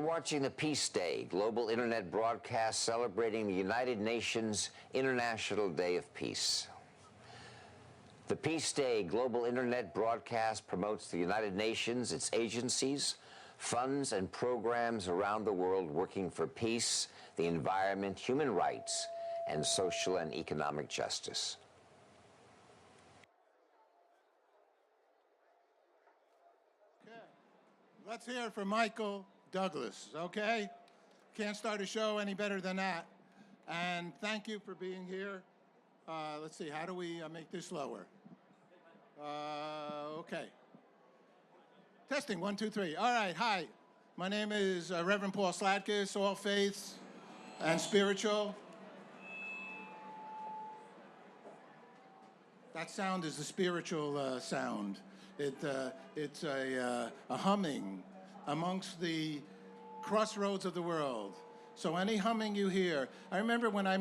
watching the Peace Day, global internet broadcast celebrating the United Nations International Day of Peace. The Peace Day global internet broadcast promotes the United Nations, its agencies, funds, and programs around the world working for peace, the environment, human rights, and social and economic justice. Let's hear it for Michael Douglas, okay? Can't start a show any better than that. And thank you for being here. Let's see, how do we make this lower? Okay. Testing, 1, 2, 3. All right, hi. My name is Reverend Paul Sladkus, all faiths and spiritual. That sound is the spiritual sound. It's a humming amongst the crossroads of the world. So any humming you hear, I remember when I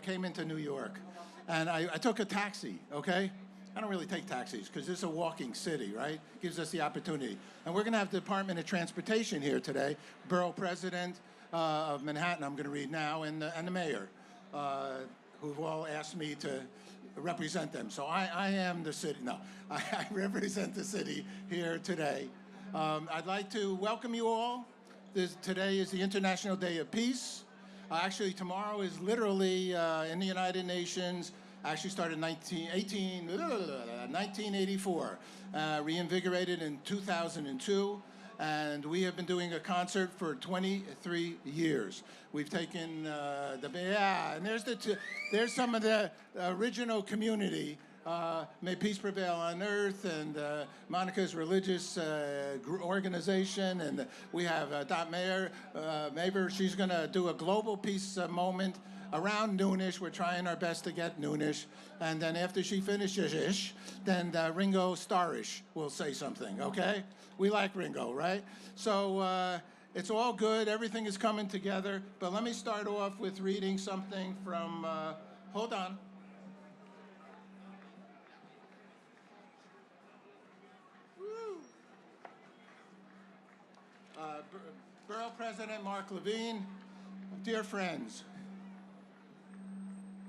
came into New York, and I took a taxi, okay? I don't really take taxis because this is a walking city, right? Gives us the opportunity. And we're gonna have the Department of Transportation here today, Borough President of Manhattan, I'm gonna read now, and the mayor, who've all asked me to represent them. So I am the city. No, I represent the city here today. I'd like to welcome you all. Today is the International Day of Peace. Actually, tomorrow is literally in the United Nations. Actually started in 1984, reinvigorated in 2002. And we have been doing a concert for 23 years. We've taken and there's some of the original community. May Peace Prevail on Earth, and Monica's religious organization, and we have Dot Maver. She's going to do a global peace moment around noonish. We're trying our best to get noonish, and then after she finishes, then Ringo Starrish will say something. Okay, we like Ringo, right? So it's all good. Everything is coming together. But let me start off with reading something from. Hold on. Borough President Mark Levine, dear friends,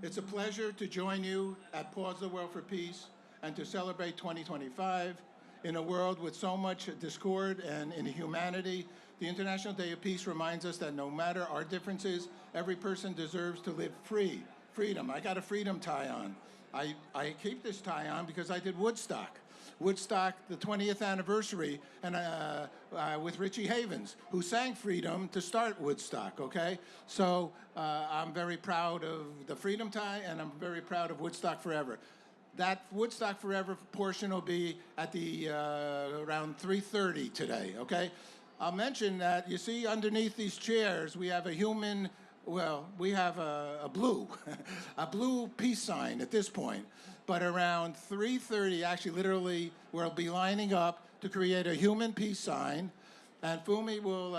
it's a pleasure to join you at Pause the World for Peace and to celebrate 2025. In a world with so much discord and inhumanity, the International Day of Peace reminds us that no matter our differences, every person deserves to live free. Freedom. I got a freedom tie on. I keep this tie on because I did Woodstock. Woodstock, the 20th anniversary, and with Richie Havens, who sang Freedom to start Woodstock, okay? So I'm very proud of the freedom tie, and I'm very proud of Woodstock Forever. That Woodstock Forever portion will be at the around 3:30 today, okay? I'll mention that, you see underneath these chairs, we have a human, well, we have a blue, a blue peace sign at this point. But around 3:30, actually literally, we'll be lining up to create a human peace sign. And Fumi will,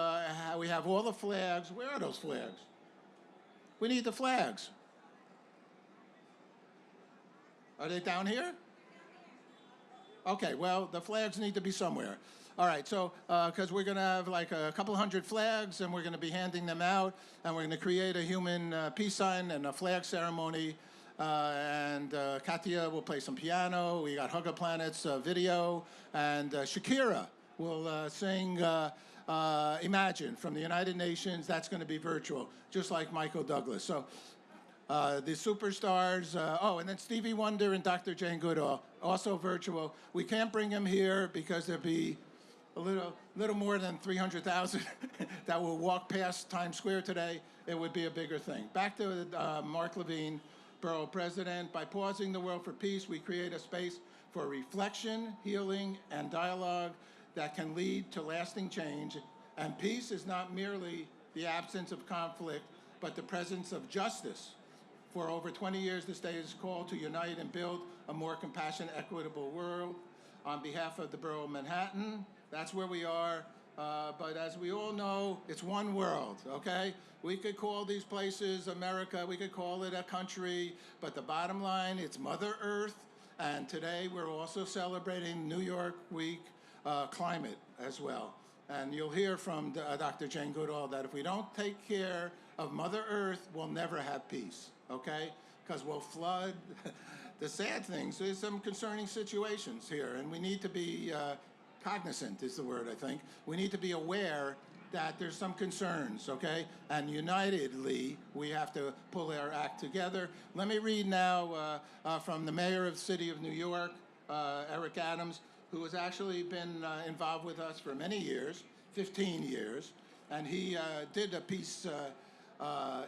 we have all the flags. Where are those flags? We need the flags. Are they down here? Okay, well, the flags need to be somewhere. All right, so, because we're going to have like a couple hundred flags, and we're going to be handing them out, and we're going to create a human peace sign and a flag ceremony. And Katia will play some piano. We got Hugger Planet's video, and Shakira will sing Imagine from the United Nations. That's going to be virtual, just like Michael Douglas. So the superstars, and then Stevie Wonder and Dr. Jane Goodall, also virtual. We can't bring them here because there'll be a little more than 300,000 that will walk past Times Square today. It would be a bigger thing. Back to Mark Levine, Borough President. By pausing the world for peace, we create a space for reflection, healing, and dialogue that can lead to lasting change. And peace is not merely the absence of conflict, but the presence of justice. For over 20 years, this day is called to unite and build a more compassionate, equitable world. On behalf of the Borough of Manhattan, that's where we are. But as we all know, it's one world, okay? We could call these places America, we could call it a country, but the bottom line, it's Mother Earth. And today we're also celebrating New York Week climate as well. And you'll hear from Dr. Jane Goodall that if we don't take care of Mother Earth, we'll never have peace, okay? Because we'll flood. The sad things, there's some concerning situations here, and we need to be cognizant is the word, I think. We need to be aware that there's some concerns, okay? And unitedly, we have to pull our act together. Let me read now from the mayor of the city of New York, Eric Adams, who has actually been involved with us for many years, 15 years, and he did a peace,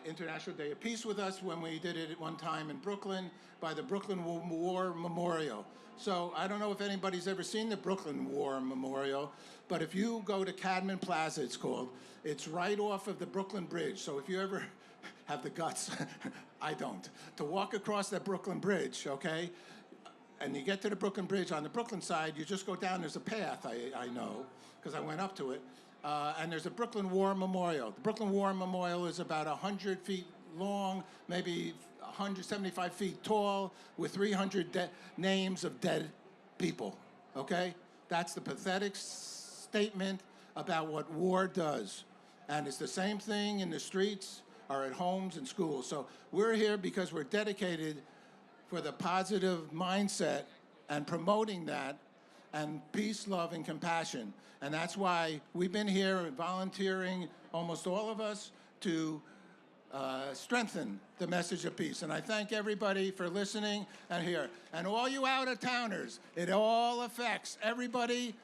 International Day of Peace with us when we did it at one time in Brooklyn by the Brooklyn War Memorial. So I don't know if anybody's ever seen the Brooklyn War Memorial, but if you go to Cadman Plaza, it's called, it's right off of the Brooklyn Bridge. So if you ever have the guts, I don't, to walk across that Brooklyn Bridge, okay? And you get to the Brooklyn Bridge on the Brooklyn side, you just go down, there's a path, I know, because I went up to it, and there's a Brooklyn War Memorial. The Brooklyn War Memorial is about 100 feet long, maybe 175 feet tall, with 300 names of dead people, okay? That's the pathetic statement about what war does. And it's the same thing in the streets or at homes and schools. So we're here because we're dedicated for the positive mindset and promoting that and peace, love, and compassion. And that's why we've been here volunteering, almost all of us, to strengthen the message of peace. And I thank everybody for listening and here. And all you out-of-towners, it all affects everybody.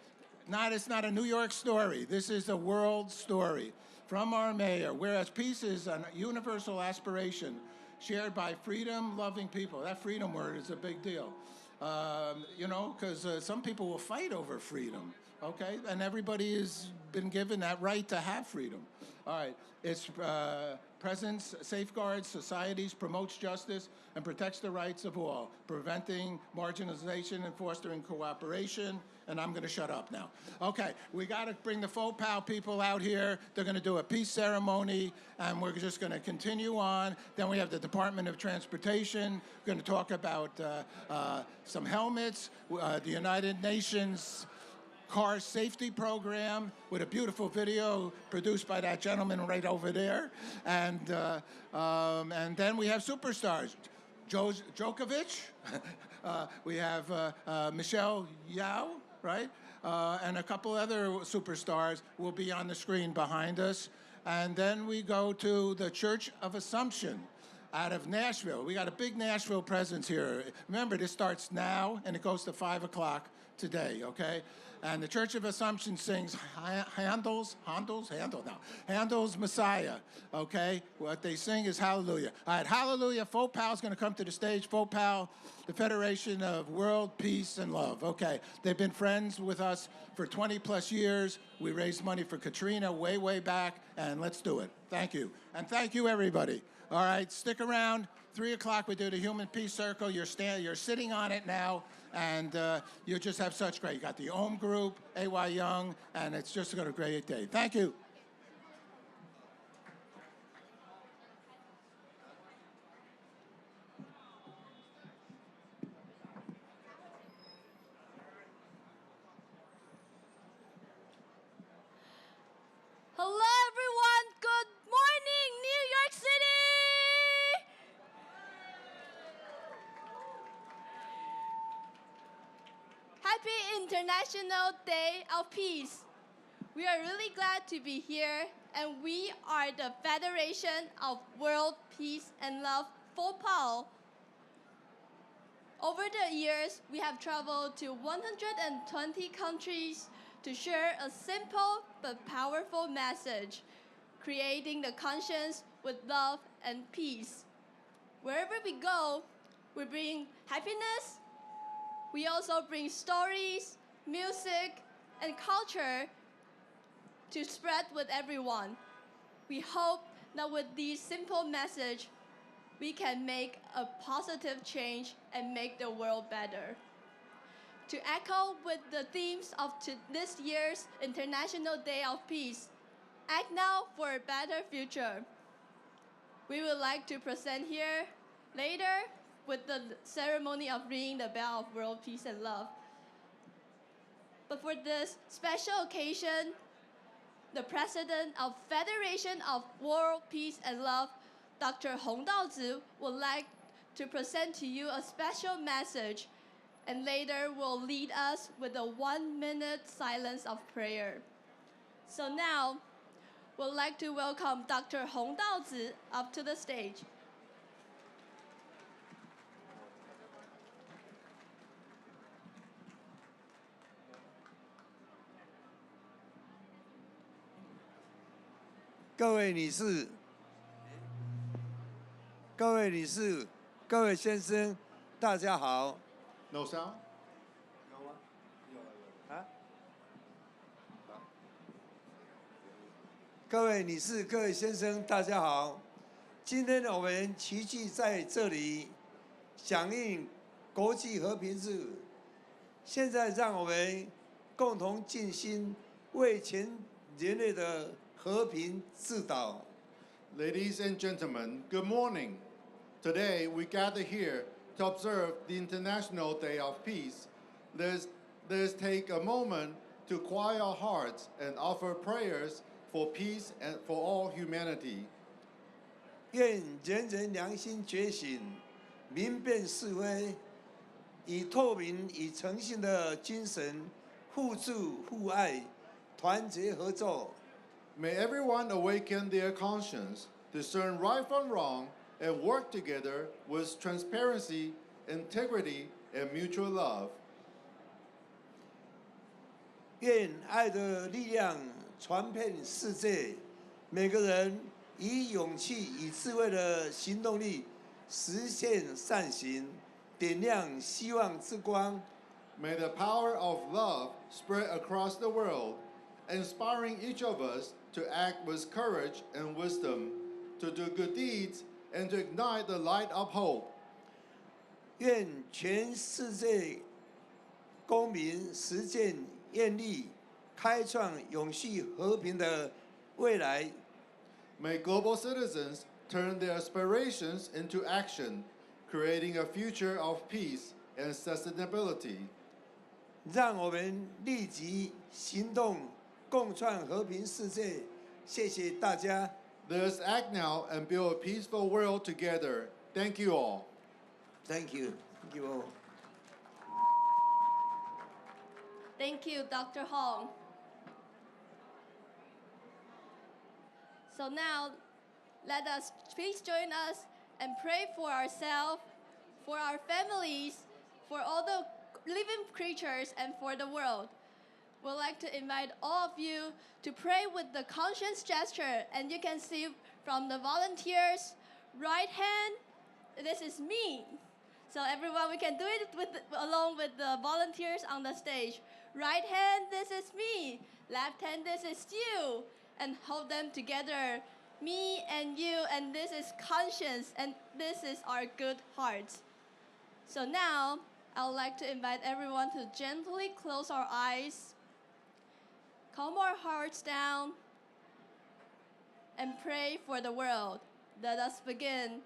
It's not a New York story. This is a world story from our mayor, whereas peace is a universal aspiration shared by freedom-loving people. That freedom word is a big deal. You know, because some people will fight over freedom, okay? And everybody has been given that right to have freedom. All right, it's presence, safeguards societies, promotes justice, and protects the rights of all, preventing marginalization and fostering cooperation. And I'm going to shut up now. Okay, we got to bring the faux POW people out here. They're going to do a peace ceremony, and we're just going to continue on. Then we have the Department of Transportation. We're going to talk about some helmets, the United Nations car safety program with a beautiful video produced by that gentleman right over there. And then we have superstars. Djokovic, we have Michelle Yao, right? And a couple other superstars will be on the screen behind us. And then we go to the Church of Assumption out of Nashville. We got a big Nashville presence here. Remember, this starts now and it goes to 5 o'clock today, okay? And the Church of Assumption sings Handel's Messiah, okay? What they sing is Hallelujah. All right, Hallelujah. Faux POW is going to come to the stage. Faux POW, the Federation of World Peace and Love. Okay, they've been friends with us for 20 plus years. We raised money for Katrina way, way back, and let's do it. Thank you. And thank you, everybody. All right, stick around. 3 o'clock, we do the Human Peace Circle. You're sitting on it now, and you just have such great. You got the OHM group, A.Y. Young, and it's just a great day. Thank you. Hello, everyone. Good morning, New York City. Happy International Day of Peace. We are really glad to be here, and we are the Federation of World Peace and Love, Faux POW. Over the years, we have traveled to 120 countries to share a simple but powerful message, creating the conscience with love and peace. Wherever we go, we bring happiness. We also bring stories, music, and culture to spread with everyone. We hope that with this simple message, we can make a positive change and make the world better. To echo with the themes of this year's International Day of Peace, act now for a better future. We would like to present here later with the ceremony of ringing the bell of world peace and love. But for this special occasion, the President of Federation of World Peace and Love, Dr. Hong Daozi, would like to present to you a special message, and later will lead us with a 1-minute silence of prayer. So now, we'd like to welcome Dr. Hong Daozi up to the stage. 各位女士、各位女士、各位先生，大家好。No sound? 有吗？有啊。各位女士、各位先生，大家好。今天我们齐聚在这里，响应国际和平日。现在让我们共同尽心为全人类的 和平自导。 Ladies and gentlemen, good morning. Today we gather here to observe the International Day of Peace. Let's take a moment to quiet our hearts and offer prayers for peace and for all humanity. 愿人人良心觉醒，民辨是非，以透明与诚信的精神，互助互爱，团结合作。 May everyone awaken their conscience, discern right from wrong, and work together with transparency, integrity, and mutual love. 愿爱的力量传遍世界，每个人以勇气与智慧的行动力实现善行，点亮希望之光。 May the power of love spread across the world, inspiring each of us to act with courage and wisdom, to do good deeds, and to ignite the light of hope. 愿全世界公民实践愿力，开创永续和平的未来。 May global citizens turn their aspirations into action, creating a future of peace and sustainability. 让我们立即行动，共创和平世界。谢谢大家。 Let us act now and build a peaceful world together. Thank you all. Thank you. Thank you all. Thank you, Dr. Hong. So now, let us please join us and pray for ourselves, for our families, for all the living creatures, and for the world. We'd like to invite all of you to pray with the conscience gesture, and you can see from the volunteers, right hand, this is me. So everyone, we can do it along with the volunteers on the stage. Right hand, this is me. Left hand, this is you. And hold them together. Me and you, and this is conscience, and this is our good hearts. So now, I would like to invite everyone to gently close our eyes, calm our hearts down, and pray for the world. Let us begin.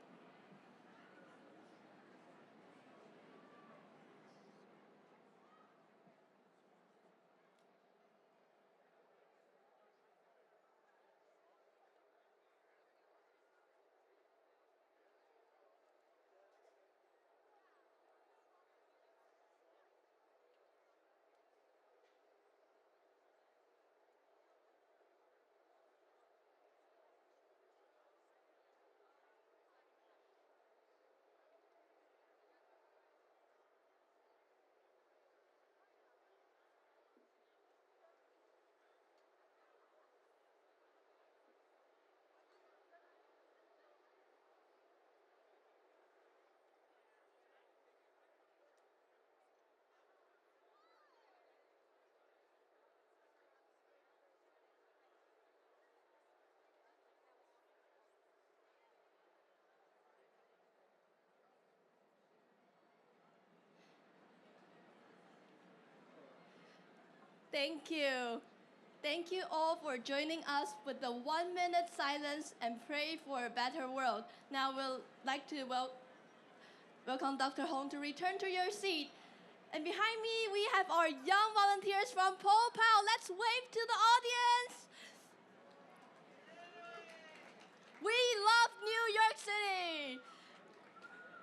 Thank you. Thank you all for joining us with the 1-minute silence and pray for a better world. Now we'll like to welcome Dr. Hong to return to your seat. And behind me, we have our young volunteers from Paul. Let's wave to the audience. We love New York City.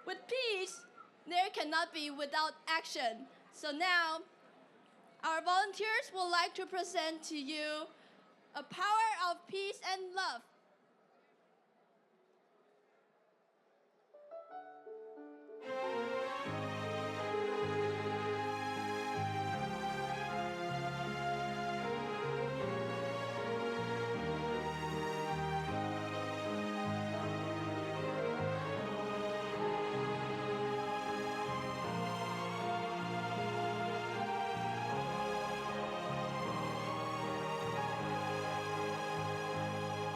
With peace, there cannot be without action. So now, our volunteers would like to present to you a power of peace and love.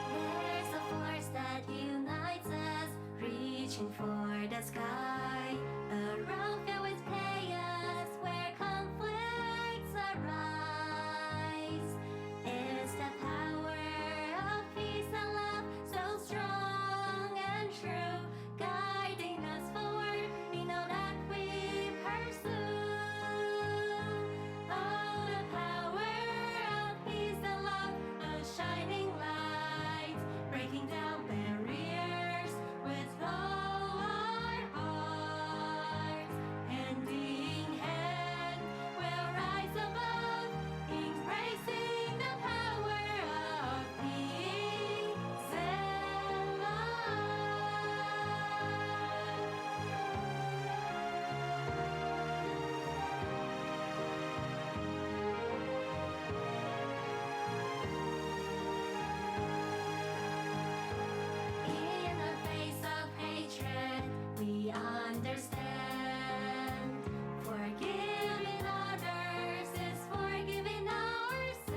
There's a force that unites us, reaching for the sky. A road filled with chaos where conflicts arise. It's the power of peace and love, so strong and true, guiding us forward in all that we pursue. Oh, the power of peace and love, a shining light, breaking down barriers with all our hearts. Hand in hand, we'll rise above, embracing the power of peace and love. In the face of hatred, we understand. Forgiving others is forgiving ourselves.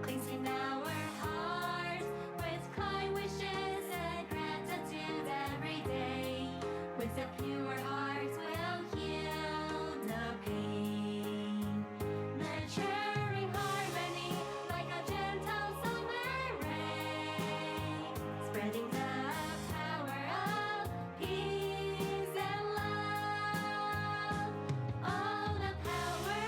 Cleansing our hearts with kind wishes and gratitude every day. With a pure heart, we'll heal the pain. Nurturing harmony like a gentle summer rain, spreading the power of peace and love. Oh, the power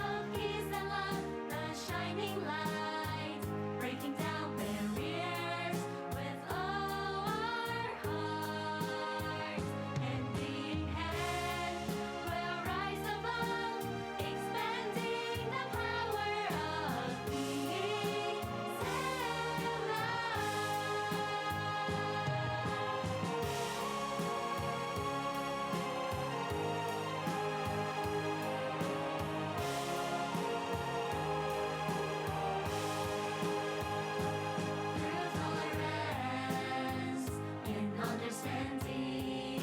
of peace and love, the shining light, breaking down barriers with all our hearts. Hand in hand, we'll rise above, expanding the power of peace and Through tolerance and understanding,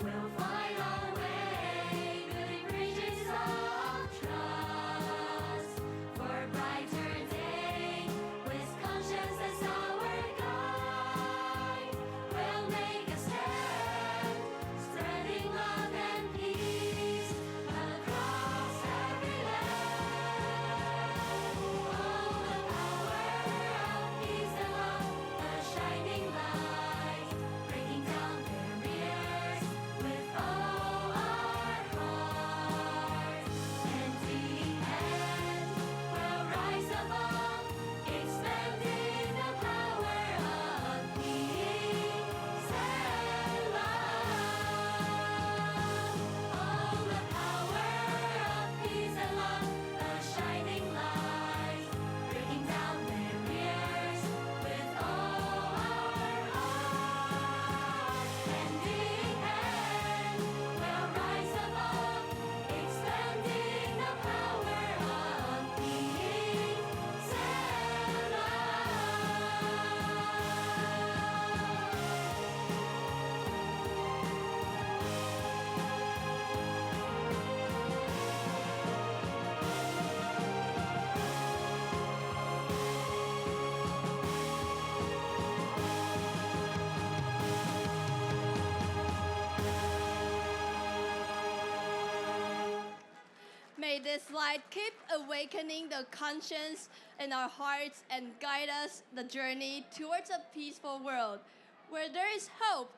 we'll find our way, building bridges of trust for a brighter day. With conscience as our guide, we'll make a stand, spreading love and peace across every land. Oh, the power of peace and love, a shining light, breaking down barriers with all our hearts. Hand in hand, we'll rise above, expanding the power of peace and love. Oh, the power of peace and love, a shining light, breaking down barriers with all our hearts. Hand in hand, we'll rise above, expanding the power of peace and May this light keep awakening the conscience in our hearts and guide us the journey towards a peaceful world. Where there is hope,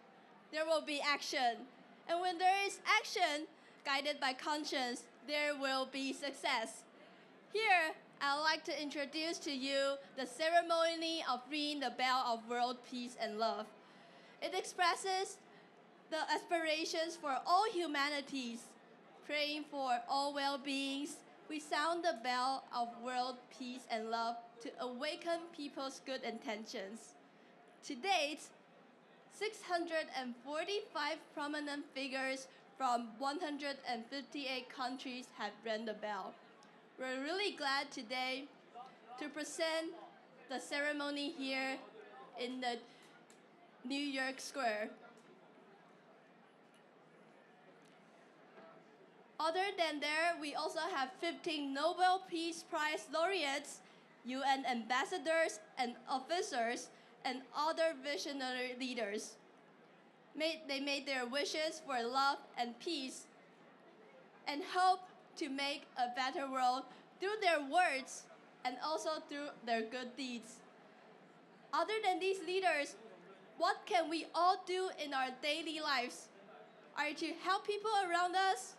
there will be action. And when there is action, guided by conscience, there will be success. Here, I'll I'd like to introduce to you the ceremony of ringing the bell of world peace and love. It expresses the aspirations for all humanities, praying for all well-beings. We sound the bell of world peace and love to awaken people's good intentions. To date, 645 prominent figures from 158 countries have rung the bell. We're really glad today to present the ceremony here in the New York Square. Other than there, we also have 15 Nobel Peace Prize laureates, UN ambassadors and officers, and other visionary leaders. They made their wishes for love and peace and hope to make a better world through their words and also through their good deeds. Other than these leaders, what can we all do in our daily lives? Are to help people around us?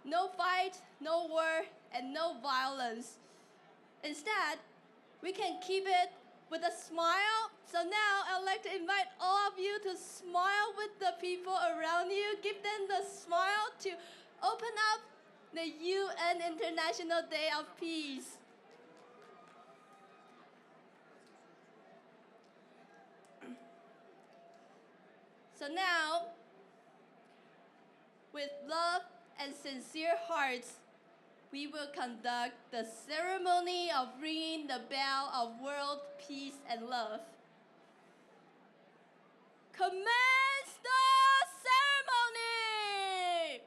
No fight, no war, and no violence. Instead, we can keep it with a smile. So now I'd like to invite all of you to smile with the people around you. Give them the smile to open up the UN International Day of Peace. So now, with love and sincere hearts, we will conduct the ceremony of ringing the bell of world peace and love. Commence the ceremony!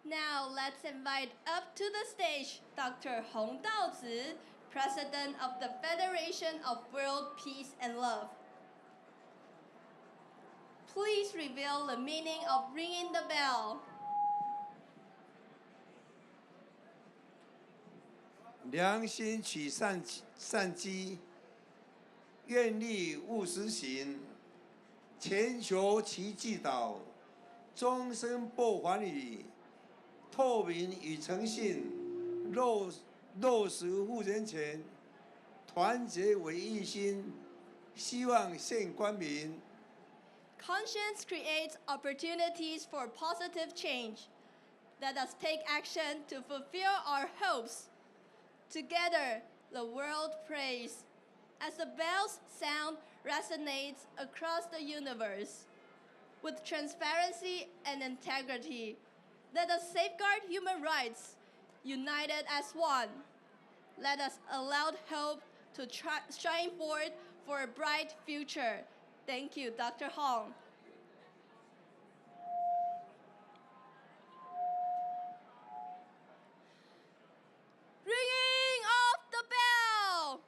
Now let's invite up to the stage Dr. Hong Daozi, President of the Federation of World Peace and Love. Please reveal the meaning of ringing the bell. 良心取善机，愿力务实行，全球齐祭祷，终身不寰宇，透明与诚信，落实互人权，团结为一心，希望献光明。 Conscience creates opportunities for positive change. Let us take action to fulfill our hopes. Together, the world prays. As the bell's sound resonates across the universe. With transparency and integrity, let us safeguard human rights, united as one. Let us allow hope to shine forth for a bright future. Thank you, Dr. Hong. Ringing of the bell!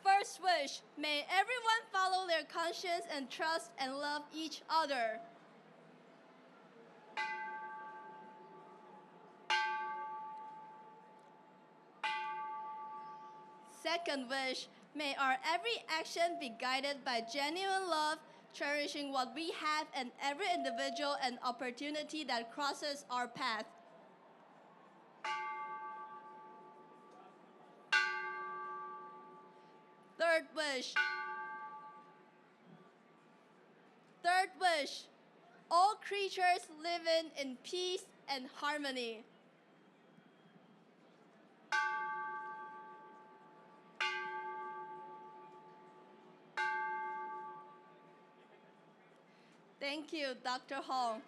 First wish, may everyone follow their conscience and trust and love each other. Second wish, may our every action be guided by genuine love, cherishing what we have and every individual and opportunity that crosses our path. Third wish. Third wish, all creatures living in peace and harmony. Thank you, Dr. Hong.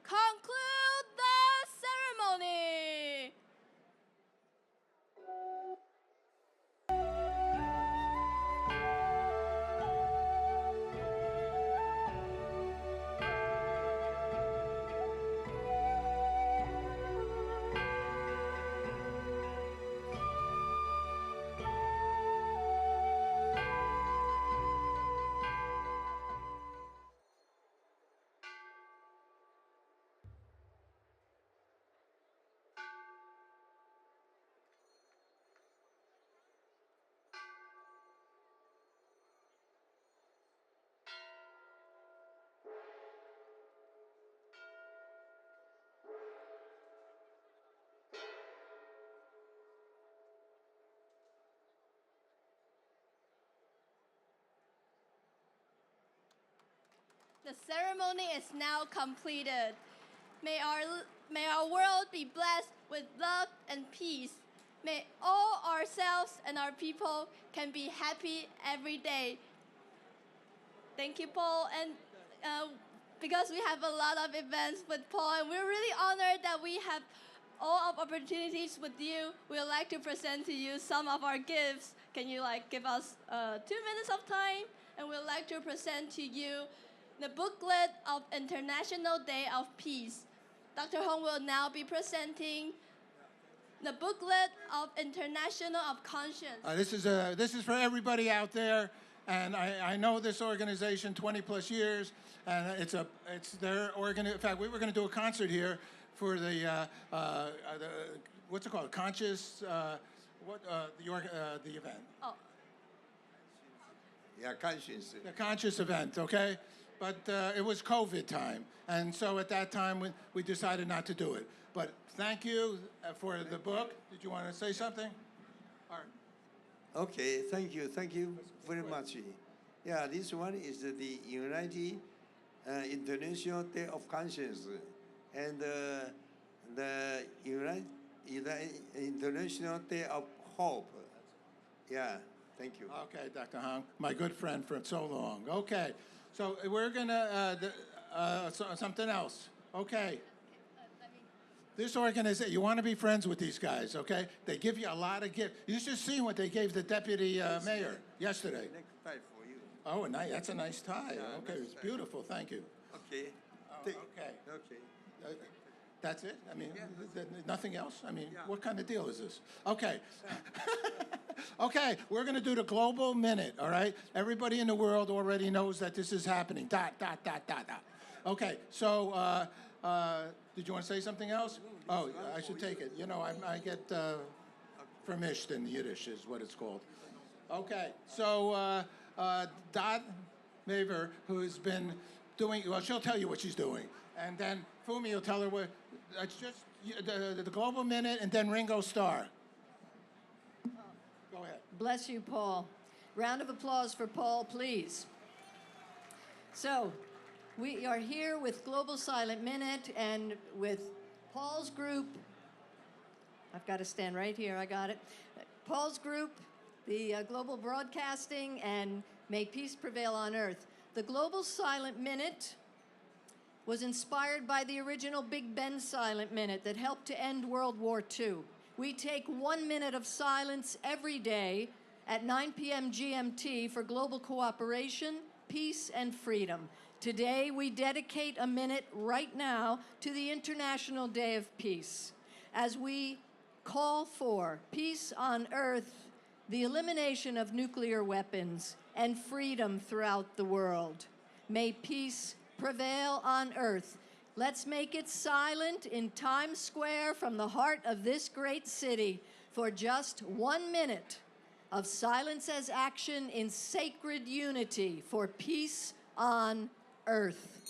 Conclude the ceremony. The ceremony is now completed. May our world be blessed with love and peace. May all ourselves and our people can be happy every day. Thank you, Paul. And because we have a lot of events with Paul, and we're really honored that we have all of opportunities with you, we would like to present to you some of our gifts. Can you give us 2 minutes of time? And we'd like to present to you the booklet of International Day of Peace. Dr. Hong will now be presenting the booklet of International of Conscience. This is for everybody out there, and I know this organization 20 plus years, and it's their in fact, we were going to do a concert here for the what's it called? Conscious the event. Oh, Yeah, conscience. The conscious event, okay? But it was COVID time, and so at that time we decided not to do it. But thank you for the book. Did you want to say something? All right. Okay, thank you very much. Yeah, this one is the United International Day of Conscience, and the International Day of Hope. Yeah, thank you. Okay, Dr. Hong, my good friend for so long. Okay, so we're gonna something else. Okay. This organization, you want to be friends with these guys, okay? They give you a lot of gifts. You should see what they gave the deputy mayor yesterday. Necktie for you. Oh, nice. That's a nice tie. Yeah, Okay, nice it's tie. beautiful. Thank you. Okay. Oh, okay. Okay. That's it? I mean, Yeah. nothing else? I mean, Yeah. what kind of deal is this? Okay. Okay, we're going to do the Global Minute, all right? Everybody in the world already knows that this is happening. Dot, dot, dot, dot, dot. Okay, so did you want to say something else? Oh, I should take it. You know, I get vermished in Yiddish is what it's called. Okay, so Dot Maver, who's been doing, well, she'll tell you what she's doing. And then Fumi will tell her what, it's just the Global Minute and then Ringo Starr. Go ahead. Bless you, Paul. Round of applause for Paul, please. So, we are here with Global Silent Minute and with Paul's group. I've got to stand right here, I got it. Paul's group, the Global Broadcasting, and May Peace Prevail on Earth. The Global Silent Minute was inspired by the original Big Ben Silent Minute that helped to end World War II. We take 1 minute of silence every day at 9 p.m. GMT for global cooperation, peace, and freedom. Today, we dedicate a minute right now to the International Day of Peace as we call for peace on Earth, the elimination of nuclear weapons, and freedom throughout the world. May peace prevail on Earth. Let's make it silent in Times Square from the heart of this great city for just 1 minute of silence as action in sacred unity for peace on Earth.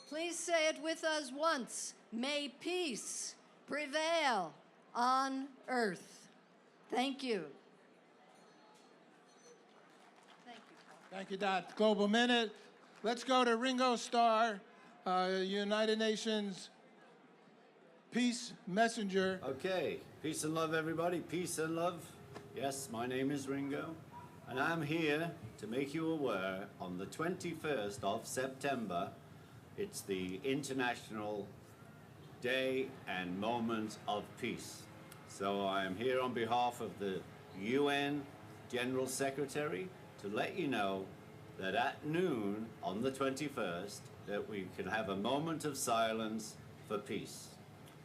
Please say it with us once. May peace prevail on earth. Thank you. Thank you, Paul. Thank you, Dot. Global Minute. Let's go to Ringo Starr, United Nations Peace Messenger. Okay, peace and love, everybody. Peace and love. Yes, my name is Ringo, and I'm here to make you aware on the 21st of September, it's the International Day and Moment of Peace. So I am here on behalf of the UN General Secretary to let you know that at noon on the 21st, that we can have a moment of silence for peace.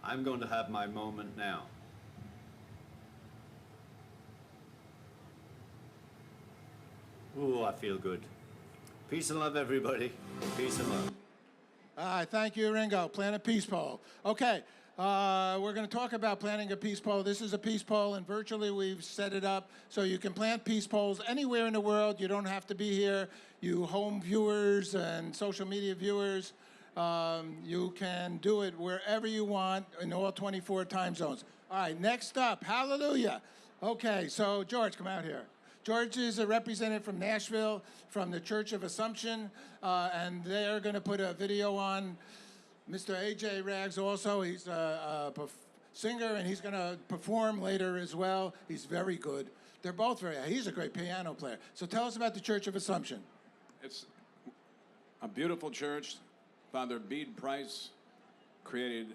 I'm going to have my moment now. Ooh, I feel good. Peace and love, everybody. Peace and love. All right, thank you, Ringo. Plant a peace pole. Okay, we're going to talk about planting a peace pole. This is a peace pole, and virtually we've set it up so you can plant peace poles anywhere in the world. You don't have to be here. You home viewers and social media viewers, you can do it wherever you want in all 24 time zones. All right, next up, hallelujah. Okay, so George, come out here. George is a representative from Nashville, from the Church of Assumption, and they're going to put a video on. Mr. A.J. Rags also, he's a singer, and he's going to perform later as well. He's very good. They're both he's a great piano player. So tell us about the Church of Assumption. It's a beautiful church. Father Bede Price created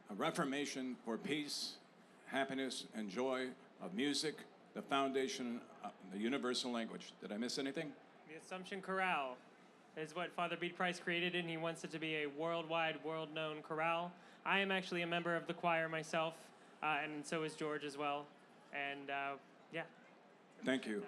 a reformation for peace, happiness, and joy of music, the foundation of the universal language. Did I miss anything? The Assumption Chorale is what Father Bede Price created, and he wants it to be a worldwide, world-known chorale. I am actually a member of the choir myself, and so is George as well. And yeah. Thank you.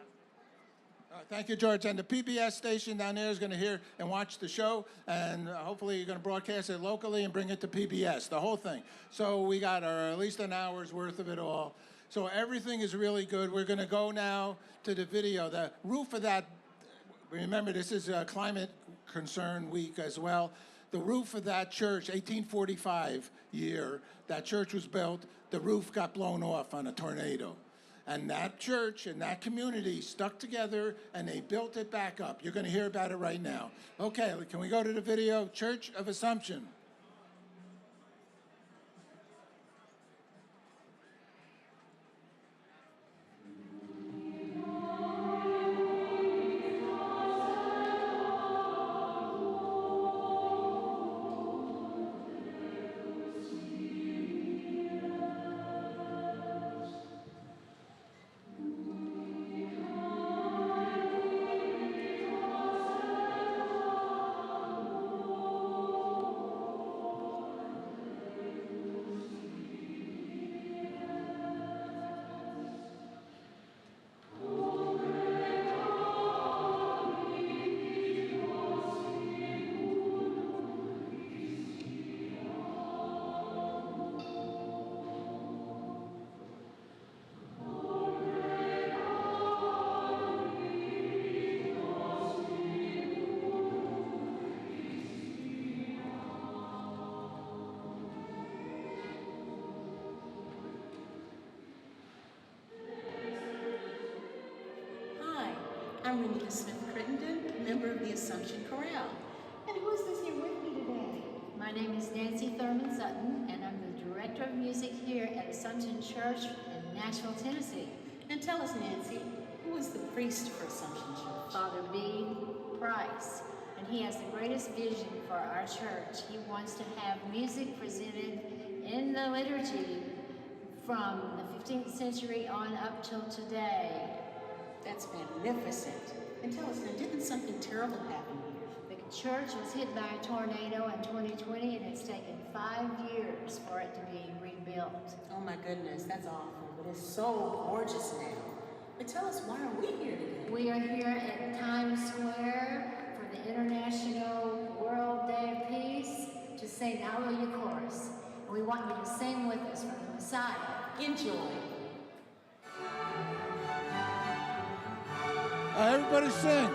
Thank you, George. And the PBS station down there is going to hear and watch the show, and hopefully you're going to broadcast it locally and bring it to PBS, the whole thing. So we got at least an hour's worth of it all. So everything is really good. We're going to go now to the video. The roof of that, remember this is a climate concern week as well. The roof of that church, 1845 year, that church was built, the roof got blown off on a tornado. And that church and that community stuck together and they built it back up. You're going to hear about it right now. Okay, can we go to the video? Church of Assumption. I'm Renita Smith-Crittenden, member of the Assumption Chorale. And who is this here with me today? My name is Nancy Thurman Sutton, and I'm the Director of Music here at Assumption Church in Nashville, Tennessee. And tell us, Nancy, who is the priest for Assumption Church? Father Bede Price, and he has the greatest vision for our church. He wants to have music presented in the liturgy from the 15th century on up till today. That's magnificent. And tell us now, didn't something terrible happen here? The church was hit by a tornado in 2020, and it's taken 5 years for it to be rebuilt. Oh my goodness, that's awful, but it's so gorgeous now. But tell us, why are we here today? We are here at Times Square for the International World Day of Peace to sing Hallelujah Chorus. And we want you to sing with us for the Messiah. Enjoy. Everybody sing.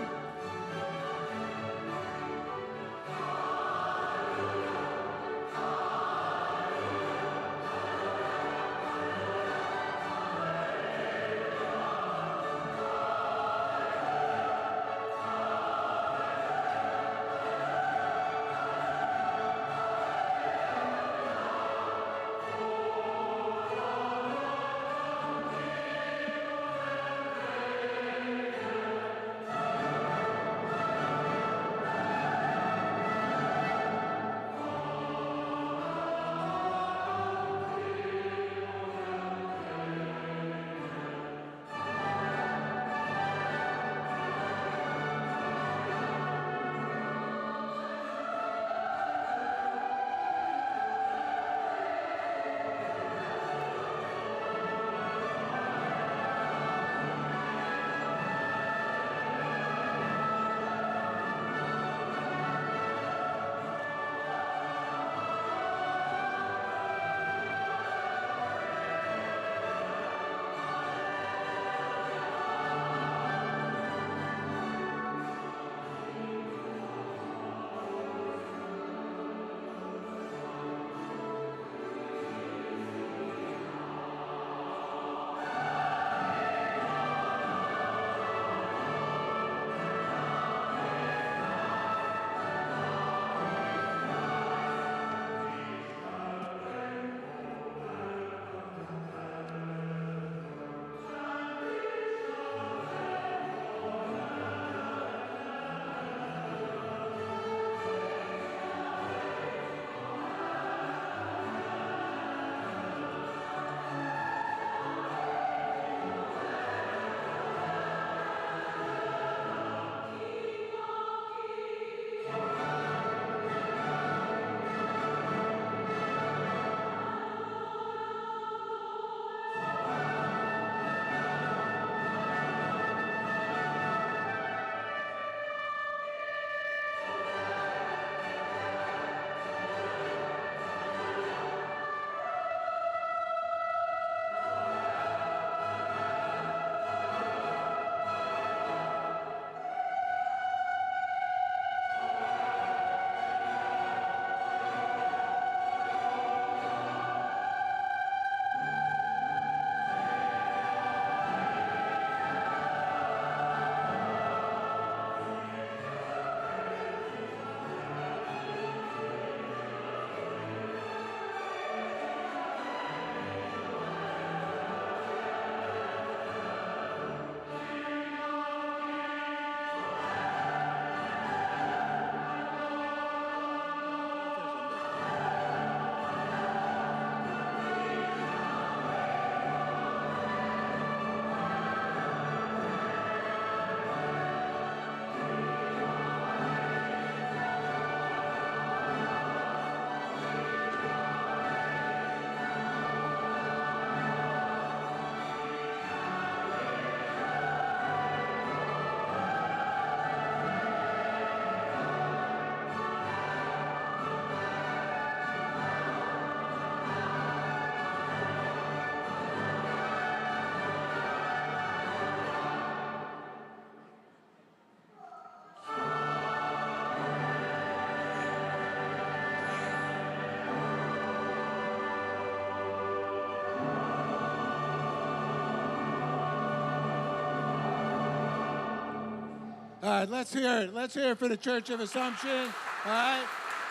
All right, let's hear it. Let's hear it for the Church of Assumption. All right.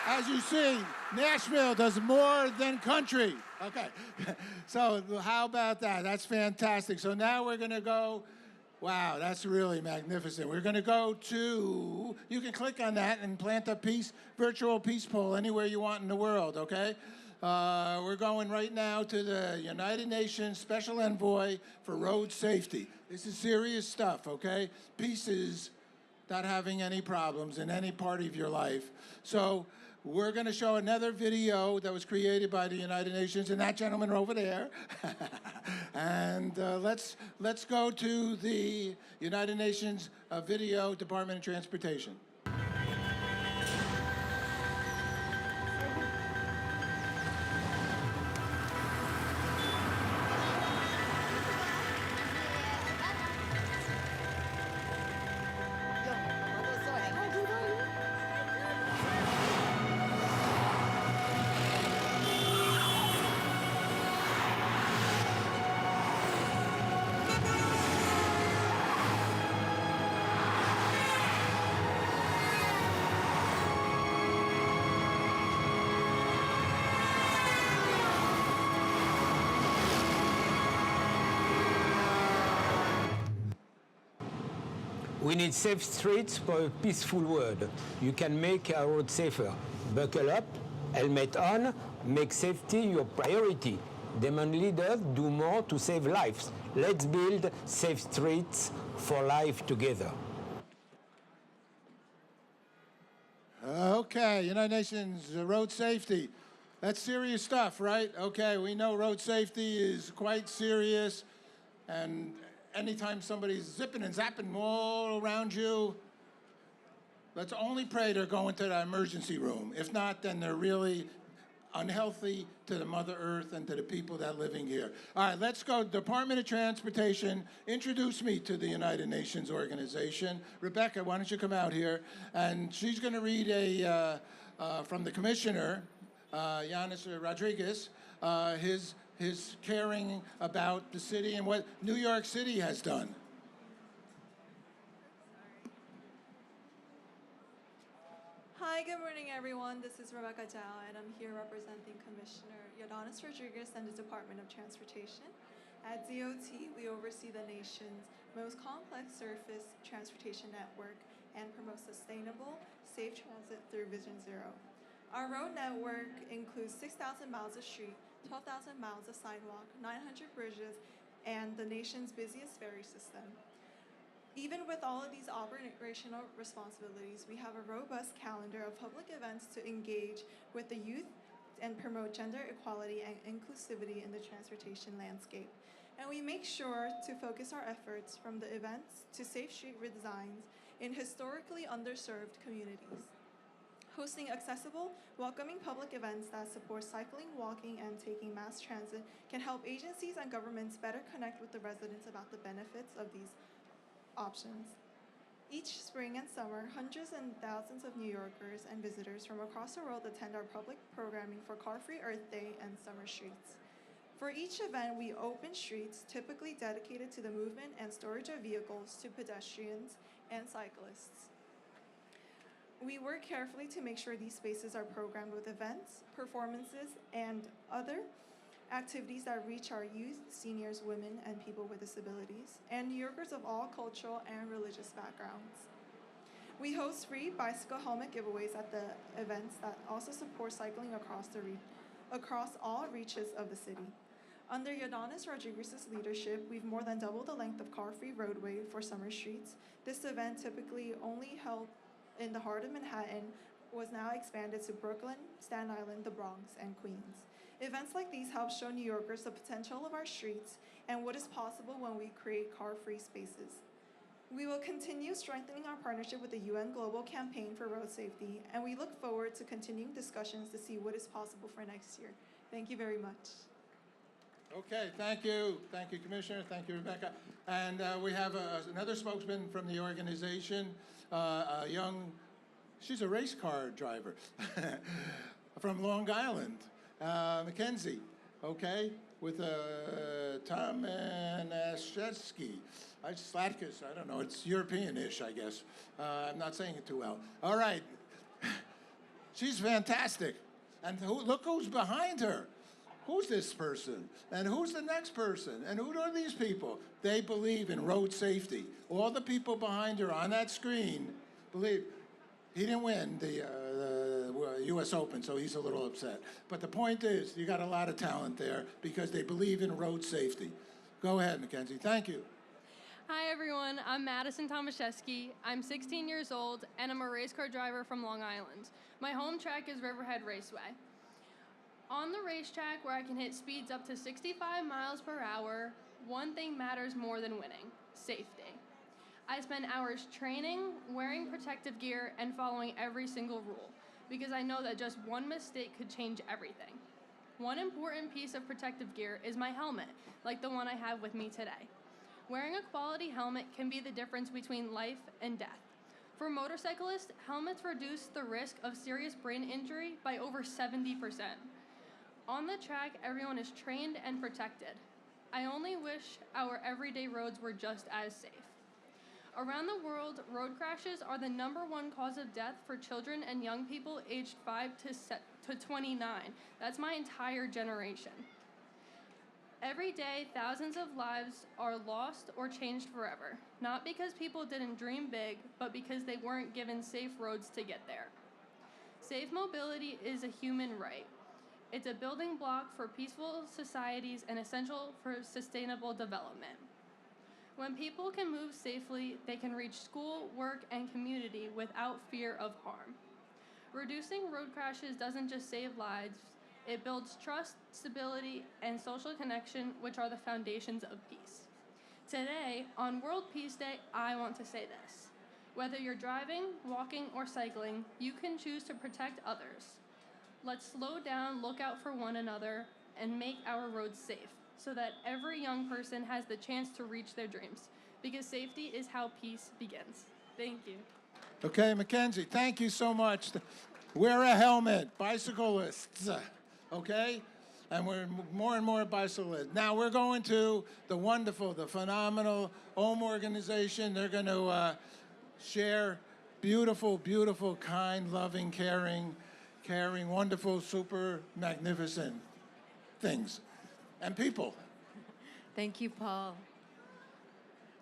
As you see, Nashville does more than country. Okay. So how about that? That's fantastic. So now we're going to go. Wow, that's really magnificent. We're going to go to, you can click on that and plant a virtual peace pole anywhere you want in the world, okay? We're going right now to the United Nations Special Envoy for Road Safety. This is serious stuff, okay? Peace is not having any problems in any part of your life. So we're going to show another video that was created by the United Nations and that gentleman over there. And let's go to the United Nations Video Department of Transportation. We need safe streets for a peaceful world. You can make our road safer. Buckle up, helmet on, make safety your priority. Demand leaders do more to save lives. Let's build safe streets for life together. Okay, United Nations road safety. That's serious stuff, right? Okay, we know road safety is quite serious, and anytime somebody's zipping and zapping all around you, let's only pray they're going to the emergency room. If not, then they're really unhealthy to the Mother Earth and to the people that are living here. All right, let's go. Department of Transportation, introduce me to the United Nations organization. Rebecca, why don't you come out here? And she's going to read from the commissioner, Yanis Rodriguez, his caring about the city and what New York City has done. Hi, good morning, everyone. This is Rebecca Zhao, and I'm here representing Commissioner Yodanis Rodriguez and the Department of Transportation. At DOT, we oversee the nation's most complex surface transportation network and promote sustainable, safe transit through Vision Zero. Our road network includes 6,000 miles of street, 12,000 miles of sidewalk, 900 bridges, and the nation's busiest ferry system. Even with all of these operational responsibilities, we have a robust calendar of public events to engage with the youth and promote gender equality and inclusivity in the transportation landscape. And we make sure to focus our efforts from the events to safe street redesigns in historically underserved communities. Hosting accessible, welcoming public events that support cycling, walking, and taking mass transit can help agencies and governments better connect with the residents about the benefits of these options. Each spring and summer, hundreds and thousands of New Yorkers and visitors from across the world attend our public programming for Car-Free Earth Day and Summer Streets. For each event, we open streets typically dedicated to the movement and storage of vehicles to pedestrians and cyclists. We work carefully to make sure these spaces are programmed with events, performances, and other activities that reach our youth, seniors, women, and people with disabilities, and New Yorkers of all cultural and religious backgrounds. We host free bicycle helmet giveaways at the events that also support cycling across all reaches of the city. Under Yodanis Rodriguez's leadership, we've more than doubled the length of car-free roadway for summer streets. This event, typically only held in the heart of Manhattan, was now expanded to Brooklyn, Staten Island, the Bronx, and Queens. Events like these help show New Yorkers the potential of our streets and what is possible when we create car-free spaces. We will continue strengthening our partnership with the UN Global Campaign for Road Safety, and we look forward to continuing discussions to see what is possible for next year. Thank you very much. Okay, thank you. Thank you, Commissioner. Thank you, Rebecca. And we have another spokesman from the organization, she's a race car driver from Long Island, Mackenzie. okay, with Tom and Sladkus, I don't know, it's European-ish, I guess. I'm not saying it too well. All right. She's fantastic. And look who's behind her. Who's this person? And who's the next person? And who are these people? They believe in road safety. All the people behind her on that screen believe. He didn't win the U.S. Open, so he's a little upset. But the point is, you got a lot of talent there because they believe in road safety. Go ahead, Mackenzie. Thank you. Hi, everyone. I'm Madison Tomaszewski. I'm 16 years old, and I'm a race car driver from Long Island. My home track is Riverhead Raceway. On the racetrack, where I can hit speeds up to 65 miles per hour, one thing matters more than winning: safety. I spend hours training, wearing protective gear, and following every single rule, because I know that just one mistake could change everything. One important piece of protective gear is my helmet, like the one I have with me today. Wearing a quality helmet can be the difference between life and death. For motorcyclists, helmets reduce the risk of serious brain injury by over 70%. On the track, everyone is trained and protected. I only wish our everyday roads were just as safe. Around the world, road crashes are the #1 cause of death for children and young people aged 5 to 29. That's my entire generation. Every day, thousands of lives are lost or changed forever, not because people didn't dream big, but because they weren't given safe roads to get there. Safe mobility is a human right. It's a building block for peaceful societies and essential for sustainable development. When people can move safely, they can reach school, work, and community without fear of harm. Reducing road crashes doesn't just save lives, it builds trust, stability, and social connection, which are the foundations of peace. Today, on World Peace Day, I want to say this. Whether you're driving, walking, or cycling, you can choose to protect others. Let's slow down, look out for one another, and make our roads safe, so that every young person has the chance to reach their dreams, because safety is how peace begins. Thank you. Okay, Mackenzie, thank you so much. Wear a helmet, bicyclists, okay? And we're more and more bicyclists. Now we're going to the wonderful, the phenomenal OHM organization. They're going to share beautiful, beautiful, kind, loving, caring, wonderful, super, magnificent things and people. Thank you, Paul.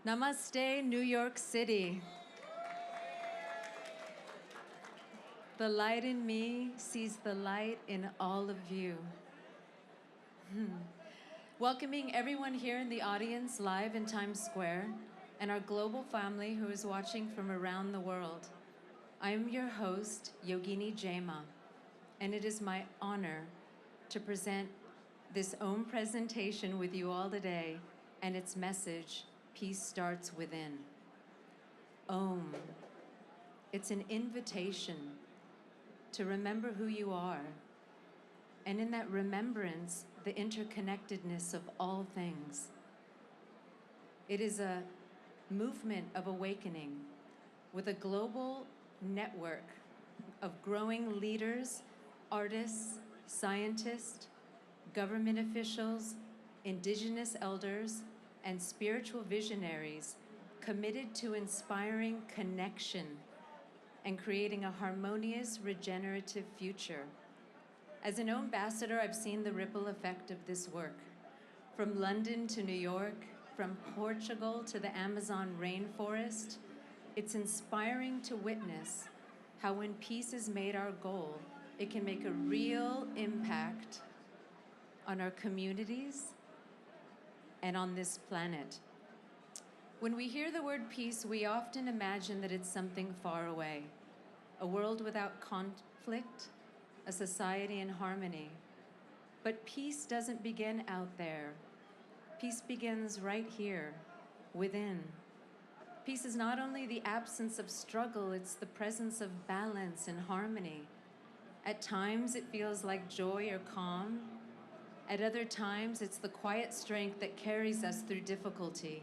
Namaste, New York City. The light in me sees the light in all of you. Welcoming everyone here in the audience live in Times Square and our global family who is watching from around the world. I am your host, Yogini Jaima, and it is my honor to present this OHM presentation with you all today and its message, Peace Starts Within. OHM, it's an invitation to remember who you are, and in that remembrance, the interconnectedness of all things. It is a movement of awakening with a global network of growing leaders, artists, scientists, government officials, indigenous elders, and spiritual visionaries committed to inspiring connection and creating a harmonious, regenerative future. As an ambassador, I've seen the ripple effect of this work. From London to New York, from Portugal to the Amazon rainforest, it's inspiring to witness how when peace is made our goal, it can make a real impact on our communities and on this planet. When we hear the word peace, we often imagine that it's something far away, a world without conflict, a society in harmony. But peace doesn't begin out there. Peace begins right here, within. Peace is not only the absence of struggle, it's the presence of balance and harmony. At times, it feels like joy or calm. At other times, it's the quiet strength that carries us through difficulty.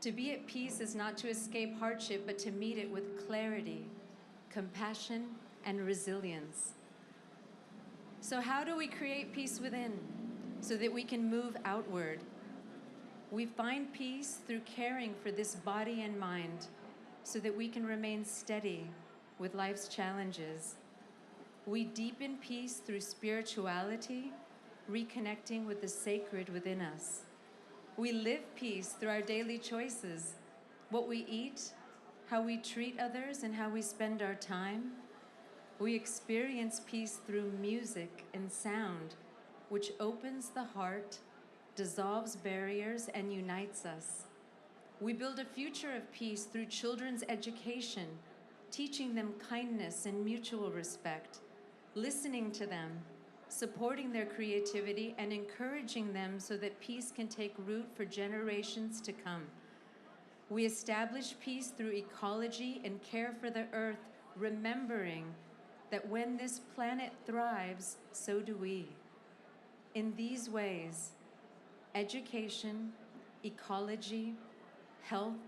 To be at peace is not to escape hardship, but to meet it with clarity, compassion, and resilience. So how do we create peace within? so that we can move outward. We find peace through caring for this body and mind so that we can remain steady with life's challenges. We deepen peace through spirituality, reconnecting with the sacred within us. We live peace through our daily choices, what we eat, how we treat others, and how we spend our time. We experience peace through music and sound, which opens the heart, dissolves barriers, and unites us. We build a future of peace through children's education, teaching them kindness and mutual respect, listening to them, supporting their creativity, and encouraging them so that peace can take root for generations to come. We establish peace through ecology and care for the earth, remembering that when this planet thrives, so do we. In these ways, education, ecology, health,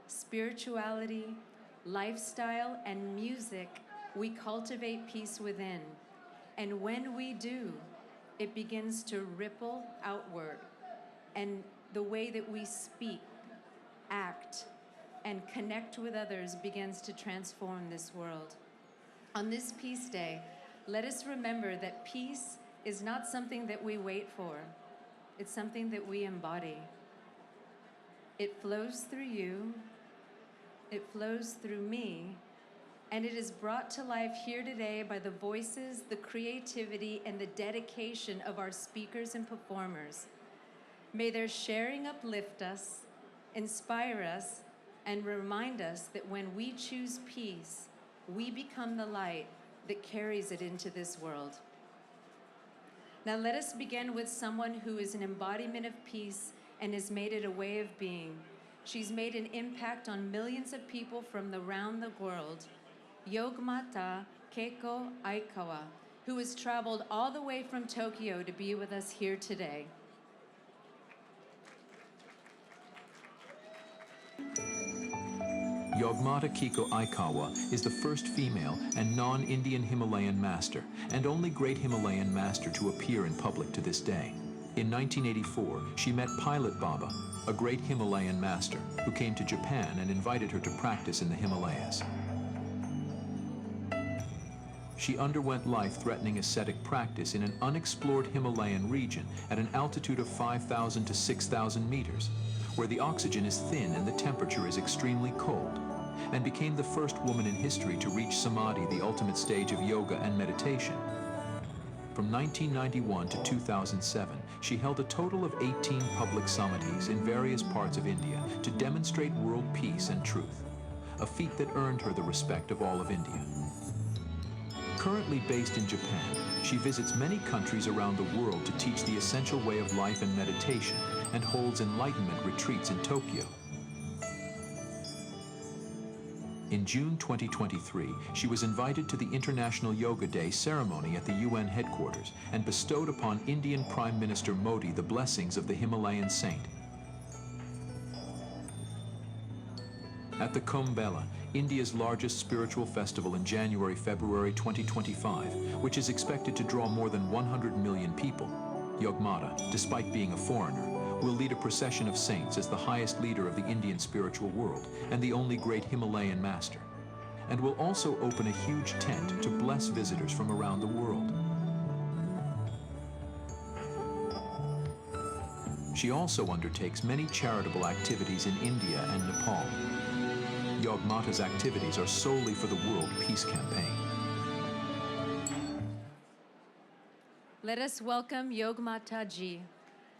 spirituality, lifestyle, and music, we cultivate peace within. And when we do, it begins to ripple outward. And the way that we speak, act, and connect with others begins to transform this world. On this Peace Day, let us remember that peace is not something that we wait for. It's something that we embody. It flows through you, it flows through me, and it is brought to life here today by the voices, the creativity, and the dedication of our speakers and performers. May their sharing uplift us, inspire us, and remind us that when we choose peace, we become the light that carries it into this world. Now let us begin with someone who is an embodiment of peace and has made it a way of being. She's made an impact on millions of people from around the world. Yogmata Keiko Aikawa, who has traveled all the way from Tokyo to be with us here today. Yogmata Keiko Aikawa is the first female and non-Indian Himalayan master and only great Himalayan master to appear in public to this day. In 1984, she met Pilot Baba, a great Himalayan master who came to Japan and invited her to practice in the Himalayas. She underwent life-threatening ascetic practice in an unexplored Himalayan region at an altitude of 5,000 to 6,000 meters, where the oxygen is thin and the temperature is extremely cold, and became the first woman in history to reach Samadhi, the ultimate stage of yoga and meditation. From 1991 to 2007, she held a total of 18 public samadhis in various parts of India to demonstrate world peace and truth, a feat that earned her the respect of all of India. Currently based in Japan, she visits many countries around the world to teach the essential way of life and meditation, and holds enlightenment retreats in Tokyo. In June 2023, she was invited to the International Yoga Day ceremony at the UN headquarters and bestowed upon Indian Prime Minister Modi the blessings of the Himalayan saint. At the Kumbh Mela, India's largest spiritual festival in January-February 2025, which is expected to draw more than 100 million people, Yogmata, despite being a foreigner, will lead a procession of saints as the highest leader of the Indian spiritual world and the only great Himalayan master, and will also open a huge tent to bless visitors from around the world. She also undertakes many charitable activities in India and Nepal. Yogmata's activities are solely for the World Peace Campaign. Let us welcome Yogmata Ji.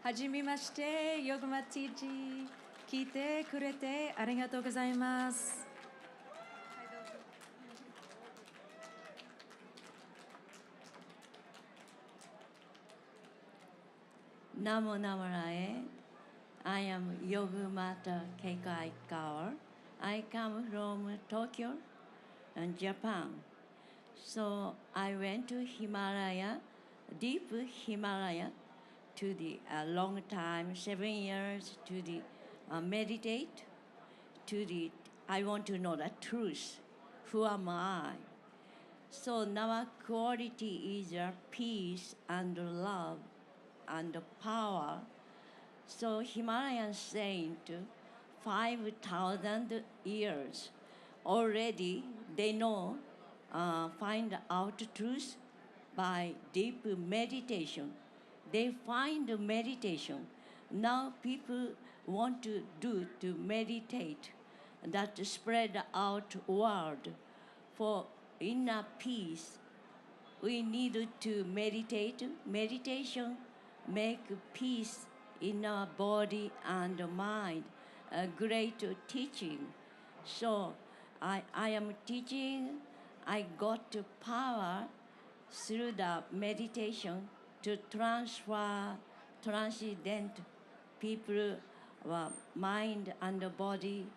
Hajimemashite, Yogmata Ji. Kite kurete arigatou gozaimasu. Namo Namarae. I am Yogmata Keiko Aikawa. I come from Tokyo and Japan. So I went to Himalaya, deep Himalaya, to the long time, 7 years, to the meditate, to the, I want to know the truth. Who am I? So now quality is peace and love and power. So Himalayan saint, 5,000 years already they know, find out truth by deep meditation. They find meditation. Now people want to do to meditate, that spread out word for inner peace. We need to meditate. Meditation make peace in our body and mind. A great teaching. So I am teaching. I got the power through the meditation to transcend people, mind and body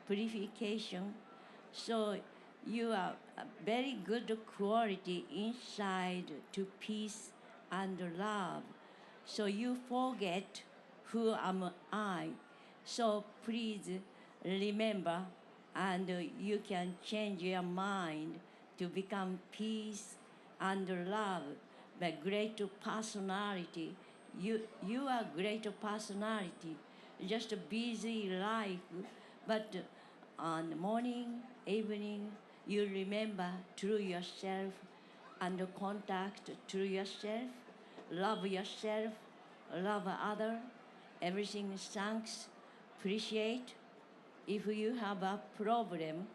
purification. So you are a very good quality inside to peace and love. So you forget who am I. So please remember, and you can change your mind to become peace and love. The great personality. You are great personality. Just a busy life, but on morning, evening, you remember through yourself and contact through yourself, love yourself, love other, everything thanks, appreciate. If you have a problem,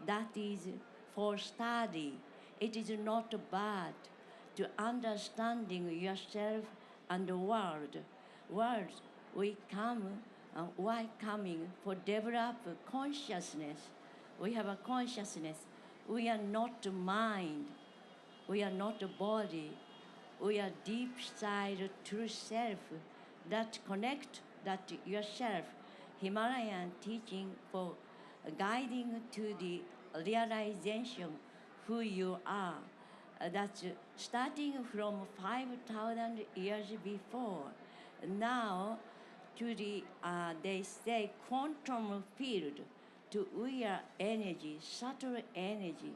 that is for study. It is not bad to understanding yourself and the world. Words we come, why coming for develop consciousness. We have a consciousness. We are not mind. We are not a body. We are deep side true self that connect that yourself. Himalayan teaching for guiding to the realization who you are. That's starting from 5,000 years before. Now, to the they say quantum field, to wear energy, subtle energy.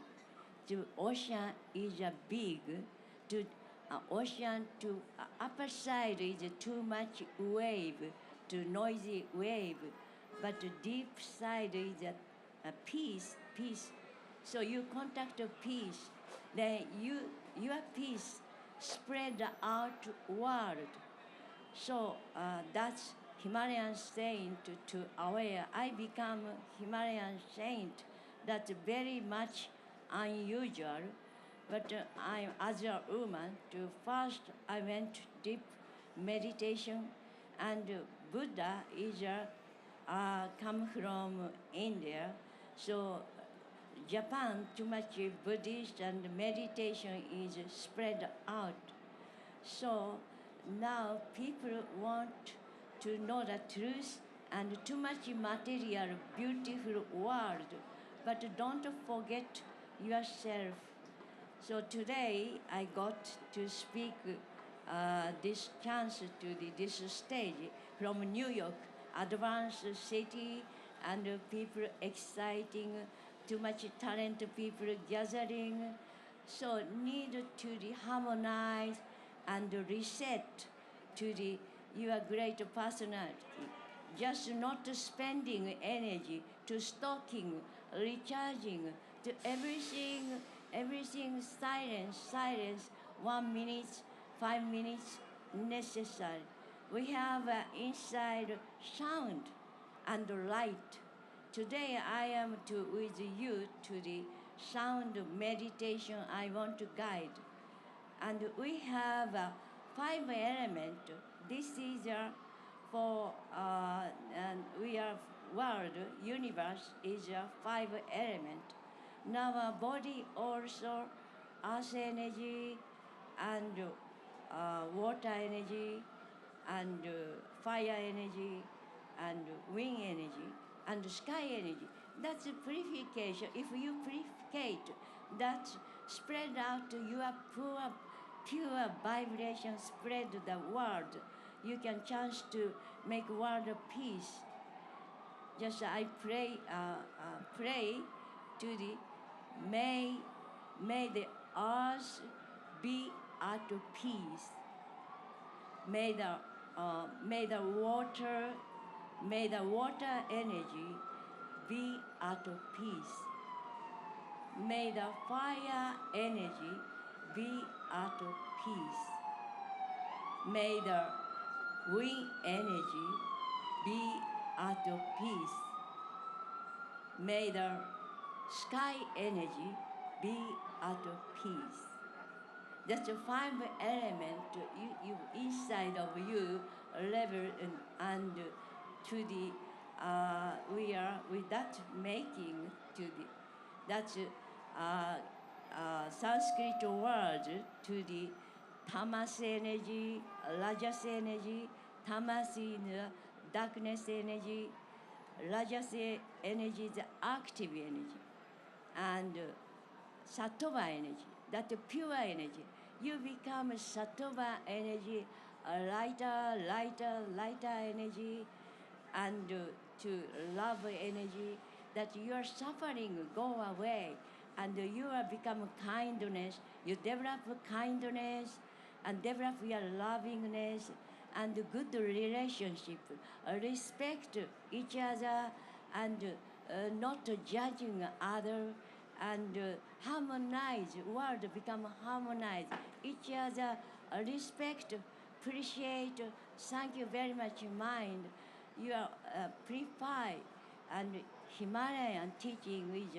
To ocean is a big, to ocean to upper side is too much wave, to noisy wave, but the deep side is a peace. So you contact a peace, then your peace spread out world. So that's Himalayan saint to aware. I become Himalayan saint. That's very much unusual. But I, as a woman, first I went deep meditation, and Buddha is come from India. So Japan, too much Buddhist and meditation is spread out. So now people want to know the truth, and too much material, beautiful world, but don't forget yourself. So today I got to speak this chance to this stage from New York, advanced city, and people exciting, too much talent, people gathering. So need to harmonize and reset to your great personality. Just not spending energy to stocking, recharging, to everything silence, 1 minute, 5 minutes necessary. We have inside sound and light. Today I am with you to the sound meditation I want to guide. And we have 5 elements. This is for, and we are world, universe is 5 elements. Now our body also, earth energy, and water energy, and fire energy, and wind energy, and sky energy. That's a purification. If you purificate, that spread out your pure vibration, spread the world. You can chance to make world of peace. Just I pray to the may the earth be at peace. May the water energy be at peace. May the fire energy be at peace. May the wind energy be at peace. May the sky energy be at peace. That's a five element you inside of you level and to the with that making to the that's Sanskrit word to the tamas energy, rajas energy, tamas in darkness energy, rajas energy is active energy, and sattva energy, that's pure energy. You become sattva energy, lighter energy, and to love energy, that your suffering go away, and you are become kindness. You develop kindness, and develop your lovingness, and good relationship, respect each other, and not judging other, and harmonize, world become harmonized, each other respect, appreciate, thank you very much, mind. You are purified, and Himalayan teaching is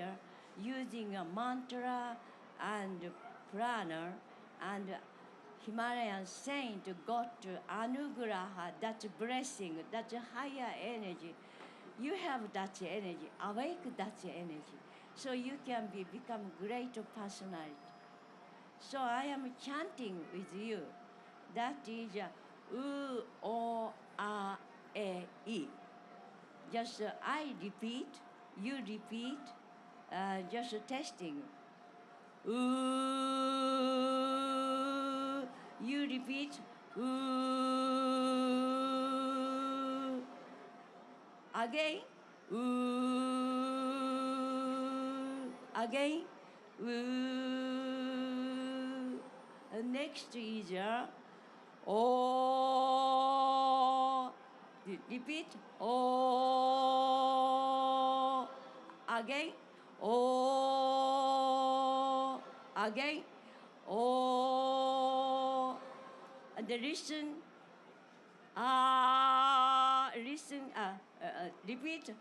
using a mantra and prana, and Himalayan saint got anugraha, that's blessing, that's a higher energy. You have that energy, awake that energy, so you can become great personality. So I am chanting with you. That is U O A E. Just I repeat, you repeat, just testing. You repeat. Again. Again. Next is O. Repeat. O. Again. O. Again. O. And listen. Listen. Repeat.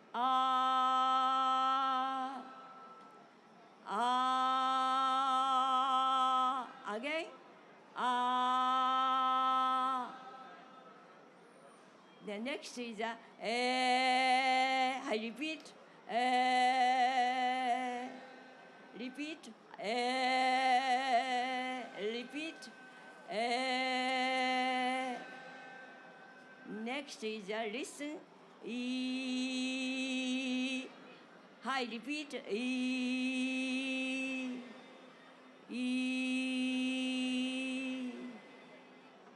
Again. The next is I repeat. Repeat. Repeat. Next is listen. E. Hi, repeat. E. E.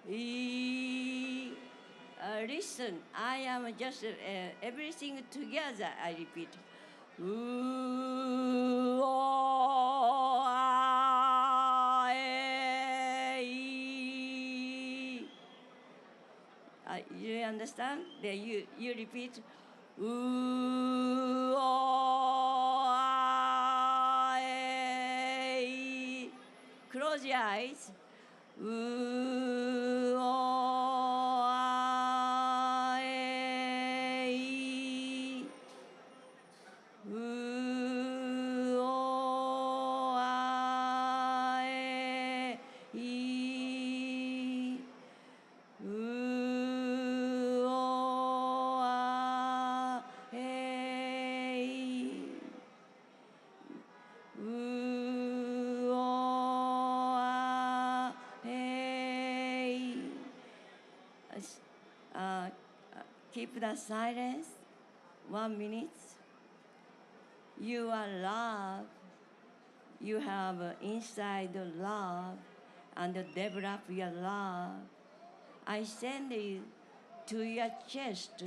E. Listen, I am just everything together. I repeat. Ooh, oh, you understand? Then you repeat. Ooh, oh, close your eyes. Ooh, oh, ooh, oh, keep the silence 1 minute. You are love. You have inside love, and develop your love. I send you to your chest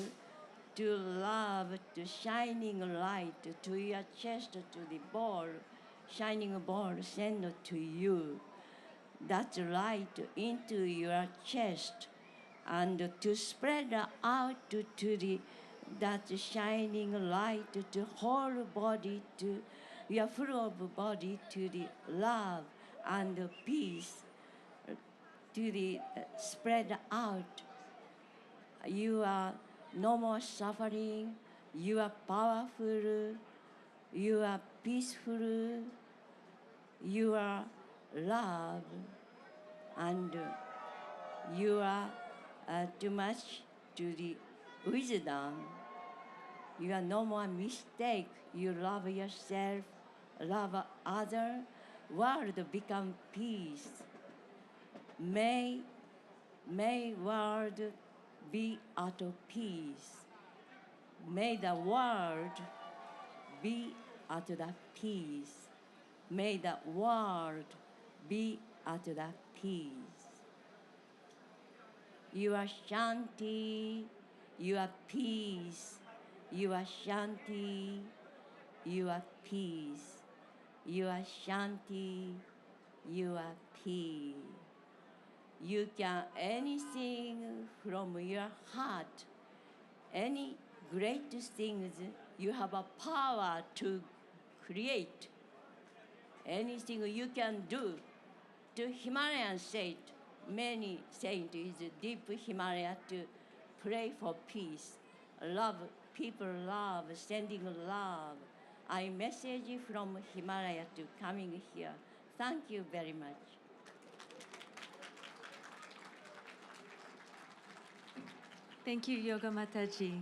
to love, to shining light, to your chest, to the ball, shining ball, send to you. That light into your chest, and to spread out to the that shining light to whole body, to your full of body, to the love and peace, to the spread out. You are no more suffering. You are powerful. You are peaceful. You are love, and you are too much to the wisdom. You are no more mistake. You love yourself, love other. World become peace. May world be at peace. May the world be at the peace. May the world be at the peace. Your shanti, your peace, your shanti, your peace, your shanti, your peace. You can anything from your heart, any great things, you have a power to create. Anything you can do. To Himalayan saint, many saints is deep Himalaya to pray for peace. Love, people love, sending love. I message from Himalaya to coming here. Thank you very much. Thank you, Yoga Mataji.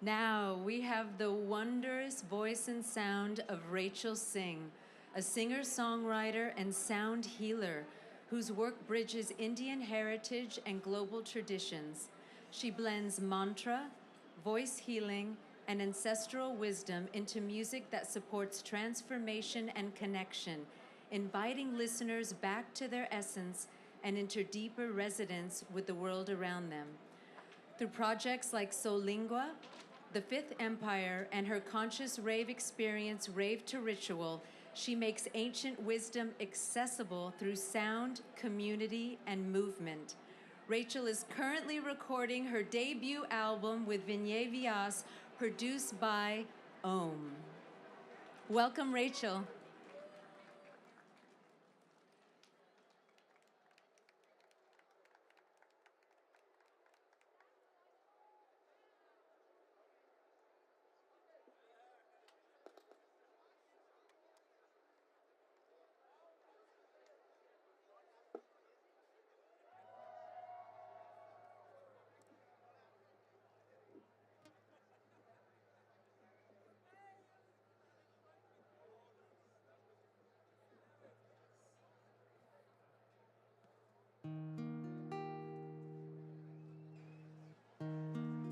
Now we have the wondrous voice and sound of Rachel Singh, a singer-songwriter and sound healer whose work bridges Indian heritage and global traditions. She blends mantra, voice healing, and ancestral wisdom into music that supports transformation and connection, inviting listeners back to their essence and into deeper resonance with the world around them. Through projects like Soul Lingua, The Fifth Empire, and her conscious rave experience, Rave to Ritual, she makes ancient wisdom accessible through sound, community, and movement. Rachel is currently recording her debut album with Vinay Vyas, produced by Om. Welcome, Rachel.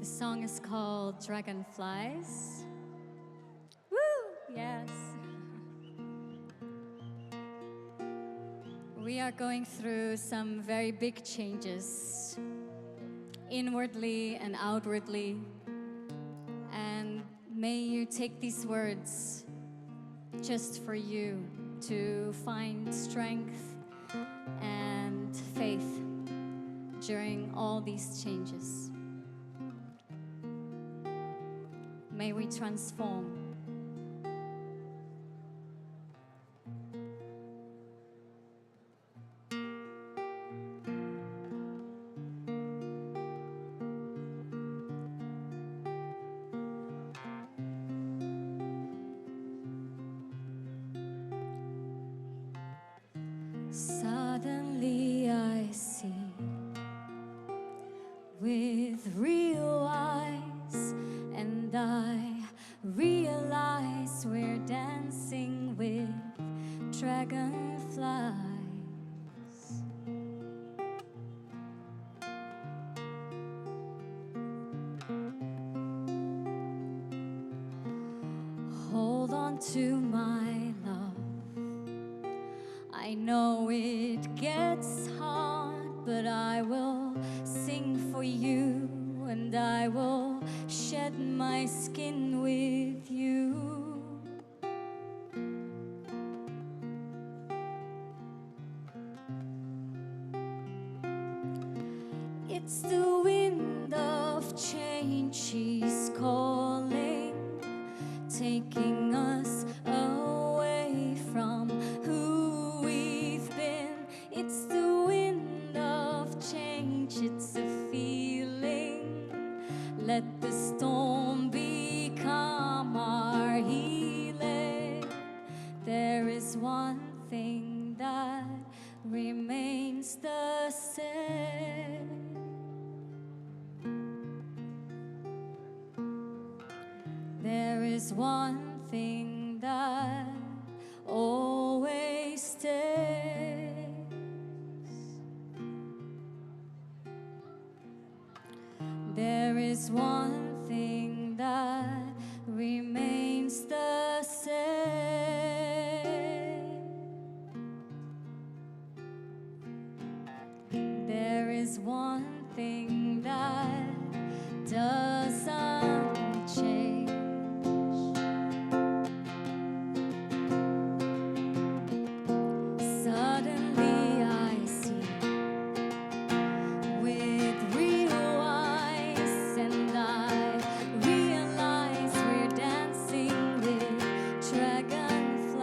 The song is called Dragonflies. Woo! Yes. We are going through some very big changes, inwardly and outwardly. And may you take these words just for you to find strength and faith during all these changes. May we transform. Suddenly I see with real eyes, and I realize we're dancing with dragonflies. Hold on to my love. I know it gets hard, but I will sing for you, and I will shed my skin with you. It's the wind of change, she's calling, taking us away from who we've been. It's the wind of change, it's a feeling. Let the storm become our healing. There is one thing that remains the same. There is one thing that always stays. There is one thing that remains the same. There is one thing that doesn't change. Suddenly I see with real eyes, and I realize we're dancing with dragonflies.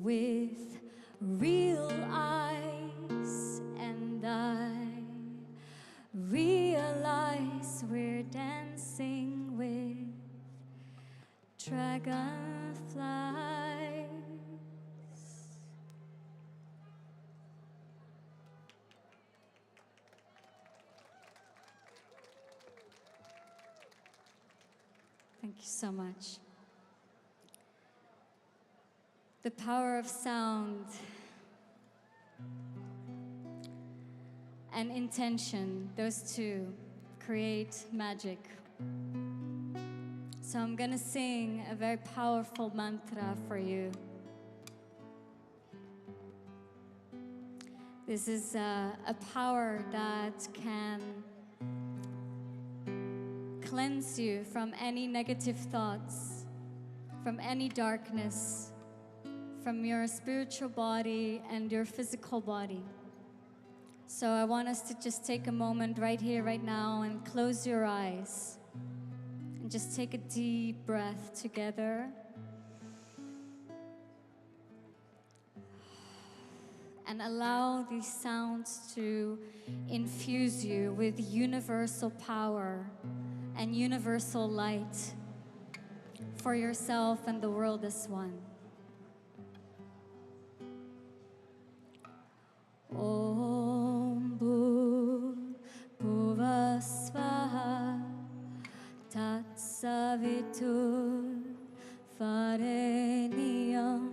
with real eyes, and I realize we're dancing with dragonflies. Thank you so much. The power of sound and intention, those two create magic. So I'm gonna sing a very powerful mantra for you. This is a power that can cleanse you from any negative thoughts, from any darkness, from your spiritual body and your physical body. So I want us to just take a moment right here, right now, and close your eyes. And just take a deep breath together. And allow these sounds to infuse you with universal power and universal light for yourself and the world as one. Om Bhurbhuva Svaha Tatsavitur Varenyam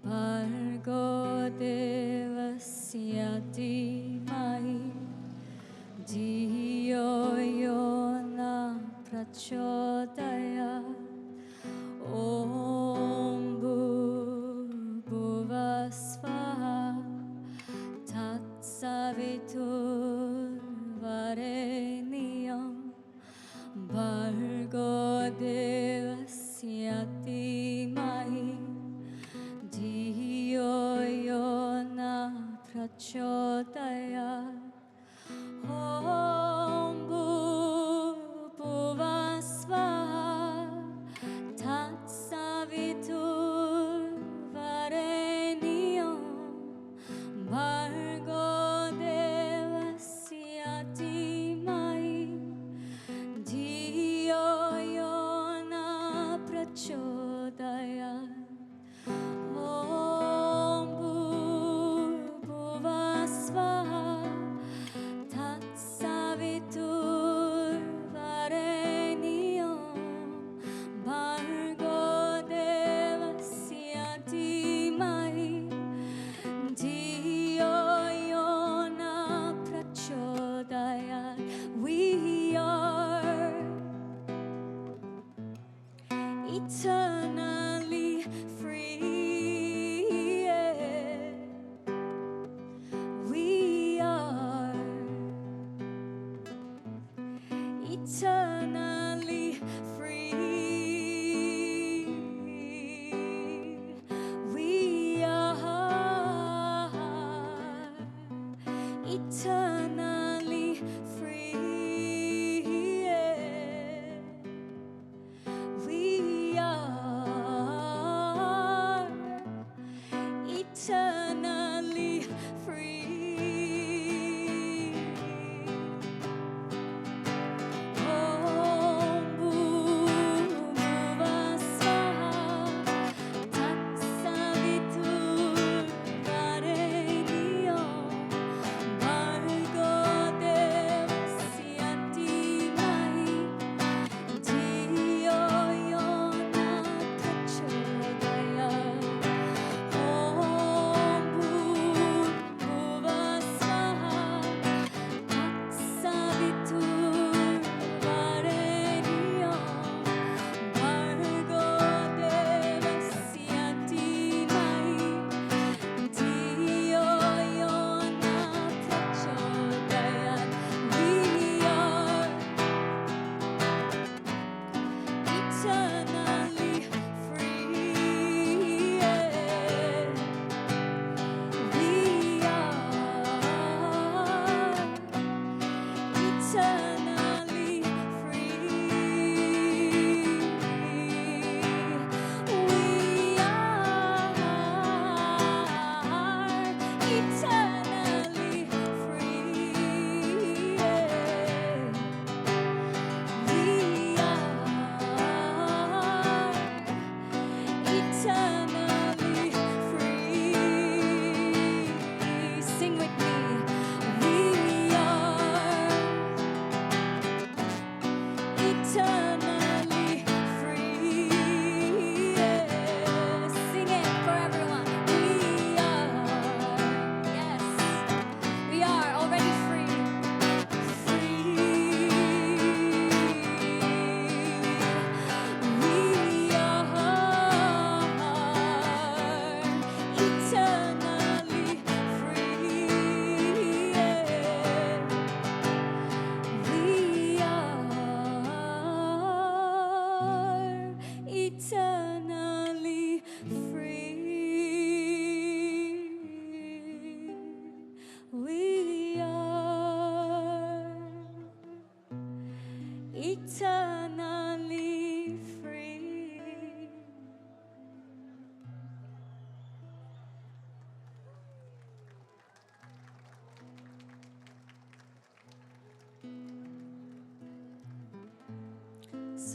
Bhargo Devasya Dhimahi Dhiyo Yona Prachodayat. Om Bhurbhuva Svaha Tatsavitur Varenyam Bhargo Devasya Dhimahi Dhiyo Yona Prachodayat. Om Bhurbhuva Svaha Tatsavitur Varenyam Bhargo Devasya Dhimahi Dhiyo Yona Prachodayat. Om Bhurbhuva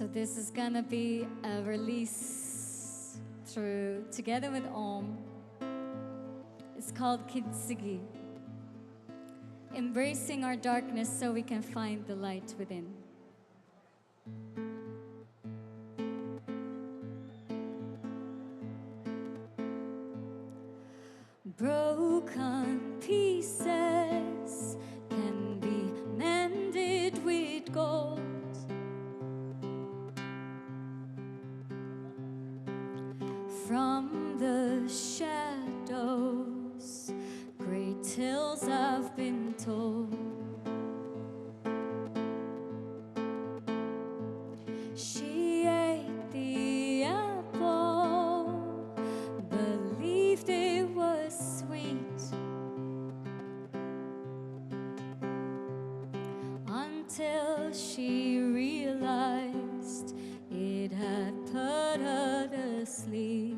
So this is gonna be a release through together with Om. It's called Kintsugi. Embracing our darkness so we can find the light within. Broken pieces can be mended with gold. From the shadows, great tales have been told. She ate the apple, believed it was sweet, until she realized it had put her to sleep.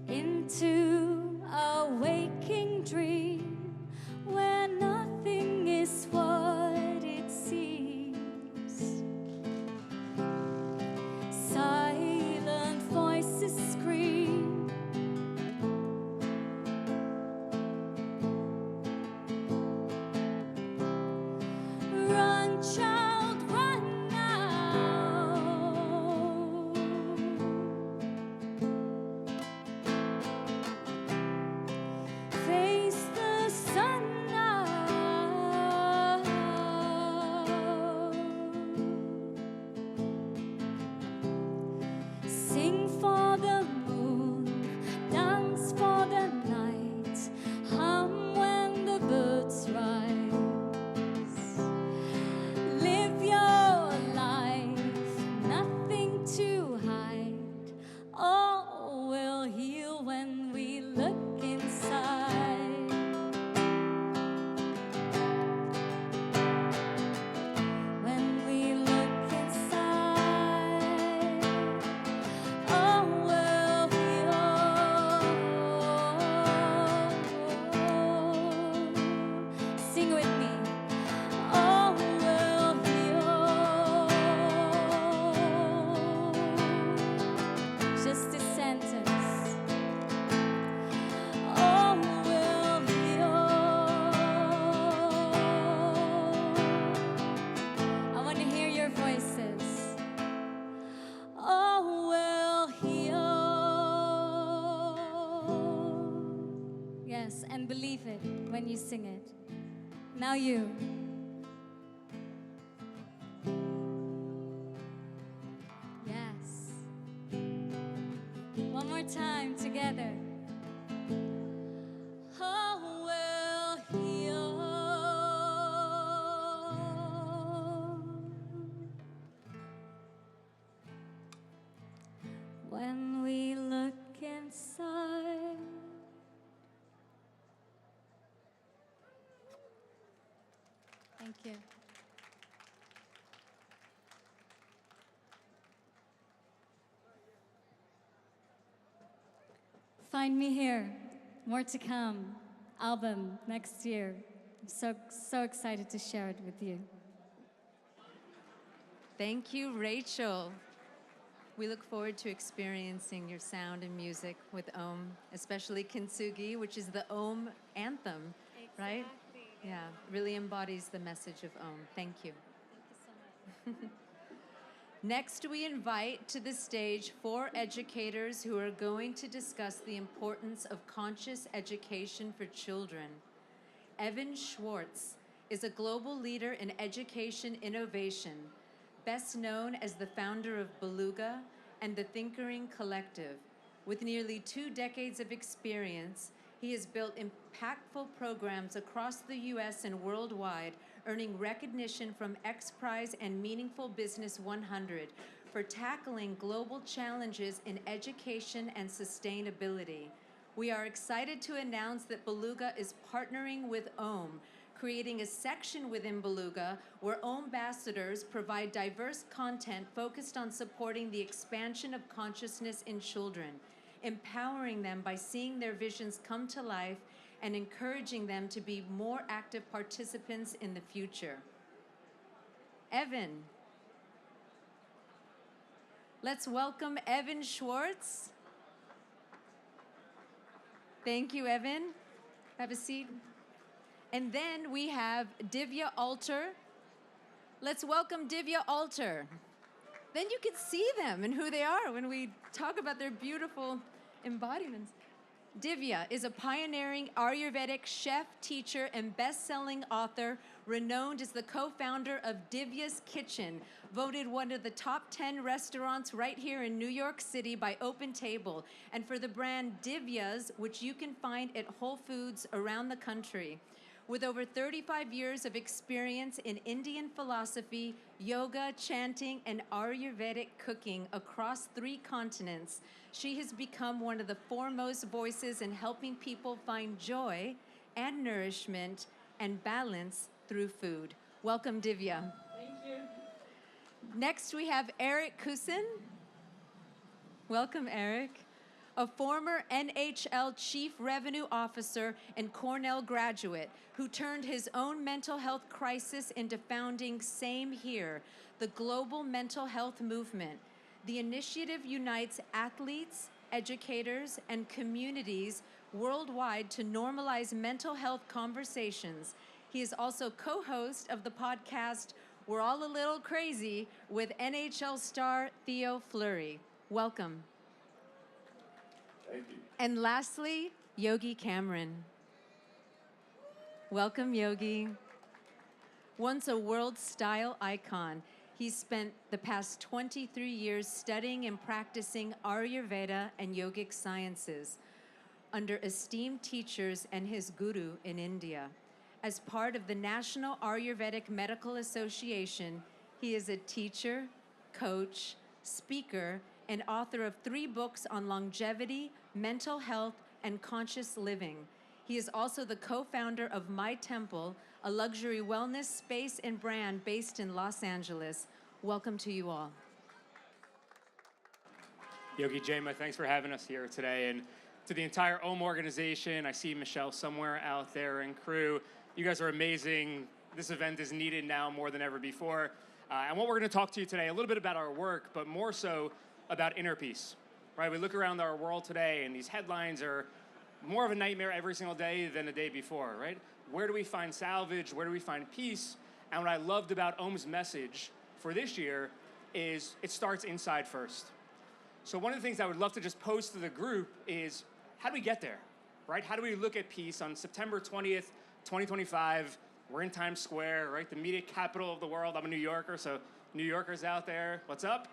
Into a waking dream where nothing is what it seems. Silent voices scream. Run, child, run now. Face the sun now. Sing for the moon, dance for the night, hum when the birds rise. Live your life, nothing to hide. All will heal when we look inside. When we look inside, all will heal. Sing with me. All will heal. Just a sentence. All will heal. I want to hear your voices. All will heal. Yes, and believe it when you sing it. Now you. Yes. One more time together. All will heal. When we look inside. Thank you. Find me here. More to come. Album next year. I'm so excited to share it with you. Thank you, Rachel. We look forward to experiencing your sound and music with Om, especially Kintsugi, which is the Om anthem, right? Yeah, really embodies the message of Om. Thank you. Thank you so much. Next, we invite to the stage 4 educators who are going to discuss the importance of conscious education for children. Evan Schwartz is a global leader in education innovation, best known as the founder of Beluga and the Thinkering Collective. With nearly 2 decades of experience, he has built impactful programs across the US and worldwide, earning recognition from X Prize and Meaningful Business 100 for tackling global challenges in education and sustainability. We are excited to announce that Beluga is partnering with Om, creating a section within Beluga where Om-ambassadors provide diverse content focused on supporting the expansion of consciousness in children, empowering them by seeing their visions come to life and encouraging them to be more active participants in the future. Evan. Let's welcome Evan Schwartz. Thank you, Evan. Have a seat. And then we have Divya Alter. Let's welcome Divya Alter. Then you can see them and who they are when we talk about their beautiful embodiments. Divya is a pioneering Ayurvedic chef, teacher, and best-selling author, renowned as the co-founder of Divya's Kitchen, voted one of the top 10 restaurants right here in New York City by Open Table, and for the brand Divya's, which you can find at Whole Foods around the country. With over 35 years of experience in Indian philosophy, yoga, chanting, and Ayurvedic cooking across 3 continents, she has become one of the foremost voices in helping people find joy and nourishment and balance through food. Welcome, Divya. Thank you. Next, we have Eric Kusin. Welcome, Eric. A former NHL Chief Revenue Officer and Cornell graduate who turned his own mental health crisis into founding Same Here, the global mental health movement. The initiative unites athletes, educators, and communities worldwide to normalize mental health conversations. He is also co-host of the podcast We're All a Little Crazy with NHL star Theo Fleury. Welcome. Thank you. And lastly, Yogi Cameron. Welcome, Yogi. Once a world-style icon, he's spent the past 23 years studying and practicing Ayurveda and yogic sciences under esteemed teachers and his guru in India. As part of the National Ayurvedic Medical Association, he is a teacher, coach, speaker, and author of 3 books on longevity, mental health, and conscious living. He is also the co-founder of My Temple, a luxury wellness space and brand based in Los Angeles. Welcome to you all. Yogi Jema, thanks for having us here today. And to the entire OM organization, I see Michelle somewhere out there and crew. You guys are amazing. This event is needed now more than ever before. And what we're going to talk to you today, a little bit about our work, but more so about inner peace, right? We look around our world today and these headlines are more of a nightmare every single day than the day before, right? Where do we find salvage? Where do we find peace? And what I loved about OM's message for this year is it starts inside first. So one of the things I would love to just pose to the group is, how do we get there, right? How do we look at peace on September 20th, 2025? We're in Times Square, right? The media capital of the world. I'm a New Yorker, so New Yorkers out there, what's up?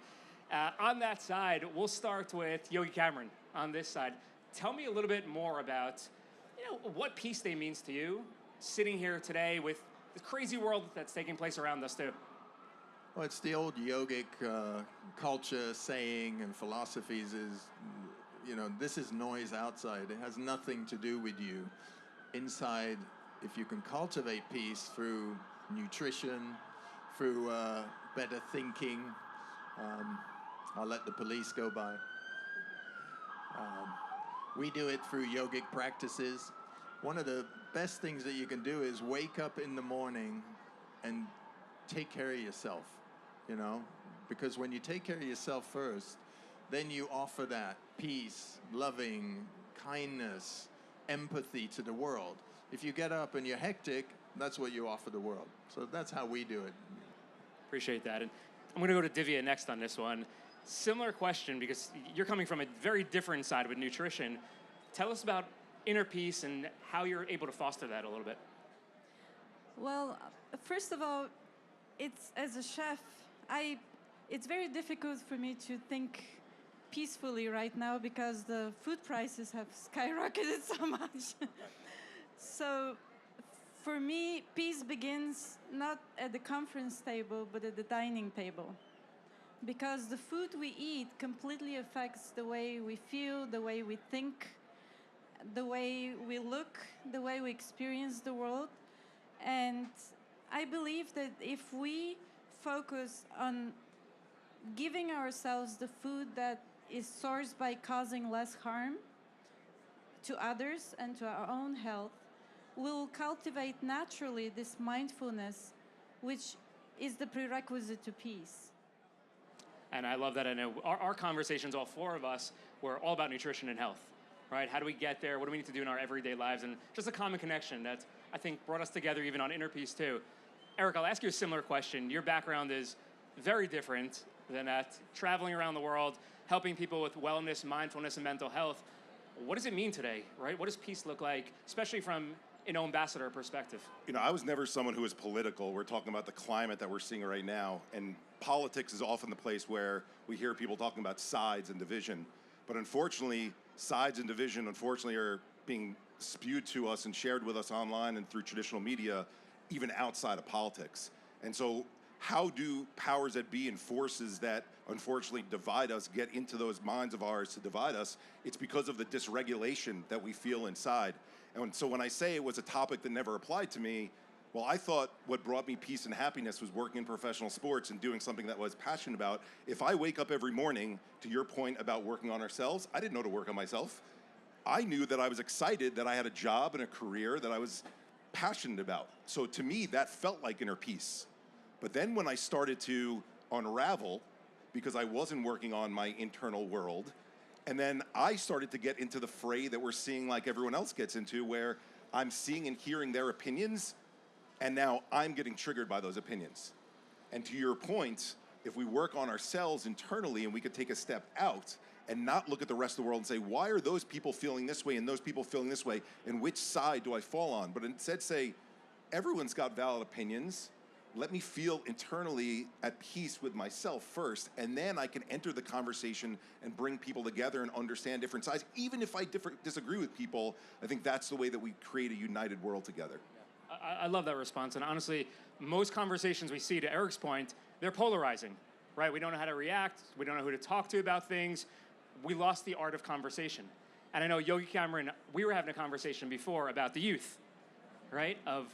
On that side, we'll start with Yogi Cameron on this side. Tell me a little bit more about, what peace day means to you, sitting here today with the crazy world that's taking place around us too. Well, it's the old yogic culture saying and philosophies is, this is noise outside. It has nothing to do with you. Inside, if you can cultivate peace through nutrition, through better thinking, I'll let the police go by. We do it through yogic practices. One of the best things that you can do is wake up in the morning and take care of yourself, because when you take care of yourself first, then you offer that peace, loving, kindness, empathy to the world. If you get up and you're hectic, that's what you offer the world. So that's how we do it. Appreciate that. And I'm going to go to Divya next on this one. Similar question, because you're coming from a very different side with nutrition. Tell us about inner peace and how you're able to foster that a little bit. Well, first of all, as a chef, it's very difficult for me to think peacefully right now because the food prices have skyrocketed so much. So for me, peace begins not at the conference table, but at the dining table. Because the food we eat completely affects the way we feel, the way we think, the way we look, the way we experience the world. And I believe that if we focus on giving ourselves the food that is sourced by causing less harm, to others and to our own health, we will cultivate naturally this mindfulness, which is the prerequisite to peace. And I love that. I know our conversations, all four of us, were all about nutrition and health, right? How do we get there? What do we need to do in our everyday lives? And just a common connection that I think brought us together even on Inner Peace too. Eric, I'll ask you a similar question. Your background is very different than that. Traveling around the world, helping people with wellness, mindfulness, and mental health. What does it mean today, right? What does peace look like, especially from an ambassador perspective? You know, I was never someone who was political. We're talking about the climate that we're seeing right now, and politics is often the place where we hear people talking about sides and division. But unfortunately, sides and division, unfortunately, are being spewed to us and shared with us online and through traditional media, even outside of politics. And so how do powers that be and forces that unfortunately divide us get into those minds of ours to divide us? It's because of the dysregulation that we feel inside. And so when I say it was a topic that never applied to me, well, I thought what brought me peace and happiness was working in professional sports and doing something that I was passionate about. If I wake up every morning, to your point about working on ourselves, I didn't know to work on myself. I knew that I was excited that I had a job and a career that I was passionate about. So to me, that felt like inner peace. But then when I started to unravel, because I wasn't working on my internal world, and then I started to get into the fray that we're seeing like everyone else gets into, where I'm seeing and hearing their opinions, and now I'm getting triggered by those opinions. And to your point, if we work on ourselves internally and we could take a step out and not look at the rest of the world and say, why are those people feeling this way and those people feeling this way, and which side do I fall on? But instead say, everyone's got valid opinions. Let me feel internally at peace with myself first, and then I can enter the conversation and bring people together and understand different sides. Even if I disagree with people, I think that's the way that we create a united world together. I love that response. And honestly, most conversations we see, to Eric's point, they're polarizing, right? We don't know how to react. We don't know who to talk to about things. We lost the art of conversation. And I know Yogi Cameron, we were having a conversation before about the youth, right? Of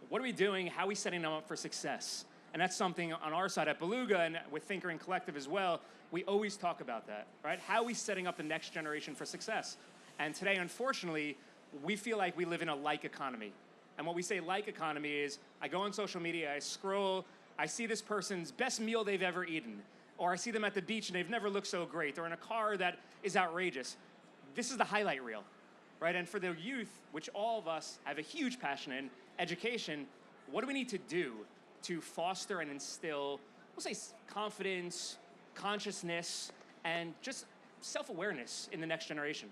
what are we doing? How are we setting them up for success? And that's something on our side at Beluga and with Thinker and Collective as well, we always talk about that, right? How are we setting up the next generation for success? And today, unfortunately, we feel like we live in a like economy. And what we say like economy is, I go on social media, I scroll, I see this person's best meal they've ever eaten, or I see them at the beach and they've never looked so great, or in a car that is outrageous. This is the highlight reel, right? And for the youth, which all of us have a huge passion in, education, what do we need to do to foster and instill, we'll say, confidence, consciousness, and just self-awareness in the next generation?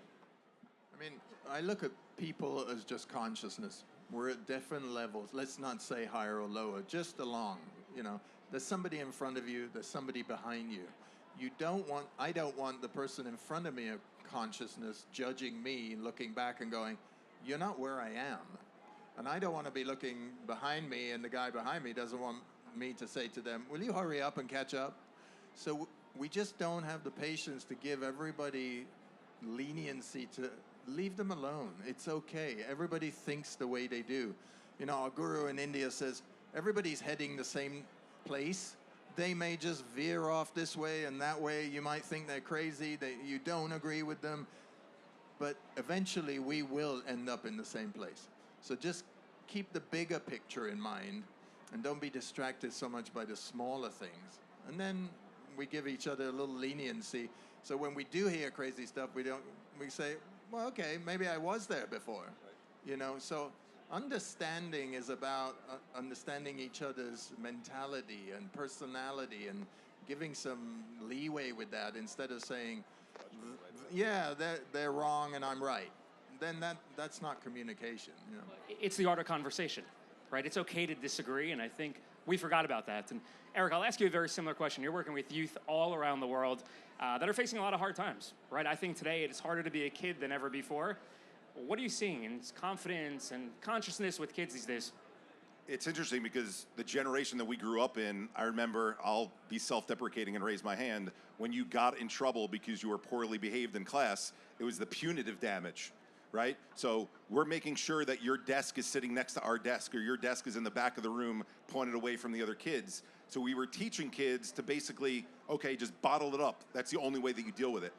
I mean, I look at people as just consciousness. We're at different levels. Let's not say higher or lower, just along, you know. There's somebody in front of you, there's somebody behind you. I don't want the person in front of me of consciousness judging me, looking back and going, you're not where I am. And I don't want to be looking behind me and the guy behind me doesn't want me to say to them, will you hurry up and catch up? So we just don't have the patience to give everybody leniency to leave them alone. It's okay. Everybody thinks the way they do. You know, our guru in India says, everybody's heading the same place. They may just veer off this way and that way. You might think they're crazy, that you don't agree with them, but eventually we will end up in the same place. So just keep the bigger picture in mind and don't be distracted so much by the smaller things. And then we give each other a little leniency. So when we do hear crazy stuff, we say, well, okay, maybe I was there before, you know? So understanding is about understanding each other's mentality and personality and giving some leeway with that instead of saying, yeah, they're wrong and I'm right. Then that's not communication, you know? It's the art of conversation, right? It's okay to disagree, and I think we forgot about that. And Eric, I'll ask you a very similar question. You're working with youth all around the world that are facing a lot of hard times, right? I think today it's harder to be a kid than ever before. What are you seeing in confidence and consciousness with kids these days? It's interesting because the generation that we grew up in, I remember, I'll be self-deprecating and raise my hand, when you got in trouble because you were poorly behaved in class, it was the punitive damage, right? So we're making sure that your desk is sitting next to our desk or your desk is in the back of the room pointed away from the other kids. So we were teaching kids to basically, okay, just bottle it up. That's the only way that you deal with it.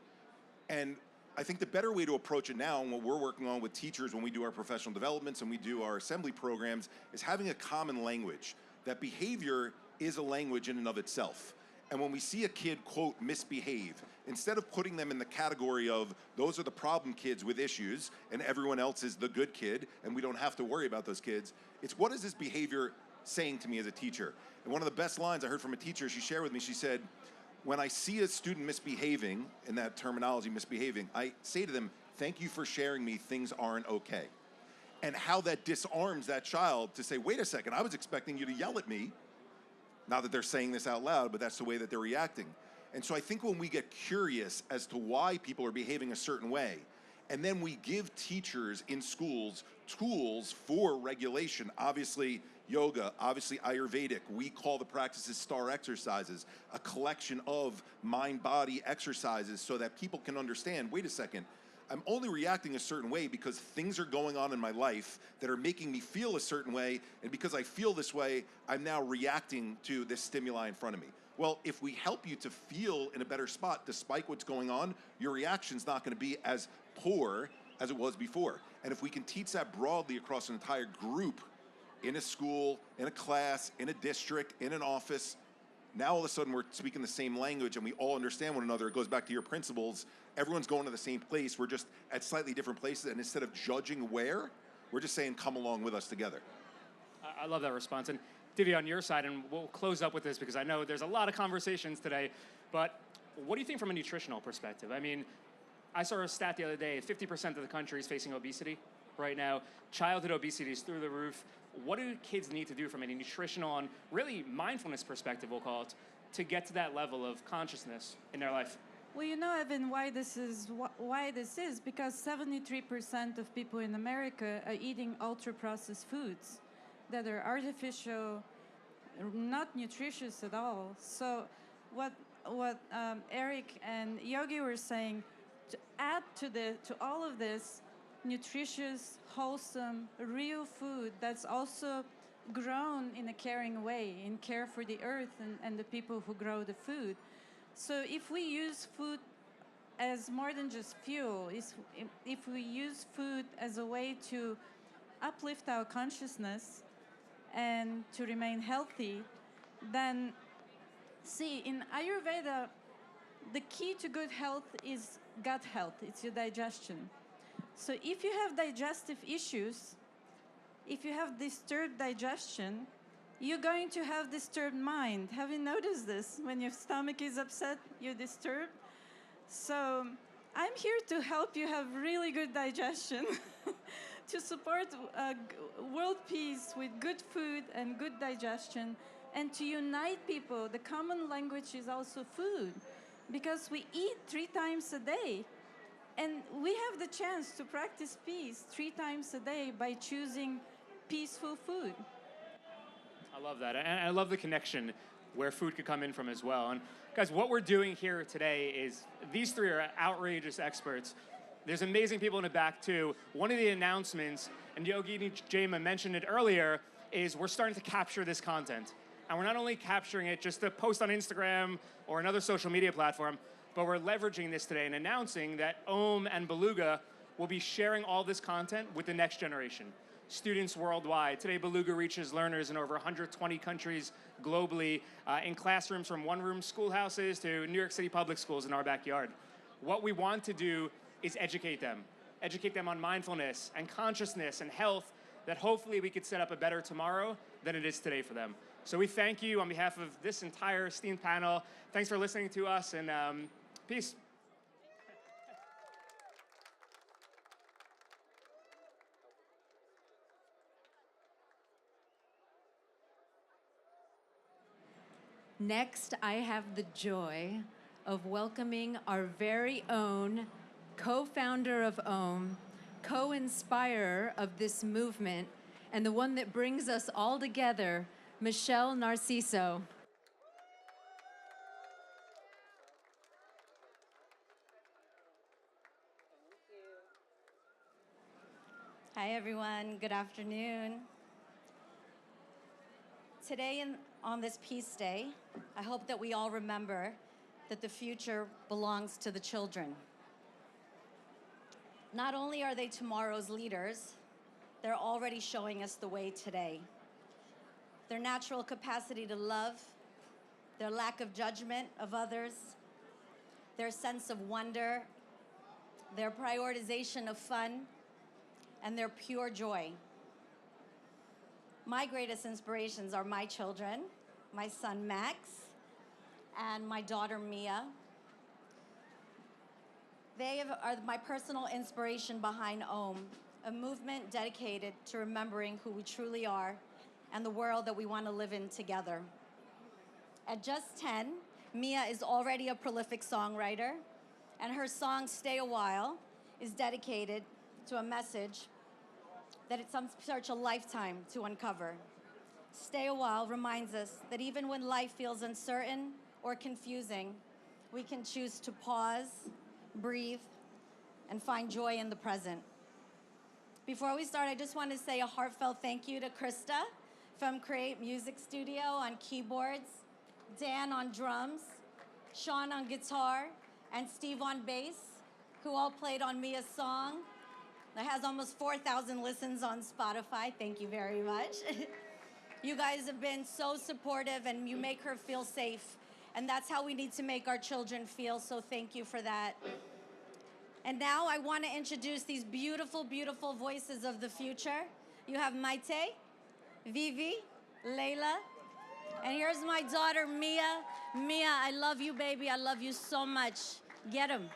And I think the better way to approach it now, and what we're working on with teachers when we do our professional developments and we do our assembly programs, is having a common language. That behavior is a language in and of itself. And when we see a kid, quote, misbehave, instead of putting them in the category of those are the problem kids with issues and everyone else is the good kid and we don't have to worry about those kids, it's what is this behavior saying to me as a teacher? And one of the best lines I heard from a teacher, she shared with me, she said, when I see a student misbehaving, in that terminology, misbehaving, I say to them, thank you for sharing me, things aren't okay. And how that disarms that child to say, wait a second, I was expecting you to yell at me. Not that they're saying this out loud, but that's the way that they're reacting. And so I think when we get curious as to why people are behaving a certain way, and then we give teachers in schools tools for regulation, obviously yoga, obviously Ayurvedic, we call the practices star exercises, a collection of mind-body exercises so that people can understand, wait a second, I'm only reacting a certain way because things are going on in my life that are making me feel a certain way, and because I feel this way, I'm now reacting to this stimuli in front of me. Well, if we help you to feel in a better spot despite what's going on, your reaction's not going to be as poor as it was before. And if we can teach that broadly across an entire group, in a school, in a class, in a district, in an office, now all of a sudden we're speaking the same language and we all understand one another. It goes back to your principles. Everyone's going to the same place. We're just at slightly different places. And instead of judging where, we're just saying, come along with us together. I love that response. And Divya, on your side, and we'll close up with this because I know there's a lot of conversations today, but what do you think from a nutritional perspective? I mean, I saw a stat the other day, 50% of the country is facing obesity right now. Childhood obesity is through the roof. What do kids need to do from a nutritional and really mindfulness perspective, we'll call it, to get to that level of consciousness in their life? Well, you know, Evan, why this is because 73% of people in America are eating ultra-processed foods that are artificial, not nutritious at all. So what Eric and Yogi were saying, to add to all of this, nutritious, wholesome, real food that's also grown in a caring way, in care for the earth and the people who grow the food. So if we use food as more than just fuel, if we use food as a way to uplift our consciousness and to remain healthy, then see, in Ayurveda, the key to good health is gut health, it's your digestion. So if you have digestive issues, if you have disturbed digestion, you're going to have disturbed mind. Have you noticed this? When your stomach is upset, you're disturbed. So I'm here to help you have really good digestion, to support world peace with good food and good digestion, and to unite people. The common language is also food, because we eat 3 times a day. And we have the chance to practice peace 3 times a day by choosing peaceful food. I love that. And I love the connection where food could come in from as well. And guys, what we're doing here today is these 3 are outrageous experts. There's amazing people in the back too. One of the announcements, and Yogini Jema mentioned it earlier, is we're starting to capture this content. And we're not only capturing it just to post on Instagram or another social media platform, but we're leveraging this today and announcing that Om and Beluga will be sharing all this content with the next generation, students worldwide. Today, Beluga reaches learners in over 120 countries globally, in classrooms from one-room schoolhouses to New York City public schools in our backyard. What we want to do is educate them on mindfulness and consciousness and health, that hopefully we could set up a better tomorrow than it is today for them. So we thank you on behalf of this entire esteemed panel. Thanks for listening to us, and peace. Next, I have the joy of welcoming our very own co-founder of OM, co-inspirer of this movement, and the one that brings us all together, Michelle Narciso. Hi, everyone. Good afternoon. Today, on this Peace Day, I hope that we all remember that the future belongs to the children. Not only are they tomorrow's leaders, they're already showing us the way today. Their natural capacity to love, their lack of judgment of others, their sense of wonder, their prioritization of fun, and their pure joy. My greatest inspirations are my children, my son Max, and my daughter Mia. They are my personal inspiration behind OM, a movement dedicated to remembering who we truly are and the world that we want to live in together. At just 10, Mia is already a prolific songwriter, and her song, Stay a While, is dedicated to a message that it's some search a lifetime to uncover. Stay a While reminds us that even when life feels uncertain or confusing, we can choose to pause, breathe, and find joy in the present. Before we start, I just want to say a heartfelt thank you to Krista from Create Music Studio on keyboards, Dan on drums, Sean on guitar, and Steve on bass, who all played on Mia's song. That has almost 4,000 listens on Spotify. Thank you very much. You guys have been so supportive, and you make her feel safe. And that's how we need to make our children feel, so thank you for that. And now I want to introduce these beautiful, beautiful voices of the future. You have Maite, Vivi, Layla, and here's my daughter, Mia. Mia, I love you, baby. I love you so much. Get him.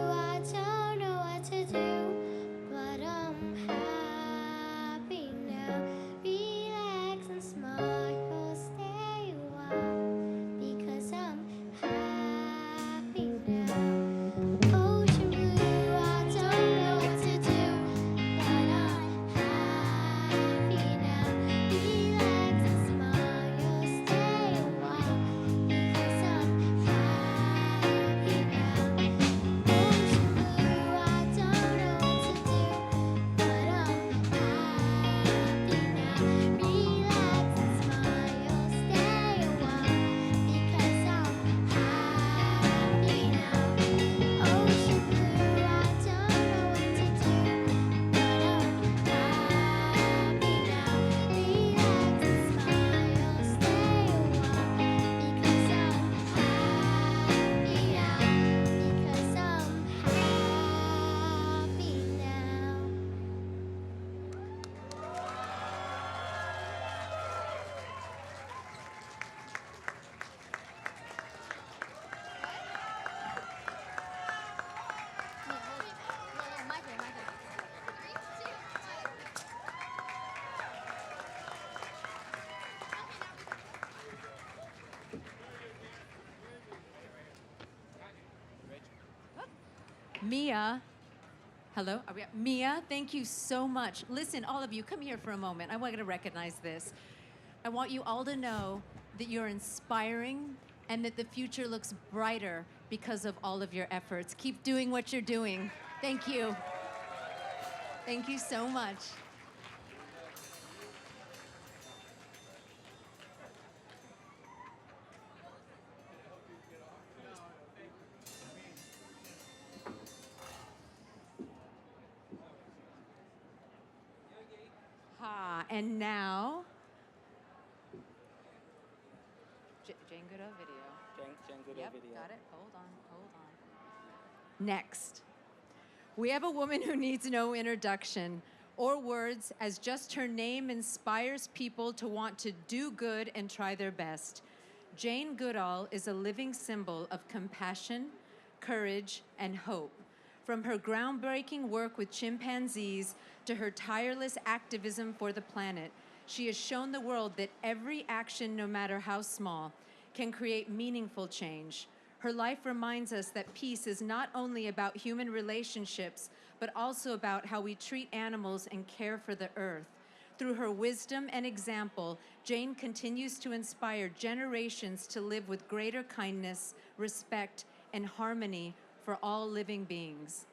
I don't know what to do, but I'm happy now. Relax and smile, stay a while, because I'm happy now. Ocean blue, I don't know what to do, but I'm happy now. Relax and smile, stay a while, because I'm happy now. Ocean blue, I don't know what to do, but I'm happy now. Relax and smile, stay a while, because I'm happy now. Ocean blue, I don't know what to do, but I'm happy now. Relax and smile, stay a while, because I'm happy now. Because I'm happy now. Mia. Hello? Are we Mia, thank you so much. Listen, all of you, come here for a moment. I want you to recognize this. I want you all to know that you're inspiring and that the future looks brighter because of all of your efforts. Keep doing what you're doing. Thank you. Thank you so much. And now, Jane Goodall video. Jane Goodall Yep, video. got it. Hold on. Next, we have a woman who needs no introduction or words, as just her name inspires people to want to do good and try their best. Jane Goodall is a living symbol of compassion, courage, and hope. From her groundbreaking work with chimpanzees to her tireless activism for the planet, she has shown the world that every action, no matter how small, can create meaningful change. Her life reminds us that peace is not only about human relationships, but also about how we treat animals and care for the earth. Through her wisdom and example, Jane continues to inspire generations to live with greater kindness, respect, and harmony for all living beings.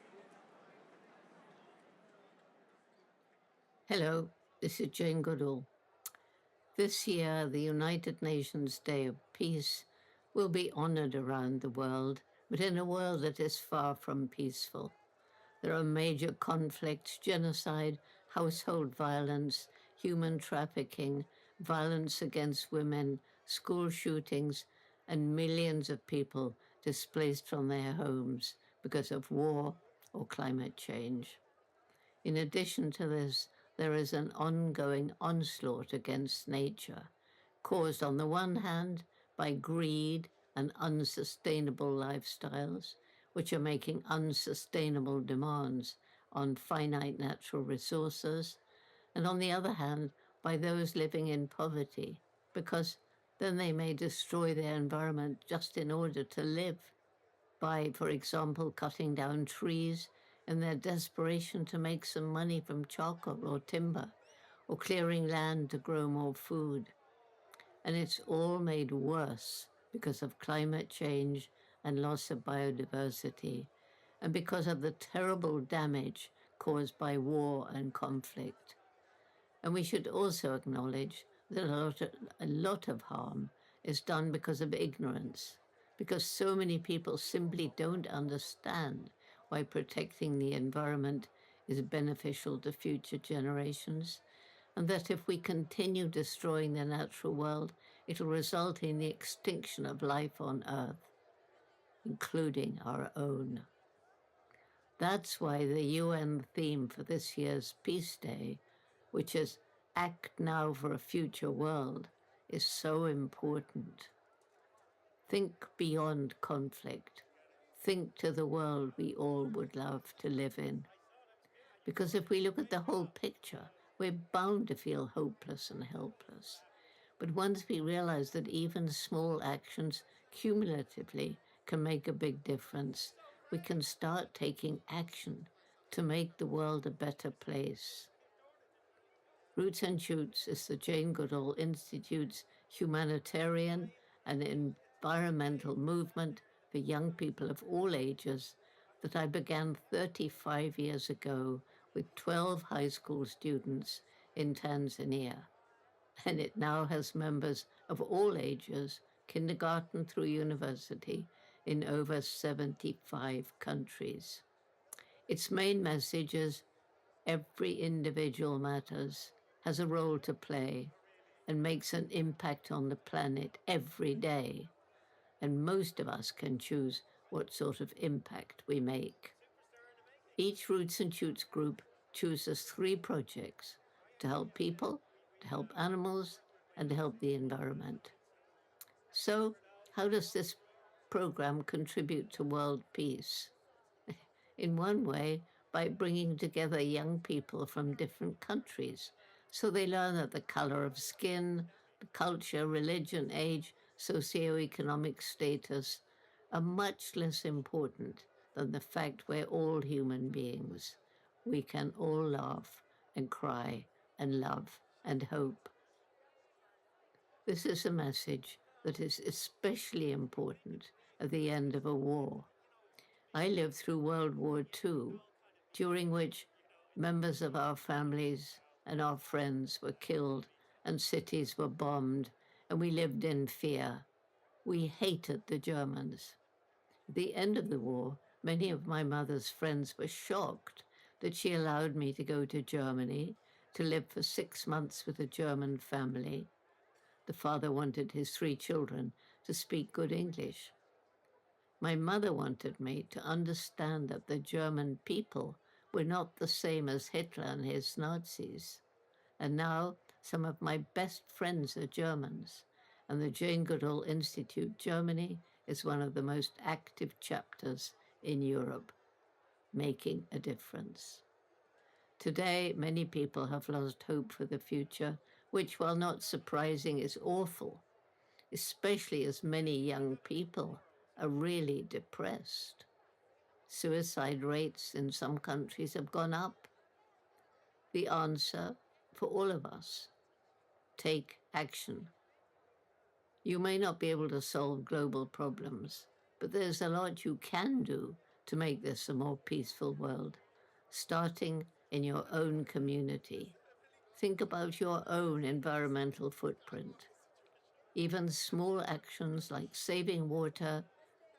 Hello, this is Jane Goodall. This year, the United Nations Day of Peace will be honored around the world, but in a world that is far from peaceful. There are major conflicts, genocide, household violence, human trafficking, violence against women, school shootings, and millions of people displaced from their homes because of war or climate change. In addition to this, there is an ongoing onslaught against nature, caused on the one hand by greed and unsustainable lifestyles, which are making unsustainable demands on finite natural resources, and on the other hand by those living in poverty, because then they may destroy their environment just in order to live, by, for example, cutting down trees in their desperation to make some money from charcoal or timber, or clearing land to grow more food. And it's all made worse because of climate change and loss of biodiversity, and because of the terrible damage caused by war and conflict. And we should also acknowledge that a lot of harm is done because of ignorance, because so many people simply don't understand why protecting the environment is beneficial to future generations, and that if we continue destroying the natural world, it'll result in the extinction of life on Earth, including our own. That's why the UN theme for this year's Peace Day, which is Act Now for a Future World, is so important. Think beyond conflict. think to the world we all would love to live in. Because if we look at the whole picture, we're bound to feel hopeless and helpless. But once we realize that even small actions cumulatively can make a big difference, we can start taking action to make the world a better place. Roots and Shoots is the Jane Goodall Institute's humanitarian and environmental movement for young people of all ages that I began 35 years ago with 12 high school students in Tanzania. And it now has members of all ages, kindergarten through university, in over 75 countries. Its main message is every individual matters, has a role to play, and makes an impact on the planet every day. And most of us can choose what sort of impact we make. Each Roots and Shoots group chooses 3 projects to help people, to help animals, and to help the environment. So, how does this program contribute to world peace? In one way, by bringing together young people from different countries, so they learn that the color of skin, the culture, religion, age, socioeconomic status are much less important than the fact we're all human beings. We can all laugh and cry and love and hope. This is a message that is especially important at the end of a war. I lived through World War II, during which members of our families and our friends were killed and cities were bombed, and we lived in fear. We hated the Germans. At the end of the war, many of my mother's friends were shocked that she allowed me to go to Germany to live for 6 months with a German family. The father wanted his 3 children to speak good English. My mother wanted me to understand that the German people were not the same as Hitler and his Nazis. And now some of my best friends are Germans, and the Jane Goodall Institute Germany is one of the most active chapters in Europe, making a difference. Today, many people have lost hope for the future, which, while not surprising, is awful, especially as many young people are really depressed. Suicide rates in some countries have gone up. The answer for all of us: take action. You may not be able to solve global problems, but there's a lot you can do to make this a more peaceful world, starting in your own community. Think about your own environmental footprint. Even small actions like saving water,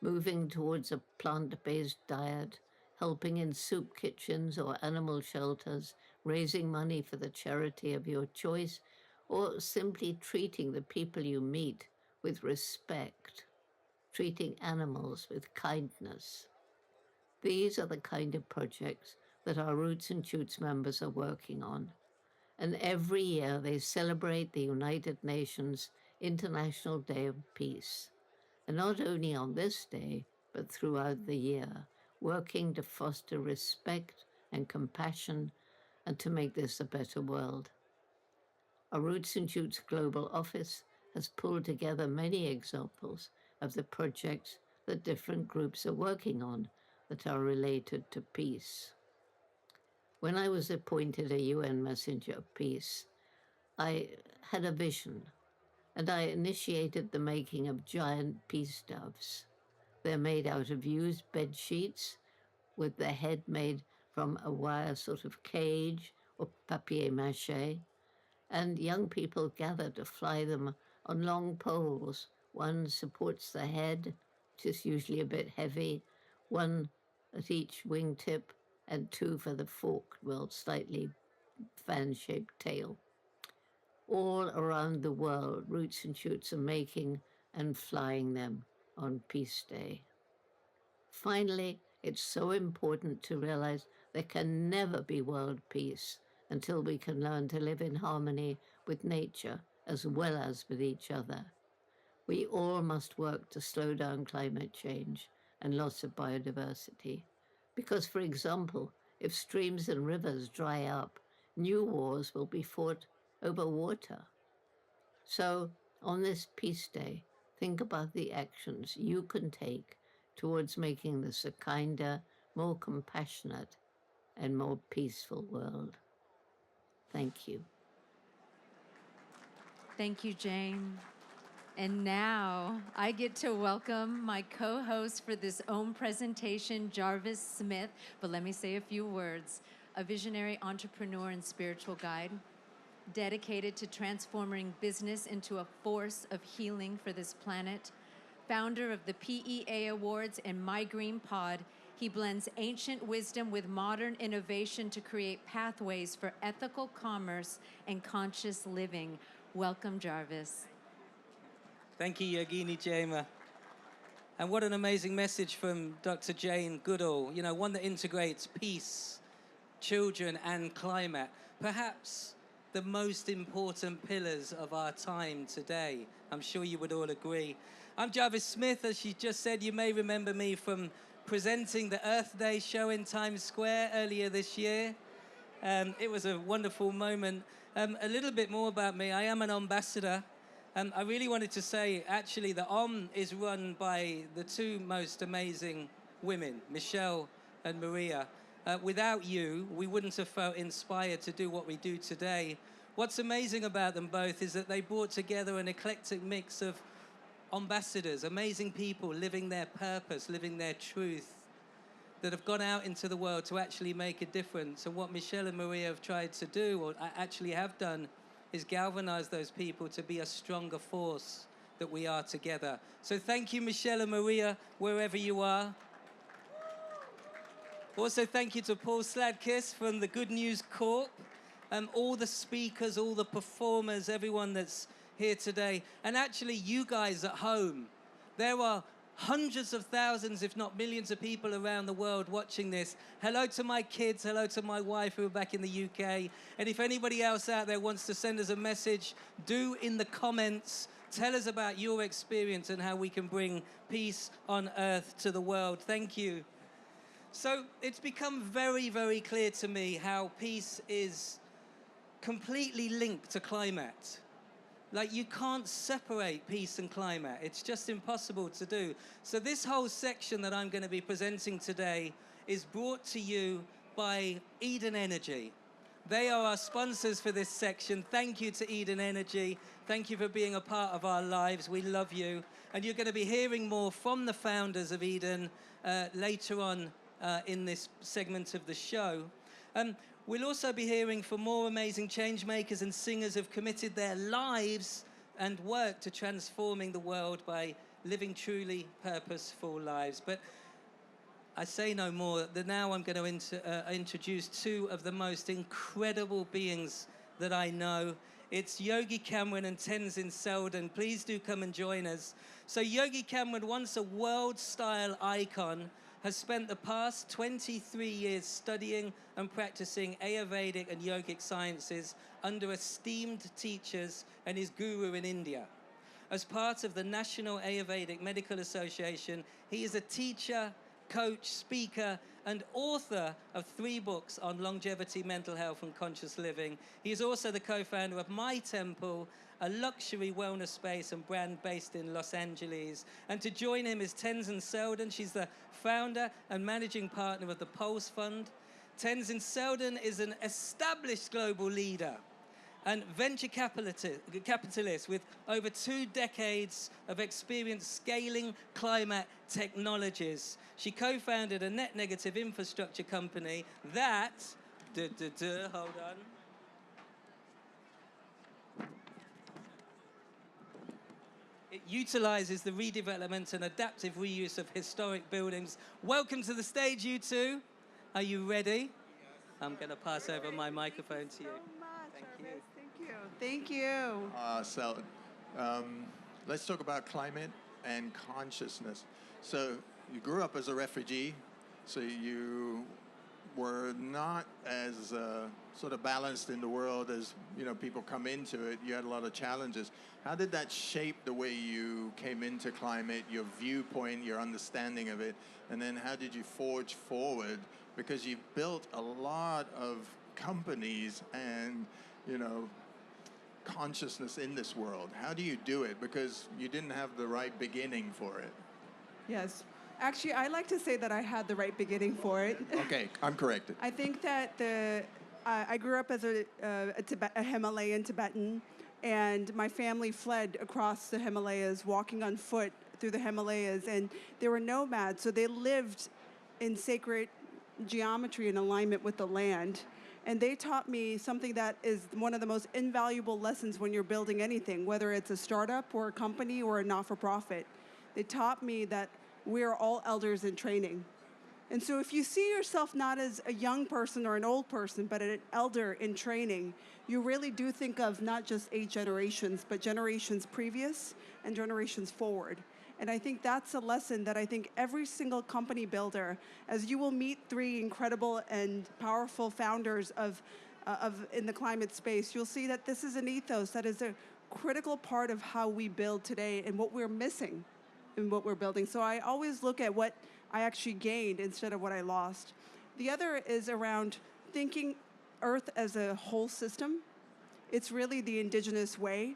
moving towards a plant-based diet, helping in soup kitchens or animal shelters, raising money for the charity of your choice, or simply treating the people you meet with respect, treating animals with kindness. These are the kind of projects that our Roots and Shoots members are working on. And every year they celebrate the United Nations International Day of Peace. And not only on this day, but throughout the year, working to foster respect and compassion and to make this a better world. Our Roots and Shoots Global Office has pulled together many examples of the projects that different groups are working on that are related to peace. When I was appointed a UN Messenger of Peace, I had a vision, and I initiated the making of giant peace doves. They're made out of used bed sheets with the head made from a wire sort of cage or papier-mâché, and young people gather to fly them on long poles. One supports the head, which is usually a bit heavy, one at each wingtip, and 2 for the forked, well, slightly fan-shaped tail. All around the world, Roots and Shoots are making and flying them on Peace Day. Finally, it's so important to realize there can never be world peace until we can learn to live in harmony with nature as well as with each other. We all must work to slow down climate change and loss of biodiversity. Because, for example, if streams and rivers dry up, new wars will be fought over water. So, on this Peace Day, think about the actions you can take towards making this a kinder, more compassionate, and more peaceful world. Thank you. Thank you, Jane. And now I get to welcome my co-host for this OM presentation, Jarvis Smith. But let me say a few words. A visionary entrepreneur and spiritual guide, dedicated to transforming business into a force of healing for this planet. Founder of the PEA Awards and My Green Pod, he blends ancient wisdom with modern innovation to create pathways for ethical commerce and conscious living. Welcome, Jarvis. Thank you, Yogini Jema. And what an amazing message from Dr. Jane Goodall, you know, one that integrates peace, children, and climate. Perhaps the most important pillars of our time today. I'm sure you would all agree. I'm Jarvis Smith. As she just said, you may remember me from presenting the Earth Day show in Times Square earlier this year. It was a wonderful moment. A little bit more about me. I am an ambassador. I really wanted to say, actually, the OM is run by the two most amazing women, Michelle and Maria. Without you, we wouldn't have felt inspired to do what we do today. What's amazing about them both is that they brought together an eclectic mix of ambassadors, amazing people living their purpose, living their truth, that have gone out into the world to actually make a difference. And what Michelle and Maria have tried to do, or actually have done, is galvanize those people to be a stronger force that we are together. So thank you, Michelle and Maria, wherever you are. Also, thank you to Paul Sladkus from the Good News Corp, all the speakers, all the performers, everyone that's here today. And actually, you guys at home, there are hundreds of thousands, if not millions of people around the world watching this. Hello to my kids, hello to my wife who are back in the UK. And if anybody else out there wants to send us a message, do in the comments, tell us about your experience and how we can bring peace on earth to the world. Thank you. So it's become very, very clear to me how peace is completely linked to climate. Like, you can't separate peace and climate. It's just impossible to do. So this whole section that I'm going to be presenting today is brought to you by Eden Energy. They are our sponsors for this section. Thank you to Eden Energy. Thank you for being a part of our lives. We love you. And you're going to be hearing more from the founders of Eden later on in this segment of the show. We'll also be hearing from more amazing change makers and singers who've committed their lives and work to transforming the world by living truly purposeful lives. But I say no more. Now I'm going to introduce two of the most incredible beings that I know. It's Yogi Cameron and Tenzin Selden. Please do come and join us. So Yogi Cameron, once a world-style icon, has spent the past 23 years studying and practicing Ayurvedic and yogic sciences under esteemed teachers and his guru in India. As part of the National Ayurvedic Medical Association, he is a teacher, coach, speaker, and author of 3 books on longevity, mental health, and conscious living. He is also the co-founder of My Temple, a luxury wellness space and brand based in Los Angeles. And to join him is Tenzin Selden. She's the founder and managing partner of the Pulse Fund. Tenzin Selden is an established global leader and venture capitalist with over 2 decades of experience scaling climate technologies. She co-founded a net negative infrastructure company that, hold on. It utilizes the redevelopment and adaptive reuse of historic buildings. Welcome to the stage, you two. Are you ready? I'm going to pass over my microphone to you. Thank you. So let's talk about climate and consciousness. So you grew up as a refugee, so you were not as sort of balanced in the world as, you know, people come into it. You had a lot of challenges. How did that shape the way you came into climate, your viewpoint, your understanding of it? And then how did you forge forward? Because you've built a lot of companies and, you know, consciousness in this world. How do you do it? Because you didn't have the right beginning for it. Yes. Actually, I like to say that I had the right beginning for it. Okay, I'm corrected. I think that I grew up as a Himalayan Tibetan, and my family fled across the Himalayas, walking on foot through the Himalayas, and they were nomads, so they lived in sacred geometry in alignment with the land. And they taught me something that is one of the most invaluable lessons when you're building anything, whether it's a startup or a company or a not-for-profit. They taught me that we are all elders in training. And so if you see yourself not as a young person or an old person, but an elder in training, you really do think of not just 8 generations, but generations previous and generations forward. And I think that's a lesson that I think every single company builder, as you will meet 3 incredible and powerful founders in the climate space, you'll see that this is an ethos that is a critical part of how we build today and what we're missing in what we're building. So I always look at what I actually gained instead of what I lost. The other is around thinking Earth as a whole system. It's really the indigenous way.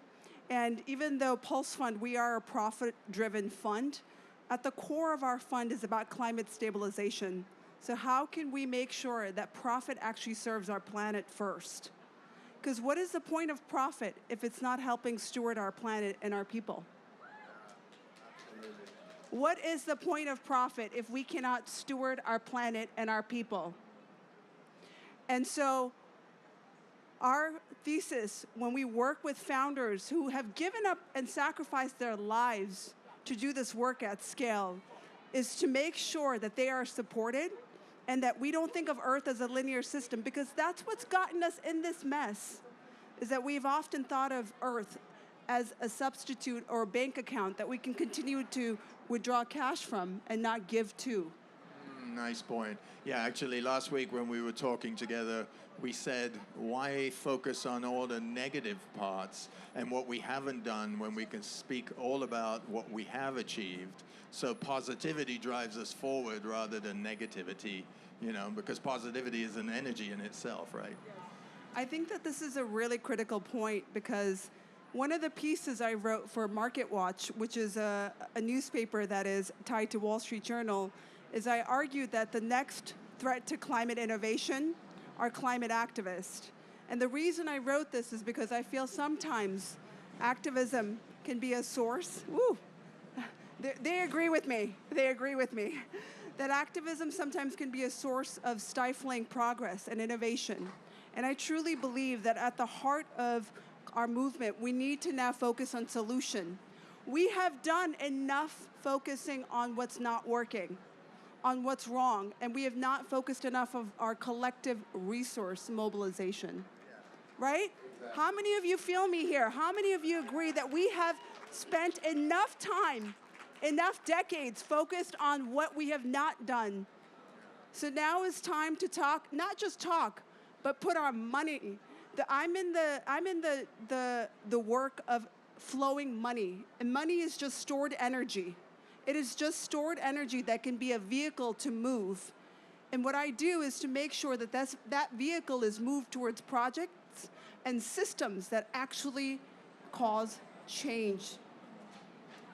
And even though Pulse Fund, we are a profit-driven fund, at the core of our fund is about climate stabilization. So how can we make sure that profit actually serves our planet first? Because what is the point of profit if it's not helping steward our planet and our people? What is the point of profit if we cannot steward our planet and our people? And so our thesis, when we work with founders who have given up and sacrificed their lives to do this work at scale, is to make sure that they are supported and that we don't think of Earth as a linear system, because that's what's gotten us in this mess, is that we've often thought of Earth as a substitute or a bank account that we can continue to withdraw cash from and not give to. Nice point. Yeah, actually, last week when we were talking together, we said, why focus on all the negative parts and what we haven't done when we can speak all about what we have achieved? So positivity drives us forward rather than negativity, you know, because positivity is an energy in itself, right? I think that this is a really critical point, because one of the pieces I wrote for Market Watch, which is a newspaper that is tied to Wall Street Journal, is I argued that the next threat to climate innovation are climate activists. And the reason I wrote this is because I feel sometimes activism can be a source. Woo! They agree with me. They agree with me. That activism sometimes can be a source of stifling progress and innovation. And I truly believe that at the heart of our movement, we need to now focus on solution. We have done enough focusing on what's not working, on what's wrong, and we have not focused enough of our collective resource mobilization, right? Exactly. How many of you feel me here? How many of you agree that we have spent enough time, enough decades focused on what we have not done? So now is time to talk, not just talk, but put our money. I'm in the work of flowing money, and money is just stored energy. It is just stored energy that can be a vehicle to move. And what I do is to make sure that that vehicle is moved towards projects and systems that actually cause change.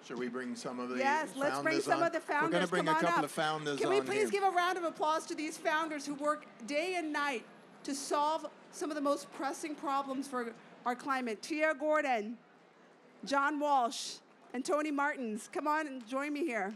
Should we bring some of the Yes, let's bring some of the founders. We're going to bring Come a on couple up. of founders on Can we please here. give a round of applause to these founders who work day and night to solve some of the most pressing problems for our climate? Tia Gordon, John Walsh, and Tony Martins. Come on and join me here.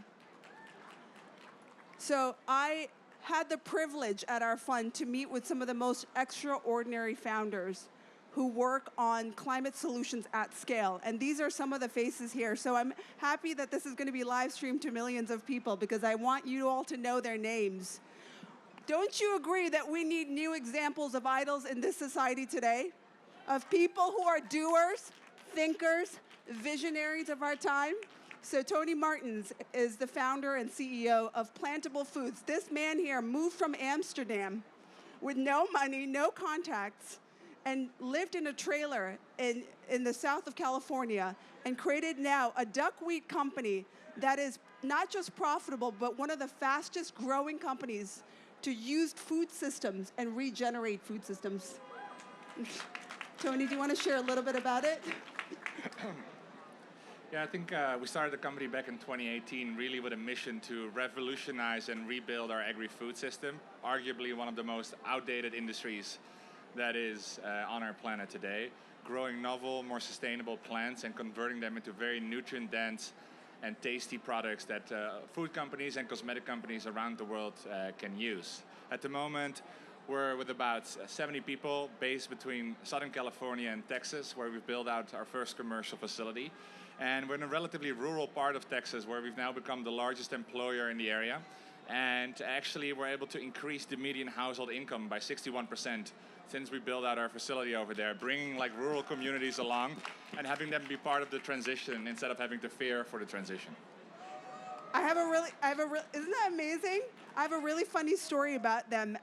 So I had the privilege at our fund to meet with some of the most extraordinary founders who work on climate solutions at scale. And these are some of the faces here. So I'm happy that this is going to be live streamed to millions of people, because I want you all to know their names. Don't you agree that we need new examples of idols in this society today? Of people who are doers, thinkers, visionaries of our time? So Tony Martins is the founder and CEO of Plantable Foods. This man here moved from Amsterdam with no money, no contacts, and lived in a trailer in the south of California and created now a duck-wheat company that is not just profitable, but one of the fastest growing companies to use food systems and regenerate food systems. Tony, do you want to share a little bit about it? Yeah, I think we started the company back in 2018 really with a mission to revolutionize and rebuild our agri-food system, arguably one of the most outdated industries that is on our planet today, growing novel, more sustainable plants and converting them into very nutrient-dense and tasty products that food companies and cosmetic companies around the world can use. At the moment, we're with about 70 people based between Southern California and Texas, where we've built out our first commercial facility. And we're in a relatively rural part of Texas where we've now become the largest employer in the area. And actually we're able to increase the median household income by 61% since we built out our facility over there, bringing like rural communities along and having them be part of the transition instead of having to fear for the transition. Isn't that amazing? I have a really funny story about them.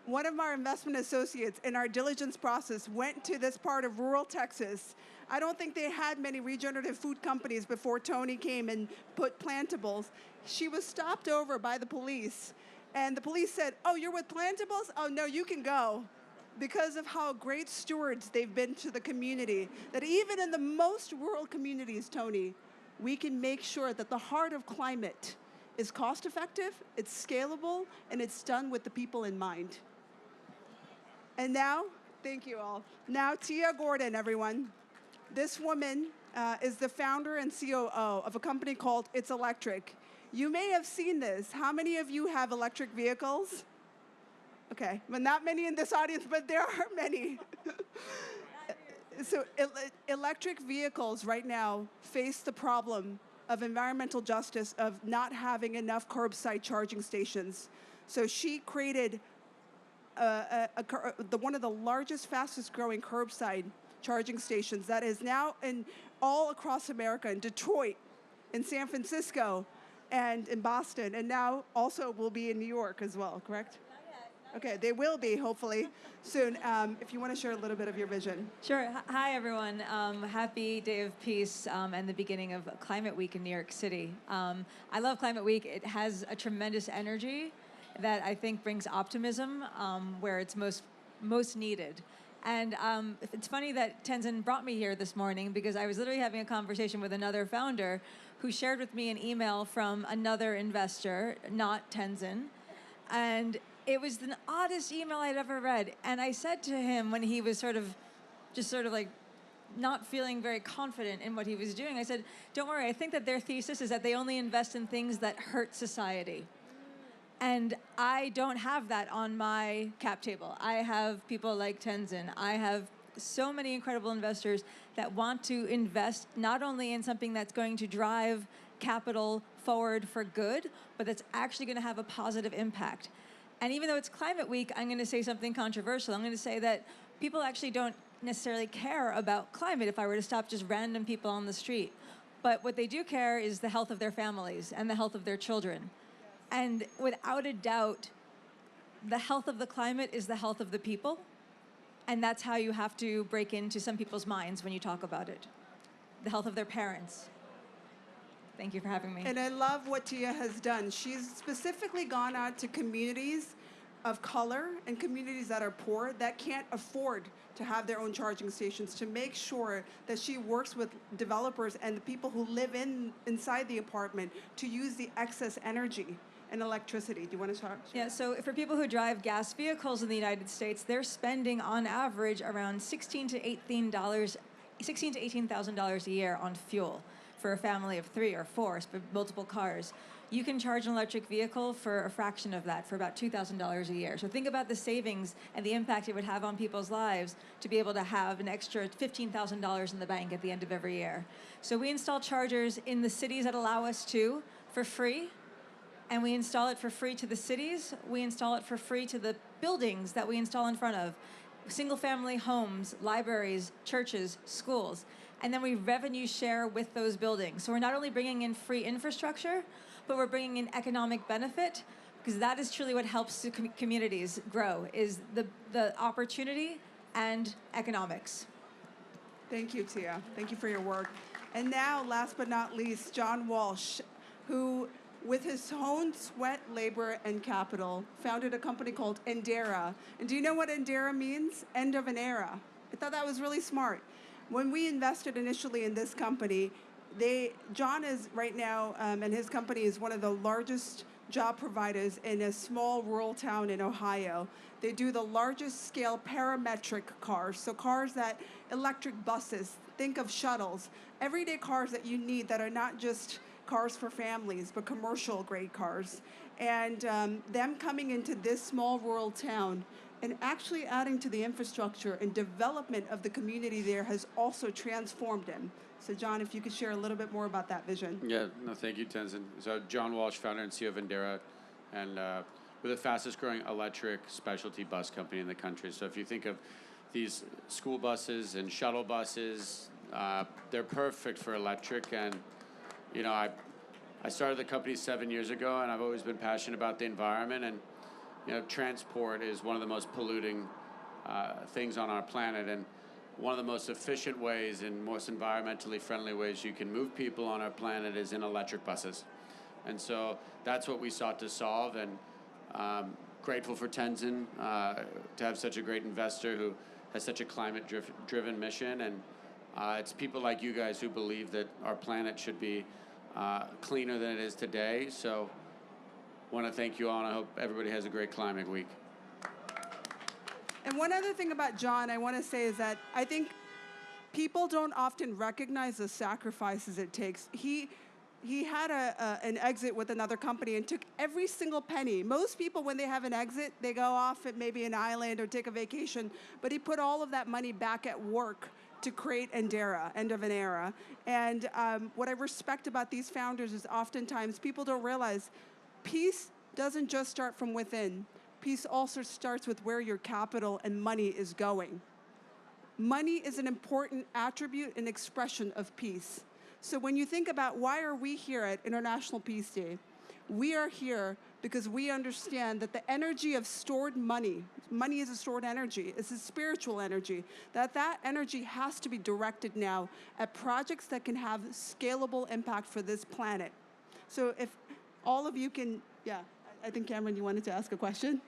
One of our investment associates in our diligence process went to this part of rural Texas. I don't think they had many regenerative food companies before Tony came and put plantables. She was stopped over by the police, and the police said, "Oh, you're with plantables? Oh, no, you can go." Because of how great stewards they've been to the community, that even in the most rural communities, Tony, we can make sure that the heart of climate is cost effective, it's scalable, and it's done with the people in mind. And now, thank you all. Now, Tia Gordon, everyone. This woman is the founder and COO of a company called It's Electric. You may have seen this. How many of you have electric vehicles? Okay, but not many in this audience, but there are many. So electric vehicles right now face the problem of environmental justice of not having enough curbside charging stations. So she created one of the largest, fastest growing curbside charging stations that is now in all across America, in Detroit, in San Francisco, and in Boston, and now also will be in New York as well, correct? Okay, they will be, hopefully, soon. If you want to share a little bit of your vision. Sure. Hi, everyone. Happy Day of Peace and the beginning of Climate Week in New York City. I love Climate Week. It has a tremendous energy that I think brings optimism where it's most needed. And it's funny that Tenzin brought me here this morning because I was literally having a conversation with another founder who shared with me an email from another investor, not Tenzin. And it was the oddest email I'd ever read. And I said to him when he was sort of like not feeling very confident in what he was doing, I said, don't worry, I think that their thesis is that they only invest in things that hurt society. And I don't have that on my cap table. I have people like Tenzin. I have so many incredible investors that want to invest not only in something that's going to drive capital forward for good, but that's actually going to have a positive impact. And even though it's Climate Week, I'm going to say something controversial. I'm going to say that people actually don't necessarily care about climate if I were to stop just random people on the street. But what they do care is the health of their families and the health of their children. And without a doubt, the health of the climate is the health of the people. And that's how you have to break into some people's minds when you talk about it. The health of their parents. Thank you for having me. And I love what Tia has done. She's specifically gone out to communities of color and communities that are poor that can't afford to have their own charging stations, to make sure that she works with developers and the people who live inside the apartment to use the excess energy and electricity. Do you want to talk? Yeah, so for people who drive gas vehicles in the United States, they're spending on average around $16,000 to $18,000 a year on fuel for a family of 3 or 4, for multiple cars. You can charge an electric vehicle for a fraction of that, for about $2,000 a year. So think about the savings and the impact it would have on people's lives to be able to have an extra $15,000 in the bank at the end of every year. So we install chargers in the cities that allow us to for free, and we install it for free to the cities. We install it for free to the buildings that we install in front of, single-family homes, libraries, churches, schools. And then we revenue share with those buildings. So we're not only bringing in free infrastructure, but we're bringing in economic benefit because that is truly what helps the communities grow, is the opportunity and economics. Thank you, Tia. Thank you for your work. And now, last but not least, John Walsh, who, with his own sweat, labor, and capital, founded a company called Endera. And do you know what Endera means? End of an era. I thought that was really smart. When we invested initially in this company, John is right now, and his company is one of the largest job providers in a small rural town in Ohio. They do the largest scale parametric cars, so cars that, electric buses, think of shuttles, everyday cars that you need that are not just cars for families, but commercial grade cars. And them coming into this small rural town and actually adding to the infrastructure and development of the community there has also transformed him. So John, if you could share a little bit more about that vision. Yeah, no, thank you, Tenzin. So John Walsh, founder and CEO of Endera, and we're the fastest growing electric specialty bus company in the country. So if you think of these school buses and shuttle buses, they're perfect for electric. And, you know, I started the company 7 years ago, and I've always been passionate about the environment. And, you know, transport is one of the most polluting things on our planet. And one of the most efficient ways and most environmentally friendly ways you can move people on our planet is in electric buses. And so that's what we sought to solve, and grateful for Tenzin to have such a great investor who has such a climate-driven mission. And it's people like you guys who believe that our planet should be cleaner than it is today. So I want to thank you all, and I hope everybody has a great climate week. And one other thing about John I want to say is that I think people don't often recognize the sacrifices it takes. He had an exit with another company and took every single penny. Most people, when they have an exit, they go off at maybe an island or take a vacation, but he put all of that money back at work to create Endera, End of an Era. And what I respect about these founders is oftentimes people don't realize peace doesn't just start from within. Peace also starts with where your capital and money is going. Money is an important attribute and expression of peace. So when you think about why are we here at International Peace Day, we are here because we understand that the energy of stored money is a stored energy, it's a spiritual energy, that energy has to be directed now at projects that can have scalable impact for this planet. So if all of you can, yeah. I think, Cameron, you wanted to ask a question?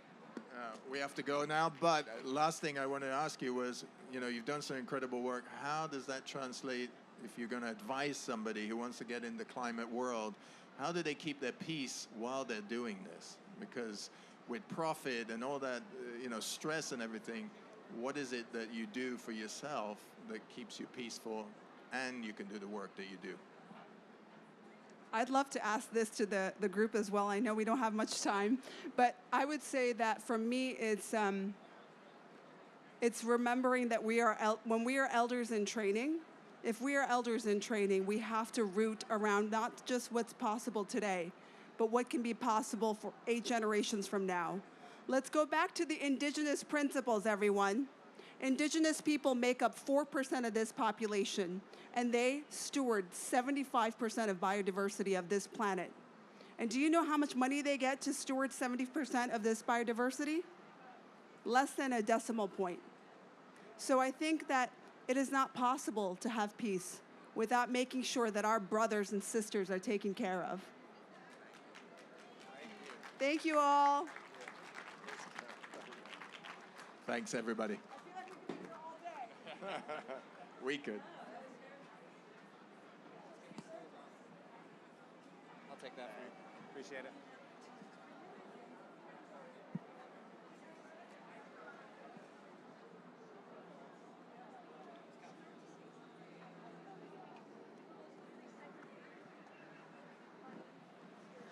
We have to go now, but last thing I wanted to ask you was, you know, you've done some incredible work. How does that translate if you're going to advise somebody who wants to get in the climate world? How do they keep their peace while they're doing this? Because with profit and all that, you know, stress and everything, what is it that you do for yourself that keeps you peaceful and you can do the work that you do? I'd love to ask this to the group as well. I know we don't have much time, but I would say that for me, it's remembering that when we are elders in training, if we are elders in training, we have to root around not just what's possible today, but what can be possible for 8 generations from now. Let's go back to the indigenous principles, everyone. Indigenous people make up 4% of this population, and they steward 75% of biodiversity of this planet. And do you know how much money they get to steward 70% of this biodiversity? Less than a decimal point. So I think that it is not possible to have peace without making sure that our brothers and sisters are taken care of. Thank you all. Thanks, everybody. We could. I'll take that for you. Appreciate it.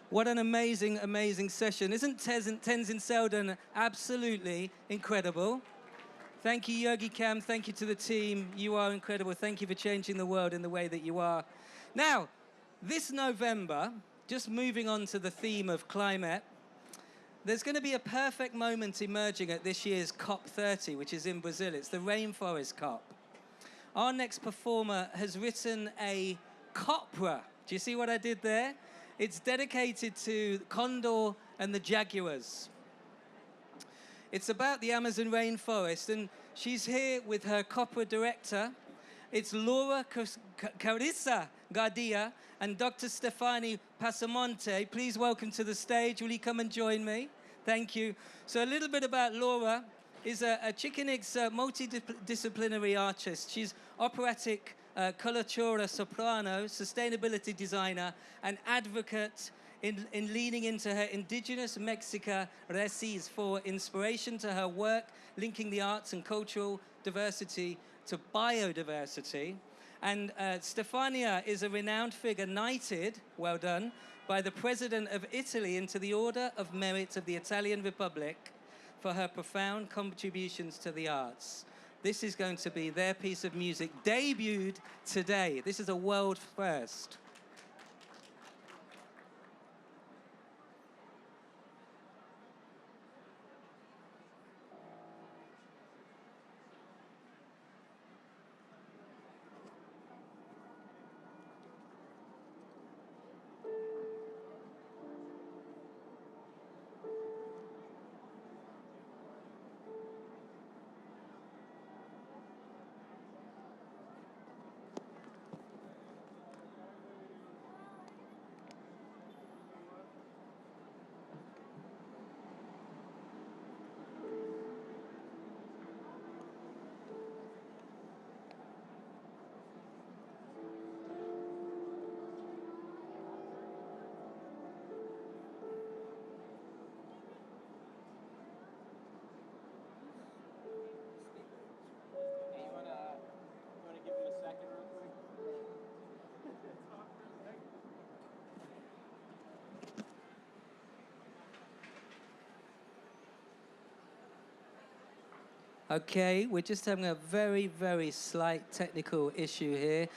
What an amazing, amazing session. Isn't Tenzin Selden absolutely incredible? Thank you, Yogi Cam. Thank you to the team. You are incredible. Thank you for changing the world in the way that you are. Now, this November, just moving on to the theme of climate, there's going to be a perfect moment emerging at this year's COP30, which is in Brazil. It's the Rainforest COP. Our next performer has written a copra. Do you see what I did there? It's dedicated to condor and the Jaguars. It's about the Amazon rainforest, and she's here with her opera director. It's Laura Carissa Gardia and Dr. Stefani Passamonte. Please welcome to the stage. Will you come and join me? Thank you. So a little bit about Laura is a Chicanx multidisciplinary artist. She's operatic coloratura soprano, sustainability designer, and advocate in leaning into her indigenous Mexica raíces for inspiration to her work, linking the arts and cultural diversity to biodiversity. And Stefania is a renowned figure, knighted, well done, by the President of Italy into the Order of Merit of the Italian Republic for her profound contributions to the arts. This is going to be their piece of music, debuted today. This is a world first. Okay, we're just having a very, very slight technical issue here.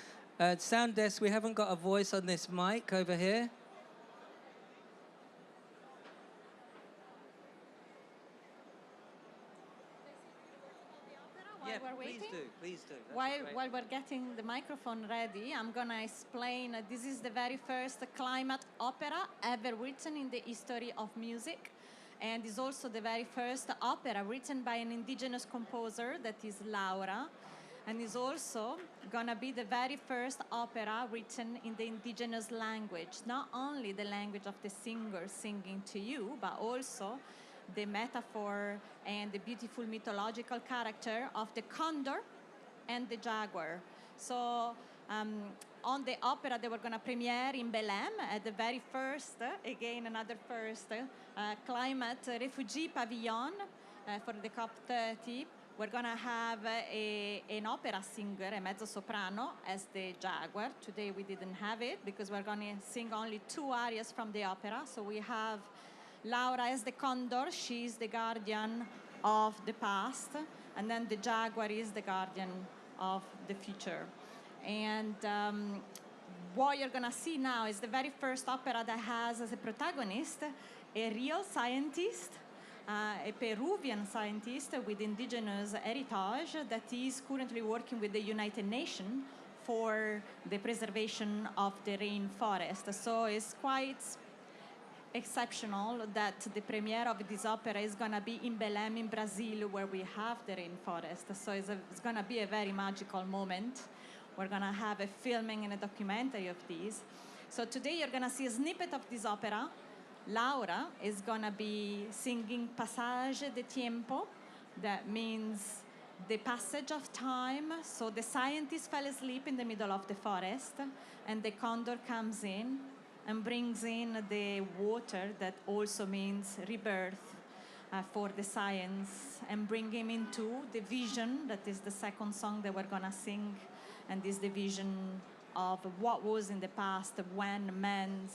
Sound desk, we haven't got a voice on this mic over here. While Yeah, we're waiting, please do. That'd be while great. we're getting the microphone ready, I'm gonna explain. This is the very first climate opera ever written in the history of music, and is also the very first opera written by an indigenous composer, that is Laura, and is also gonna be the very first opera written in the indigenous language, not only the language of the singer singing to you, but also the metaphor and the beautiful mythological character of the condor and the jaguar. So on the opera, they were going to premiere in Belém at the very first, again another first, climate refugee pavilion for the COP30. We're going to have an opera singer, a mezzo-soprano, as the jaguar. Today we didn't have it because we're going to sing only 2 arias from the opera. So we have Laura as the condor. She's the guardian of the past, and then the jaguar is the guardian of the future. And what you're gonna see now is the very first opera that has as a protagonist a real scientist, a Peruvian scientist with indigenous heritage that is currently working with the United Nations for the preservation of the rainforest. So it's quite exceptional that the premiere of this opera is going to be in Belém, in Brazil, where we have the rainforest. So it's going to be a very magical moment. We're going to have a filming and a documentary of this. So today you're going to see a snippet of this opera. Laura is going to be singing Passage de Tiempo. That means the passage of time. So the scientist fell asleep in the middle of the forest, and the condor comes in and brings in the water, that also means rebirth for the science, and bring him into the vision, that is the second song that we're gonna sing, and is the vision of what was in the past when men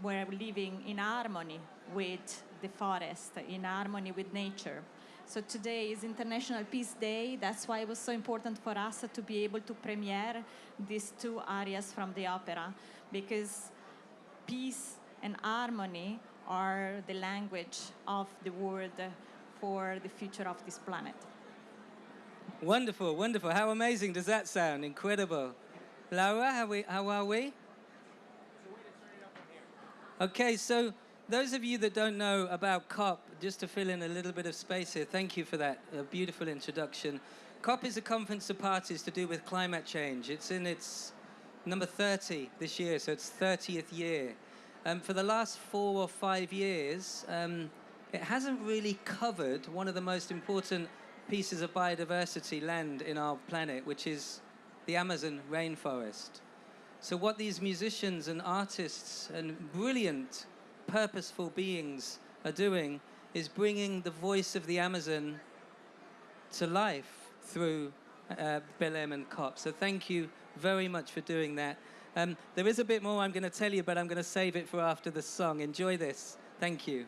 were living in harmony with the forest, in harmony with nature. So today is International Peace Day. That's why it was so important for us to be able to premiere these 2 arias from the opera, because peace and harmony are the language of the world for the future of this planet. Wonderful, wonderful. How amazing does that sound? Incredible. Laura, how are we? Okay, so Those of you that don't know about COP, just to fill in a little bit of space here, thank you for that beautiful introduction. COP is a conference of parties to do with climate change. It's in its number 30 this year, so it's 30th year. For the last 4 or 5 years, it hasn't really covered one of the most important pieces of biodiversity land in our planet, which is the Amazon rainforest. So what these musicians and artists and brilliant, purposeful beings are doing is bringing the voice of the Amazon to life through Belém and COP. So thank you very much for doing that. There is a bit more I'm going to tell you, but I'm going to save it for after the song. Enjoy this. Thank you.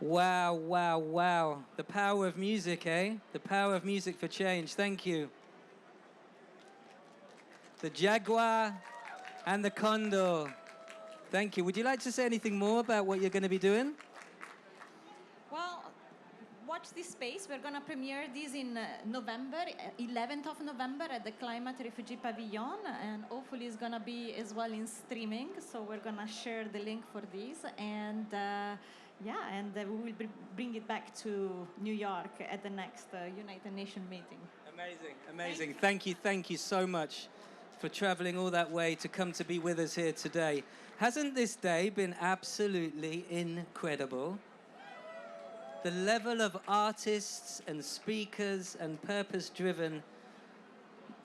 Wow, wow, wow. The power of music, eh? The power of music for change. Thank you. The jaguar and the condor. Thank you. Would you like to say anything more about what you're going to be doing? Well, watch this space. We're going to premiere this in November, 11th of November at the Climate Refugee Pavilion, and hopefully it's going to be as well in streaming. So we're going to share the link for this, and we will bring it back to New York at the next United Nations meeting. Amazing, amazing. Thank you so much for traveling all that way to come to be with us here today. Hasn't this day been absolutely incredible? The level of artists and speakers and purpose-driven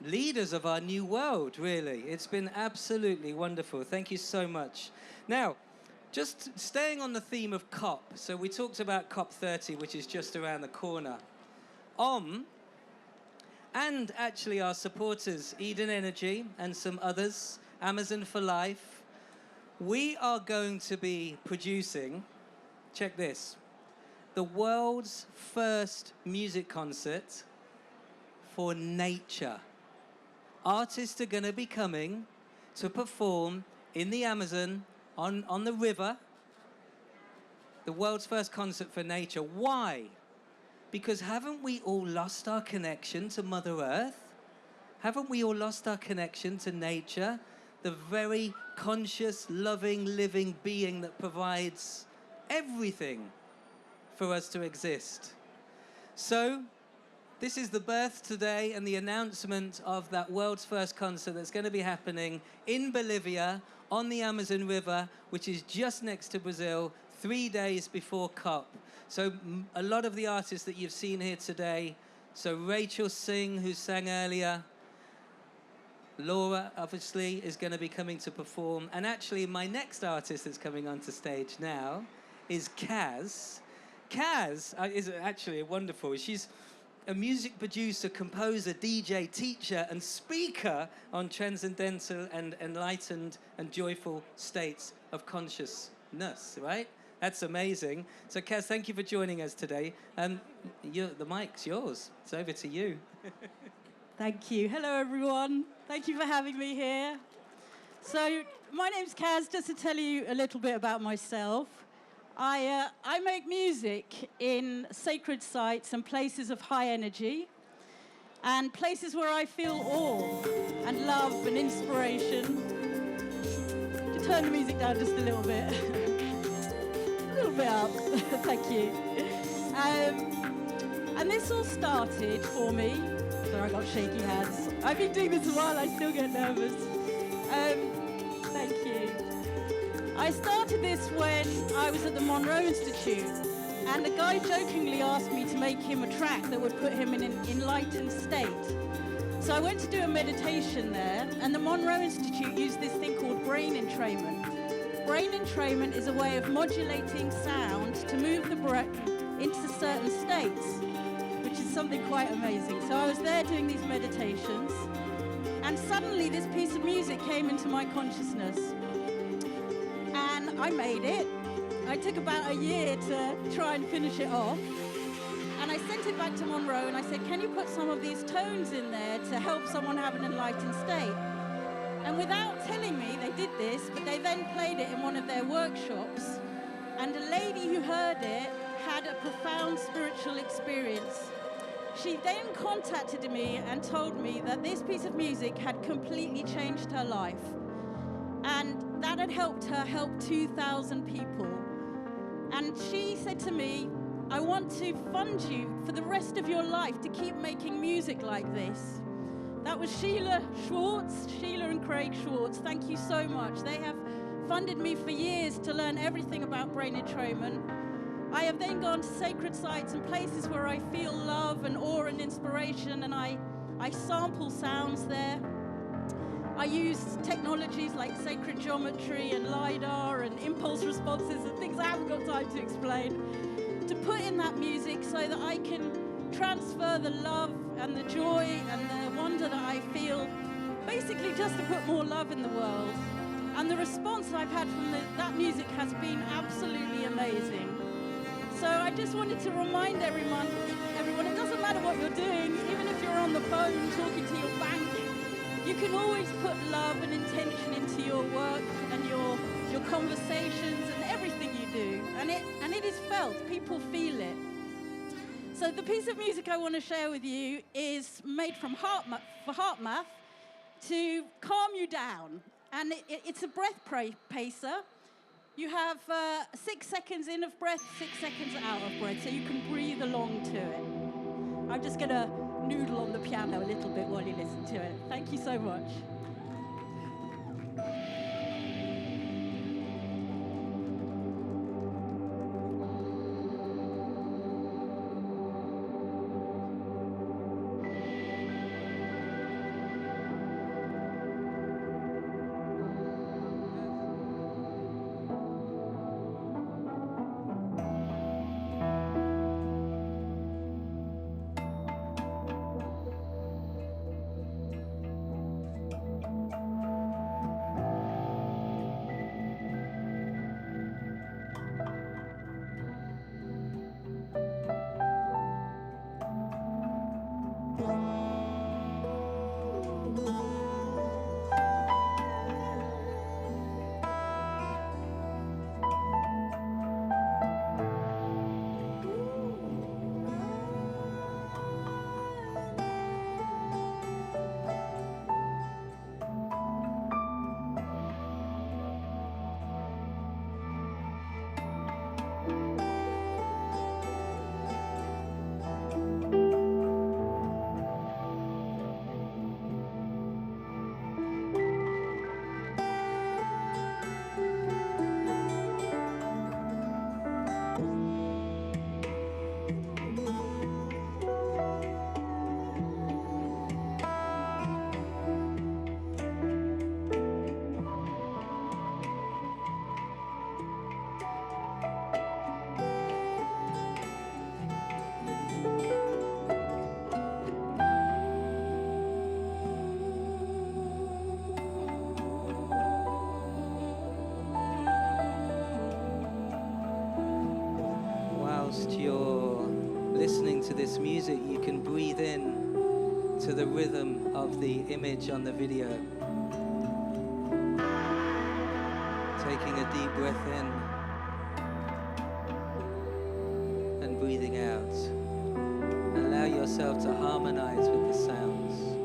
leaders of our new world, really. It's been absolutely wonderful. Thank you so much. Now, just staying on the theme of COP. So we talked about COP30, which is just around the corner. And actually our supporters, Eden Energy and some others, Amazon for Life, we are going to be producing, check this, the world's first music concert for nature. Artists are going to be coming to perform in the Amazon on the river, the world's first concert for nature. Why? Because haven't we all lost our connection to Mother Earth? Haven't we all lost our connection to nature? The very conscious, loving, living being that provides everything for us to exist. So, this is the birth today and the announcement of that world's first concert that's going to be happening in Bolivia on the Amazon River, which is just next to Brazil, 3 days before COP. So a lot of the artists that you've seen here today, so Rachel Singh, who sang earlier, Laura, obviously, is going to be coming to perform. And actually, my next artist that's coming onto stage now is Kaz. Kaz is actually wonderful. She's a music producer, composer, DJ, teacher, and speaker on transcendental and enlightened and joyful states of consciousness, right? That's amazing. So, Kaz, thank you for joining us today. The mic's yours. It's over to you. Thank you. Hello, everyone. Thank you for having me here. So, my name's Kaz. Just to tell you a little bit about myself, I make music in sacred sites and places of high energy, and places where I feel awe and love and inspiration. To turn the music down just a little bit. A little bit up. Thank you. And this all started for me. Sorry, I got shaky hands. I've been doing this a while, I still get nervous. Thank you. I started this when I was at the Monroe Institute, and a guy jokingly asked me to make him a track that would put him in an enlightened state. So I went to do a meditation there, and the Monroe Institute used this thing called brain entrainment. Brain entrainment is a way of modulating sound to move the brain into certain states, which is something quite amazing. So I was there doing these meditations, and suddenly this piece of music came into my consciousness. And I made it. I took about a year to try and finish it off. And I sent it back to Monroe and I said, can you put some of these tones in there to help someone have an enlightened state? And without telling me, they did this, but they then played it in one of their workshops. And a lady who heard it had a profound spiritual experience. She then contacted me and told me that this piece of music had completely changed her life. And that had helped her help 2,000 people. And she said to me, I want to fund you for the rest of your life to keep making music like this. That was Sheila and Craig Schwartz. Thank you so much. They have funded me for years to learn everything about brain entrainment. I have then gone to sacred sites and places where I feel love and awe and inspiration, and I sample sounds there. I use technologies like sacred geometry and LiDAR and impulse responses and things I haven't got time to explain to put in that music so that I can transfer the love and the joy and the wonder that I feel, basically just to put more love in the world. And the response I've had from that music has been absolutely amazing. So I just wanted to remind everyone, it doesn't matter what you're doing, even if you're on the phone talking to your bank, you can always put love and intention into your work and your conversations and everything you do. And it is felt, people feel it. So the piece of music I want to share with you is made from HeartMath to calm you down. And it's a breath pacer. You have 6 seconds in of breath, 6 seconds out of breath, so you can breathe along to it. I'm just going to noodle on the piano a little bit while you listen to it. Thank you so much. Whilst you're listening to this music, you can breathe in to the rhythm of the image on the video. Taking a deep breath in and breathing out. Allow yourself to harmonize with the sounds.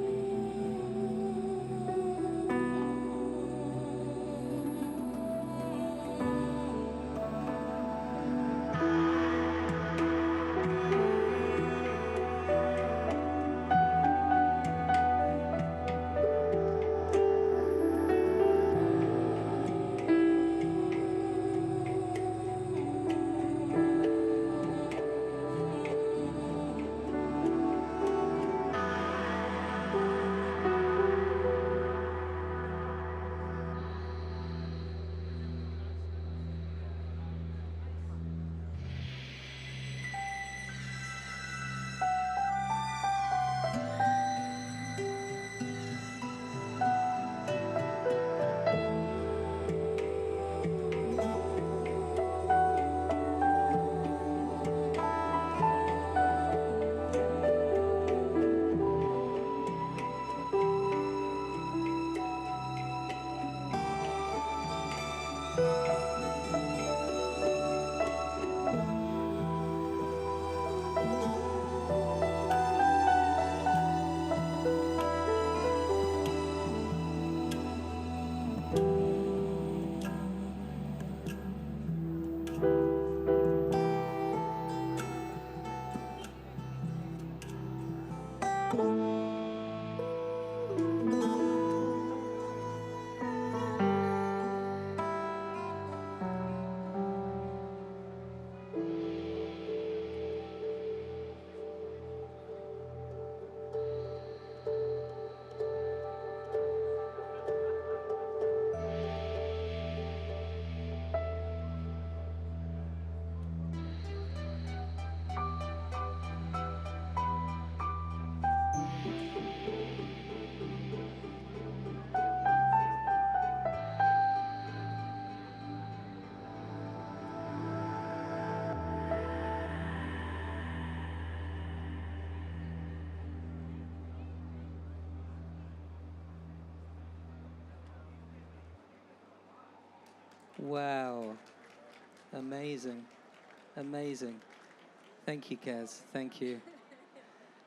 Wow. Amazing. Amazing. Thank you, Kaz. Thank you.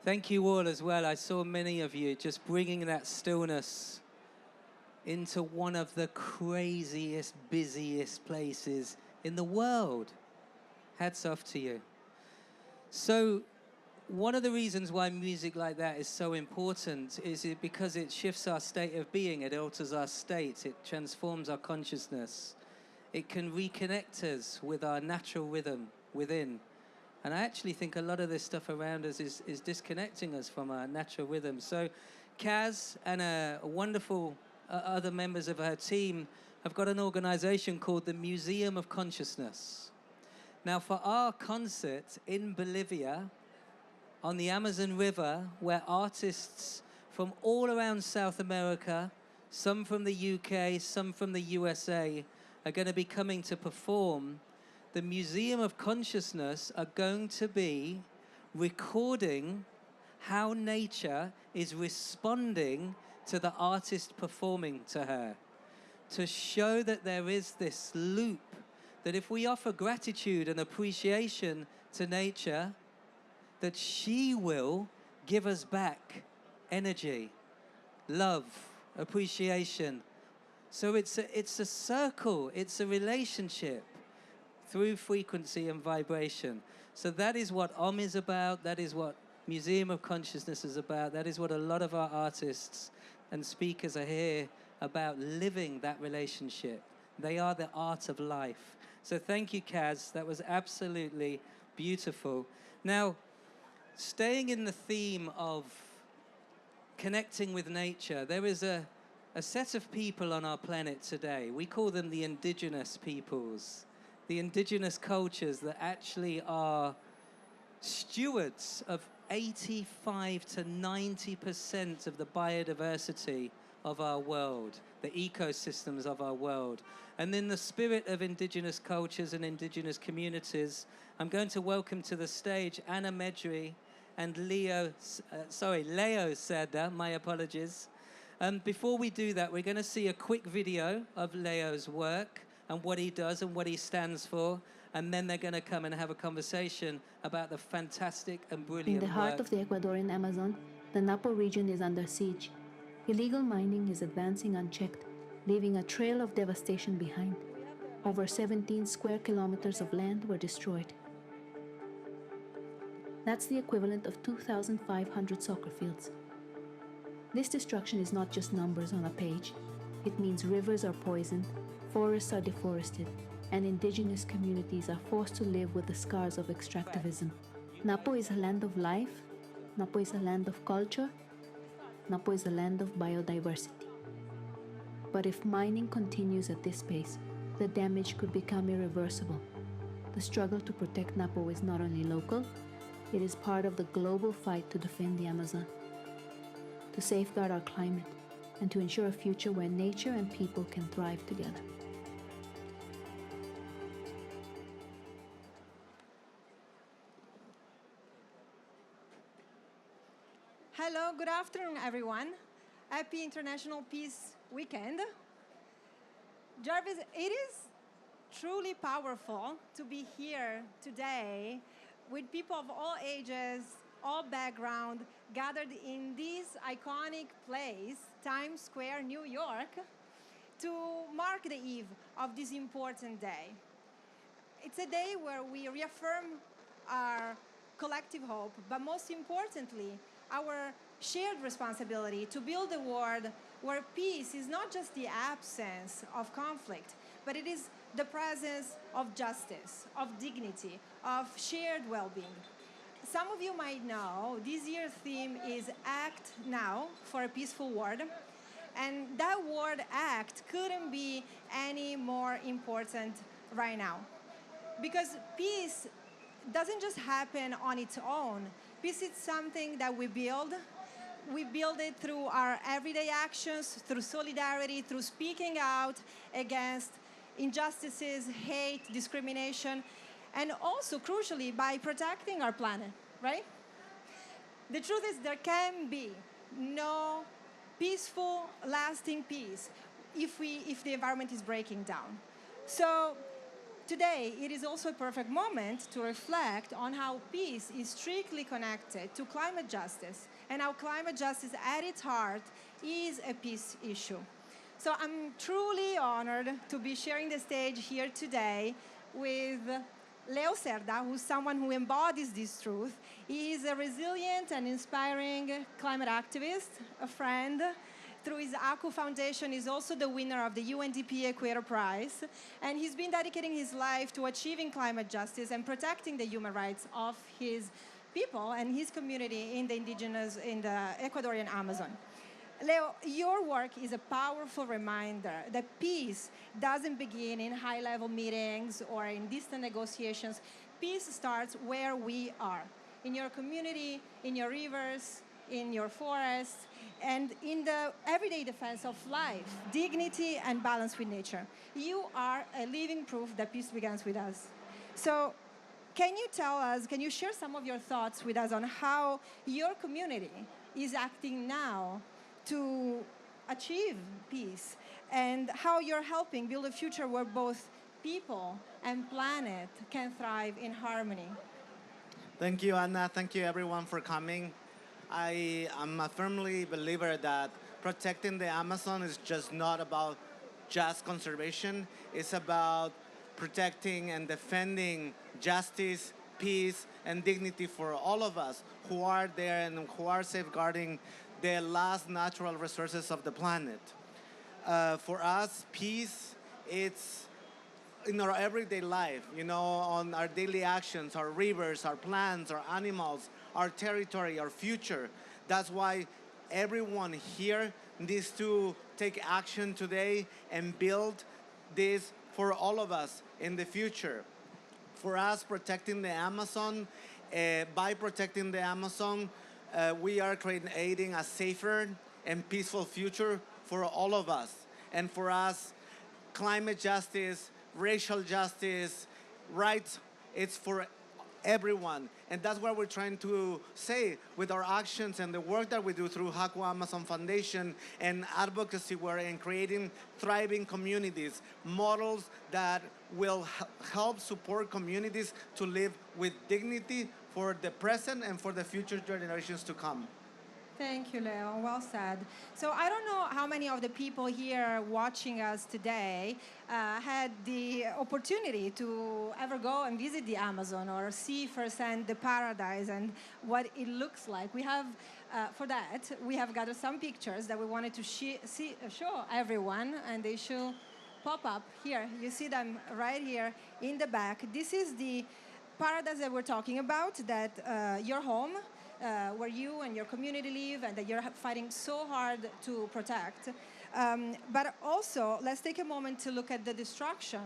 Thank you all as well. I saw many of you just bringing that stillness into one of the craziest, busiest places in the world. Hats off to you. So, one of the reasons why music like that is so important is because it shifts our state of being, it alters our state, it transforms our consciousness. It can reconnect us with our natural rhythm within. And I actually think a lot of this stuff around us is disconnecting us from our natural rhythm. So Kaz and a wonderful other members of her team have got an organization called the Museum of Consciousness. Now for our concert in Bolivia, on the Amazon River, where artists from all around South America, some from the UK, some from the USA, are going to be coming to perform, the Museum of Consciousness are going to be recording how nature is responding to the artist performing to her, to show that there is this loop, that if we offer gratitude and appreciation to nature, that she will give us back energy, love, appreciation. So it's a circle, it's a relationship through frequency and vibration. So that is what Om is about, that is what Museum of Consciousness is about, that is what a lot of our artists and speakers are here about, living that relationship. They are the art of life. So thank you, Kaz, that was absolutely beautiful. Now, staying in the theme of connecting with nature, there is a set of people on our planet today. We call them the indigenous peoples, the indigenous cultures that actually are stewards of 85 to 90% of the biodiversity of our world, the ecosystems of our world. And in the spirit of indigenous cultures and indigenous communities, I'm going to welcome to the stage Anna Medri and Leo Seda, my apologies. Before we do that, we're going to see a quick video of Leo's work and what he does and what he stands for, and then they're going to come and have a conversation about the fantastic and brilliant In the heart work. of the Ecuadorian Amazon, the Napo region is under siege. Illegal mining is advancing unchecked, leaving a trail of devastation behind. Over 17 square kilometers of land were destroyed. That's the equivalent of 2,500 soccer fields. This destruction is not just numbers on a page. It means rivers are poisoned, forests are deforested, and indigenous communities are forced to live with the scars of extractivism. Napo is a land of life. Napo is a land of culture. Napo is a land of biodiversity. But if mining continues at this pace, the damage could become irreversible. The struggle to protect Napo is not only local, it is part of the global fight to defend the Amazon, to safeguard our climate, and to ensure a future where nature and people can thrive together. Hello, good afternoon, everyone. Happy International Peace Weekend. Jarvis, it is truly powerful to be here today with people of all ages, all background, gathered in this iconic place, Times Square, New York, to mark the eve of this important day. It's a day where we reaffirm our collective hope, but most importantly, our shared responsibility to build a world where peace is not just the absence of conflict, but it is the presence of justice, of dignity, of shared well-being. Some of you might know this year's theme is Act Now for a Peaceful World, and that word act couldn't be any more important right now. Because peace doesn't just happen on its own. Peace is something that we build. We build it through our everyday actions, through solidarity, through speaking out against injustices, hate, discrimination, and also, crucially, by protecting our planet, right? The truth is there can be no peaceful, lasting peace if the environment is breaking down. So today, it is also a perfect moment to reflect on how peace is strictly connected to climate justice and how climate justice at its heart is a peace issue. So I'm truly honored to be sharing the stage here today with Leo Cerda, who's someone who embodies this truth. He is a resilient and inspiring climate activist, a friend. Through his ACU Foundation, he's also the winner of the UNDP Equator Prize, and he's been dedicating his life to achieving climate justice and protecting the human rights of his people and his community in the Ecuadorian Amazon. Leo, your work is a powerful reminder that peace doesn't begin in high-level meetings or in distant negotiations. Peace starts where we are, in your community, in your rivers, in your forests, and in the everyday defense of life, dignity, and balance with nature. You are a living proof that peace begins with us. So can you share some of your thoughts with us on how your community is acting now to achieve peace and how you're helping build a future where both people and planet can thrive in harmony? Thank you, Anna. Thank you, everyone, for coming. I am a firmly believer that protecting the Amazon is just not about just conservation. It's about protecting and defending justice, peace, and dignity for all of us who are there and who are safeguarding the last natural resources of the planet. For us, peace, it's in our everyday life, on our daily actions, our rivers, our plants, our animals, our territory, our future. That's why everyone here needs to take action today and build this for all of us in the future. For us, protecting the Amazon, by protecting the Amazon, we are creating a safer and peaceful future for all of us. And for us, climate justice, racial justice, rights, it's for everyone. And that's what we're trying to say with our actions and the work that we do through ACU Amazon Foundation and advocacy work and creating thriving communities, models that will help support communities to live with dignity for the present and for the future generations to come. Thank you, Leo. Well said. So I don't know how many of the people here watching us today had the opportunity to ever go and visit the Amazon or see firsthand the paradise and what it looks like. We have, for that, we have gathered some pictures that we wanted to show everyone, and they should pop up here. You see them right here in the back. This is the paradise that we're talking about, that your home, where you and your community live and that you're fighting so hard to protect. But also, let's take a moment to look at the destruction,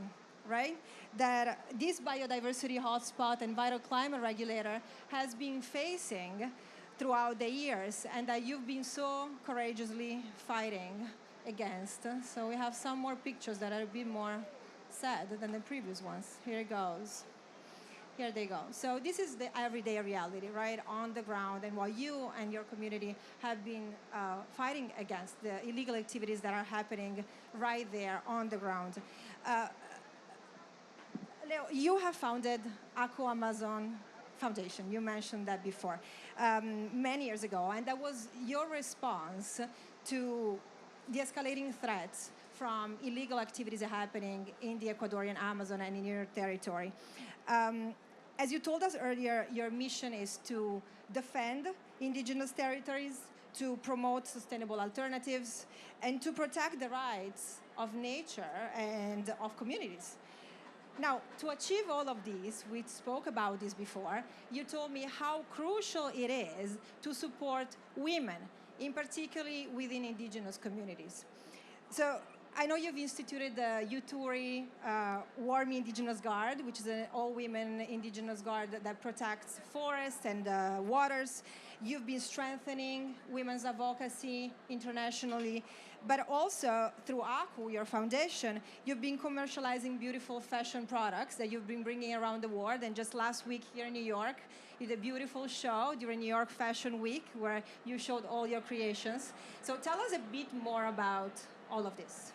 right? That this biodiversity hotspot and vital climate regulator has been facing throughout the years and that you've been so courageously fighting against. So we have some more pictures that are a bit more sad than the previous ones. Here it goes. Here they go. So this is the everyday reality, right, on the ground. And while you and your community have been fighting against the illegal activities that are happening right there on the ground. Leo, you have founded ACU Amazon Foundation. You mentioned that before, many years ago. And that was your response to the escalating threats from illegal activities happening in the Ecuadorian Amazon and in your territory. As you told us earlier, your mission is to defend indigenous territories, to promote sustainable alternatives, and to protect the rights of nature and of communities. Now, to achieve all of these, we spoke about this before, you told me how crucial it is to support women, in particularly within indigenous communities. So I know you've instituted the Uturi Warmi Indigenous Guard, which is an all-women indigenous guard that protects forests and waters. You've been strengthening women's advocacy internationally, but also through ACU, your foundation, you've been commercializing beautiful fashion products that you've been bringing around the world. And just last week here in New York, you did a beautiful show during New York Fashion Week where you showed all your creations. So tell us a bit more about all of this.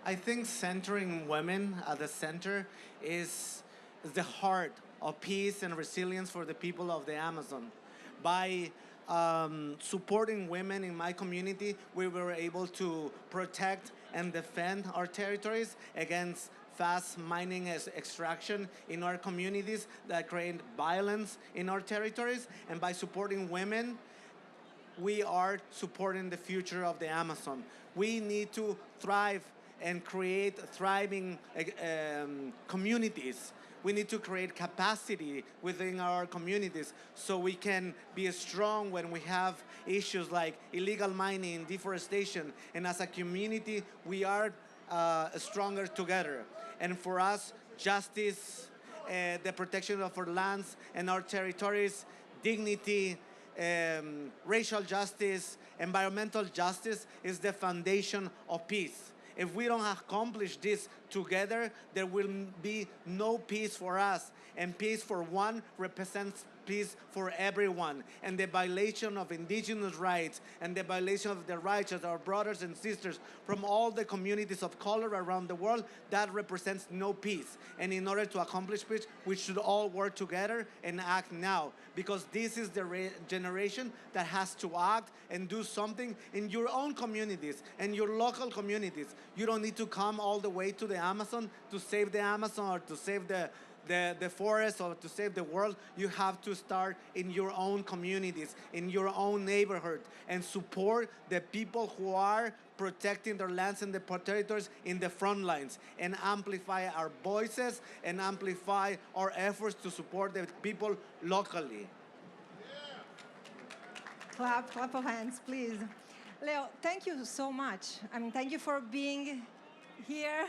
I think centering women at the center is the heart of peace and resilience for the people of the Amazon. By supporting women in my community, we were able to protect and defend our territories against fast mining extraction in our communities that create violence in our territories. And by supporting women, we are supporting the future of the Amazon. We need to thrive and create thriving communities. We need to create capacity within our communities so we can be strong when we have issues like illegal mining, deforestation, and as a community, we are stronger together. And for us, justice, the protection of our lands and our territories, dignity, racial justice, environmental justice is the foundation of peace. If we don't accomplish this together, there will be no peace for us. And peace for one represents peace for everyone. And the violation of indigenous rights and the violation of the rights of our brothers and sisters from all the communities of color around the world, that represents no peace. And in order to accomplish peace, we should all work together and act now. Because this is the generation that has to act and do something in your own communities and your local communities. You don't need to come all the way to the Amazon to save the Amazon or to save the forest or to save the world. You have to start in your own communities, in your own neighborhood, and support the people who are protecting their lands and their territories in the front lines, and amplify our voices and amplify our efforts to support the people locally. Clap of hands, please. Leo, thank you so much. I mean, thank you for being here.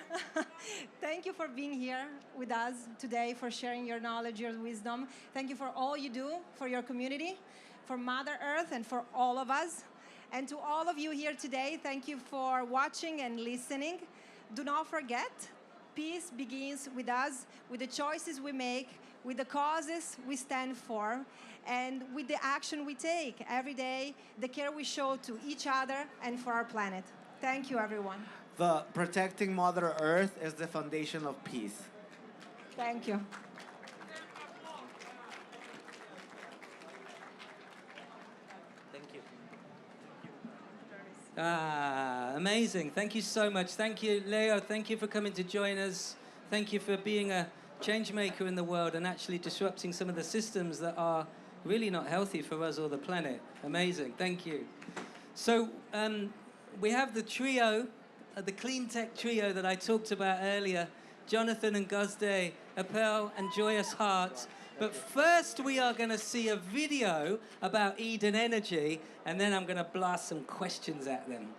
Thank you for being here with us today, for sharing your knowledge, your wisdom. Thank you for all you do for your community, for Mother Earth, and for all of us. And to all of you here today, thank you for watching and listening. Do not forget, peace begins with us, with the choices we make, with the causes we stand for, and with the action we take every day, the care we show to each other and for our planet. Thank you, everyone. The protecting Mother Earth is the foundation of peace. Thank you. Thank you. Amazing. Thank you so much. Thank you, Leo. Thank you for coming to join us. Thank you for being a change maker in the world and actually disrupting some of the systems that are really not healthy for us or the planet. Amazing. Thank you. So we have the trio, the clean tech trio that I talked about earlier, Jonathan and Gazde, a Pearl and Joyous Heart. But first we are going to see a video about Eden Energy, and then I'm going to blast some questions at them.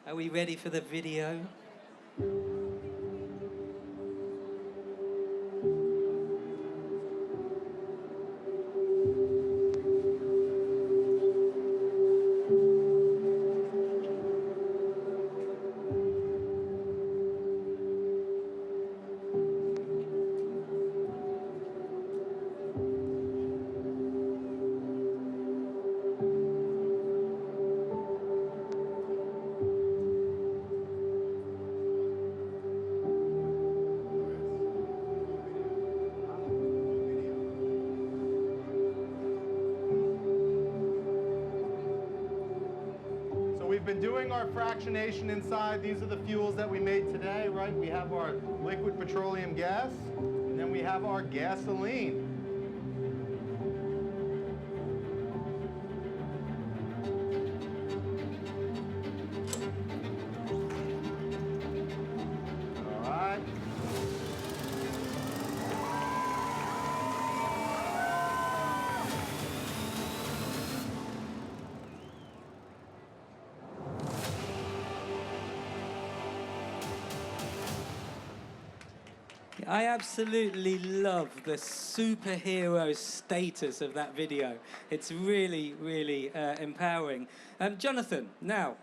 Are we ready for the video? We've been doing our fractionation inside. These are the fuels that we made today, right? We have our liquid petroleum gas, and then we have our gasoline. All right. I absolutely love the superhero status of that video. It's really, really empowering. Jonathan, now,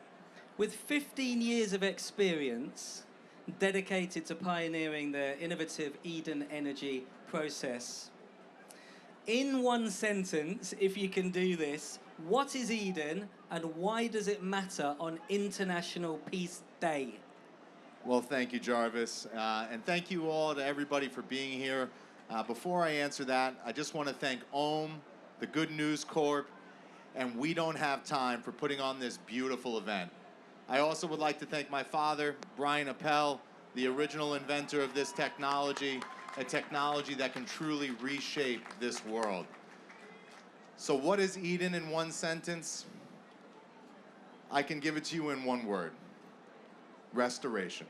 with 15 years of experience dedicated to pioneering the innovative Eden Energy process, in one sentence, if you can do this, what is Eden and why does it matter on International Peace Day? Well, thank you, Jarvis. And thank you all to everybody for being here. Before I answer that, I just want to thank OHM, the Good News Corp, and We Don't Have Time for putting on this beautiful event. I also would like to thank my father, Brian Appel, the original inventor of this technology, a technology that can truly reshape this world. So what is Eden in one sentence? I can give it to you in one word: restoration.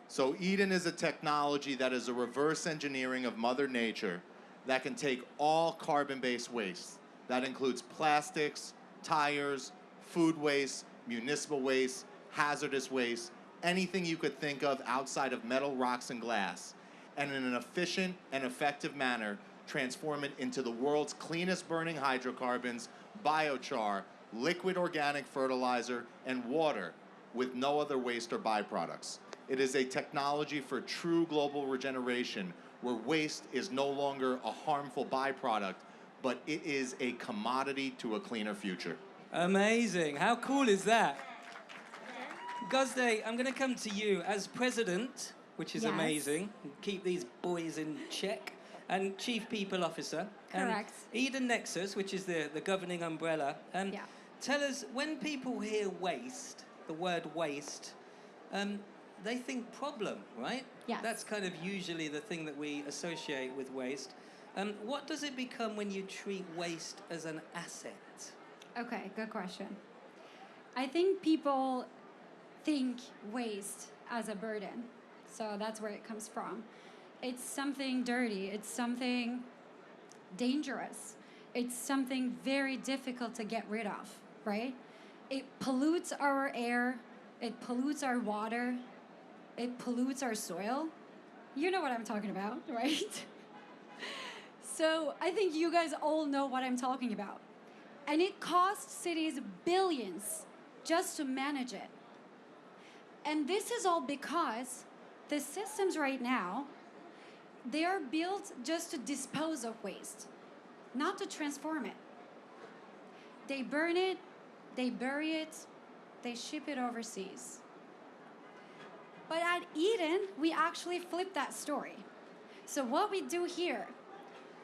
So Eden is a technology that is a reverse engineering of Mother Nature that can take all carbon-based waste. That includes plastics, tires, food waste, municipal waste, hazardous waste, anything you could think of outside of metal, rocks, and glass, and in an efficient and effective manner, transform it into the world's cleanest burning hydrocarbons, biochar, liquid organic fertilizer, and water with no other waste or byproducts. It is a technology for true global regeneration where waste is no longer a harmful byproduct, but it is a commodity to a cleaner future. Amazing. How cool is that? Gazde, I'm going to come to you as president, which is Yes. amazing. Keep these boys in check. And chief people officer. Correct. Eden Nexus, which is the governing umbrella. Tell us, when people hear waste, the word waste, they think problem, right? Yes. That's kind of usually the thing that we associate with waste. What does it become when you treat waste as an asset? Okay, good question. I think people think waste as a burden. So that's where it comes from. It's something dirty. It's something dangerous. It's something very difficult to get rid of, right? It pollutes our air. It pollutes our water. It pollutes our soil. You know what I'm talking about, right? So I think you guys all know what I'm talking about. And it costs cities billions just to manage it. And this is all because the systems right now, they are built just to dispose of waste, not to transform it. They burn it, they bury it, they ship it overseas. But at Eden, we actually flip that story. So what we do here,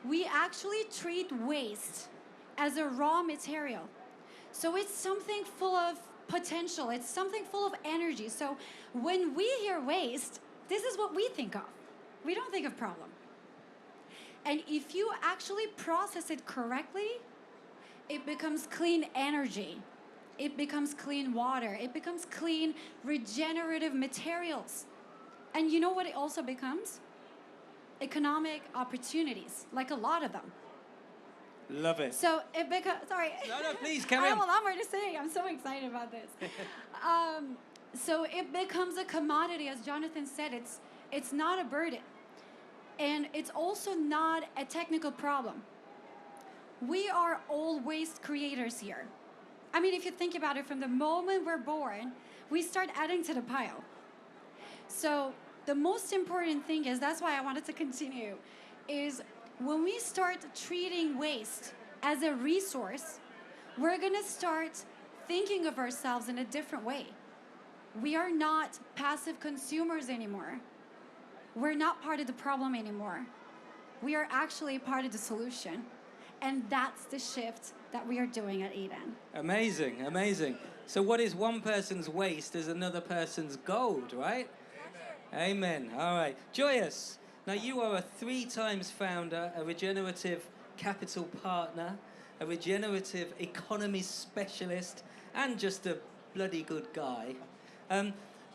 we actually treat waste as a raw material. So it's something full of potential. It's something full of energy. So when we hear waste, this is what we think of. We don't think of problem. And if you actually process it correctly, it becomes clean energy. It becomes clean water. It becomes clean regenerative materials. And you know what it also becomes? Economic opportunities, like a lot of them. Love it. So it becomes, sorry. No, please, carry I on. have a lot more to say. I'm so excited about this. So it becomes a commodity, as Jonathan said. It's not a burden. And it's also not a technical problem. We are all waste creators here. I mean, if you think about it, from the moment we're born, we start adding to the pile. So the most important thing is, that's why I wanted to continue, is when we start treating waste as a resource, we're gonna start thinking of ourselves in a different way. We are not passive consumers anymore. We're not part of the problem anymore. We are actually part of the solution. And that's the shift that we are doing at Eden. Amazing, amazing. So what is one person's waste is another person's gold, right? Amen. All right. Joyous. Now, you are a 3 times founder, a regenerative capital partner, a regenerative economy specialist, and just a bloody good guy.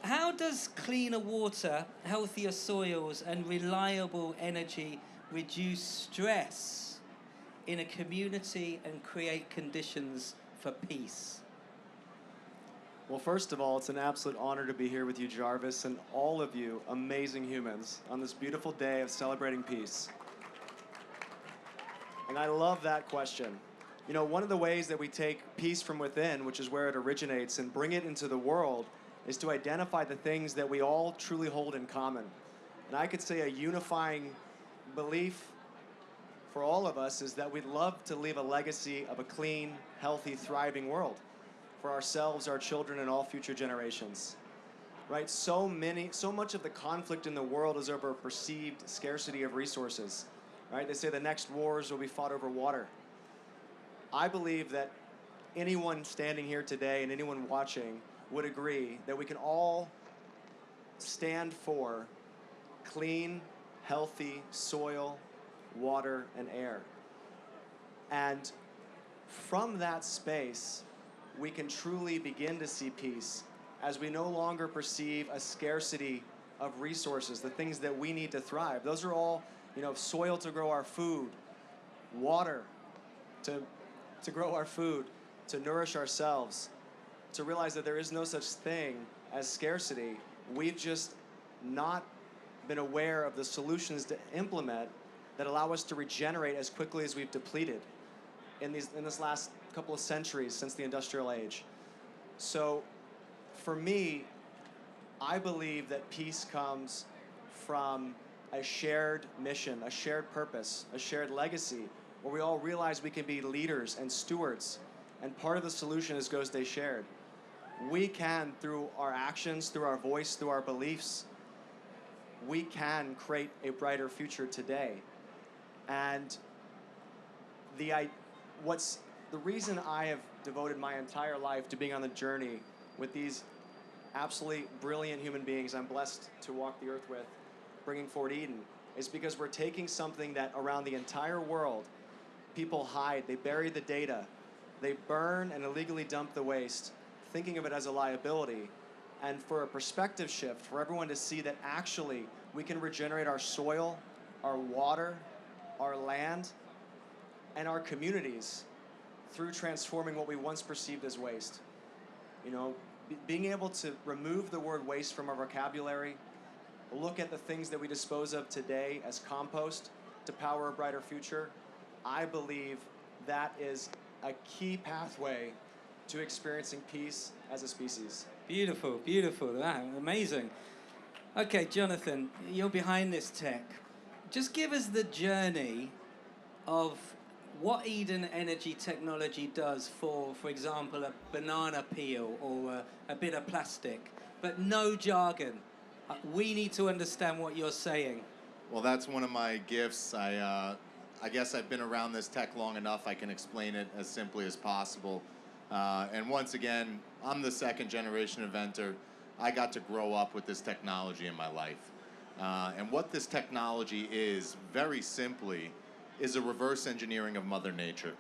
How does cleaner water, healthier soils, and reliable energy reduce stress in a community and create conditions for peace? Well, first of all, it's an absolute honor to be here with you, Jarvis, and all of you amazing humans on this beautiful day of celebrating peace. And I love that question. You know, one of the ways that we take peace from within, which is where it originates, and bring it into the world, is to identify the things that we all truly hold in common. And I could say a unifying belief, for all of us is that we'd love to leave a legacy of a clean, healthy, thriving world for ourselves, our children, and all future generations. Right? So much of the conflict in the world is over perceived scarcity of resources. Right? They say the next wars will be fought over water. I believe that anyone standing here today and anyone watching would agree that we can all stand for clean, healthy soil, water, and air. And from that space, we can truly begin to see peace as we no longer perceive a scarcity of resources, the things that we need to thrive. Those are all, soil to grow our food, water to grow our food, to nourish ourselves, to realize that there is no such thing as scarcity. We've just not been aware of the solutions to implement that allow us to regenerate as quickly as we've depleted in this last couple of centuries since the industrial age. So for me, I believe that peace comes from a shared mission, a shared purpose, a shared legacy, where we all realize we can be leaders and stewards. And part of the solution is go stay shared. We can, through our actions, through our voice, through our beliefs, we can create a brighter future today. And the reason I have devoted my entire life to being on the journey with these absolutely brilliant human beings I'm blessed to walk the earth with, bringing forward Eden, is because we're taking something that around the entire world people hide, they bury the data, they burn and illegally dump the waste, thinking of it as a liability, and for a perspective shift, for everyone to see that actually we can regenerate our soil, our water, our land, and our communities through transforming what we once perceived as waste. Being able to remove the word waste from our vocabulary, look at the things that we dispose of today as compost to power a brighter future, I believe that is a key pathway to experiencing peace as a species. Beautiful, beautiful. Wow, amazing. Okay, Jonathan, you're behind this tech. Just give us the journey of what Eden Energy Technology does for example, a banana peel or a bit of plastic, but no jargon. We need to understand what you're saying. Well, that's one of my gifts. I guess I've been around this tech long enough, I can explain it as simply as possible. And once again, I'm the second generation inventor. I got to grow up with this technology in my life. And what this technology is, very simply, is a reverse engineering of Mother Nature.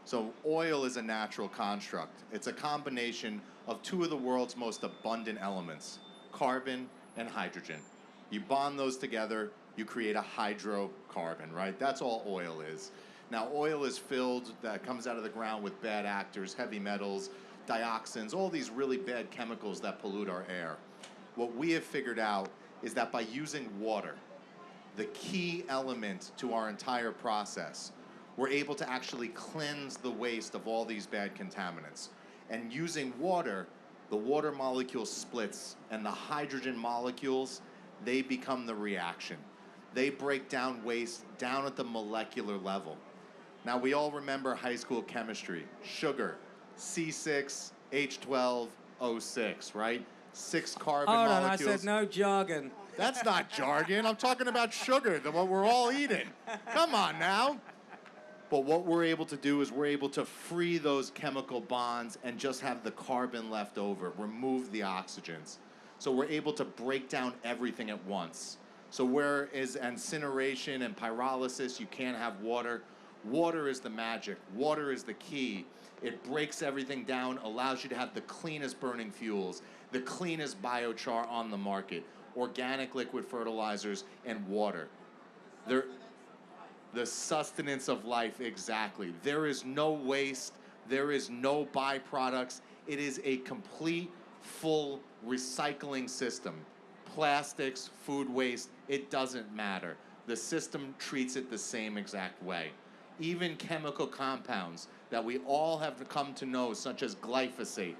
So oil is a natural construct. It's a combination of two of the world's most abundant elements, carbon and hydrogen. You bond those together, you create a hydrocarbon, right? That's all oil is. Now, oil is filled, that comes out of the ground with bad actors, heavy metals, dioxins, all these really bad chemicals that pollute our air. What we have figured out is that by using water, the key element to our entire process, we're able to actually cleanse the waste of all these bad contaminants. And using water, the water molecule splits, and the hydrogen molecules, they become the reaction. They break down waste down at the molecular level. Now, we all remember high school chemistry. Sugar, C6H12O6, right? 6 carbon Hold on, molecules. I said no jargon. That's not jargon. I'm talking about sugar, what we're all eating. Come on now. But what we're able to do is we're able to free those chemical bonds and just have the carbon left over, remove the oxygens. So we're able to break down everything at once. So whereas incineration and pyrolysis, you can't have water, water is the magic. Water is the key. It breaks everything down, allows you to have the cleanest burning fuels, the cleanest biochar on the market, organic liquid fertilizers, and water. The sustenance of life, exactly. There is no waste. There is no byproducts. It is a complete, full recycling system. Plastics, food waste, it doesn't matter. The system treats it the same exact way. Even chemical compounds that we all have come to know, such as glyphosate,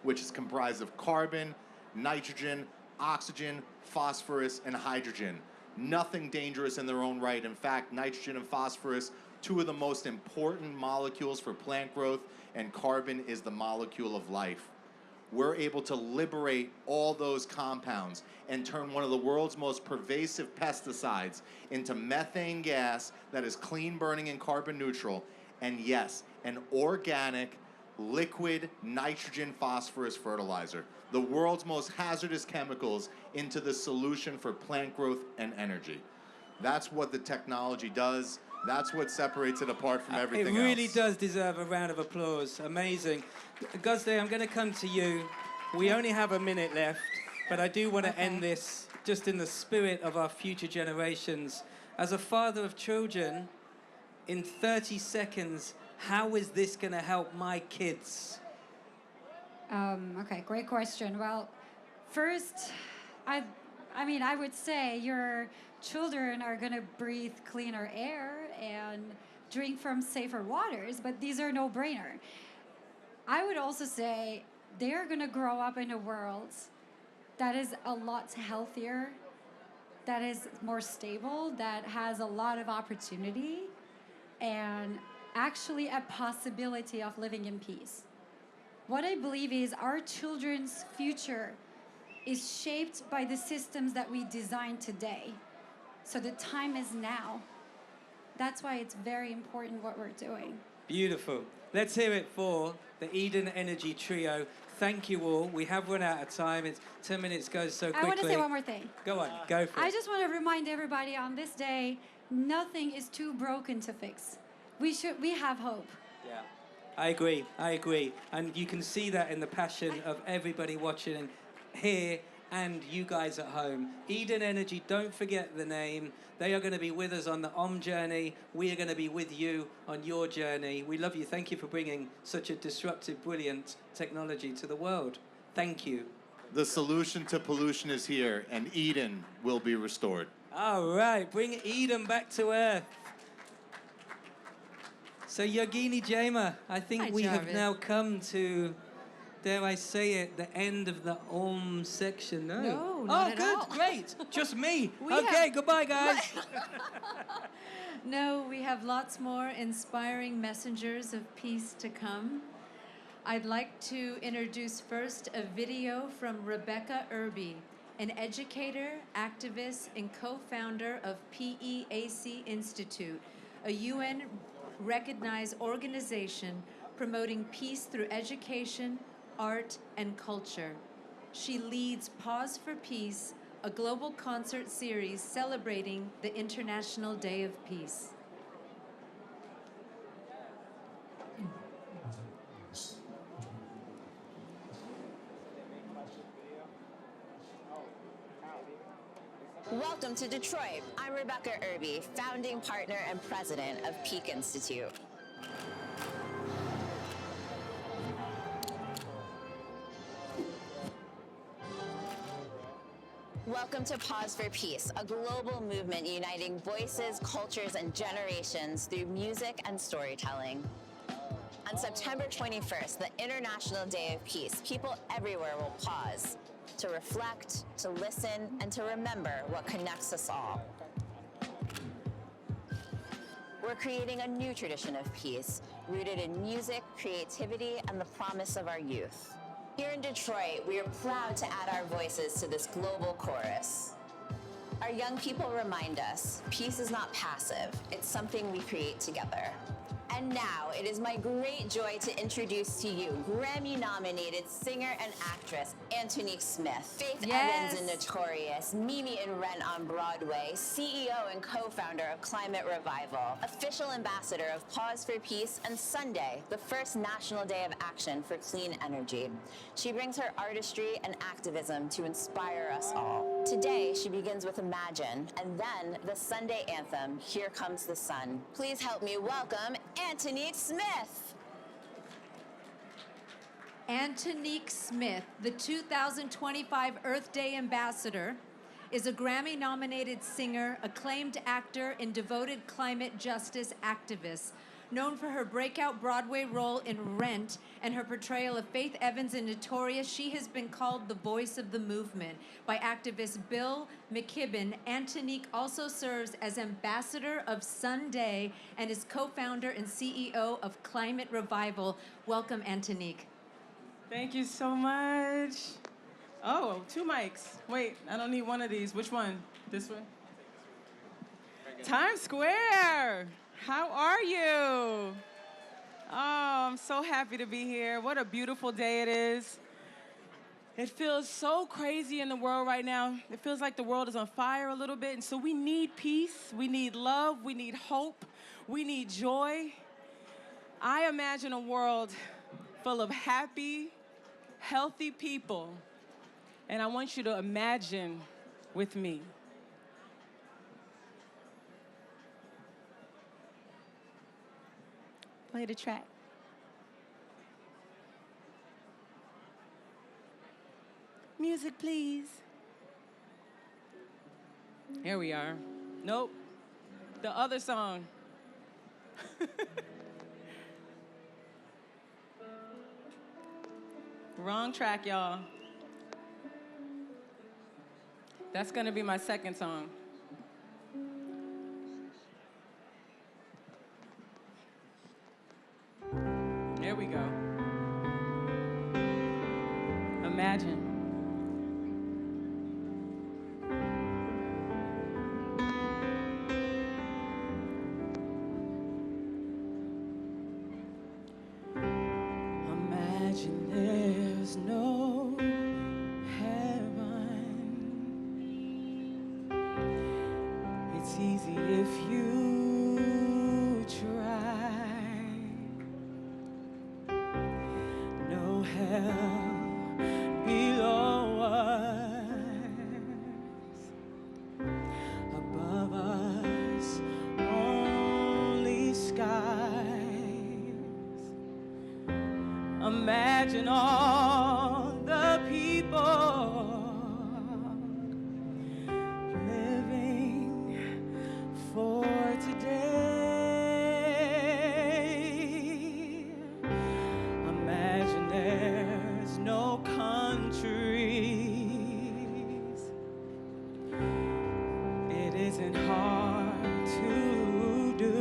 which is comprised of carbon, nitrogen, oxygen, phosphorus, and hydrogen. nothing dangerous in their own right. In fact, nitrogen and phosphorus, two of the most important molecules for plant growth, and carbon is the molecule of life. We're able to liberate all those compounds and turn one of the world's most pervasive pesticides into methane gas that is clean burning and carbon neutral, and yes, an organic liquid nitrogen phosphorus fertilizer, the world's most hazardous chemicals, into the solution for plant growth and energy. That's what the technology does. That's what separates it apart from everything else. It really does deserve a round of applause. Amazing. Guzde, I'm going to come to you. We only have a minute left, but I do want to end this just in the spirit of our future generations. As a father of children, in 30 seconds, how is this going to help my kids? Okay, great question. Well, first, I would say your children are going to breathe cleaner air and drink from safer waters, but these are no-brainer. I would also say they're going to grow up in a world that is a lot healthier, that is more stable, that has a lot of opportunity, and actually a possibility of living in peace. What I believe is our children's future is shaped by the systems that we design today. So the time is now. That's why it's very important what we're doing. Beautiful. Let's hear it for the Eden Energy Trio. Thank you all. We have run out of time. 10 minutes goes so quickly. I want to say one more thing. Go on, go for it. I just want to remind everybody on this day, nothing is too broken to fix. We have hope. Yeah, I agree. And you can see that in the passion of everybody watching here and you guys at home. Eden Energy, don't forget the name. They are going to be with us on the OM journey. We are going to be with you on your journey. We love you. Thank you for bringing such a disruptive, brilliant technology to the world. Thank you. The solution to pollution is here, and Eden will be restored. All right, bring Eden back to Earth. So Yogini Jema, I think we have now come to, dare I say it, the end of the OM section. No, not at all. Great. Just me. We goodbye, guys. No, we have lots more inspiring messengers of peace to come. I'd like to introduce first a video from Rebecca Irby, an educator, activist, and co-founder of PEAC Institute, a UN-recognized organization promoting peace through education, art, and culture. She leads Pause for Peace, a global concert series celebrating the International Day of Peace. Welcome to Detroit. I'm Rebecca Irby, founding partner and president of PEAC Institute. Welcome to Pause for Peace, a global movement uniting voices, cultures, and generations through music and storytelling. On September 21st, the International Day of Peace, people everywhere will pause to reflect, to listen, and to remember what connects us all. We're creating a new tradition of peace, rooted in music, creativity, and the promise of our youth. Here in Detroit, we are proud to add our voices to this global chorus. Our young people remind us, peace is not passive, it's something we create together. And now, it is my great joy to introduce to you Grammy-nominated singer and actress Antonique Smith, Faith Evans in Notorious, Mimi in Rent on Broadway, CEO and co-founder of Climate Revival, official ambassador of Pause for Peace, and Sunday, the first National Day of Action for Clean Energy. She brings her artistry and activism to inspire us all. Today, she begins with Imagine, and then the Sunday anthem, Here Comes the Sun. Please help me welcome Antonique Smith. Antonique Smith, the 2025 Earth Day Ambassador, is a Grammy-nominated singer, acclaimed actor, and devoted climate justice activist. Known for her breakout Broadway role in Rent and her portrayal of Faith Evans in Notorious, she has been called the voice of the movement by activist Bill McKibben. Antonique also serves as ambassador of Sunday and is co-founder and CEO of Climate Revival. Welcome, Antonique. Thank you so much. Oh, 2 mics. Wait, I don't need one of these. Which one? This one? Times Square. How are you? Oh, I'm so happy to be here. What a beautiful day it is. It feels so crazy in the world right now. It feels like the world is on fire a little bit. And so we need peace. We need love. We need hope. We need joy. I imagine a world full of happy, healthy people. And I want you to imagine with me. Play the track. Music, please. Here we are. Nope. The other song. Wrong track, y'all. That's gonna be my second song. Here we go. Imagine. Imagine there's no heaven. It's easy if you try. No hell below us, above us only skies. Imagine all the people living for today. Imagine there's no countries. It isn't hard to do.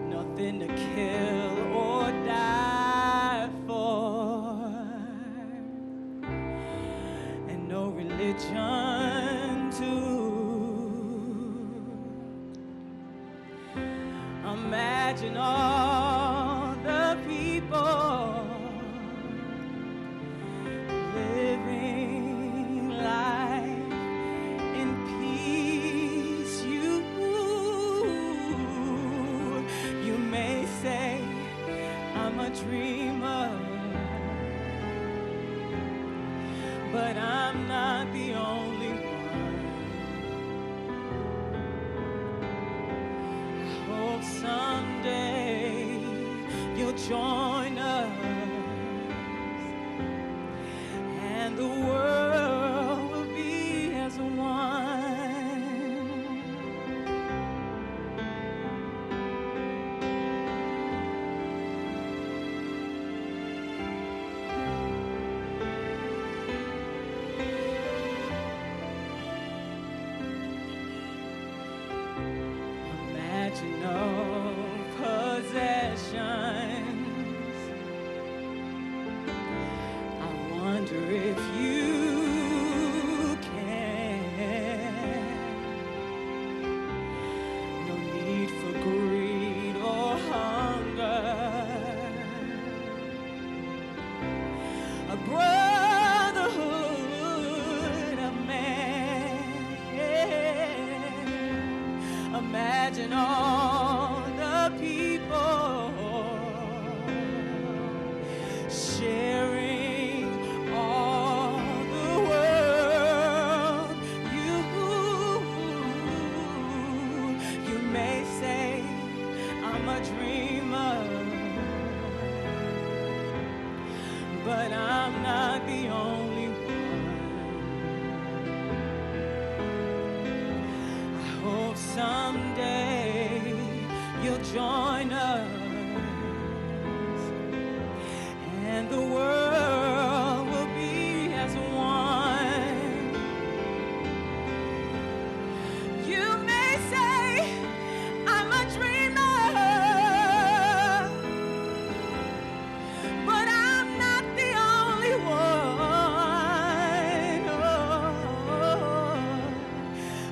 Nothing to kill or die for, and no religion too. Imagine all the people living life in peace. You may say I'm a dreamer, but I'm not the only one. I hope someday you'll join us, and the world will be as one. Imagine no possessions. I wonder if you can. No need for greed or hunger. A brotherhood of man. Imagine all the people sharing all the world. You may say I'm a dreamer, but I'm not the only one. I hope someday you'll join us, and the world will be as one. You may say I'm a dreamer, but I'm not the only one. Oh,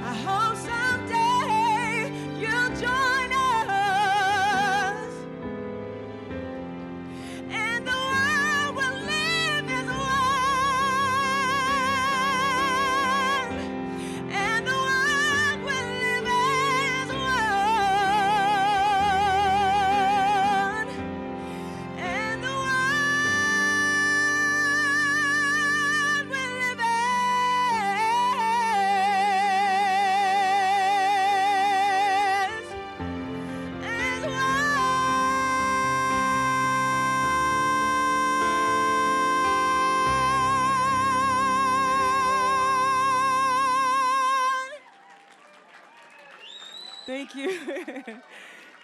I hope someday you'll join us, and the world will live as one, and the world will live as one, and the world will live as Thank you.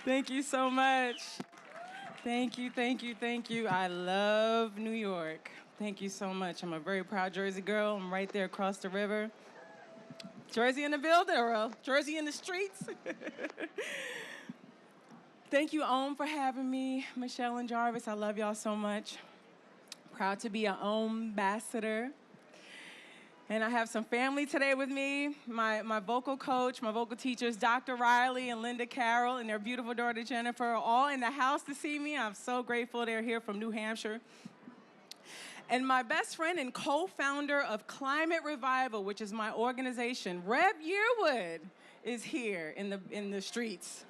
Thank you so much. Thank you, thank you, thank you. I love New York. Thank you so much. I'm a very proud Jersey girl. I'm right there across the river. Jersey in the building, or Jersey in the streets. Thank you, Om, for having me. Michelle and Jarvis, I love y'all so much. Proud to be an Om ambassador. And I have some family today with me. My vocal coach, my vocal teachers, Dr. Riley and Linda Carroll, and their beautiful daughter, Jennifer, are all in the house to see me. I'm so grateful they're here from New Hampshire. And my best friend and co-founder of Climate Revival, which is my organization, Reb Yearwood, is here in the streets.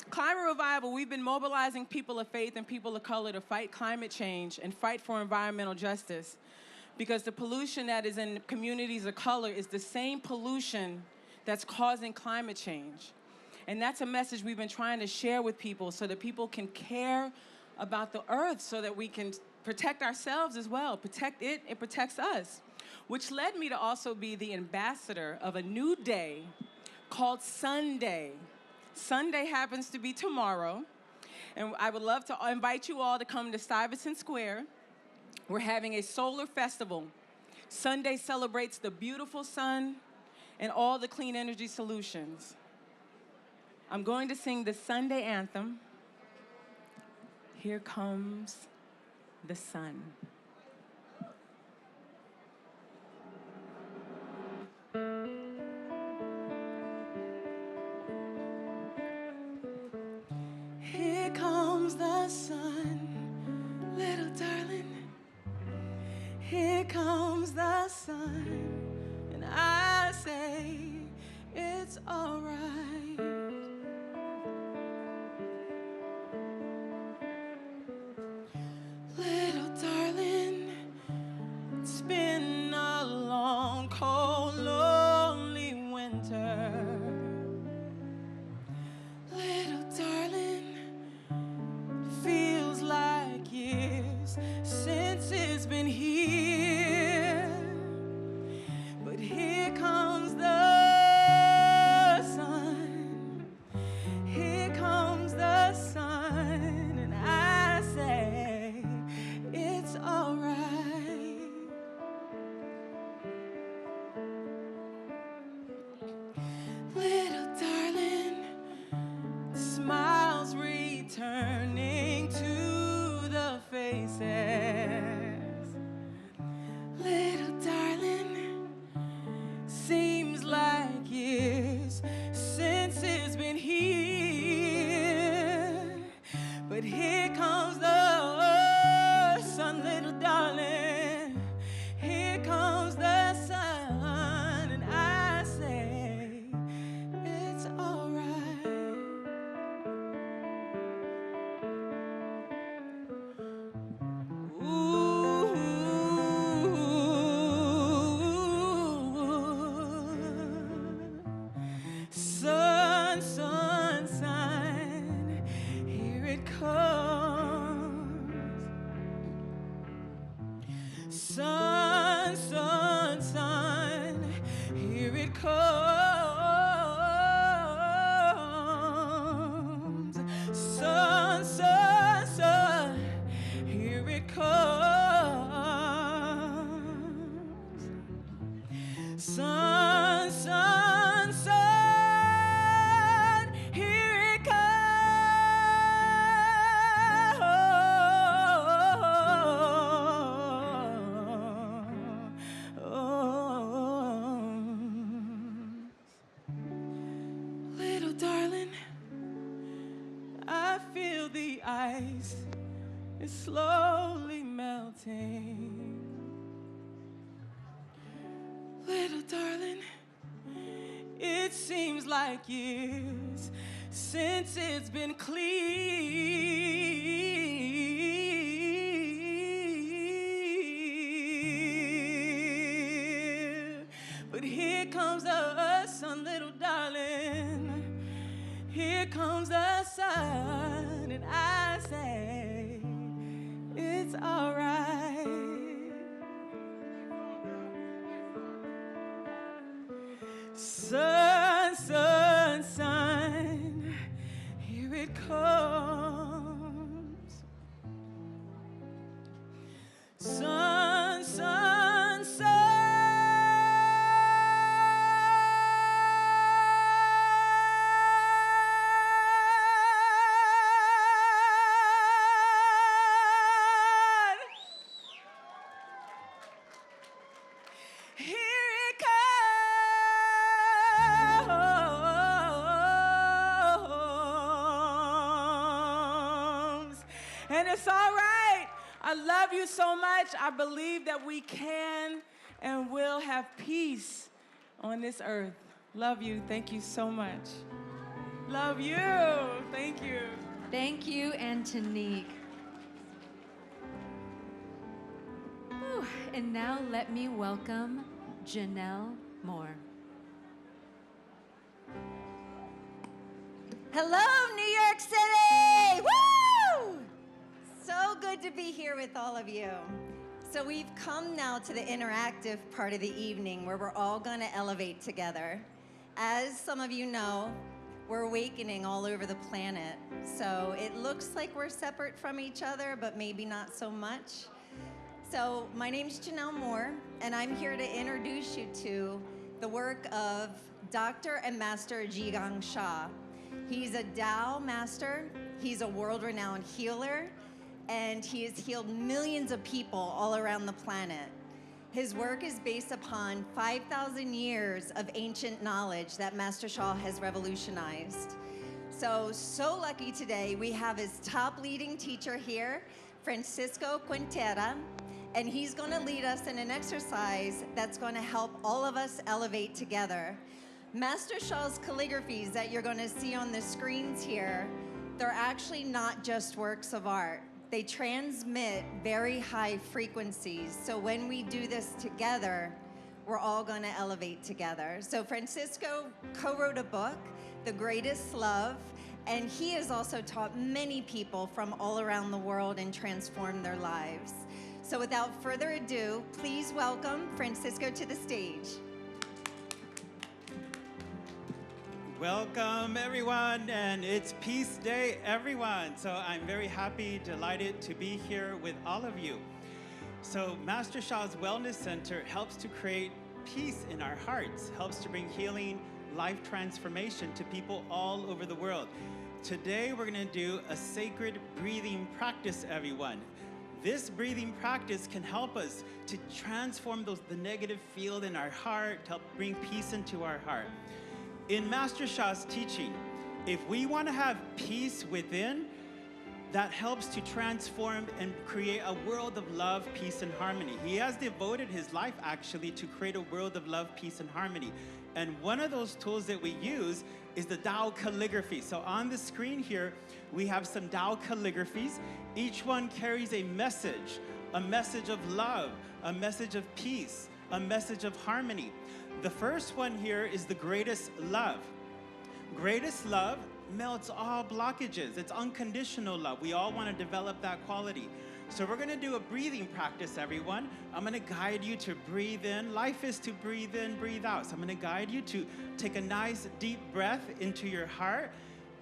Climate Revival, we've been mobilizing people of faith and people of color to fight climate change and fight for environmental justice, because the pollution that is in communities of color is the same pollution that's causing climate change. And that's a message we've been trying to share with people so that people can care about the earth, so that we can protect ourselves as well. Protect it, it protects us. Which led me to also be the ambassador of a new day called Sunday. Sunday happens to be tomorrow, and I would love to invite you all to come to Stuyvesant Square. We're having a solar festival. Sunday celebrates the beautiful sun and all the clean energy solutions. I'm going to sing the Sunday anthem. Here comes the sun. Here comes the sun, little darling. Here comes the sun, and I say it's all right. Little darling, it's been a long, cold, lonely winter. Little darling, feels like years since it's been here. Sun, sun, sun, here it comes. Little darling, I feel the ice is slowly melting. Little darling, it seems like years since it's been clear. But here comes the sun, little darling. Here comes the sun, and I say it's all right. Sun, sun, sun, here it comes. Sun, sun, sun. Here it comes. And it's all right. I love you so much. I believe that we can and will have peace on this earth. Love you. Thank you so much. Love you. Thank you. Thank you, Antonique. Whew. And now let me welcome Janelle Moore. Hello, New York City! Woo! So good to be here with all of you. So we've come now to the interactive part of the evening where we're all going to elevate together. As some of you know, we're awakening all over the planet. So it looks like we're separate from each other, but maybe not so much. So my name's Janelle Moore, and I'm here to introduce you to the work of Dr. and Master Jigang Shah. He's a Tao master, he's a world-renowned healer, and he has healed millions of people all around the planet. His work is based upon 5,000 years of ancient knowledge that Master Shah has revolutionized. So lucky today we have his top leading teacher here, Francisco Quintera, and he's going to lead us in an exercise that's going to help all of us elevate together. Master Shah's calligraphies that you're going to see on the screens here, they're actually not just works of art. They transmit very high frequencies. So when we do this together, we're all going to elevate together. So Francisco co-wrote a book, The Greatest Love, and he has also taught many people from all around the world and transformed their lives. So without further ado, please welcome Francisco to the stage. Welcome everyone, and it's Peace Day, everyone. So I'm very happy, delighted to be here with all of you. So Master Shah's Wellness Center helps to create peace in our hearts, helps to bring healing, life transformation to people all over the world. Today we're going to do a sacred breathing practice, everyone. This breathing practice can help us to transform the negative field in our heart, to help bring peace into our heart. In Master Shah's teaching, if we want to have peace within, that helps to transform and create a world of love, peace, and harmony. He has devoted his life actually to create a world of love, peace, and harmony. And one of those tools that we use is the Tao calligraphy. So on the screen here, we have some Tao calligraphies. Each one carries a message of love, a message of peace, a message of harmony. The first one here is the greatest love. Greatest love melts all blockages. It's unconditional love. We all want to develop that quality. So we're going to do a breathing practice, everyone. I'm going to guide you to breathe in. Life is to breathe in, breathe out. So I'm going to guide you to take a nice deep breath into your heart.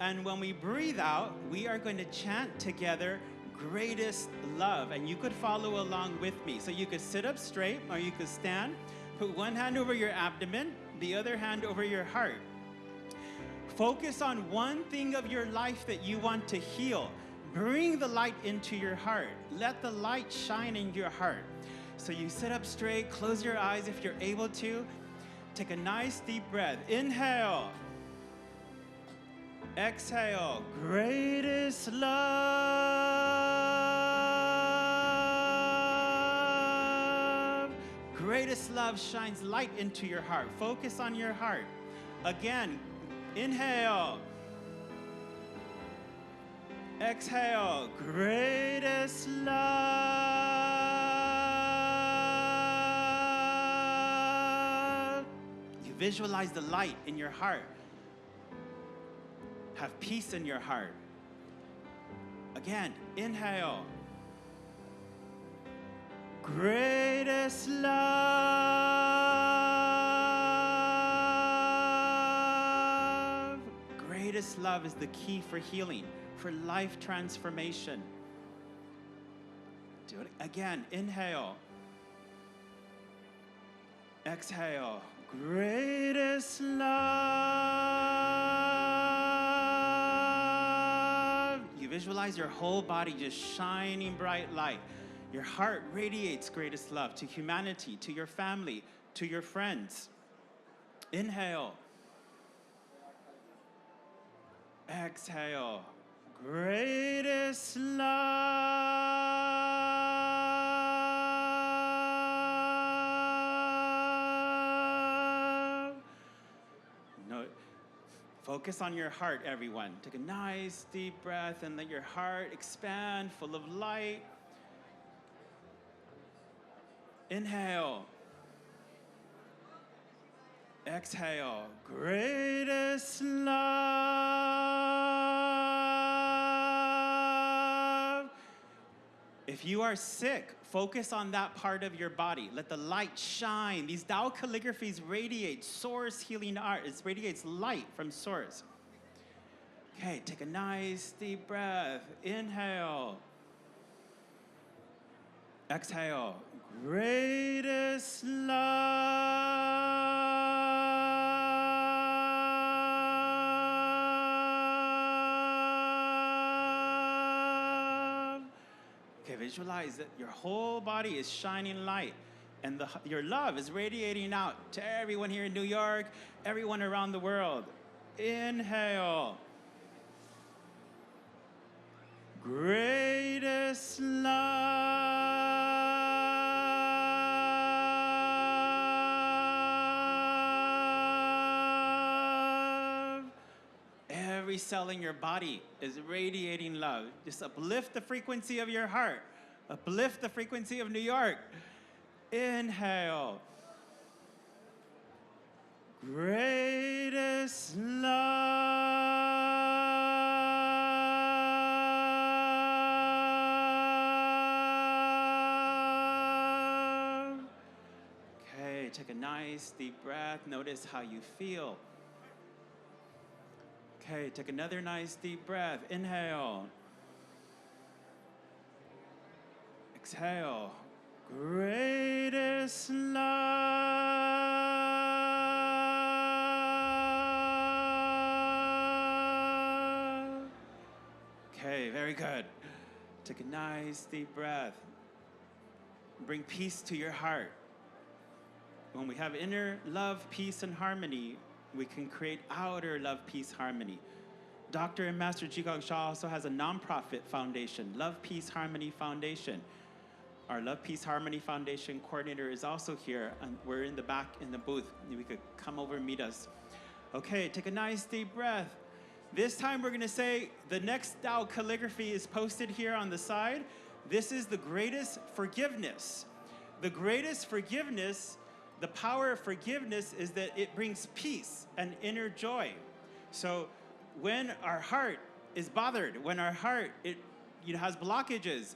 And when we breathe out, we are going to chant together, greatest love. And you could follow along with me. So you could sit up straight or you could stand. Put one hand over your abdomen, the other hand over your heart. Focus on one thing of your life that you want to heal. Bring the light into your heart. Let the light shine in your heart. So you sit up straight, close your eyes if you're able to. Take a nice deep breath. Inhale. Exhale. Greatest love. Greatest love shines light into your heart. Focus on your heart. Again, inhale. Exhale. Greatest love. You visualize the light in your heart. Have peace in your heart. Again, inhale. Greatest love. Greatest love is the key for healing, for life transformation. Do it again. Inhale. Exhale. Greatest love. You visualize your whole body just shining bright light. Your heart radiates greatest love to humanity, to your family, to your friends. Inhale. Exhale. Greatest love. No, focus on your heart, everyone. Take a nice deep breath and let your heart expand, full of light. Inhale. Exhale. Greatest love. If you are sick, focus on that part of your body. Let the light shine. These Tao calligraphies radiate source healing art. It radiates light from source. Okay, take a nice deep breath. Inhale. Exhale. Greatest love. Okay, visualize that your whole body is shining light and your love is radiating out to everyone here in New York, everyone around the world. Inhale. Greatest love. Every cell in your body is radiating love. Just uplift the frequency of your heart. Uplift the frequency of New York. Inhale. Greatest love. Okay, take a nice deep breath. Notice how you feel. Okay, take another nice deep breath. Inhale. Exhale. Greatest love. Okay, very good. Take a nice deep breath. Bring peace to your heart. When we have inner love, peace, and harmony, we can create outer love, peace, harmony. Dr. and Master Jigong Shah also has a nonprofit foundation, Love, Peace, Harmony Foundation. Our Love, Peace, Harmony Foundation coordinator is also here, and we're in the back in the booth. You could come over and meet us. Okay, take a nice deep breath. This time we're gonna say the next Tao calligraphy is posted here on the side. This is the greatest forgiveness. The greatest forgiveness, the power of forgiveness is that it brings peace and inner joy. So when our heart is bothered, when our heart has blockages,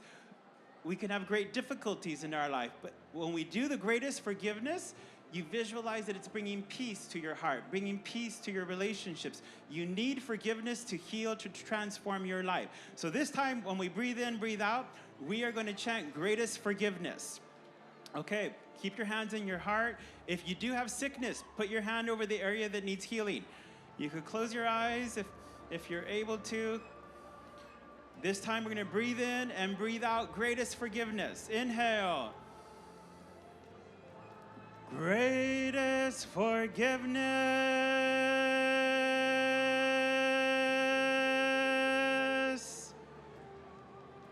we can have great difficulties in our life. But when we do the greatest forgiveness, you visualize that it's bringing peace to your heart, bringing peace to your relationships. You need forgiveness to heal, to transform your life. So this time, when we breathe in, breathe out, we are going to chant greatest forgiveness. Okay, Keep your hands in your heart. If you do have sickness, put your hand over the area that needs healing. You could close your eyes if you're able to. This time we're going to breathe in and breathe out greatest forgiveness. Inhale. Greatest forgiveness.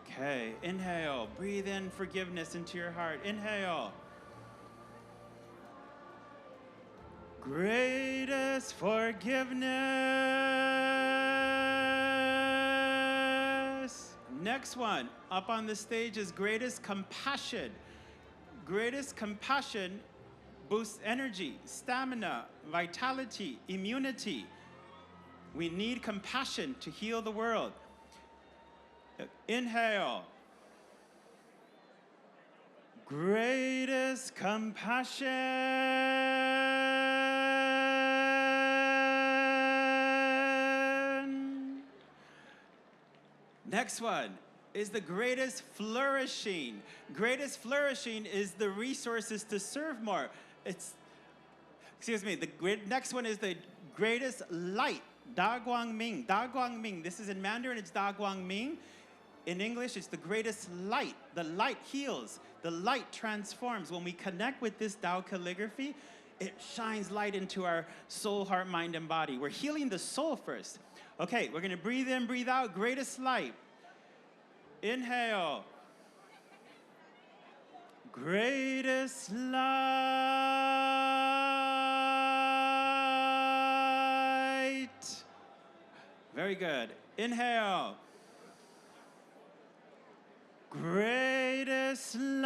Okay, inhale. Breathe in forgiveness into your heart. Inhale. Greatest forgiveness. Next one, up on the stage is greatest compassion. Greatest compassion boosts energy, stamina, vitality, immunity. We need compassion to heal the world. Inhale. Greatest compassion. Next one is the greatest flourishing. Greatest flourishing is the resources to serve more. Next one is the greatest light. Da Guang Ming. Da Guang Ming. This is in Mandarin, it's Da Guang Ming. In English, it's the greatest light. The light heals. The light transforms. When we connect with this Tao calligraphy, it shines light into our soul, heart, mind, and body. We're healing the soul first. Okay, we're going to breathe in, breathe out. Greatest light. Inhale. Greatest light. Very good. Inhale. Greatest light.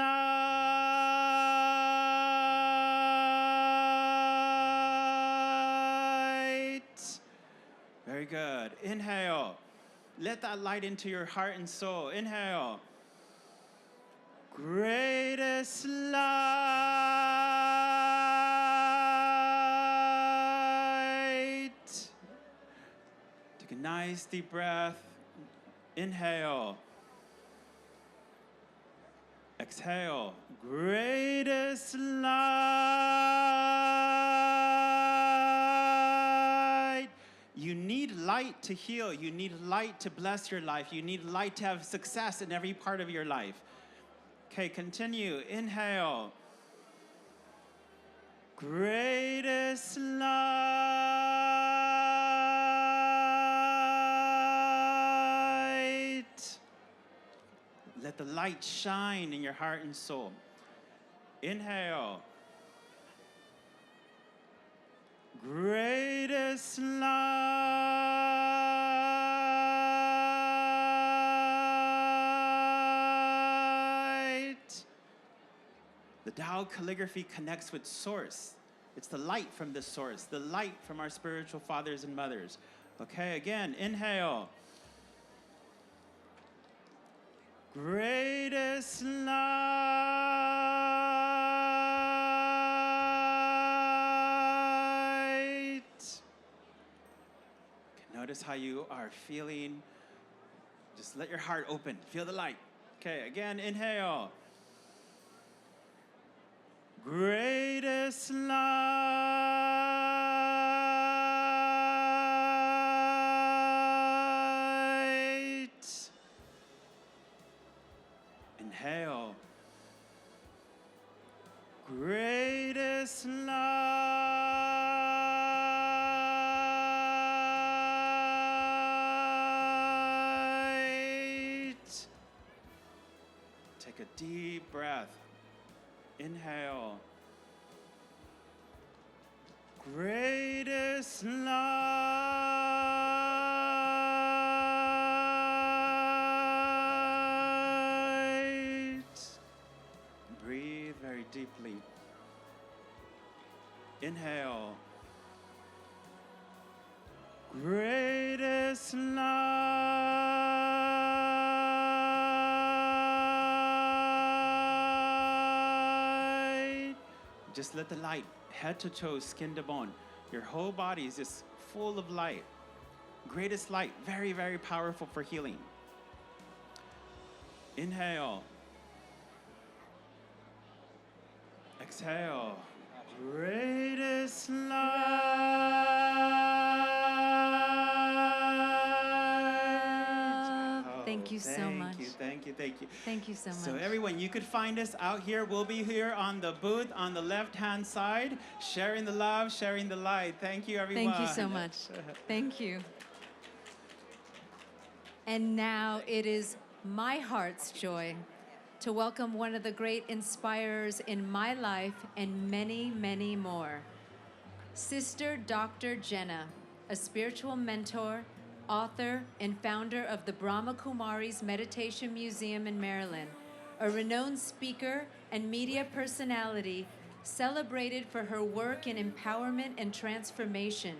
Very good. Inhale. Let that light into your heart and soul. Inhale. Greatest light. Take a nice deep breath. Inhale. Exhale. Greatest light. You need light to heal. You need light to bless your life. You need light to have success in every part of your life. Okay, continue. Inhale. Greatest light. Let the light shine in your heart and soul. Inhale. Greatest light. The Tao calligraphy connects with source. It's the light from the source, the light from our spiritual fathers and mothers. Okay, again, inhale. Greatest light. Notice how you are feeling. Just let your heart open. Feel the light. Okay, again, inhale. Greatest light. Inhale. Greatest light. Take a deep breath. Inhale. Greatest light. Breathe very deeply. Inhale. Greatest light. Just let the light, head to toe, skin to bone. Your whole body is just full of light. Greatest light, very, very powerful for healing. Inhale. exhale. Greatest light. Thank you so much. Thank you. Thank you so much. So everyone, you could find us out here. We'll be here on the booth on the left-hand side, sharing the love, sharing the light. Thank you, everyone. Thank you so much. Thank you. And now it is my heart's joy to welcome one of the great inspirers in my life and many, many more. Sister Dr. Jenna, a spiritual mentor, author, and founder of the Brahma Kumaris Meditation Museum in Maryland, a renowned speaker and media personality celebrated for her work in empowerment and transformation.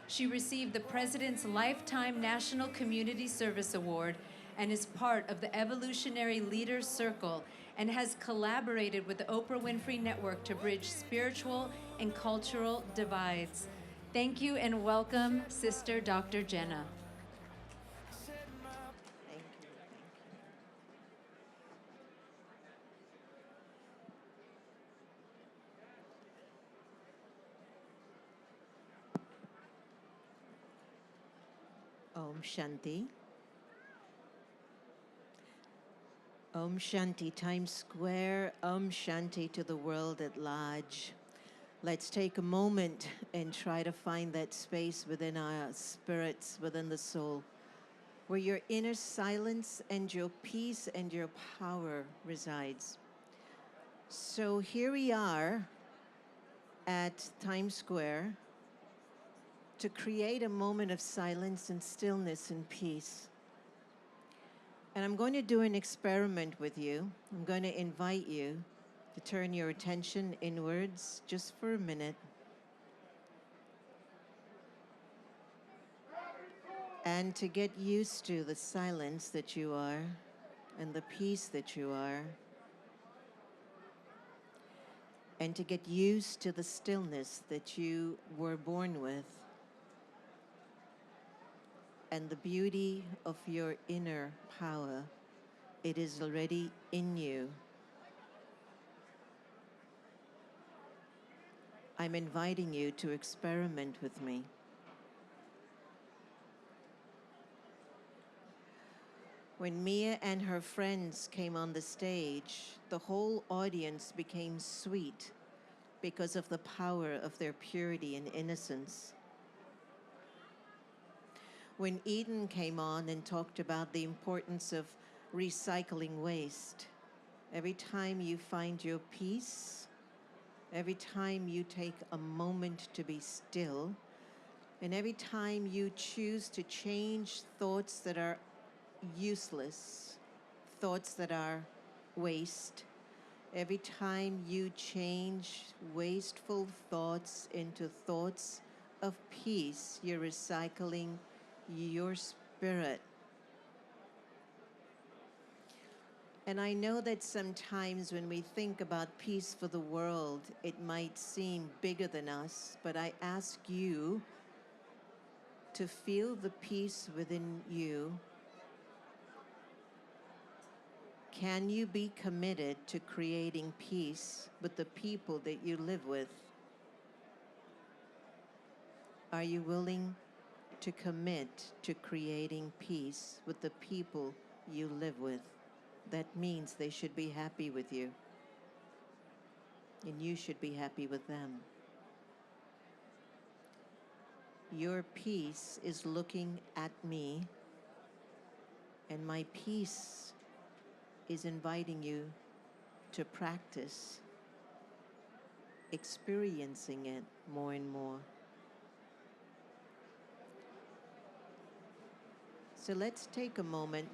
She received the President's Lifetime National Community Service Award and is part of the Evolutionary Leaders Circle and has collaborated with the Oprah Winfrey Network to bridge spiritual and cultural divides. Thank you and welcome, Sister Dr. Jenna. Om Shanti. Om Shanti, Times Square. Om Shanti to the world at large. Let's take a moment and try to find that space within our spirits, within the soul, where your inner silence and your peace and your power resides. So here we are at Times Square to create a moment of silence and stillness and peace. And I'm going to do an experiment with you. I'm going to invite you to turn your attention inwards just for a minute. And to get used to the silence that you are and the peace that you are. And to get used to the stillness that you were born with. And the beauty of your inner power. It is already in you. I'm inviting you to experiment with me. When Mia and her friends came on the stage, the whole audience became sweet because of the power of their purity and innocence. When Eden came on and talked about the importance of recycling waste, every time you find your peace, every time you take a moment to be still, and every time you choose to change thoughts that are useless, thoughts that are waste, every time you change wasteful thoughts into thoughts of peace, you're recycling your spirit. And I know that sometimes when we think about peace for the world, it might seem bigger than us, but I ask you to feel the peace within you. Can you be committed to creating peace with the people that you live with? Are you willing to commit to creating peace with the people you live with? That means they should be happy with you. And you should be happy with them. Your peace is looking at me, and my peace is inviting you to practice experiencing it more and more. So let's take a moment,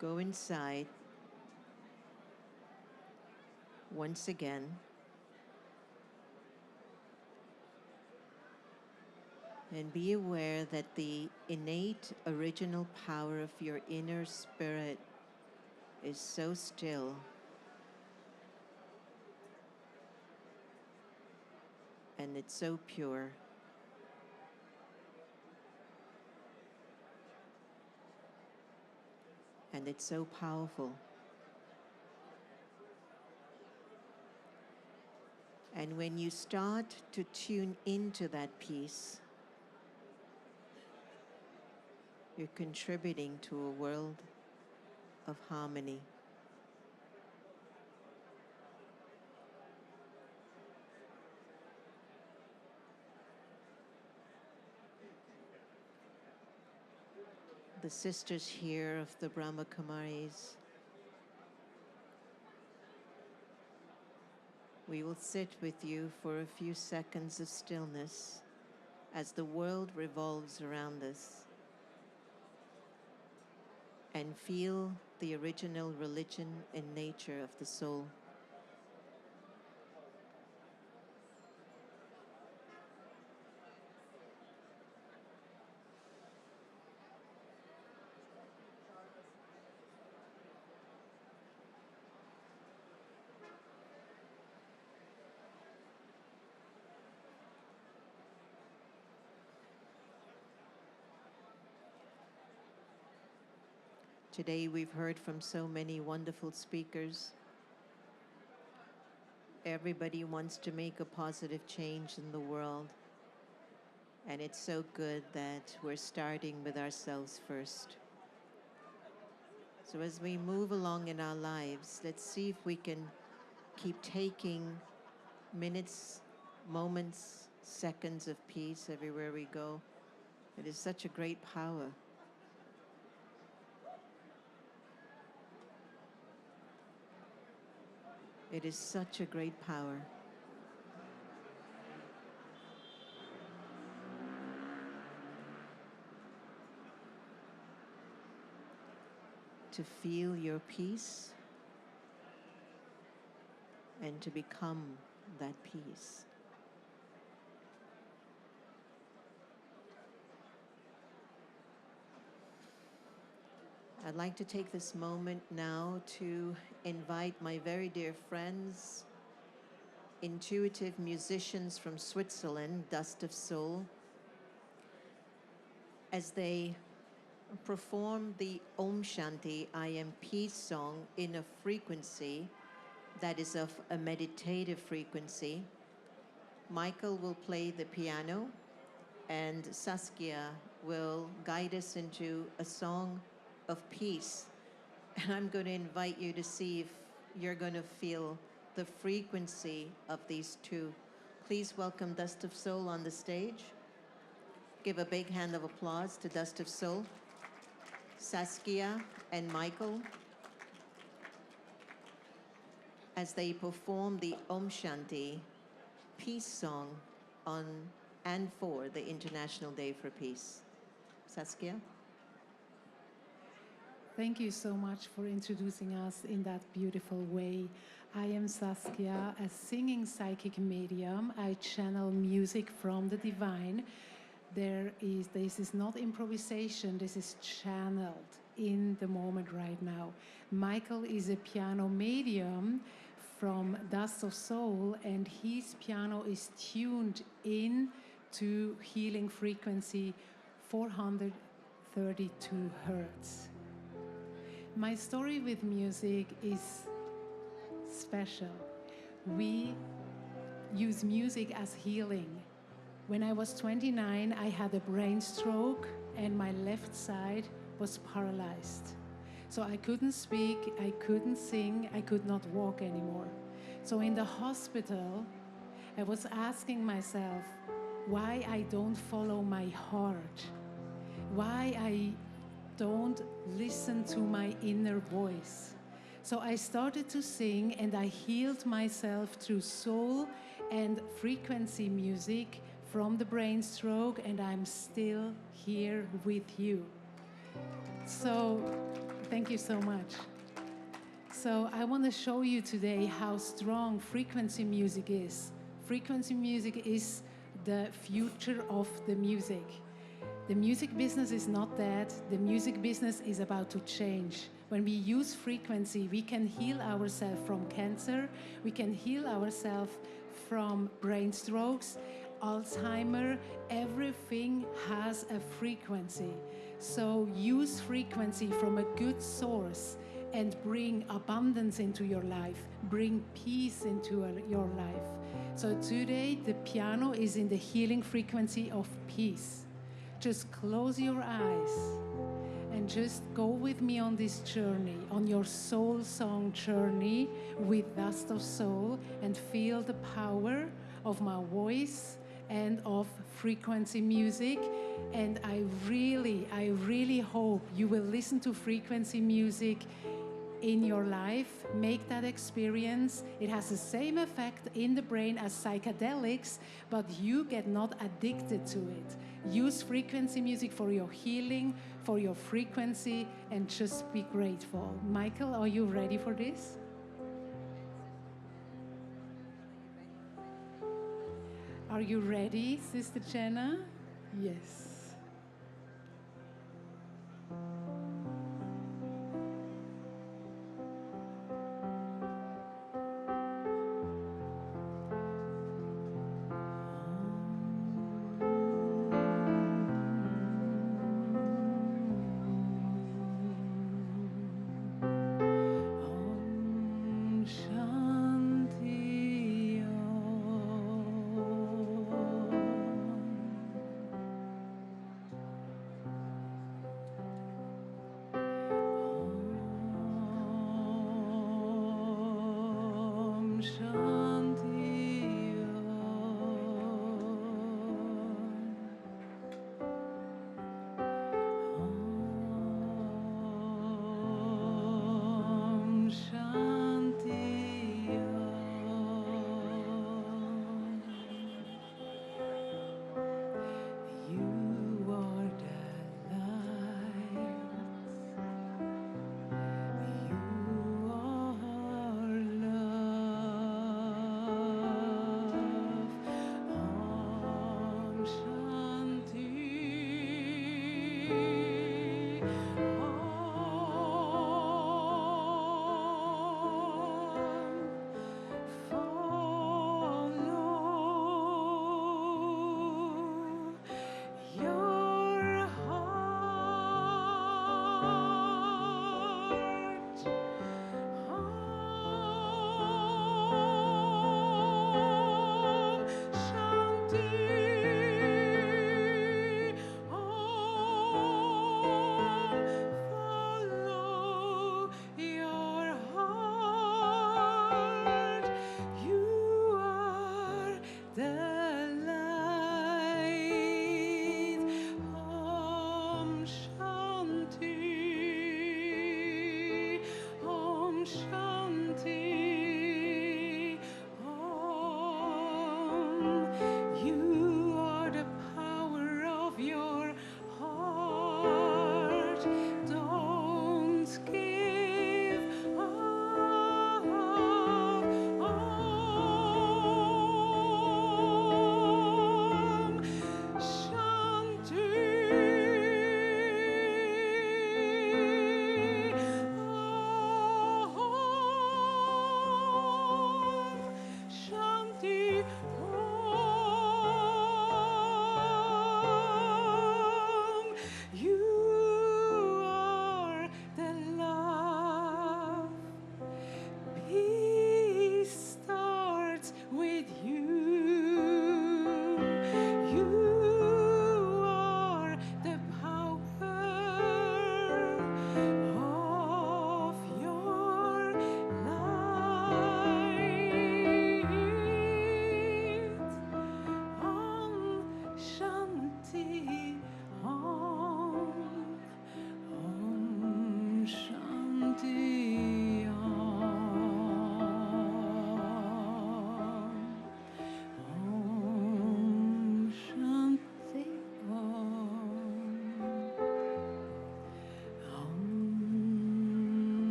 go inside once again, and be aware that the innate original power of your inner spirit is so still and it's so pure. And it's so powerful. And when you start to tune into that peace, you're contributing to a world of harmony. The sisters here of the Brahma Kumaris, we will sit with you for a few seconds of stillness as the world revolves around us, and feel the original religion and nature of the soul. Today we've heard from so many wonderful speakers. Everybody wants to make a positive change in the world. And it's so good that we're starting with ourselves first. So as we move along in our lives, let's see if we can keep taking minutes, moments, seconds of peace everywhere we go. It is such a great power. It is such a great power. To feel your peace and to become that peace. I'd like to take this moment now to invite my very dear friends, intuitive musicians from Switzerland, Dust of Soul, as they perform the Om Shanti, I Am Peace song in a frequency that is of a meditative frequency. Michael will play the piano and Saskia will guide us into a song of peace. And I'm going to invite you to see if you're going to feel the frequency of these two. Please welcome Dust of Soul on the stage. Give a big hand of applause to Dust of Soul, Saskia and Michael, as they perform the Om Shanti peace song on and for the International Day for Peace. Saskia? Thank you so much for introducing us in that beautiful way. I am Saskia, a singing psychic medium. I channel music from the divine. This is not improvisation, this is channeled in the moment right now. Michael is a piano medium from Dust of Soul, and his piano is tuned in to healing frequency 432 hertz. My story with music is special. We use music as healing. When I was 29, I had a brain stroke and my left side was paralyzed. So I couldn't speak, I couldn't sing, I could not walk anymore. So in the hospital, I was asking myself why I don't follow my heart, why I don't listen to my inner voice. So I started to sing and I healed myself through soul and frequency music from the brain stroke, and I'm still here with you. So thank you so much. So I want to show you today how strong frequency music is. Frequency music is the future of the music. The music business is not dead. The music business is about to change. When we use frequency, we can heal ourselves from cancer, we can heal ourselves from brain strokes, Alzheimer. Everything has a frequency. So use frequency from a good source and bring abundance into your life, bring peace into your life. So today, the piano is in the healing frequency of peace. Just close your eyes and just go with me on this journey, on your soul song journey with Dust of Soul, and feel the power of my voice and of frequency music. And I really hope you will listen to frequency music in your life. Make that experience. It has the same effect in the brain as psychedelics, but you get not addicted to it. Use frequency music for your healing, for your frequency, and just be grateful. Michael, are you ready for this? Are you ready, Sister Jenna? Yes.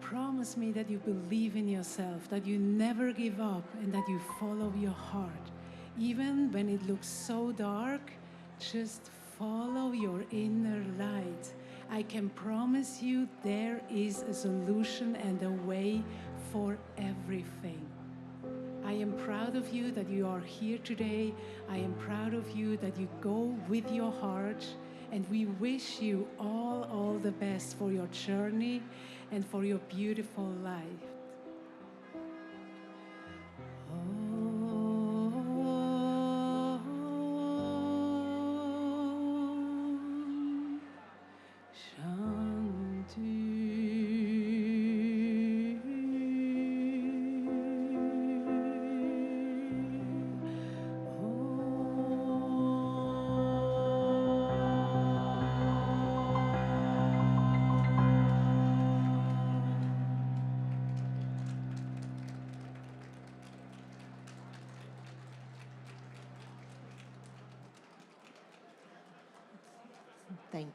promise me that you believe in yourself, that you never give up, and that you follow your heart. Even when it looks so dark, just follow your inner light. I can promise you there is a solution and a way for everything. I am proud of you that you are here today. I am proud of you that you go with your heart. And we wish you all the best for your journey and for your beautiful life.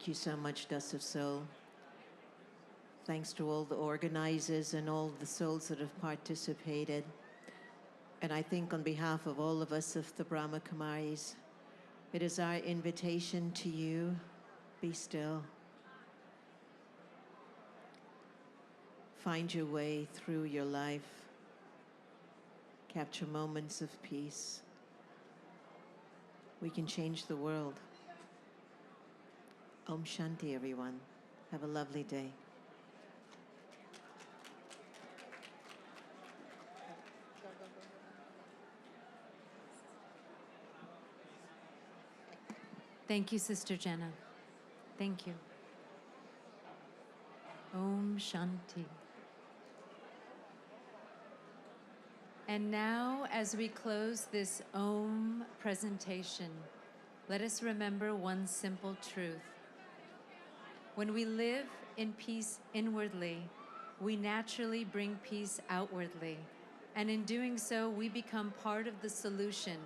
Thank you so much, Dust of Soul. Thanks to all the organizers and all the souls that have participated. And I think on behalf of all of us of the Brahma Kumaris, it is our invitation to you, be still. Find your way through your life. Capture moments of peace. We can change the world. Om Shanti, everyone. Have a lovely day. Thank you, Sister Jenna. Thank you. Om Shanti. And now, as we close this Om presentation, let us remember one simple truth. When we live in peace inwardly, we naturally bring peace outwardly. And in doing so, we become part of the solution,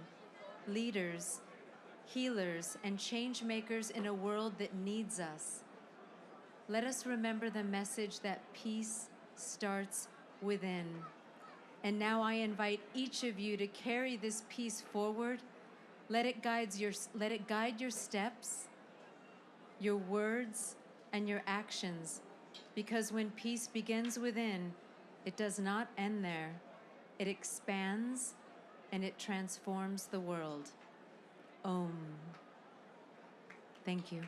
leaders, healers, and change makers in a world that needs us. Let us remember the message that peace starts within. And now I invite each of you to carry this peace forward. Let it guide your steps, your words, and your actions. Because when peace begins within, it does not end there. It expands and it transforms the world. Om. Thank you.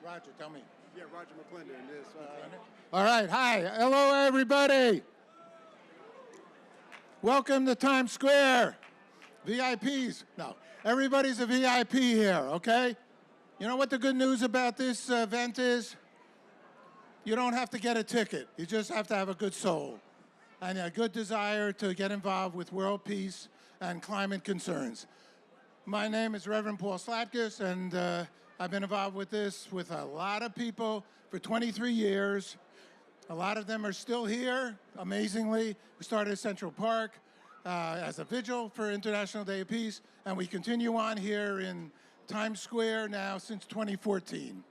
Roger, tell me. Yeah, Roger McClendon. Yes. All right, hi. Hello, everybody. Welcome to Times Square. VIPs. No, everybody's a VIP here, okay? You know what the good news about this event is? You don't have to get a ticket. You just have to have a good soul and a good desire to get involved with world peace and climate concerns. My name is Reverend Paul Sladkus, and I've been involved with this with a lot of people for 23 years. A lot of them are still here, amazingly. We started at Central Park as a vigil for International Day of Peace, and we continue on here in Times Square now since 2014.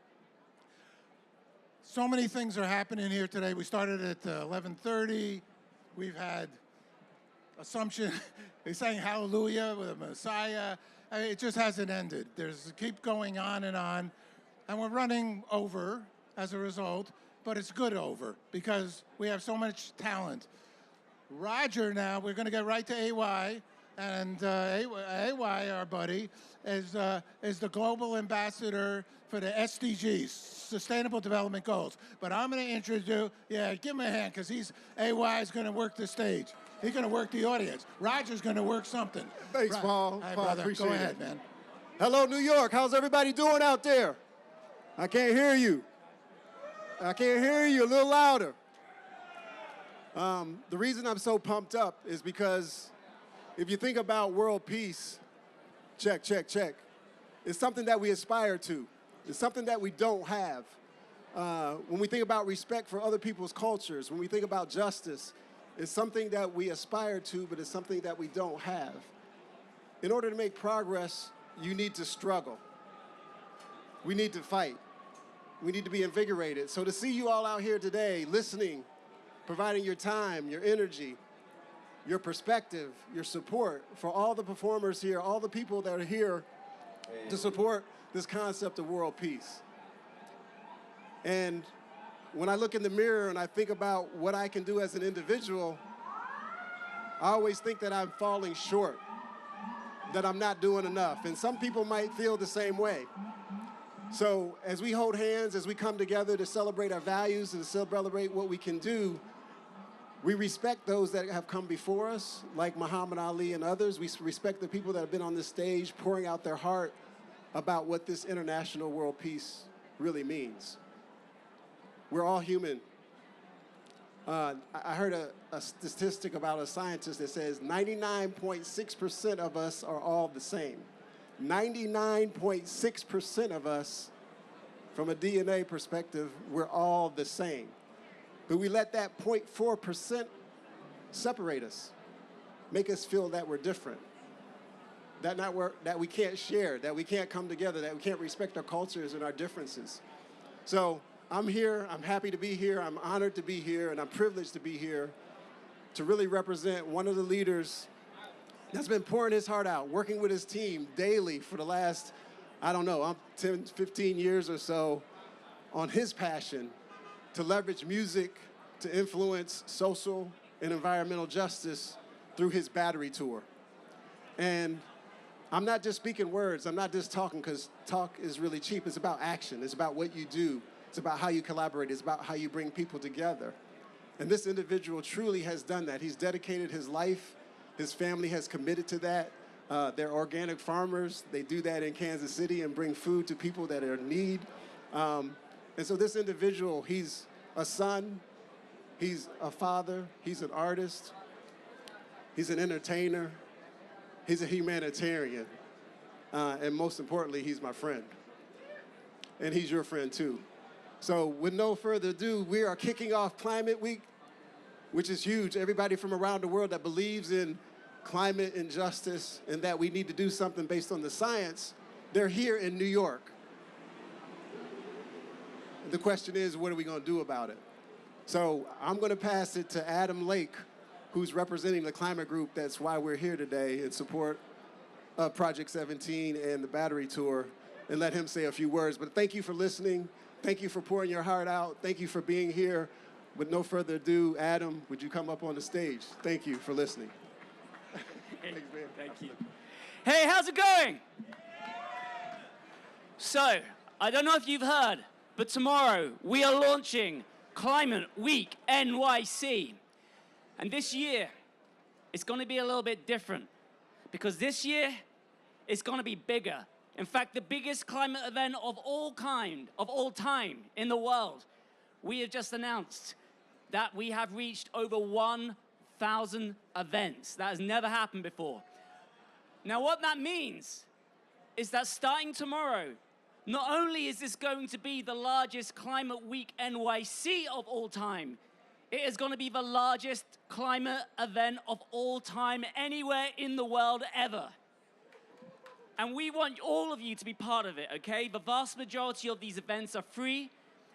So many things are happening here today. We started at 11:30. We've had Assumption. They sang Hallelujah with a Messiah. I mean, it just hasn't ended. There's keep going on, and we're running over as a result, but it's good over because we have so much talent. Roger, now we're going to get right to AY, and AY, our buddy, is the global ambassador for the SDGs, Sustainable Development Goals. But I'm going to introduce, give him a hand, because AY is going to work the stage. He's going to work the audience. Roger's going to work something. Thanks, Paul. Hi, Paul, brother. appreciate Go it. ahead, man. Hello, New York. How's everybody doing out there? I can't hear you. I can't hear you. A little louder. The reason I'm so pumped up is because if you think about world peace, check. It's something that we aspire to. It's something that we don't have. When we think about respect for other people's cultures, when we think about justice, it's something that we aspire to, but it's something that we don't have. In order to make progress, you need to struggle. We need to fight. We need to be invigorated. So to see you all out here today, listening, providing your time, your energy, your perspective, your support for all the performers here, all the people that are here to support this concept of world peace. And when I look in the mirror and I think about what I can do as an individual, I always think that I'm falling short, that I'm not doing enough. And some people might feel the same way. So as we hold hands, as we come together to celebrate our values and to celebrate what we can do, we respect those that have come before us, like Muhammad Ali and others. We respect the people that have been on this stage pouring out their heart about what this international world peace really means. We're all human. I heard a statistic about a scientist that says 99.6% of us are all the same. 99.6% of us, from a DNA perspective, we're all the same. But we let that 0.4% separate us, make us feel that we're different, that we can't share, that we can't come together, that we can't respect our cultures and our differences. So I'm here, I'm happy to be here, I'm honored to be here, and I'm privileged to be here to really represent one of the leaders that's been pouring his heart out, working with his team daily for the last, 10, 15 years or so on his passion to leverage music to influence social and environmental justice through his Battery Tour. And I'm not just speaking words, I'm not just talking, because talk is really cheap. It's about action, it's about what you do, it's about how you collaborate, it's about how you bring people together. And this individual truly has done that. He's dedicated his life, his family has committed to that. They're organic farmers, they do that in Kansas City and bring food to people that are in need. And so this individual, he's a son, he's a father, he's an artist, he's an entertainer, he's a humanitarian, and most importantly, he's my friend. And he's your friend too. So with no further ado, we are kicking off Climate Week, which is huge. Everybody from around the world that believes in climate and justice and that we need to do something based on the science, they're here in New York. The question is, what are we going to do about it? So I'm going to pass it to Adam Lake, who's representing the climate group. That's why we're here today in support of Project 17 and the Battery Tour, and let him say a few words. But thank you for listening. Thank you for pouring your heart out. Thank you for being here. With no further ado, Adam, would you come up on the stage? Thank you for listening. Thanks, man. Thank you. Hey, how's it going? So, I don't know if you've heard, But tomorrow, we are launching Climate Week NYC. And this year, it's going to be a little bit different because this year, it's going to be bigger. In fact, the biggest climate event of all time in the world. We have just announced that we have reached over 1,000 events. That has never happened before. Now, what that means is that starting tomorrow, not only is this going to be the largest Climate Week NYC of all time, it is going to be the largest climate event of all time anywhere in the world ever. And we want all of you to be part of it, okay? The vast majority of these events are free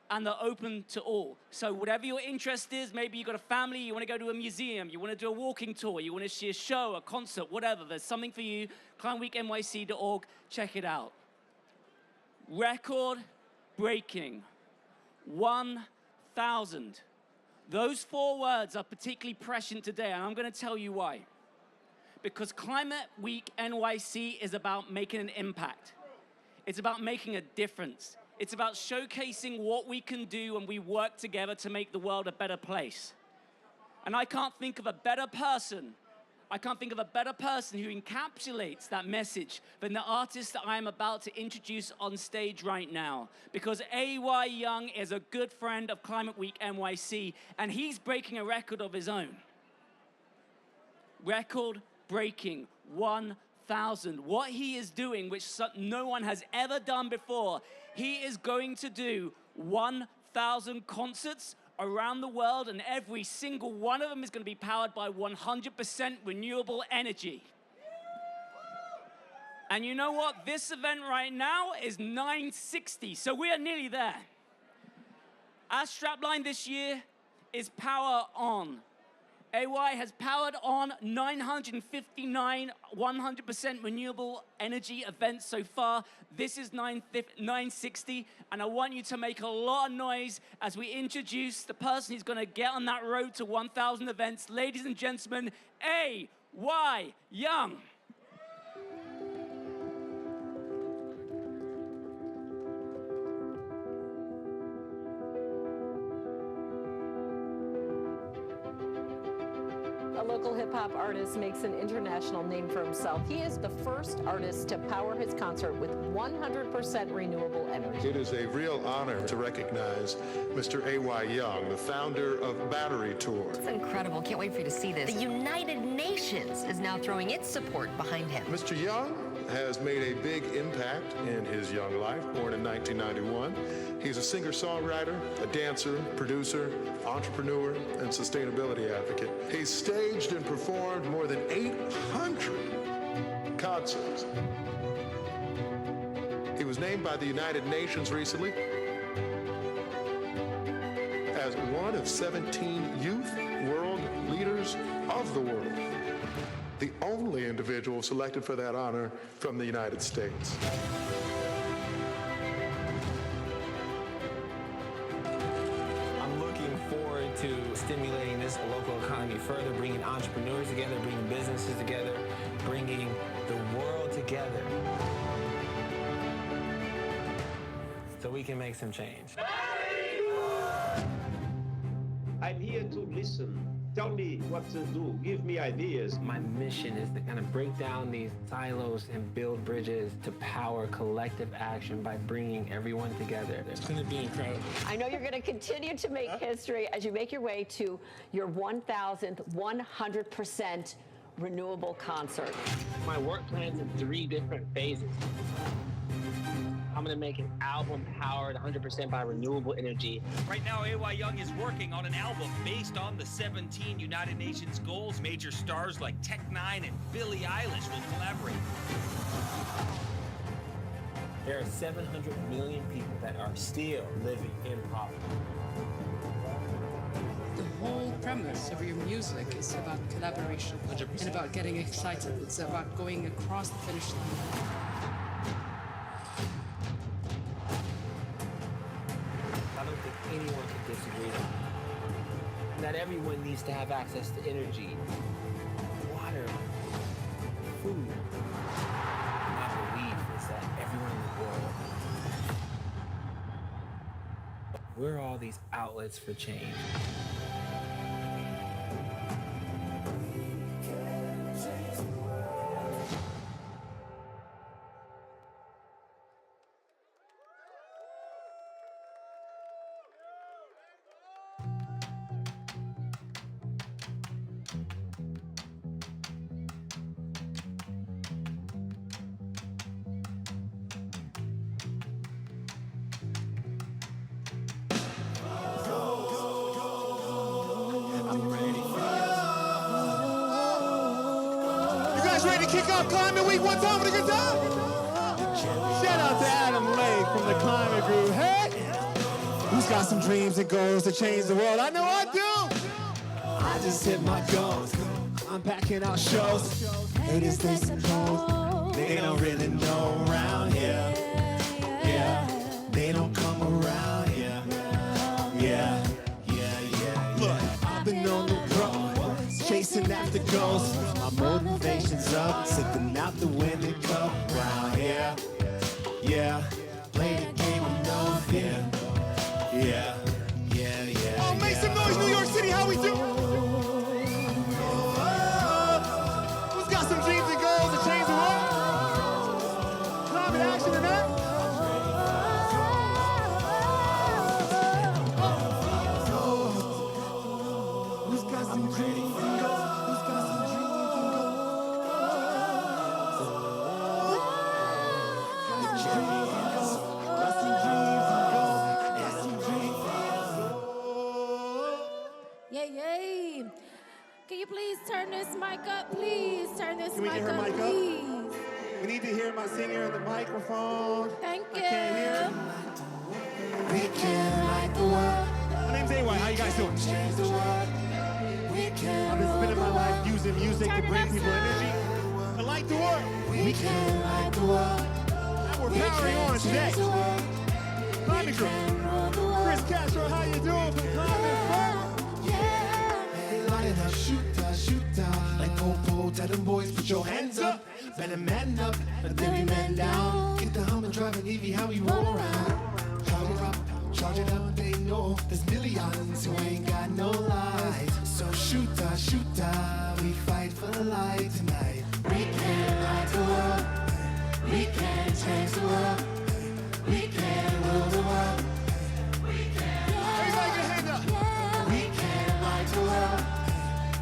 and they're open to all. So whatever your interest is, maybe you've got a family, you want to go to a museum, you want to do a walking tour, you want to see a show, a concert, whatever, there's something for you. climateweeknyc.org, check it out. Record-breaking 1,000. Those 4 words are particularly prescient today, and I'm going to tell you why. Because Climate Week NYC is about making an impact. It's about making a difference. It's about showcasing what we can do when we work together to make the world a better place. And I can't think of a better person who encapsulates that message than the artist that I am about to introduce on stage right now. Because A.Y. Young is a good friend of Climate Week NYC, and he's breaking a record of his own. Record-breaking 1,000. What he is doing, which no one has ever done before, he is going to do 1,000 concerts around the world, and every single one of them is going to be powered by 100% renewable energy. And you know what? This event right now is 960, so we are nearly there. Our strapline this year is Power On. AY has powered on 959 100% renewable energy events so far. This is 960, and I want you to make a lot of noise as we introduce the person who's going to get on that road to 1,000 events. Ladies and gentlemen, A.Y. Young. A local hip-hop artist makes an international name for himself. He is the first artist to power his concert with 100% renewable energy. It is a real honor to recognize Mr. A.Y. Young, the founder of Battery Tour. It's incredible. Can't wait for you to see this. The United Nations is now throwing its support behind him. Mr. Young has made a big impact in his young life, born in 1991. He's a singer-songwriter, a dancer, producer, entrepreneur, and sustainability advocate. He's staged and performed more than 800 concerts. He was named by the United Nations recently as one of 17 youth world leaders of the world. The only individual selected for that honor from the United States. I'm looking forward to stimulating this local economy further, bringing entrepreneurs together, bringing businesses together, bringing the world together so we can make some change. I'm here to listen. Tell me what to do. Give me ideas. My mission is to kind of break down these silos and build bridges to power collective action by bringing everyone together. It's going to be incredible. I know you're going to continue to make history as you make your way to your 1,000th 100% renewable concert. My work plan's in 3 different phases. I'm going to make an album powered 100% by renewable energy. Right now, A.Y. Young is working on an album based on the 17 United Nations goals. Major stars like Tech9 and Billie Eilish will collaborate. There are 700 million people that are still living in poverty. The whole premise of your music is about collaboration 100%. And about getting excited. It's about going across the finish line. Anyone can disagree. Not everyone needs to have access to energy, water, food. My belief is that everyone in the world We're all these outlets for change. You guys ready to kick off Climate Week one time for the good time? Shout out to Adam Lake from the Climate Group. Hey! Who's got some dreams and goals to change the world? I know I do! I just hit my goals. I'm backing out shows. Haters, they suppose they don't really know around here. Yeah, they don't come around here. Yeah. Look, I've been on the road, chasing after goals. My motivation's up, sipping out the winning cup around here. Yeah, play the game of no fear. Yeah. Oh, make some noise, New York City, how we do? Who's got some dreams and goals to change the world? Climate action tonight? Who's got some dreams and goals? Who's got some dreams and Yay. Can you please turn this mic up, please? Turn this Can we mic get her up, mic up? please. We need to hear my singer in the microphone. Thank you. I can't hear it. We can light the world. My name's AY. How you guys doing? Change the world. I've been spending my life using music to bring people energy to light the world. We can light the world. And we're powering on today. Climate Group. Chris Castro, how you doing from Climate First? Hey, light it up, shoot up. Like Popo, tell them boys, put your hands up. Better man up, then we man down. Get the Hummer driving Evie, how we roll around. Charge it up, they know there's millions who ain't got no light. So shoot up, we fight for the light tonight. We can light the world, we can change the world, we can rule the world. Everybody get your hand up. We can light the world,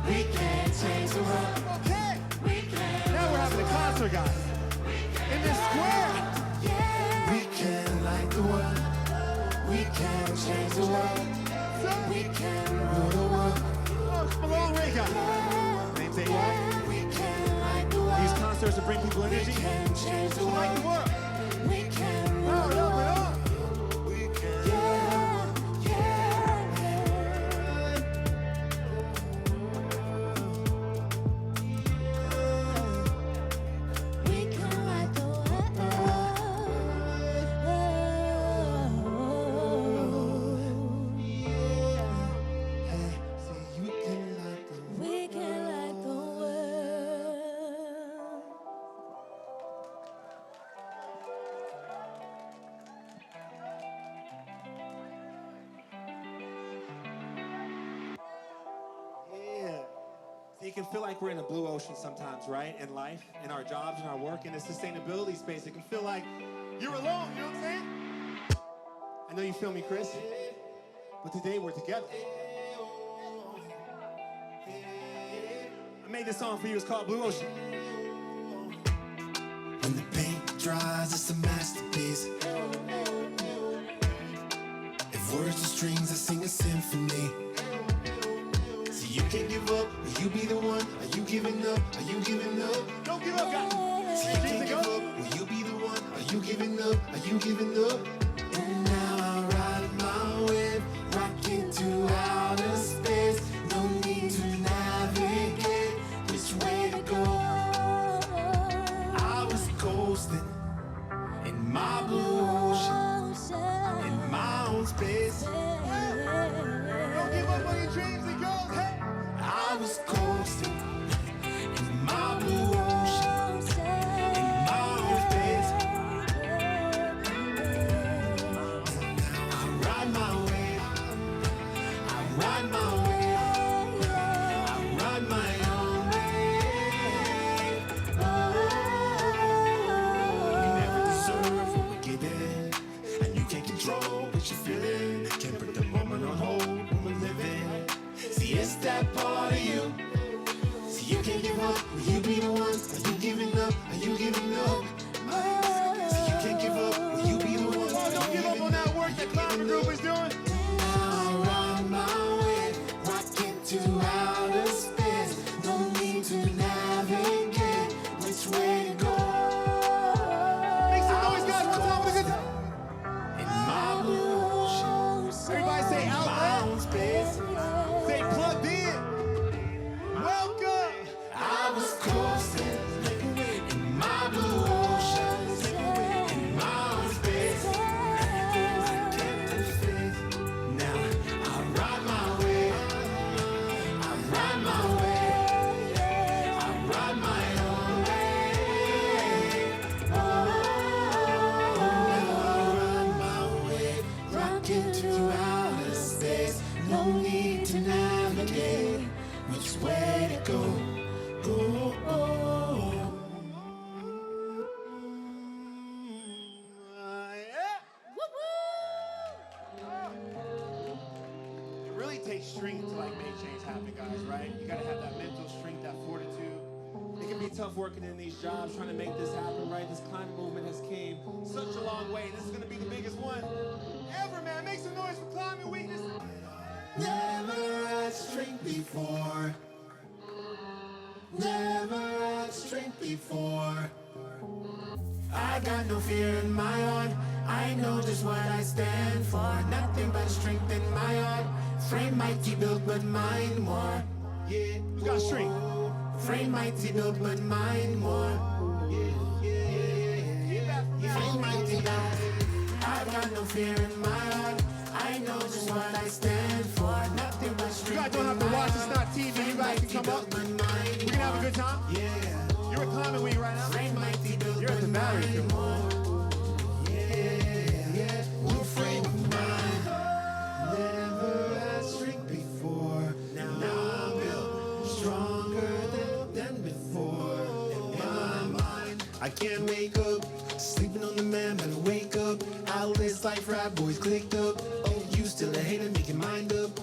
we can change the world. Okay, now we're having a concert, guys. In this square. We can light the world. We can change the world. We can rule the world. Oh, it's a long way, guys. Name's AY. These concerts to bring people energy. To light the world. We can rule the world. We can. We can light the world. We can light the world. Yeah. So you can feel like we're in a blue ocean sometimes, right? In life, in our jobs, in our work, in the sustainability space. It can feel like you're alone, you know what I'm saying? I know you feel me, Chris. But today we're together. I made this song for you, it's called Blue Ocean. When the paint dries, it's a masterpiece. If words are strings, I sing a symphony. So you can't give up, will you be the one? Are you giving up? Are you giving up? Don't give up, guys. So you can't give up, will you be the one? Are you giving up? Are you giving up? And now I ride my wave, rocket to outer space. No need to navigate which way to go. I was coasting in my blue ocean, in my own space. Don't give up on your dreams and goals, hey! I was coasting in my blue ocean, in my own space. You can't give up. Will you be the one? Are you giving up? Are you giving up? So you can't give up. Will you be the one? Oh, don't give up on that work that Climate Group is doing. Now I'm on my way, rocking to outer space. No need to navigate which way to go. Make some noise, guys. One time with a good time. In my blue ocean. Everybody say outlet. Space. Say plugged in. Welcome. I was coasting in my blue ocean. In my own space. I kept the faith. Now I ride my way. I ride my way. I ride my own way. Oh, I ride my way. Rocking to outer space. No need to navigate which way to go. It really takes strength to like make change happen, guys, right? You gotta have that mental strength, that fortitude. It can be tough working in these jobs, trying to make this happen, right? This climate movement has came such a long way. This is gonna be the biggest one ever, man. Make some noise for Climate Weakness. Never had strength before. Never had strength before. I got no fear in my heart. I know just what I stand for. Nothing but strength in my heart. Frame mighty built, but mind more. Yeah, who's got strength? Frame mighty built, but mind more. Yeah. Frame mighty built. I got no fear in my heart. I know just what I stand for. Nothing but strength. You guys don't have to watch. It's not TV. You guys can come up. We can have a good time. Yeah. You're at Climate Week right now. You're at the Battery Show. Yeah. We'll frame of mind. Never had strength before. Now I'm built stronger than before. In my mind, I can't make up. Sleeping on the man, better wake up. Outlets like frat boys clicked up. Oh, you still a hater, make your mind up.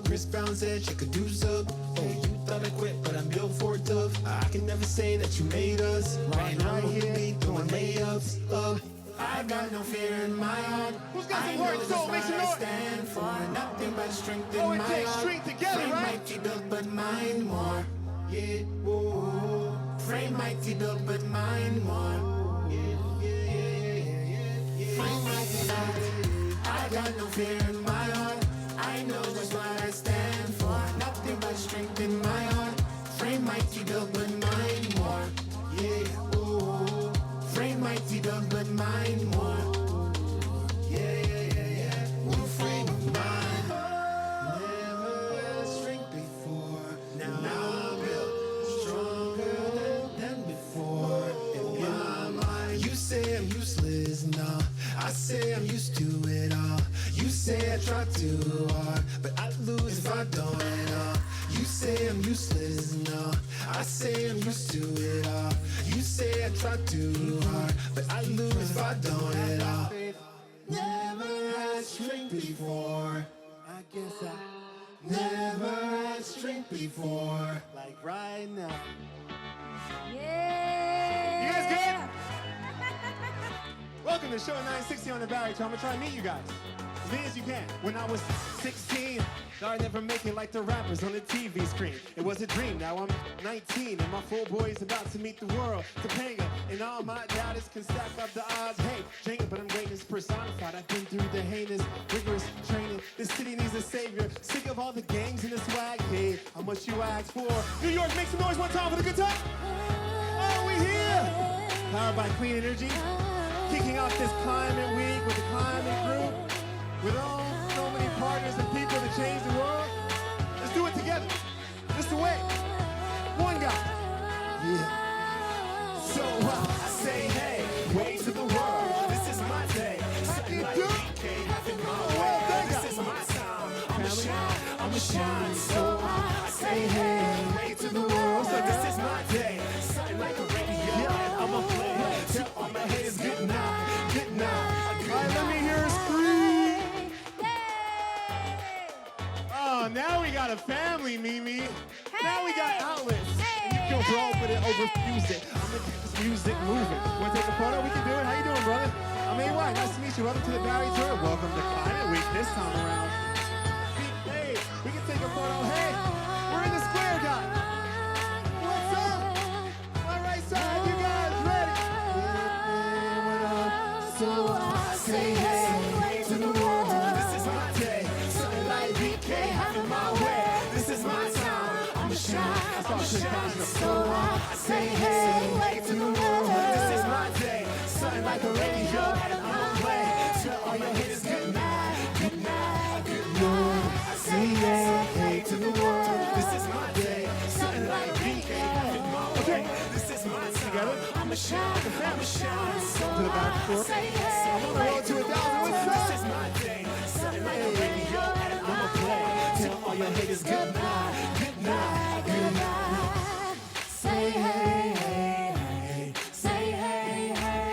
Chris Brown said she could do up. Oh, you thought I quit, but I'm built for it tough. I can never say that you made us. Right here, throwing layups up. I got no fear in my heart. Who's got some heart? So make some noise. Stand for nothing but strength in my heart. Oh, it takes strength together, right? Frame mighty built, but mind more. Yeah, whoa. Frame mighty built, but mind more. Yeah. Frame mighty built. I got no fear in my heart. I know just what I stand for. Nothing but strength in my heart. Frame mighty built, but mind more. Yeah, ooh. Frame mighty built, but mind more. Yeah. Ooh, frame of mind. Never had strength before. Now I'm built stronger than before. In my mind, you say I'm useless, nah. I say I'm used to it all. You say I try too hard, but I lose if I don't. You say I'm useless, no. I say I'm used to it all. You say I try too hard, but I lose if I don't at all. Never had strength before. I guess I never had strength before. Like right now. Yeah! You guys good? Welcome to Show 960 on the Barry Show. I'm gonna try to meet you guys as many as you can. When I was 16, thought I'd never make it like the rappers on the TV screen. It was a dream. Now I'm 19 and my full boy's about to meet the world. Topanga and all my doubters can stack up the odds. Hey, Jenga, but I'm greatness personified. I've been through the heinous, rigorous training. This city needs a savior. Sick of all the gangs and the swag. Hey, how much you ask for? New York, make some noise one time for the good time. Oh, we here. Powered by Clean Energy. Kicking off this Climate Week with the Climate Group. With so many partners and people to change the world. Let's do it together. This is the way. One guy. Yeah. So I say, hey, way to the world. This is my day. Something like can't have it my way. This is my sound. I'ma shine. So I say, hey, way to the world. So this is my day. Something like a radio. Yeah, I'ma play. Tell all my haters good night. Good night. All right, let me hear a scream. Oh, now we got a family, Mimi. Now we got outlets. roll with it, overfuse it. I'm gonna keep this music moving. Wanna take a photo? We can do it. How you doing, brother? I'm A.Y. Nice to meet you. Welcome to the Valley Tour. Welcome to Climate Week this time around. Hey, we can take a photo. Hey, we're in the square, guys. What's up? My right side, you guys ready? So I say hey to the world. This is my day. Something like BK having my way. This is my time. I'ma shine. I'ma shine. So I say hey to the world. This is my day. Something like a radio. I'ma play till all your haters good night, good night, good night. I say hey to the world. This is my day. Something like BK having my way. This is my time. Together. I'ma shine. I'ma shine. To the back floor. I'm on the road to 1,000. What's up? This is my day. Something like a radio. I'ma play till all your haters good night, good night, good night. Say hey, hey, hey. Say hey, hey.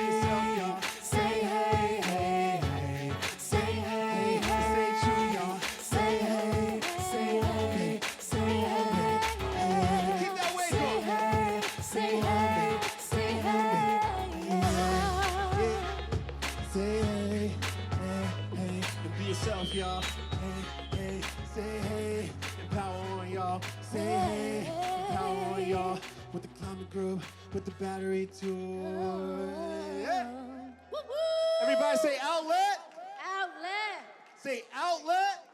Say hey, hey, hey. Say hey, hey. Say true, y'all. Say hey, say hey, say hey, hey. Keep that way going. Say hey, say hey, say hey, hey, hey. And be yourself, y'all. Hey, hey, say hey. And power on y'all. Say hey, and power on y'all. With the climate group, with the battery tour. Yeah. Everybody say outlet. Outlet. Say outlet.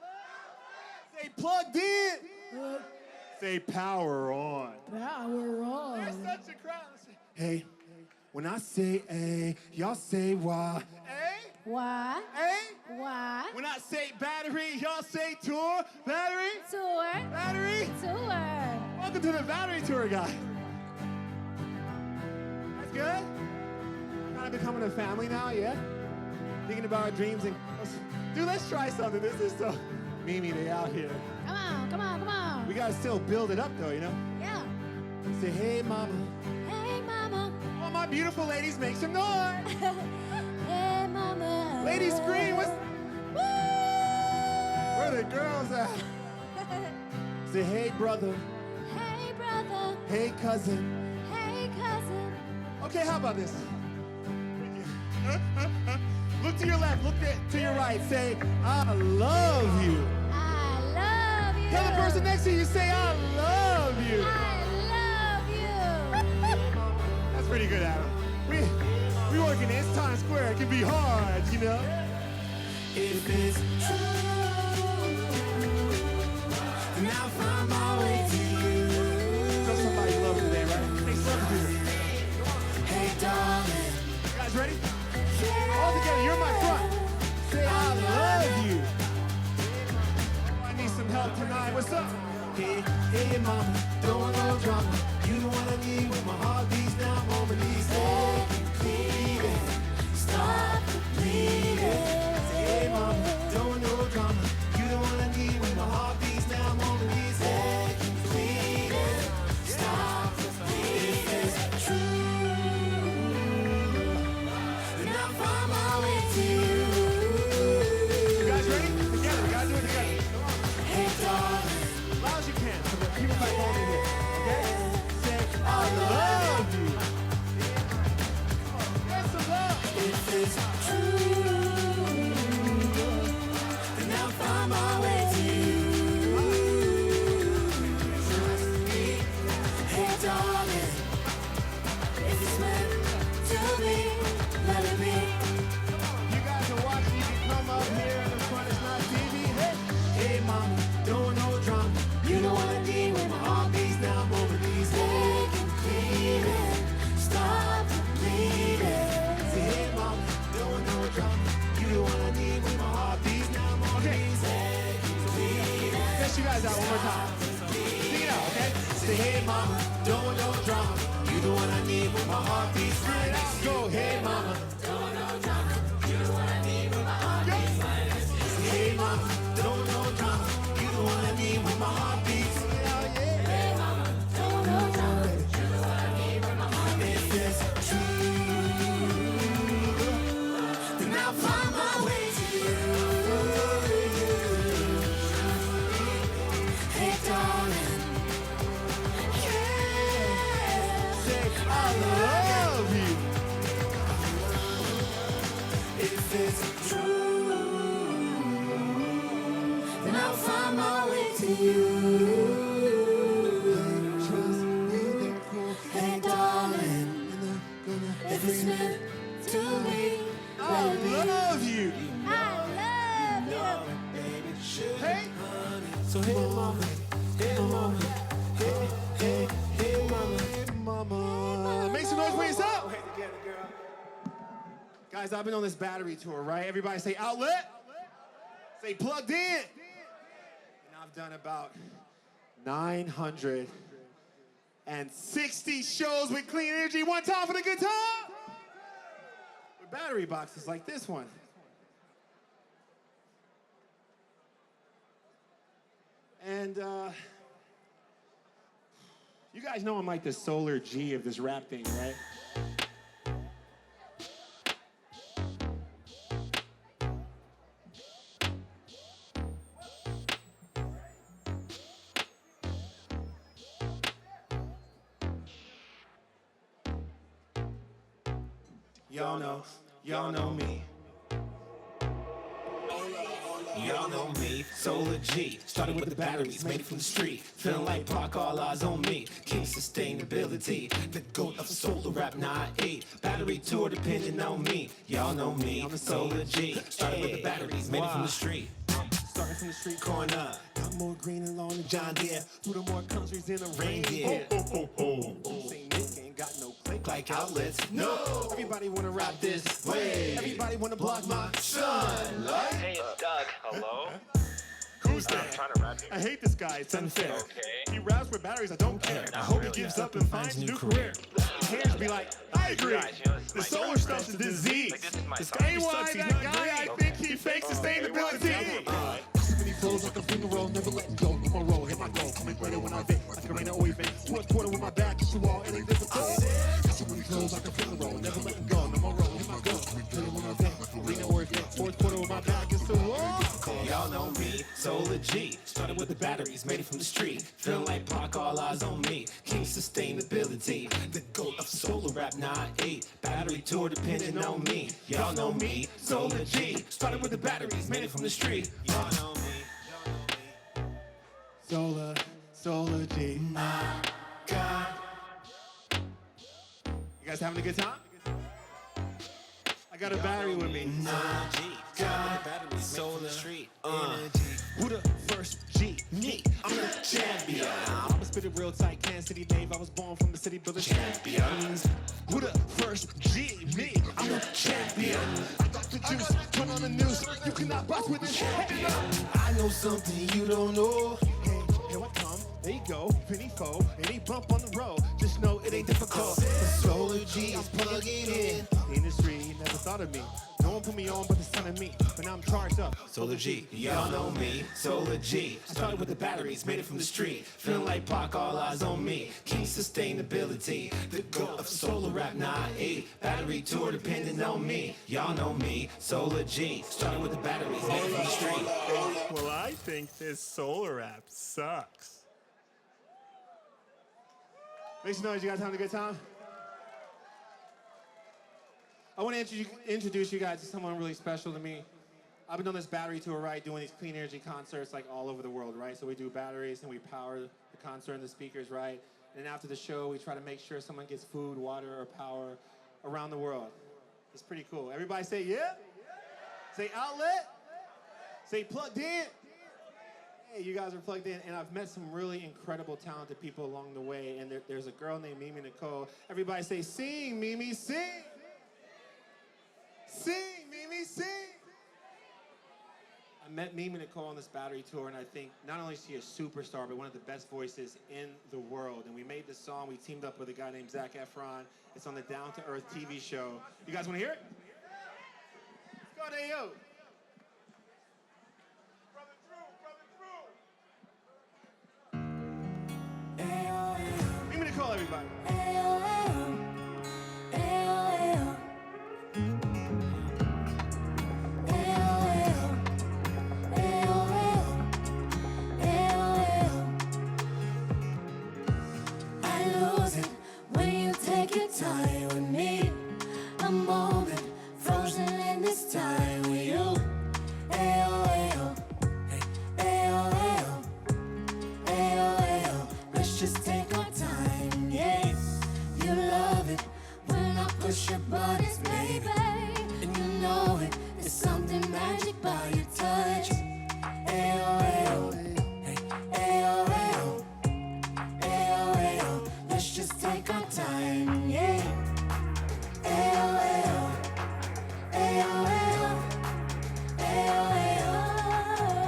Say plugged in. Say power on. Power on. There's such a crowd. Hey, when I say A, y'all say why. A? Why? A? Why? When I say battery, y'all say tour. Battery? Tour. Battery? Tour. Welcome to the battery tour, guys. That's good? Kind of becoming a family now, yeah? Thinking about our dreams and dude, let's try something. This is so Mimi, they out here. Come on, come on, come on. We gotta still build it up though, you know? Yeah. Say, hey mama. Hey, mama. All my beautiful ladies, make some noise. Hey, mama. Ladies scream. Where are the girls at? Say, hey brother. Hey, brother. Hey cousin. Hey, cousin. Okay, how about this? Look to your left, look to your right. Say, I love you. I love you. Tell the person next to you, say, I love you. I love you. That's pretty good, Adam. We working in Times Square. It can be hard, you know? If it's true, then I'll find my way to you. Tell somebody you love today, right? Make some love to people. Hey, darling. You guys ready? All together, you're my front. Say, I love you. I need some help tonight. What's up? Hey, hey, mama, don't want no drama. You the one I need when my heart beats down on my knees. Hey, bleeding, stop the bleeding. Say, hey, mama, don't want no drama. You the one I need when my heart beats down on my knees. Hey, bleeding, stop the bleeding. If it's true, then I'll find my way to you. You guys ready? Together, we gotta do it together. Come on. Hey, darling. As loud as you can, so that people back home in here, okay? Say, I love you. Get some love. If it's true, then I'll find my way to you. Trust me. Hey, darling. If it's meant to be, let it be. You guys are watching, you can come up here in the front, it's not TV. Hey, hey mama, don't no drama. You know what I need when my heart beats down on my knees. Hey, keep bleeding, stop the bleeding. Say, hey mama, don't no drama. You know what I need when my heart beats down on my knees. Hey, keep bleeding. Test you guys out one more time. Sing it out, okay? Say, hey mama, don't no drama. You know what I need when my heart beats. Sing it out, go, hey mama. Don't no drama. You know what I need when my heart beats. Hey mama, don't no drama. You know what I need when my heart beats. Hey mama, don't no drama. You know what I need when my heart beats. If it's true, then I'll find my way to you. Hey darling, yeah. So hey, mama, hey, mama, hey, hey, hey, mama. Mama. Make some noise for yourself. Guys, I've been on this battery tour, right? Everybody say outlet. Say plugged in. And I've done about 960 shows with clean energy. One time for the good time. With battery boxes like this one. And you guys know I'm like the solar G of this rap thing, right? Y'all know me. Y'all know me, Solar G. Started with the batteries, made it from the street. Feeling like Pac, all eyes on me. King sustainability, the goat of solar rap 9-8. Battery tour depending on me. Y'all know me, I'm the Solar G. Started with the batteries, made it from the street. Starting from the street corner. Got more green and long than John Deere. Through the more countries in a reindeer. Say Nick ain't got no click Like outlets, no. Everybody wanna rap this way. Everybody wanna block my sunlight. Hey, it's Doug. Hello? Who's I'm that? trying to rap here. I hate this guy, it's unfair. Okay. He raps with batteries, I don't care. I hope he gives up and finds a new career. His hands be like, I agree. Guys, you know, this is The my solar song, stuff's a right? disease. Like, this is my This song. guy He sucks, sucks, he's he's not not guy, I green. think he fakes sustainability. Many flows like a finger roll, never letting go. I'ma roll, hit my goal, coming better when I vape. Like a rain, I always vape. Fourth quarter with my back, it's you all, it ain't difficult. So many flows like a finger roll, never letting go. No more roll, hit my goal, coming better when I vape. Rain, I always vape. Fourth quarter with my back, it's you all. Y'all know me, Solar G. Started with the batteries, made it from the street. Feeling like Pac, all eyes on me. King sustainability, the goat of solar rap 9-8. Battery tour depending on me. Y'all know me, Solar G. Started with the batteries, made it from the street. Y'all know me. Solar G. My God. You guys having a good time? I got a battery with me. God, Solar Street, Who the first G? Me. I'm the champion. I'm a spit it real tight, Kansas City Dave. I was born from the city building champions. Who the first G? Me. I'm the champion. I got the juice, turn on the news. You cannot box with this champion. I know something you don't know. Hey, here I come. There you go. Penny foe. Any bump on the road. Just know it ain't difficult. Solar G is plugging in. The industry never thought of me. No one put me on but the son of me. But now I'm charged up. Solar G, y'all know me, Solar G. I started with the batteries, made it from the street. Feeling like Pac, all eyes on me. King sustainability, the goat of solar rap 9-8. Battery tour depending on me. Y'all know me, Solar G. Started with the batteries, made it from the street. Well, I think this solar app sucks. Make some noise, you guys having a good time? I want to introduce you guys to someone really special to me. I've been on this battery tour, right, doing these clean energy concerts like all over the world, right? So we do batteries and we power the concert and the speakers, right? And then after the show, we try to make sure someone gets food, water, or power around the world. It's pretty cool. Everybody say yeah? Say outlet? Say plugged in? Hey, you guys are plugged in, and I've met some really incredible, talented people along the way, and there's a girl named Mimi Nicole. Everybody say, sing, Mimi, sing! Sing, Mimi, sing! I met Mimi Nicole on this battery tour, and I think not only is she a superstar, but one of the best voices in the world. And we made this song. We teamed up with a guy named Zac Efron. It's on the Down to Earth TV show. You guys want to hear it? Let's go, Dayo. Mimi Nicole, everybody. Time with me, a moment frozen in this time with you. Ayo, ayo, ayo, ayo, ayo, ayo. Let's just take our time, yeah. time, yeah. Ayo, ayo. Ayo, ayo. Ayo, ayo.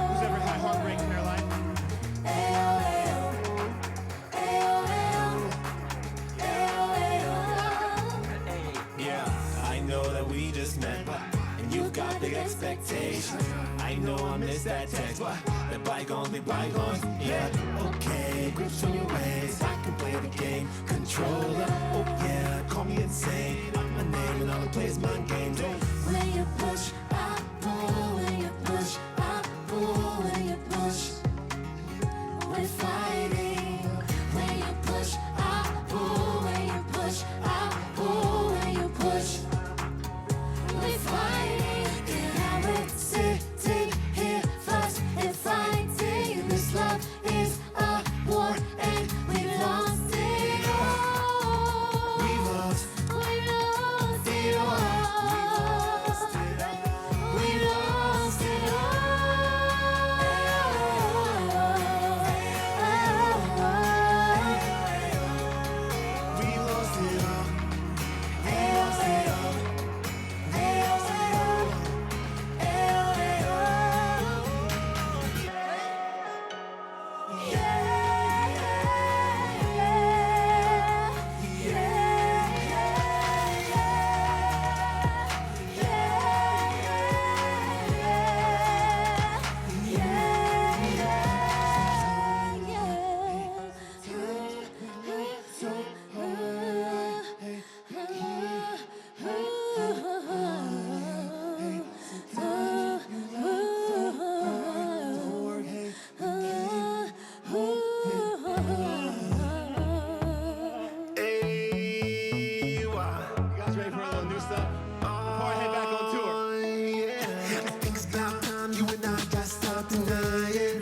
Who's ever had heartbreak in their life? Ayo, ayo. Ayo, ayo. Ayo, ayo. Yeah, I know that we just met, and you've got big expectations. I know I missed that text, but the bygones be bygones. Yeah, okay, grips on your waist. I can play the game, controller. Oh yeah, call me insane. I'm my name and all the plays my games. When you push, I pull. When you push, I pull. When you push, we're fighting. When you push, I pull. When you push, I pull. When you push, we're fighting. And now we're sitting here, fuss and fighting. This love is a war, and we've lost it all. We lost. We lost it all. We lost it We lost it all. You guys ready for a little new stuff? Before I head back on tour. It's about time you and I got stop denying.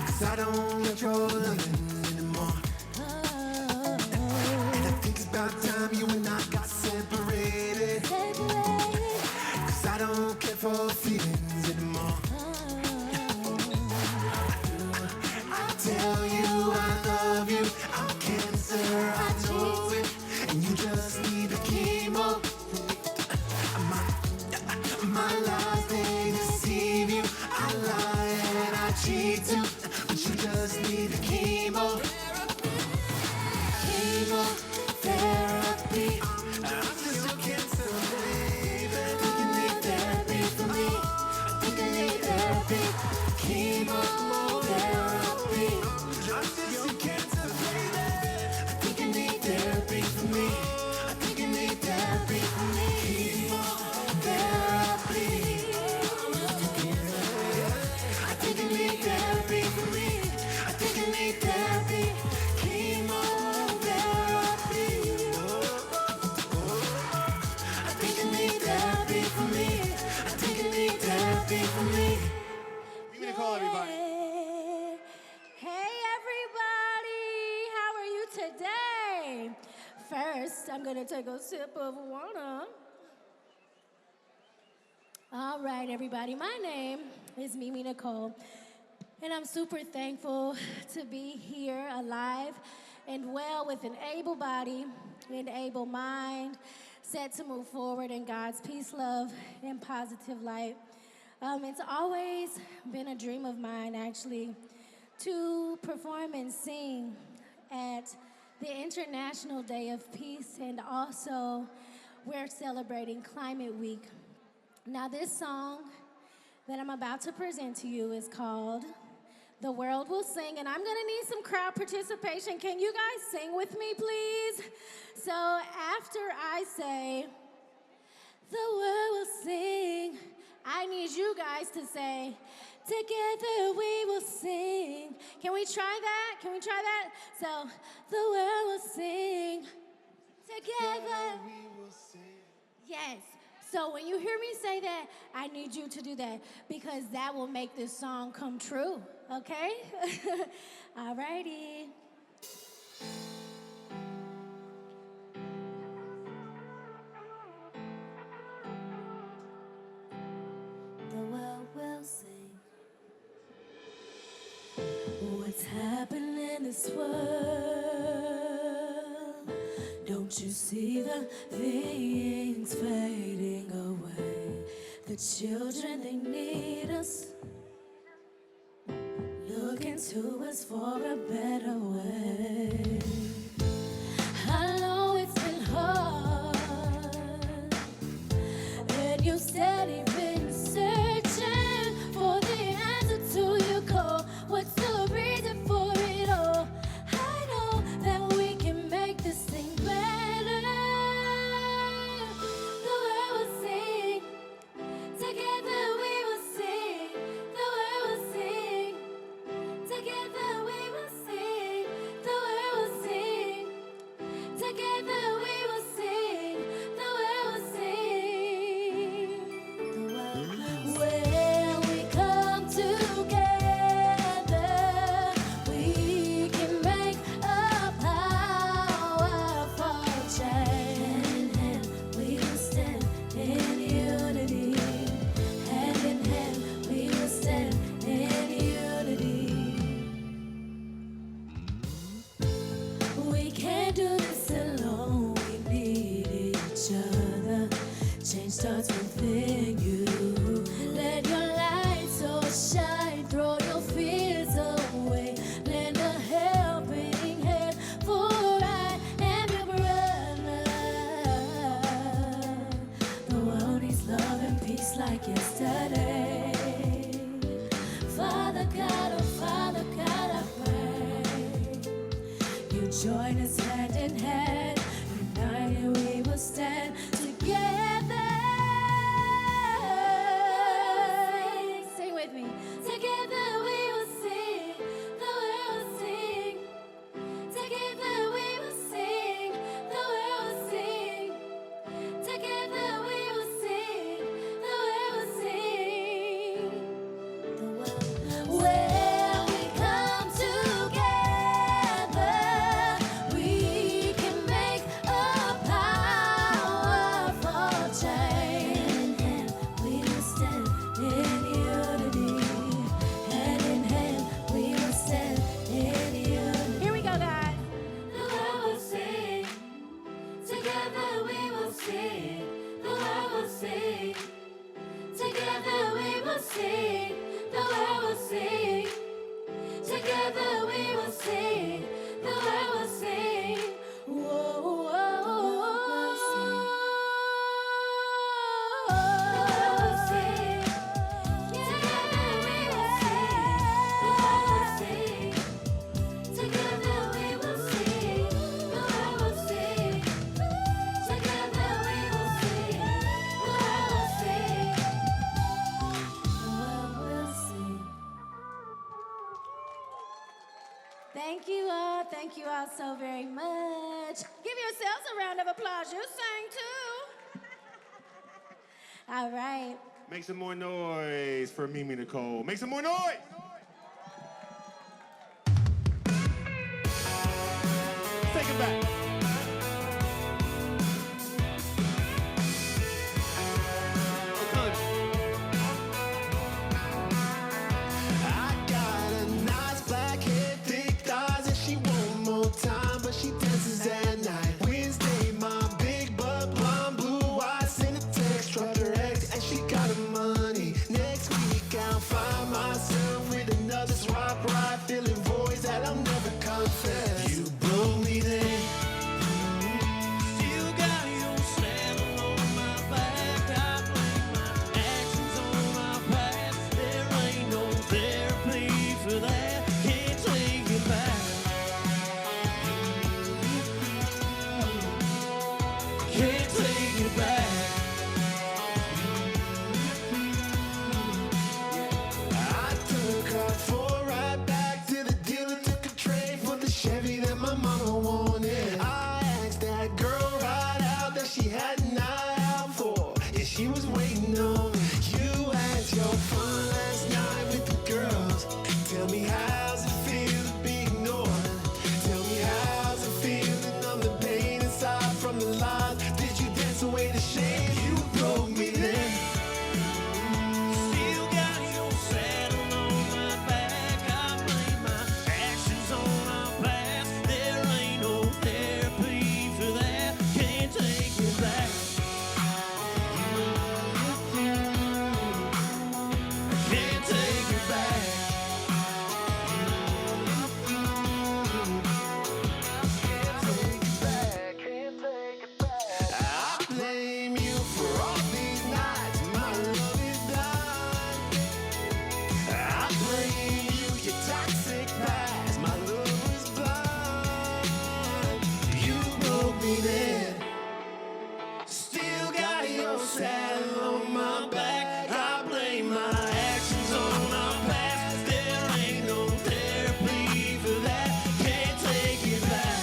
'Cause I don't control loving anymore. And I think it's about time you and I got separated. 'Cause I don't care for feelings anymore. I tell you I love you. I'm cancer, I know it. And you just need the chemo. My lies, they deceive you. I lie and I cheat too. But you just need the chemo. Chemo therapy. I'm just a cancer, baby. I think you need therapy for me. I think you need therapy. Chemo therapy. I'm just a cancer, baby. I think you need therapy for me. I think you need therapy for me. Chemo therapy. I think you need therapy for me. I think you need therapy. Chemo therapy. I think you need therapy for me. I think you need therapy for me. Give me a call, everybody. Hey, everybody. How are you today? First, I'm going to take a sip of water. All right, everybody. My name is Mimi Nicole, and I'm super thankful to be here alive and well with an able body and able mind, set to move forward in God's peace, love, and positive light. It's always been a dream of mine, actually, to perform and sing at the International Day of Peace, and also we're celebrating Climate Week. Now, this song that I'm about to present to you is called The World Will Sing, and I'm gonna need some crowd participation. Can you guys sing with me, please? So after I say, the world will sing, I need you guys to say, together we will sing. Can we try that? Can we try that? So, the world will sing, together we will sing. Yes. So when you hear me say that, I need you to do that because that will make this song come true, okay? All righty. The world will sing. What's happening in this world? Don't you see the things fading away? The children, they need us. Looking to us for a better way. I know it's been hard, and you steady been searching for the answer to your call. What's the reason for it all? I know that we can make this thing better. The world will sing, together we will sing. The world will sing, together we will sing. The world will sing, together we will sing. The world will sing. When we come together, we can make a powerful change. Hand in hand, we will stand in unity. Hand in hand, we will stand in unity. We can't do this alone. We need each other. Change starts within you. Let your light so shine. Throw your fears away. Lend a helping hand, for I am your brother. The world needs love and peace like yesterday. Father God, oh Father God, I pray you join us hand in hand. United we will stand together. Sing with me. Together we will sing. The world will sing. Together we will sing. The world will sing. Together we will sing. The world will sing. When we come together, we can make a powerful change. Hand in hand, we will stand in unity. Hand in hand, we will stand in unity. Here we go, God. The world will sing. Together we will sing. The world will sing. Together we will sing. The world will sing. Together we will sing. The world will sing. Whoa, whoa, whoa. The world will sing. Together we will sing. The world will sing. Together we will sing. The world will sing. Together we will sing. The world will sing. The world will sing. Thank you all so very much. Give yourselves a round of applause. You sang too. All right. Make some more noise for Mimi Nicole. Make some more noise! Take it back. I got a nice black hair, thick thighs, and she want more time, but she dances at night. Wednesday, my big butt, blonde, blue eyes, send a text, dropped her ex, and she got her money. Next week, I'll find myself with another swipe right, filling voids that I'll never confess. You blew me then, leaning. Still got your saddle on my back. I blame my actions on my past. There ain't no therapy for that. Can't take it back.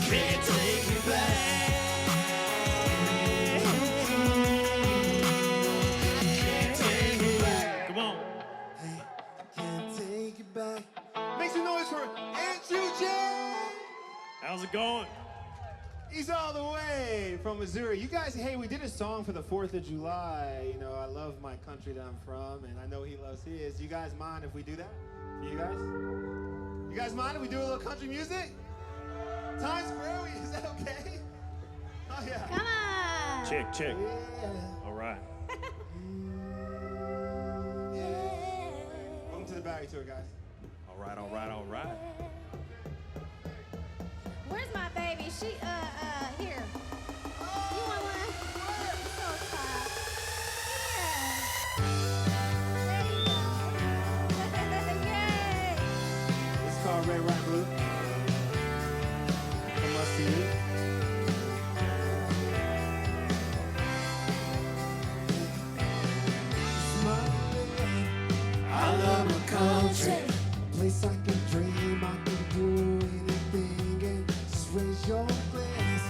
Can't take it back. Can't take it back. Come on. Can't take it back. Make some noise for Andrew J. How's it going? He's all the way from Missouri. You guys, hey, we did a song for the 4th of July. You know, I love my country that I'm from, and I know he loves his. You guys mind if we do that? For you guys? You guys mind if we do a little country music? Times Square, is that okay? Oh, yeah. Come on. Check. Yeah. All right. Welcome to the Battery Tour, guys. All right. Where's my baby? She, here. You want one? I'm so tired. Here. There you go. This is called Red, White, Blue. From us to you. I love my country, a place I can dream, I can do anything and just raise your glass.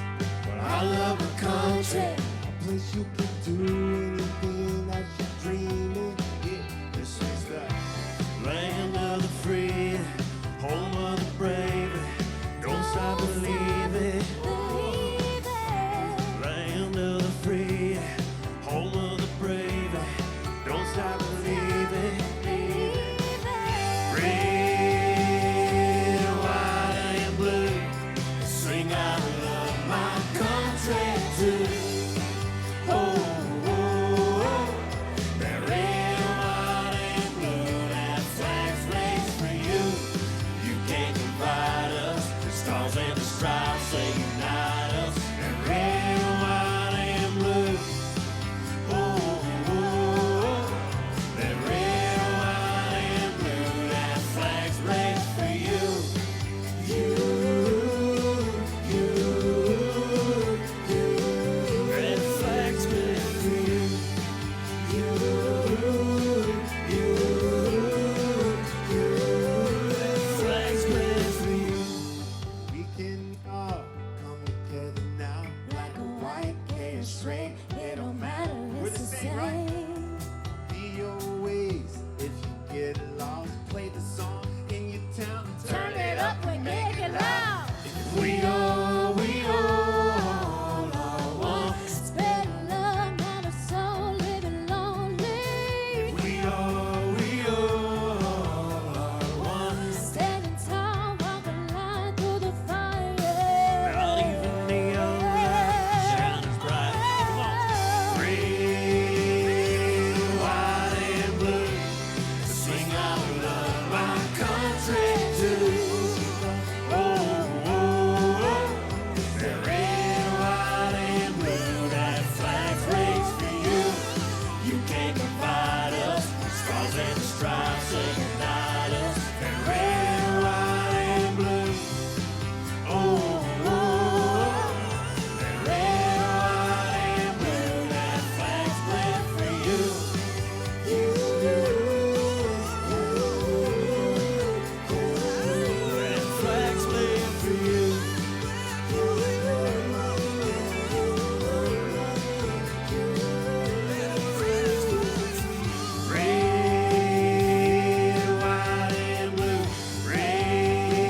I love my country, a place you can do anything that you're dreaming. Yeah, this is the land of the free, home of the brave. Don't stop believing. Land of the free, home of the brave. Don't stop believing. Red, white, and blue. Sing I love my country too. Oh, that red, white, and blue. That flag's raised for you. You can't divide us. The stars and the stripes they unite us. That red, white, and blue. That red, white, and blue, that flag's raised for you. Red flag's raised for you. Red flag's raised for you. We can all come together now. Black or white, gay or straight, it don't matter, We're it's the the same, right? same. Be your ways. If you get lost, play the song in your town. Turn it up and make it loud. We all are one. Spread love, not a soul living lonely. We all are one. Standing tall, walk a line through the fire. Not even neon lights shine as bright. Come on. Red, white, and blue. Sing I love my country too. That red, white, and blue. That flag's raised for you. You can't divide us. Stars and the stripes they unite us. That red, white, and blue. That red, white, and blue. That flag's bled for you. That flag's bled for you. Red, white, and blue. Red,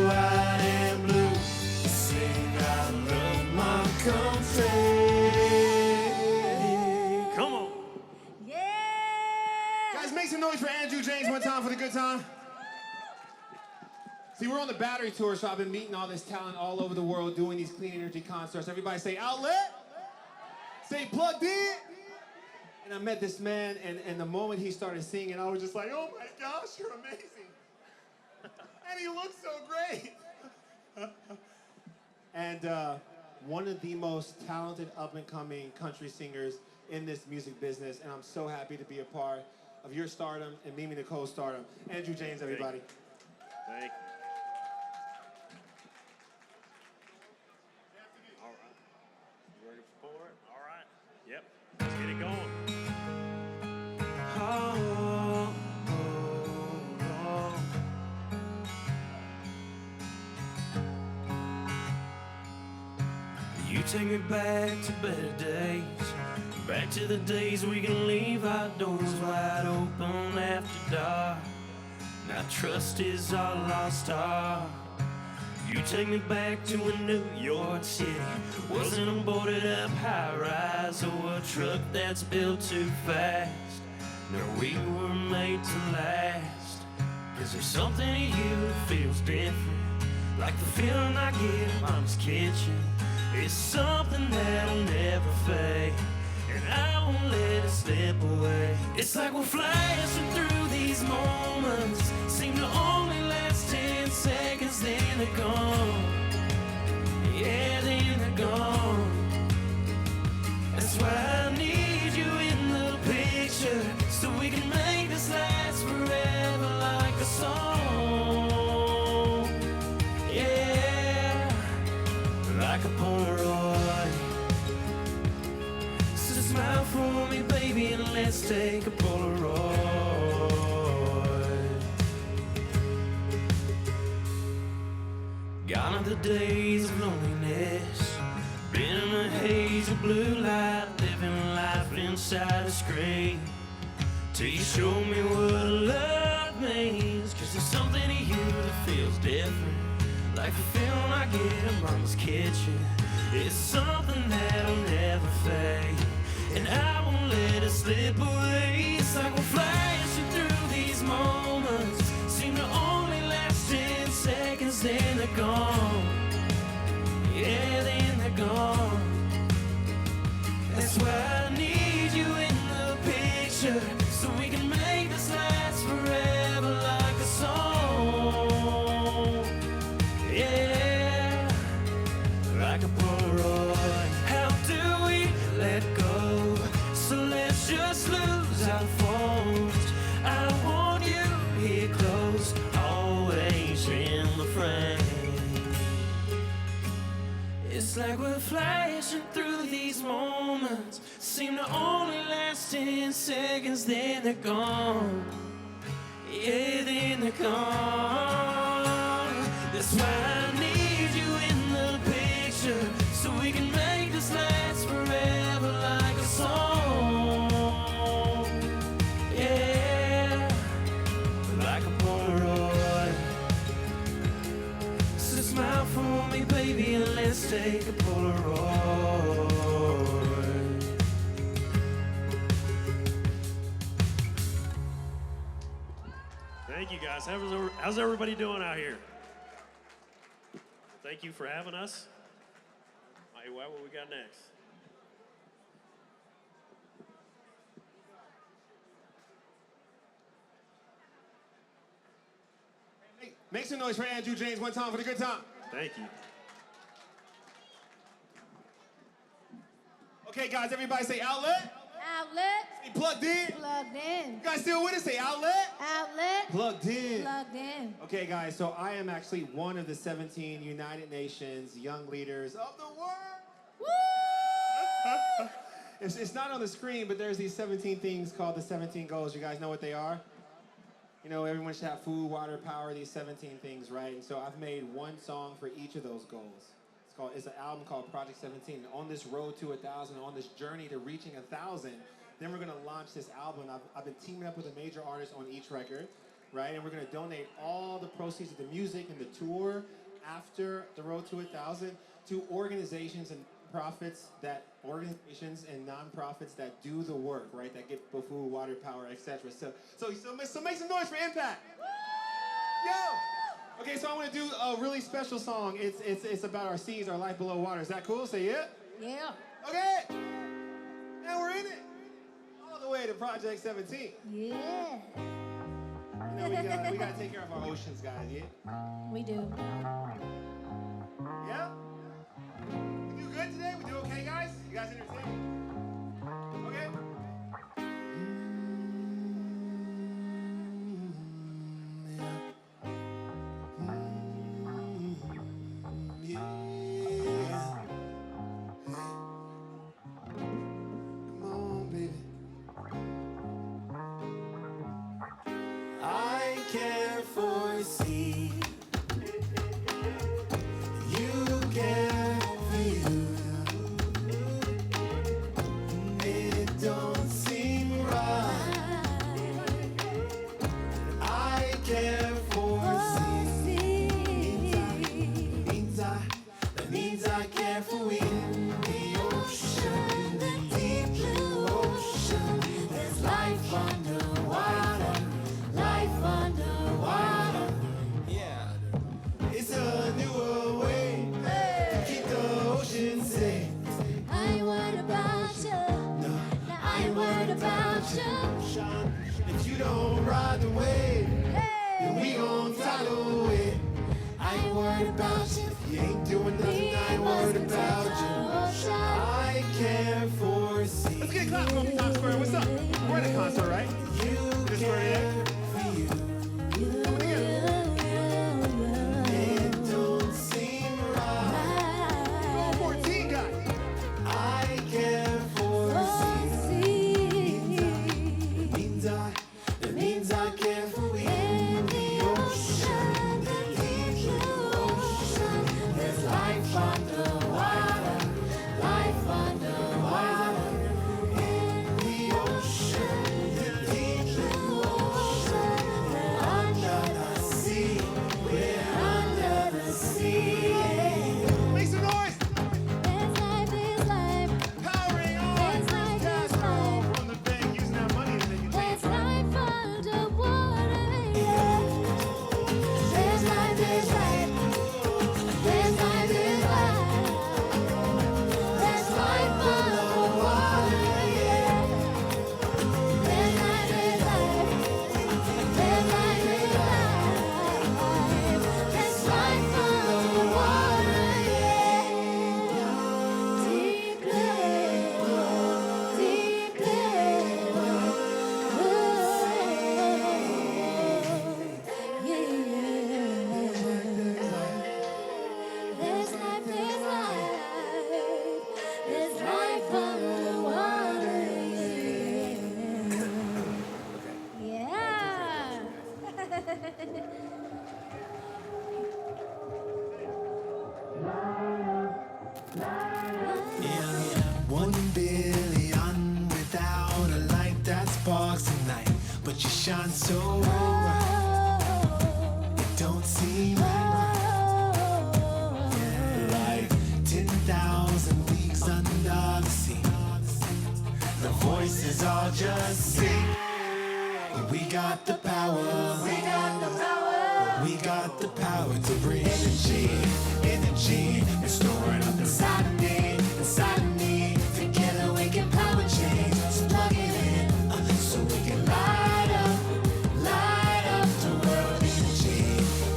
white, and blue. Sing I love my country. Come on. Guys, make some noise for Andrew James one time for the good time. See, we're on the Battery Tour, so I've been meeting all this talent all over the world doing these clean energy concerts. Everybody say outlet. Say plugged in. And I met this man, and the moment he started singing, I was just like, oh my gosh, you're amazing. And he looks so great. And one of the most talented up-and-coming country singers in this music business, and I'm so happy to be a part of your stardom and Mimi Nicole's stardom. Andrew James, everybody. Thank you. All right. You ready for it? All right. Yep. Let's get it going. Oh, oh, oh. You take me back to better days. Back to the days we can leave our doors wide open after dark. Now trust is our lost art. You take me back to a New York City. Wasn't a boarded up high-rise or a truck that's built too fast. No, we were made to last. 'Cause there's something in you that feels different, like the feeling I get in Mom's kitchen. It's something that'll never fade, and I won't let it slip away. It's like we're flashing through these moments, seem to only last 10 seconds, then they're gone. Yeah, then they're gone. That's why I need you in the picture, so we can make this last forever like a song. Yeah, like a Polaroid. So smile for me, baby, and let's take a Polaroid. Gone are the days of loneliness, been in a haze of blue light, living life inside a screen, till you show me what love means. 'Cause there's something in you that feels different, like the feeling I get in Mama's kitchen. It's something that'll never fade, and I won't let it slip away. It's like we're flashing through these moments, seem to only last 10 seconds, then they're gone. Yeah, then they're gone. That's why I need you in the picture, so we can make this last forever like a song. Yeah, like a Polaroid. How do we let go? So let's just lose our phones. I want you here close, always in the frame. It's like we're flashing through these moments, seem to only last 10 seconds, then they're gone. Yeah, then they're gone. That's why I need you in the picture, so we can make this last forever like a song. Yeah, like a Polaroid. So smile for me, baby, and let's take a Polaroid. Thank you, guys. How's everybody doing out here? Thank you for having us. All right, what we got next? Hey, make some noise for Andrew James one time for the good time. Thank you. Okay, guys, everybody say outlet. Outlet. Say plugged in. Plugged in. You guys still with us? Say outlet. Outlet. Plugged in. Plugged in. Okay, guys, so I am actually one of the 17 United Nations Young Leaders of the World. Woo! It's not on the screen, but there's these 17 things called the 17 goals. You guys know what they are? You know, everyone should have food, water, power, these 17 things, right? And so I've made one song for each of those goals. It's an album called Project 17. On this road to 1,000, on this journey to reaching 1,000, then we're gonna launch this album. I've been teaming up with a major artist on each record, right? And we're gonna donate all the proceeds of the music and the tour after the road to 1,000 to organizations and nonprofits that do the work, right? That get food, water, power, etc. So make some noise for Impact. Yo! Okay, so I want to do a really special song. It's about our seas, our life below water. Is that cool? Say yeah? Yeah. Okay. Now we're in it. All the way to Project 17. Yeah. You know, we gotta take care of our oceans, guys, yeah? We do. Yeah? We do good today? We do okay, guys? You guys entertained? Okay? don't follow it. I ain't worried about you. If you ain't doing nothing, I ain't worried about you. I can't foresee. Let's get a clap from Times Square. What's up? We're at a concert, right? This word today. Come together. It don't seem right. 14 guys. I can't foresee. It means I can't foresee. In the ocean, the deep blue ocean, there's life underwater, life underwater. In the ocean, the deep blue ocean, we're under the sea, we're under the sea. Make some noise. There's life, Powering on. There's life from the bank using that money to make it change, right? life underwater, yeah. There's life, there's life. There's life, there's life. There's life underwater, yeah. There's life, there's life. There's life, there's life. There's life underwater, yeah. Deep blue, deep There's life, there's life. There's life underwater, yeah. Yeah. 1 billion without a light that sparks a night, but you shine so bright. It don't seem right. Like 10,000 leagues under the sea. The voices all just sing. We got the power. We got the power. We got the power to bring energy. Energy is storing up inside of me. Inside of me. Together we can power change. So plug it in. So we can light up the world. Energy.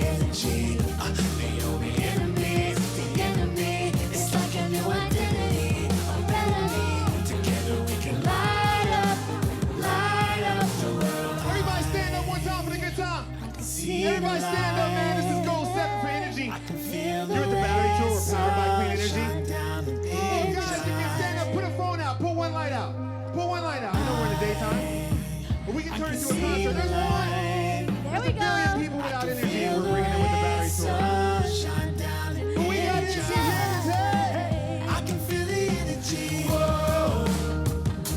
Energy. The only enemy. The enemy. It's like a new identity. A melody. Together we can light up the world. Everybody stand up one time for the good time. Everybody stand up, man. This is Goal 7 for energy. You're at the battery tour. We're powered by clean energy. Oh, guys, if you stand up, put a phone out. Put one light out. Put one light out. I know we're in the daytime, but we can turn it into a concert. There's one. There's a billion people without energy, and we're bringing it with the battery tour. But we got energy here. I can feel the energy. Whoa.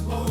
Whoa.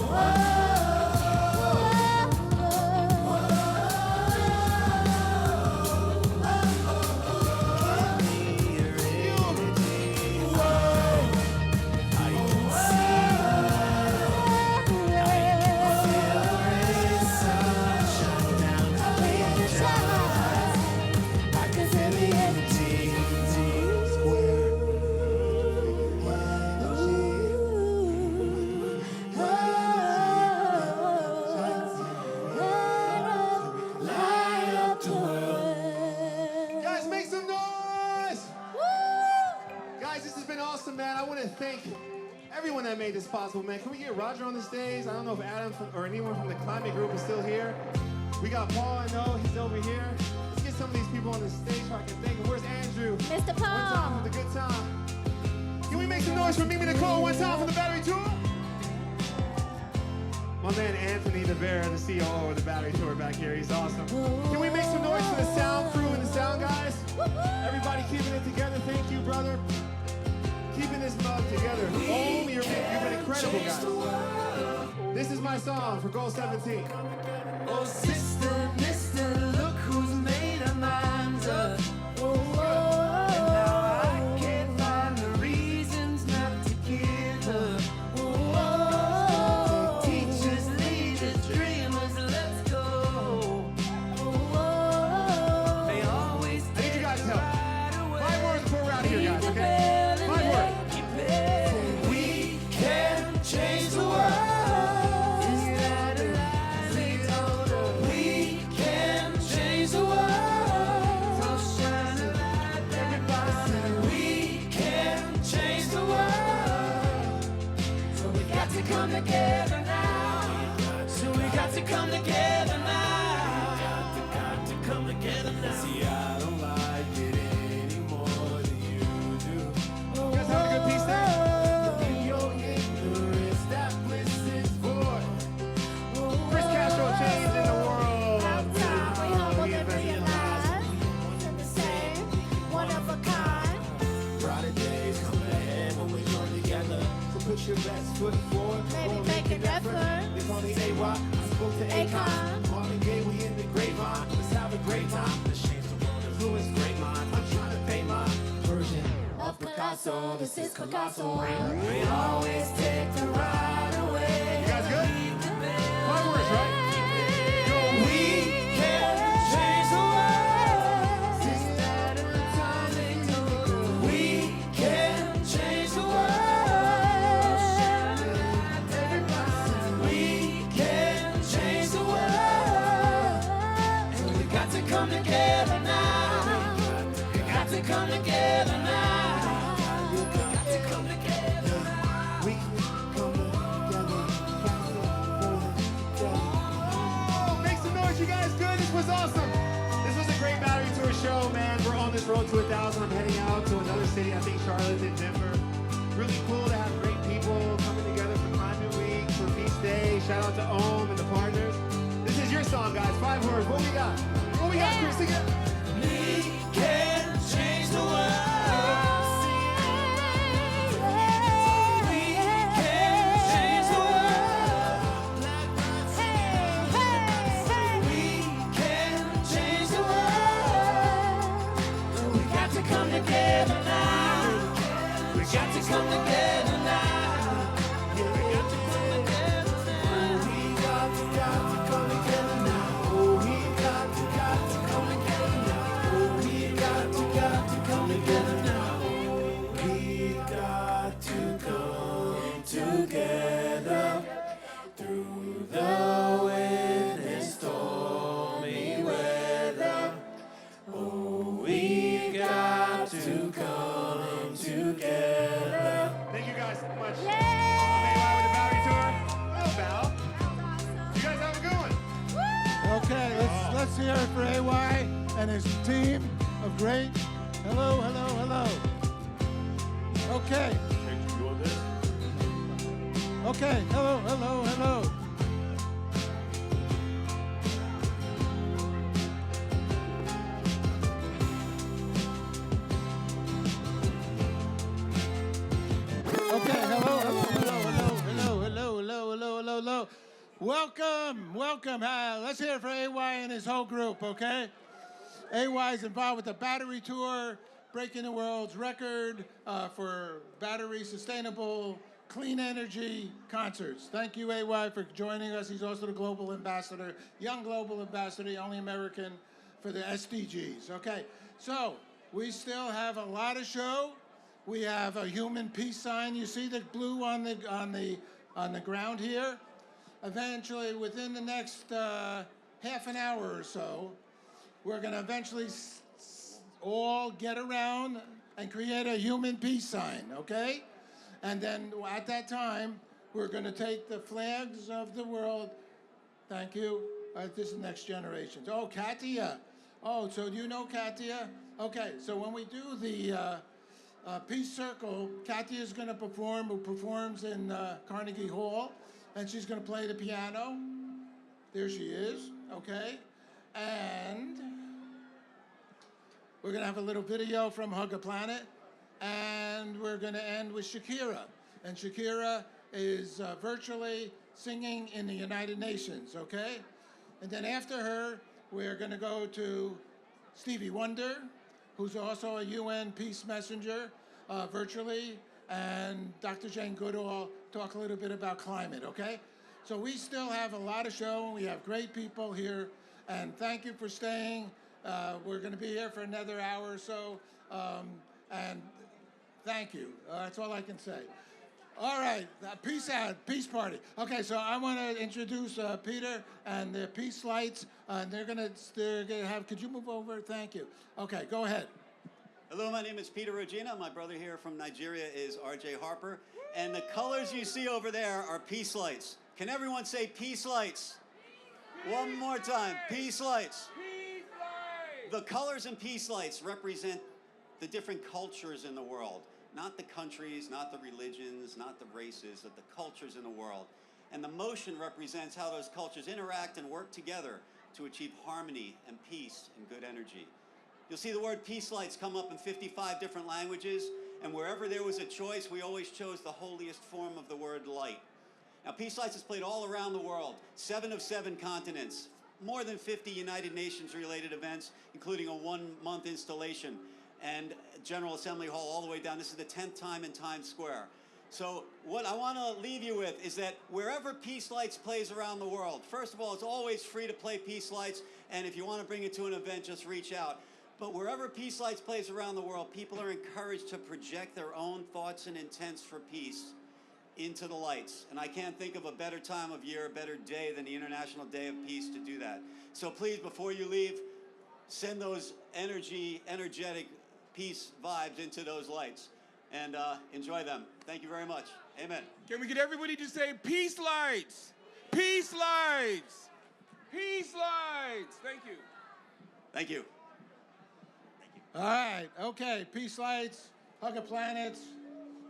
Guys, make some noise! Guys, this has been awesome, man. I want to thank everyone that made this possible, man. Can we get Roger on the stage? I don't know if Adam or anyone from the climate group is still here. We got Paul, I know, he's over here. Let's get some of these people on the stage so I can thank them. Where's Andrew? Mr. Paul. One time for the good time. Can we make some noise for Mimi Nicole one time for the battery tour? My man Anthony DeVera, the COO of the battery tour back here, he's awesome. Can we make some noise for the sound crew and the sound guys? Everybody keeping it together, thank you, brother. Keeping this mug together. Oh, you've been incredible, guys. This is my song for Goal 17. Oh, sister, mister, look who's made our minds up. And now I can't find the reasons not to give up. Teachers, leaders, dreamers, let's go. They always I need you guys' help. 5 words before we're out of here, guys, okay? 5 words. We can change the world. We your best foot forward. Maybe make an effort. They call me AY. I spoke to Akon. Marvin Gaye, we in the grapevine. Let's have a great time. Let's change the world. Influence great minds. I'm trying to paint my version of Picasso. This is colossal. We always take the right away. You guys good? 5 words, right? We can change the world. Instead of telling you, we can change the world. We can change the world. And we got to come together now. We got to come together now. We got to come together now. We can come together. Make some noise, you guys. Good. This was awesome. This was a great Battery Tour show, man. We're on this road to 1,000. I'm heading out to another city. I think Charlotte and Denver. Really cool to have great people coming together for Climate Week, for Feast Day. Shout out to Ohm and the partners. This is your song, guys. 5 words. What we got? What we got, Chris? Sing it. We can change the world. Come together now. We got to come together now. We got to come together now. We got to come together now. We got to come together now. We got to come together now. We got to come together through the wind and stormy weather. Oh, we got to come together. Thank you guys so much. Yay! I'm AY with the Battery Tour. Hello, Val. You guys have a good one. Okay, let's hear it for AY and his team of great. Hello, hello, hello. Okay. Okay, hello, hello, hello. Okay, hello, hello, hello, hello, hello, hello, hello, hello, hello, hello. Welcome, welcome. Let's hear it for AY and his whole group, okay? AY is involved with the Battery Tour, breaking the world's record for battery sustainable, clean energy concerts. Thank you, AY, for joining us. He's also the global ambassador, young global ambassador, the only American for the SDGs. Okay, so we still have a lot of show. We have a human peace sign. You see the blue on the ground here. Eventually, within the next half an hour or so, we're going to eventually all get around and create a human peace sign, okay? And then at that time, we're going to take the flags of the world. Thank you. This is next generation. Oh, Katia. Oh, so do you know Katia? Okay, so when we do the Peace Circle, Katia is going to perform, who performs in Carnegie Hall, and she's going to play the piano. There she is, okay? And we're going to have a little video from Hug a Planet, and we're going to end with Shakira. And Shakira is virtually singing in the United Nations, okay? And then after her, we're going to go to Stevie Wonder, who's also a UN peace messenger virtually, and Dr. Jane Goodall talk a little bit about climate, okay? So we still have a lot of show, and we have great people here, and thank you for staying. We're gonna be here for another hour or so, and thank you. That's all I can say. All right, peace out, peace party. Okay, so I want to introduce Peter and the Peace Lights. They're gonna have, could you move over? Thank you. Okay, go ahead. Hello, my name is Peter Regina. My brother here from Nigeria is RJ Harper. And the colors you see over there are peace lights. Can everyone say peace lights? One more time, peace lights. Peace lights. The colors in peace lights represent the different cultures in the world. Not the countries, not the religions, not the races, but the cultures in the world. And the motion represents how those cultures interact and work together to achieve harmony and peace and good energy. You'll see the word peace lights come up in 55 different languages, And wherever there was a choice, we always chose the holiest form of the word light. Now, Peace Lights is played all around the world, 7 of 7 continents, more than 50 United Nations related events, including a 1-month installation, and General Assembly Hall all the way down. This is the 10th time in Times Square. So what I want to leave you with is that wherever Peace Lights plays around the world, first of all, it's always free to play Peace Lights, and if you want to bring it to an event, just reach out. But wherever Peace Lights plays around the world, people are encouraged to project their own thoughts and intents for peace into the lights. And I can't think of a better time of year, a better day than the International Day of Peace to do that. So please, before you leave, send those energetic peace vibes into those lights. And enjoy them. Thank you very much. Amen. Can we get everybody to say peace lights? Peace lights! Peace lights! Thank you. Thank you. All right, okay, peace lights, hug a planets.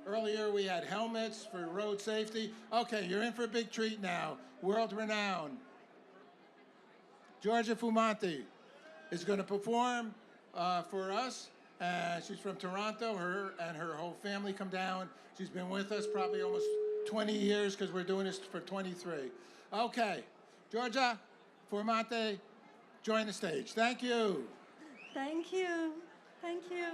Earlier we had helmets for road safety. Okay, you're in for a big treat now. World renowned. Georgia Fumanti is going to perform for us. She's from Toronto. Her and her whole family come down. She's been with us probably almost 20 years because we're doing this for 23. Okay, Georgia Fumanti, join the stage. Thank you. Thank you. Thank you.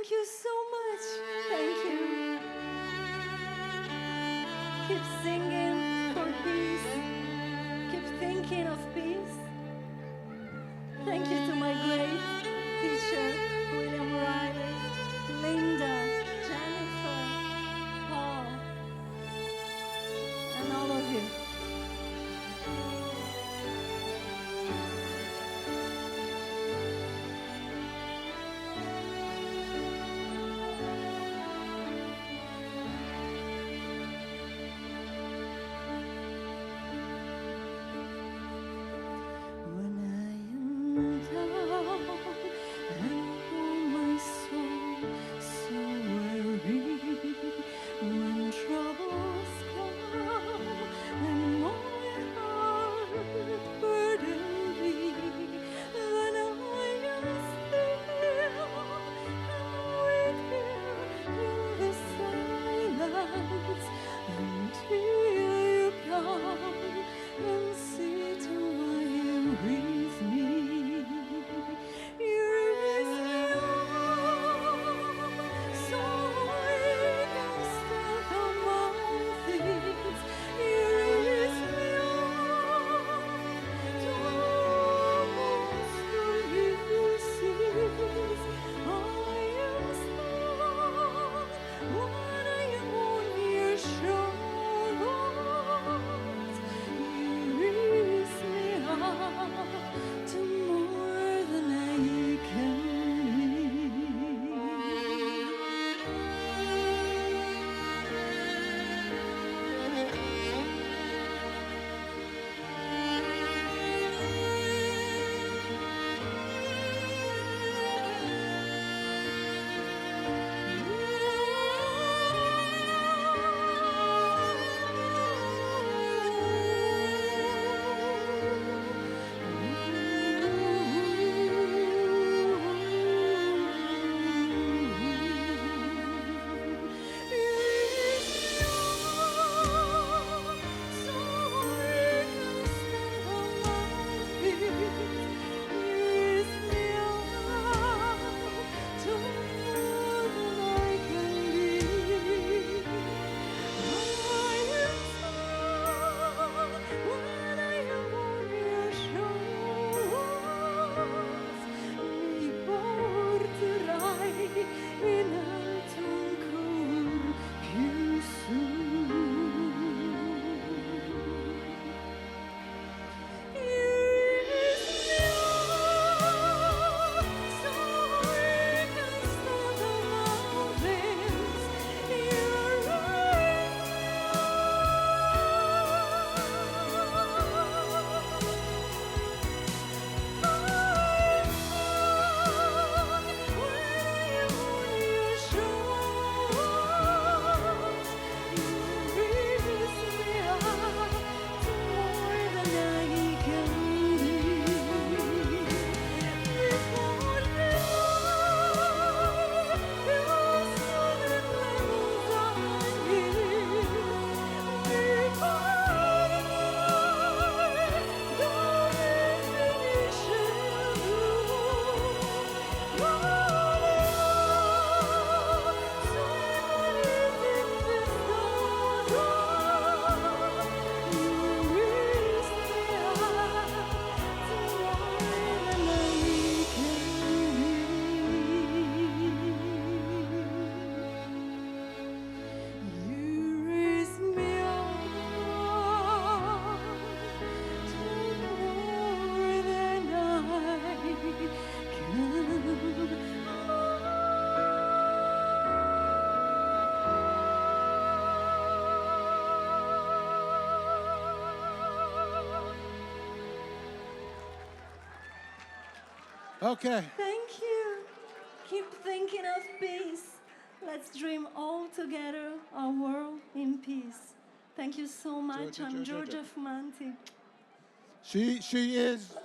Thank you so much. Thank you. Keep singing for peace. Keep thinking of peace. Thank you to my great teacher, William Riley, Linda, Jennifer, Paul, and all of you. Okay. Thank you. Keep thinking of peace. Let's dream all together our world in peace. Thank you so much. I'm Georgia Fumanti. She is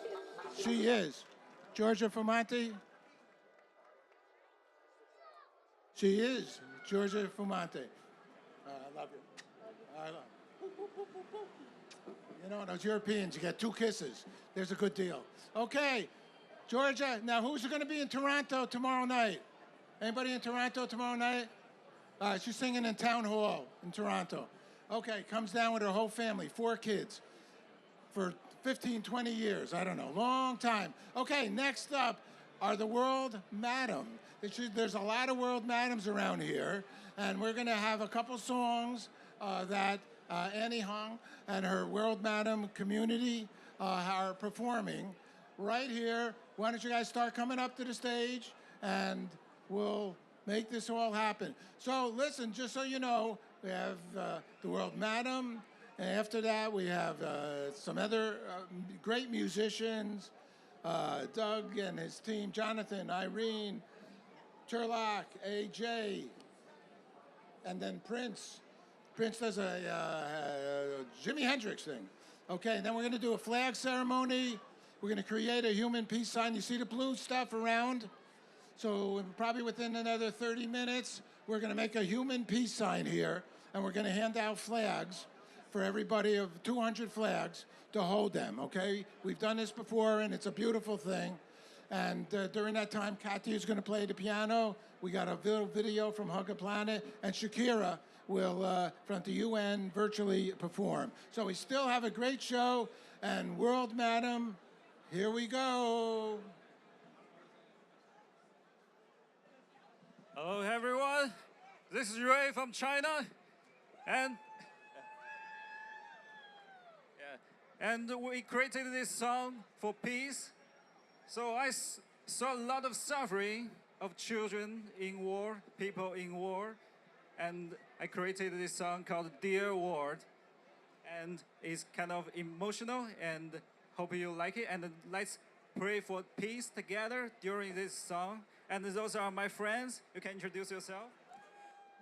Georgia Fumanti. She is Georgia Fumanti. I love you. I love you. You know, those Europeans, you get 2 kisses. There's a good deal. Okay, Georgia, now who's going to be in Toronto tomorrow night? Anybody in Toronto tomorrow night? She's singing in Town Hall in Toronto. Okay, comes down with her whole family, 4 kids, for 15, 20 years, I don't know, long time. Okay, next up are the World Madam. There's a lot of World Madams around here, and we're gonna have a couple songs that Annie Hong and her World Madam community are performing right here. Why don't you guys start coming up to the stage, and we'll make this all happen. So listen, just so you know, we have the World Madam, and after that we have some other great musicians, Doug and his team, Jonathan, Irene, Turlock, AJ, and then Prince. Prince does a Jimi Hendrix thing. Okay, then we're gonna do a flag ceremony. We're gonna create a human peace sign. You see the blue stuff around? So probably within another 30 minutes, we're gonna make a human peace sign here, and we're gonna hand out flags for everybody, of 200 flags, to hold them, okay? We've done this before, and it's a beautiful thing. And during that time, Kathy is gonna play the piano. We got a little video from Hug a Planet, and Shakira will, from the UN, virtually perform. So we still have a great show, and World Madam, here we go. Hello, everyone. This is Ray from China, and we created this song for peace. So I saw a lot of suffering of children in war, people in war, and I created this song called Dear World, and it's kind of emotional, and hope you like it. And let's pray for peace together during this song. And those are my friends. You can introduce yourself.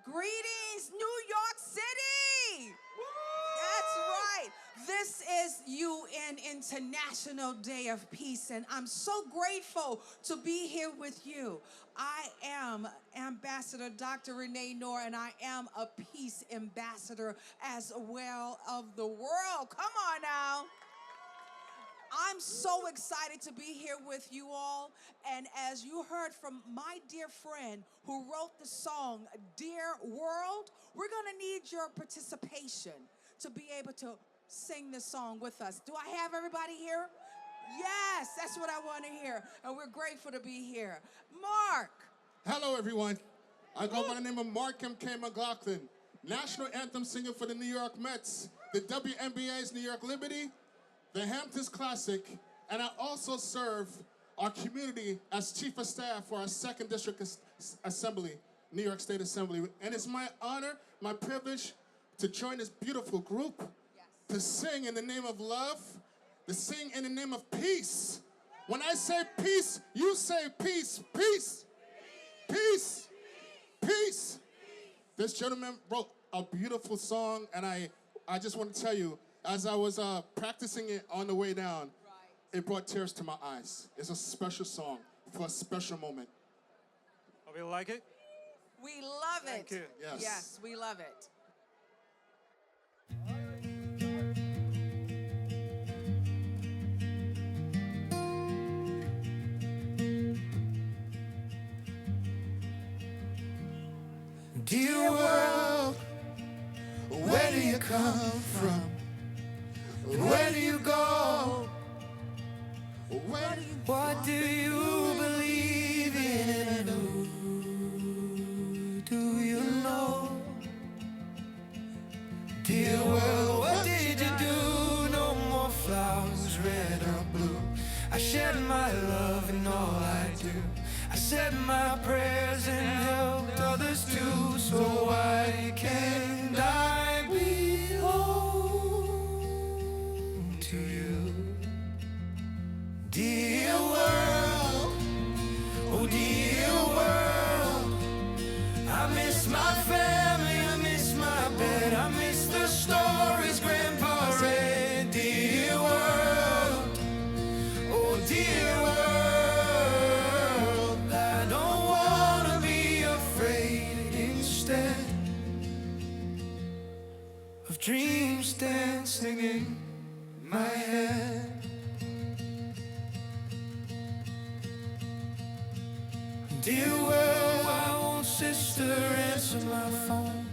Greetings, New York City! That's right. This is UN International Day of Peace, and I'm so grateful to be here with you. I am Ambassador Dr. Renee Noor, and I am a peace ambassador as well of the world. Come on now. I'm so excited to be here with you all. And as you heard from my dear friend who wrote the song, Dear World, we're gonna need your participation to be able to sing this song with us. Do I have everybody here? Yes, that's what I want to hear. And we're grateful to be here. Mark. Hello, everyone. I go by the name of Mark M.K. McLaughlin, national anthem singer for the New York Mets, the WNBA's New York Liberty, the Hamptons Classic, and I also serve our community as Chief of Staff for our 2nd District Assembly, New York State Assembly. And it's my honor, my privilege to join this beautiful group, to sing in the name of love, to sing in the name of peace. When I say peace, you say peace, peace, peace, peace. This gentleman wrote a beautiful song, and I just want to tell you, as I was practicing it on the way down, it brought tears to my eyes. It's a special song for a special moment. Hope you like it. We love it. Thank you. Yes. Yes, we love it. Dear world, where do you come from? Where do you go? What do you believe in? And who do you know? Dear world, what did you do? No more flowers, red or blue. I shed my love in all I do. I said my prayers and helped others too. So why can't I belong to you? Dear world, oh dear world, I miss my family, I miss my bed, I miss the stories Grandpa read. Dear world, oh dear world, I don't wanna be afraid. Instead of dreams dancing in my head. Dear world, my phone.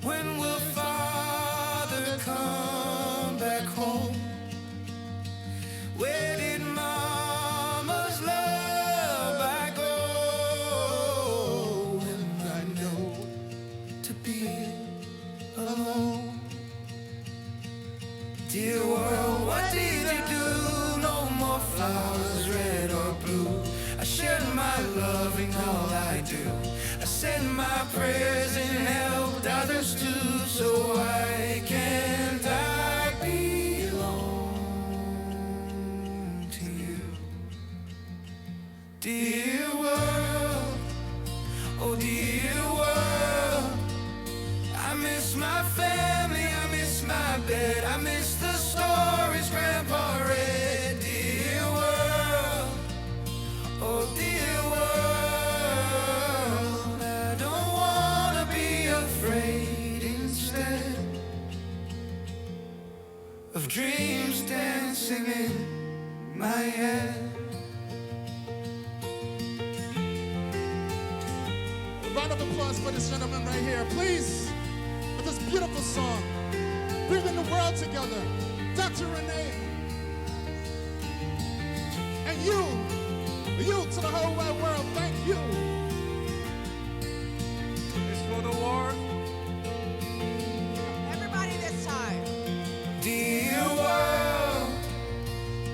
When will Father come back home? Where did Mama's love I go? And I know to be alone. Dear world, what did you do? No more flowers, red or blue. I share my loving, all I do. I send my prayers and helped others too. So why can't I belong to you? Dear world, oh dear world, I miss my family, I miss my bed, I miss the stories Grandpa read. Dear world, oh dear world, I don't wanna be afraid instead of dreams dancing in my head. A round of applause for this gentleman right here, please, with this beautiful song, bringing the world together. Dr. Renee, and you to the whole wide world, thank you. It's for the war. Everybody this time. Dear world,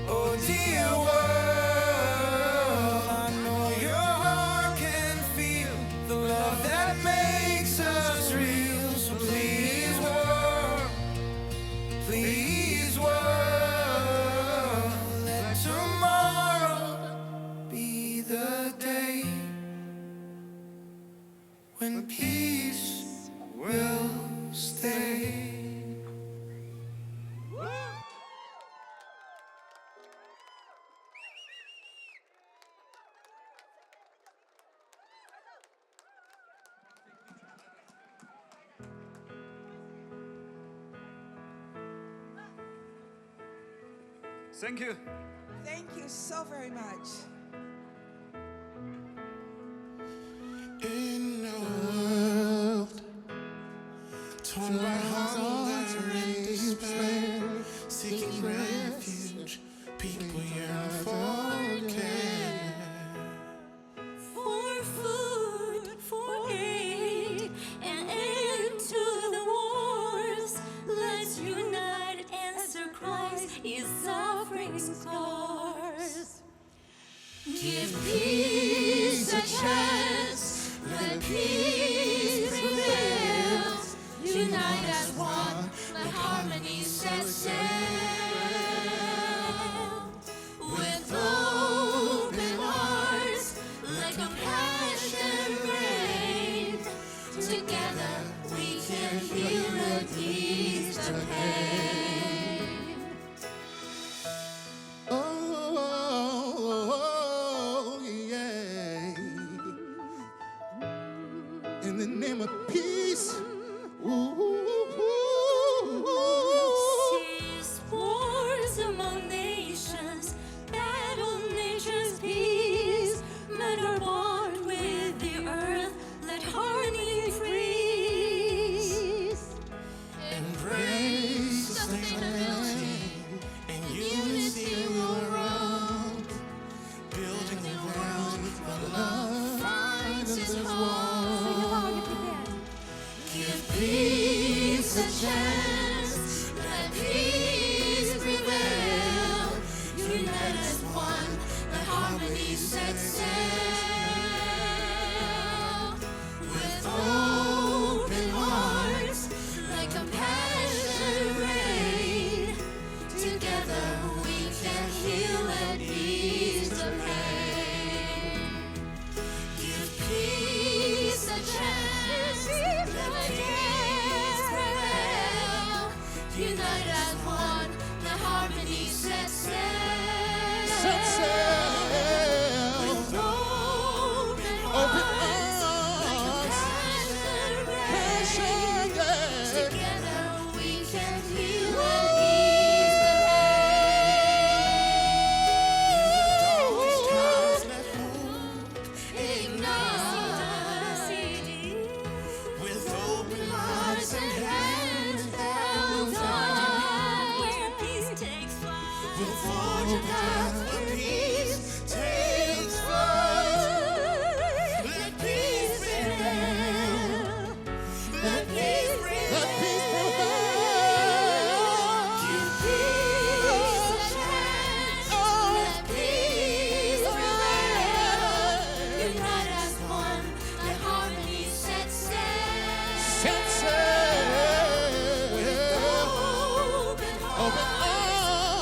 oh dear world, I know your heart can feel the love that makes us real. So please world, let tomorrow be the day when peace will stay. Thank you. Thank you so very much. In a world torn by hunger and despair, seeking refuge, people yearn for care. For food, for aid, and end to the wars. Let's unite and answer Christ, His suffering's cause. Give peace a chance, let peace prevail. Unite as one, let harmony set sail. With open hearts, let compassion reign. Together we can heal and ease the pain. Oh, yeah. In the name of peace. Ooh, Cease to forge a path where peace takes flight. Let peace prevail. Let peace prevail. Let peace prevail. Give peace a chance. Let peace prevail. Unite as one. Let harmony set sail. Set sail. With open arms.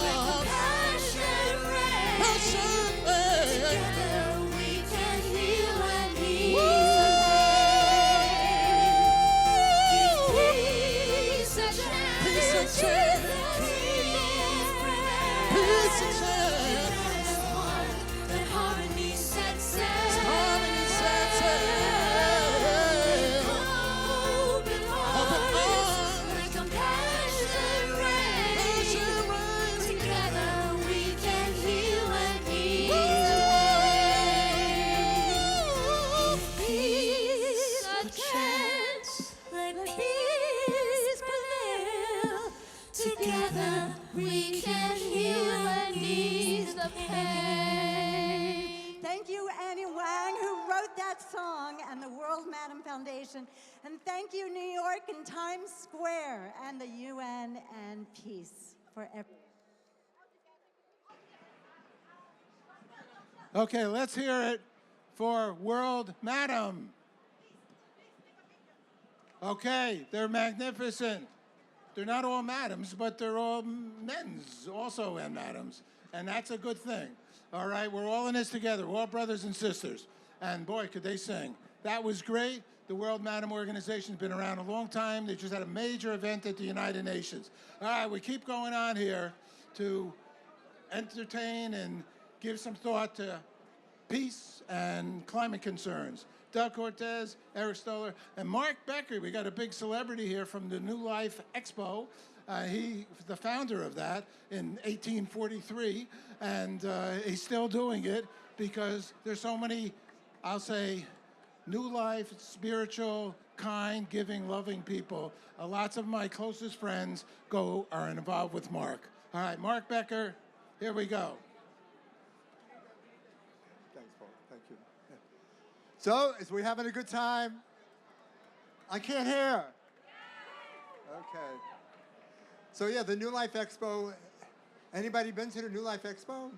Let compassion reign. Together we can heal and ease the pain. Peace a chance. Peace a chance. Peace a chance. As one, let harmony set sail. Harmony set sail. Open arms. Let compassion reign. Together we can heal and ease the pain. Peace a chance. Let peace prevail. Together we can heal and ease the pain. Thank you, Annie Wang, who wrote that song, and the World Madam Foundation. And thank you, New York and Times Square, and the UN and peace for everyone. Okay, let's hear it for World Madam. Okay, they're magnificent. They're not all madams, but they're all men's also and madams. And that's a good thing. All right, we're all in this together. We're all brothers and sisters. And boy, could they sing. That was great. The World Madam Organization's been around a long time. They just had a major event at the United Nations. All right, we keep going on here to entertain and give some thought to peace and climate concerns. Doug Cortez, Eric Stoller, and Mark Becker. We got a big celebrity here from the New Life Expo. He was the founder of that in 1843, and he's still doing it because there's so many, I'll say, new life, spiritual, kind, giving, loving people. Lots of my closest friends are involved with Mark. All right, Mark Becker, here we go. Thanks, Paul. Thank you. Yeah. So, is we having a good time? I can't hear. Okay. So yeah, the New Life Expo. Anybody been to the New Life Expo?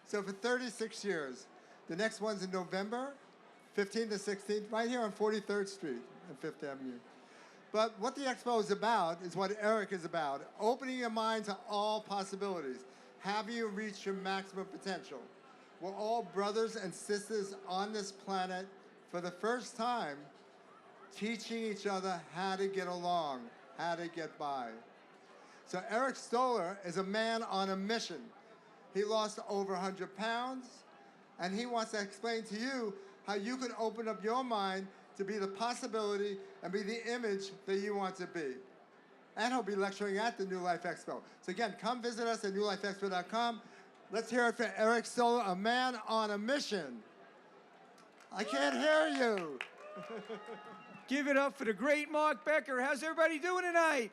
So for 36 years. The next one's in November, 15th to 16th, right here on 43rd Street and 5th Avenue. But what the expo is about is what Eric is about, opening your mind to all possibilities. Have you reached your maximum potential? We're all brothers and sisters on this planet for the first time, teaching each other how to get along, how to get by. So Eric Stoller is a man on a mission. He lost over 100 pounds, and he wants to explain to you how you can open up your mind to be the possibility and be the image that you want to be. And he'll be lecturing at the New Life Expo. So again, come visit us at newlifeexpo.com. Let's hear it for Eric Stoller, a man on a mission. I can't hear you. Give it up for the great Mark Becker. How's everybody doing tonight?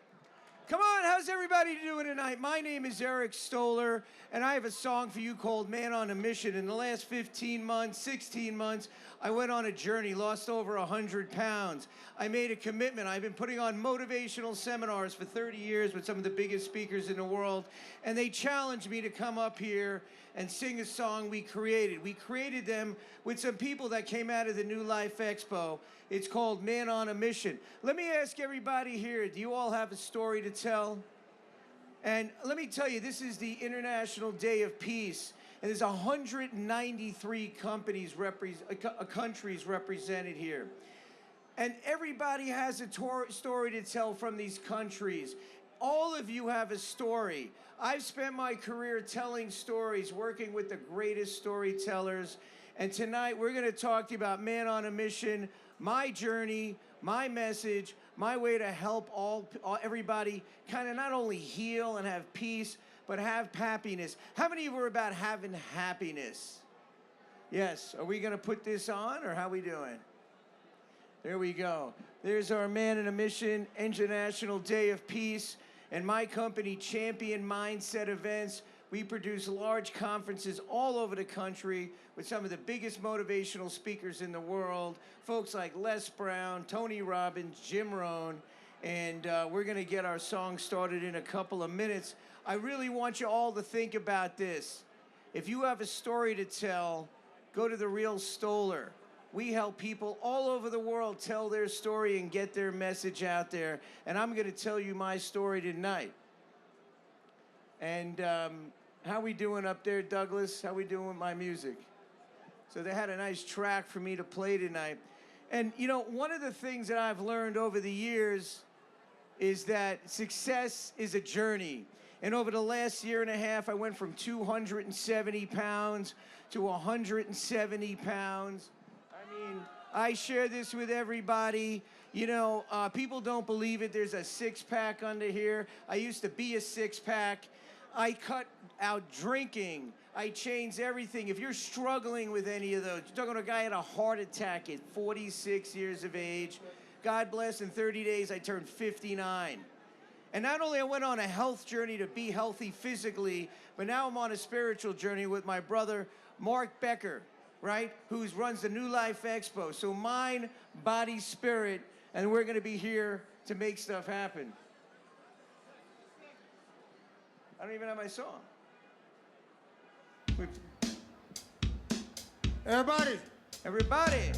Come on, how's everybody doing tonight? My name is Eric Stoller, and I have a song for you called Man on a Mission. In the last 15 months, 16 months, I went on a journey, lost over 100 pounds. I made a commitment. I've been putting on motivational seminars for 30 years with some of the biggest speakers in the world, and they challenged me to come up here and sing a song we created. We created them with some people that came out of the New Life Expo. It's called Man on a Mission. Let me ask everybody here, do you all have a story to tell? And let me tell you, this is the International Day of Peace, and there's 193 countries represented here. And everybody has a story to tell from these countries. All of you have a story. I've spent my career telling stories, working with the greatest storytellers. And tonight we're going to talk to you about Man on a Mission, my journey, my message, my way to help everybody kind of not only heal and have peace, but have happiness. How many of you are about having happiness? Yes. Are we going to put this on, or how are we doing? There we go. There's our Man on a Mission, International Day of Peace. And my company, Champion Mindset Events, we produce large conferences all over the country with some of the biggest motivational speakers in the world, folks like Les Brown, Tony Robbins, Jim Rohn, and we're gonna get our song started in a couple of minutes. I really want you all to think about this. If you have a story to tell, go to The Real Stoller. We help people all over the world tell their story and get their message out there. And I'm gonna tell you my story tonight. And how we doing up there, Douglas? How we doing with my music? So they had a nice track for me to play tonight. And you know, one of the things that I've learned over the years is that success is a journey. And over the last year and a half, I went from 270 pounds to 170 pounds. I mean, I share this with everybody. You know, people don't believe it. There's a six-pack under here. I used to be a six-pack. I cut out drinking. I changed everything. If you're struggling with any of those, you're talking to a guy who had a heart attack at 46 years of age. God bless, in 30 days, I turned 59. And not only I went on a health journey to be healthy physically, but now I'm on a spiritual journey with my brother, Mark Becker, right? Who runs the New Life Expo. So mind, body, spirit, and we're gonna be here to make stuff happen. I don't even have my song. Everybody. Everybody.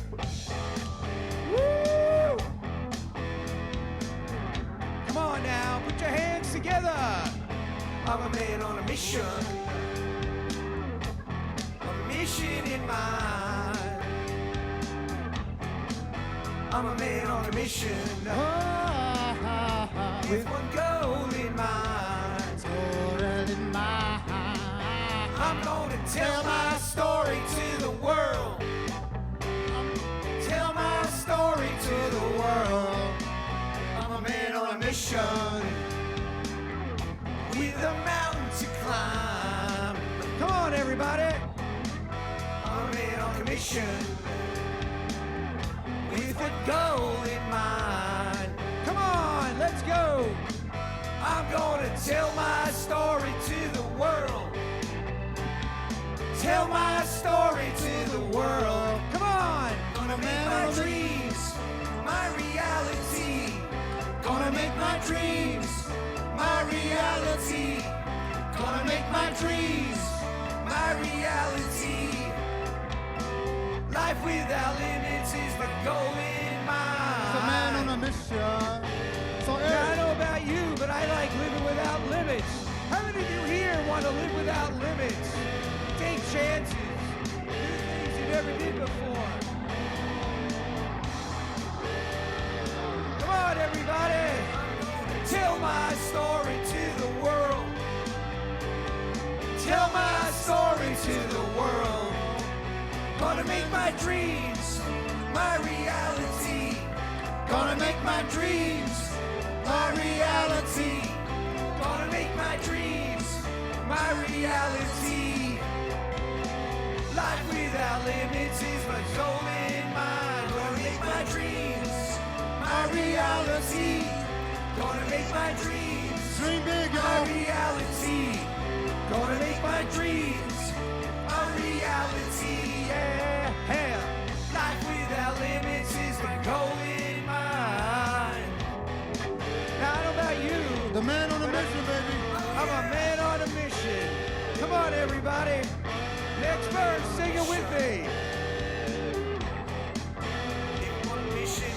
Woo! Come on now, put your hands together. I'm a man on a mission. A mission in mind. I'm a man on a mission. With one goal in mind. I'm gonna tell my story to the world. Tell my story to the world. I'm a man on a mission with a mountain to climb. Come on, everybody. I'm a man on a mission with a goal in mind. Come on, let's go. I'm gonna tell my story to the world. Tell my story to the world. Come on. Gonna make my dreams my reality. Gonna make my dreams my reality. Gonna make my dreams my reality. Life without limits is the goal in mind. It's a man on a mission. So yeah, I know about you, but I like living without limits. How many of you here want to live without limits? Take chances. Do things you never did before. Come on, everybody. Tell my story to the world. Tell my story to the world. Gonna make my dreams my reality. Gonna make my dreams my reality. Gonna make my dreams my reality. Life without limits is my goal in mind. Gonna make my dreams my reality. Gonna make my dreams dream big, my reality. Gonna make my dreams my reality. Yeah, yeah. Life without limits is the goal in mind. Now I don't know about you. The man on a mission, baby. I'm a man on a mission. Come on, everybody. Next verse, sing it with me. On a mission,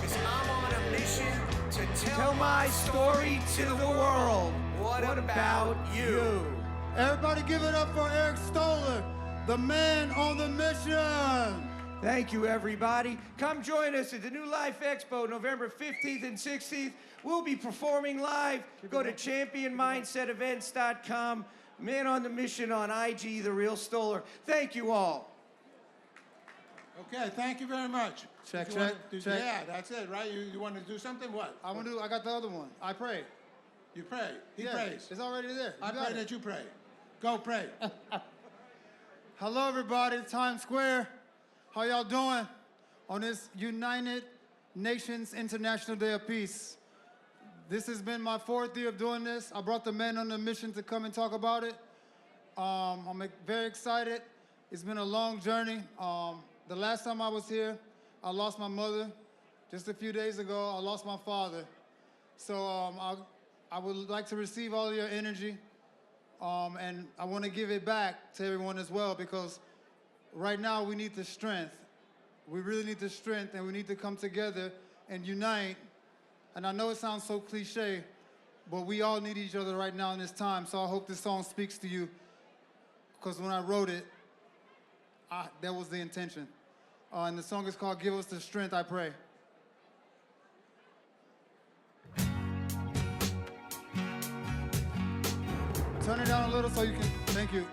'cause I'm on a mission to tell my story to the world. What about you? Everybody give it up for Eric Stoller, the man on the mission. Thank you, everybody. Come join us at the New Life Expo, November 15th and 16th. We'll be performing live. Go to championmindsetevents.com. Man on the Mission on IG, The Real Stoller. Thank you all. Okay, thank you very much. Check, You check, wanna do- check. Yeah, that's it, right? You want to do something? What? I got the other one. I pray. You pray. He Yeah, prays. It's already there. I got pray it. that you pray. Go pray. Hello, everybody. Times Square. How y'all doing on this United Nations International Day of Peace? This has been my 4th year of doing this. I brought the men on a mission to come and talk about it. I'm very excited. It's been a long journey. The last time I was here, I lost my mother. Just a few days ago, I lost my father. So I would like to receive all of your energy, and I want to give it back to everyone as well, because right now we need the strength. We really need the strength, and we need to come together and unite. And I know it sounds so cliche, but we all need each other right now in this time. So I hope this song speaks to you, because when I wrote it, that was the intention. And the song is called Give Us the Strength, I Pray. Turn it down a little so you can, thank you.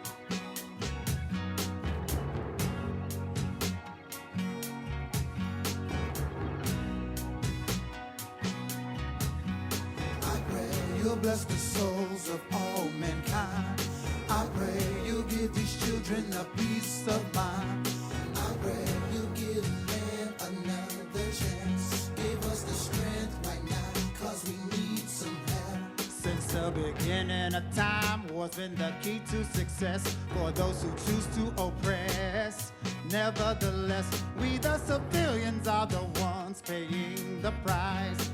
I pray you'll bless the souls of all mankind. I pray you'll give these children a peace of mind. I pray you'll give man another chance. Give us the strength right now, cause we need some help. Since the beginning of time, war's been the key to success for those who choose to oppress. Nevertheless, we the civilians are the ones paying the price.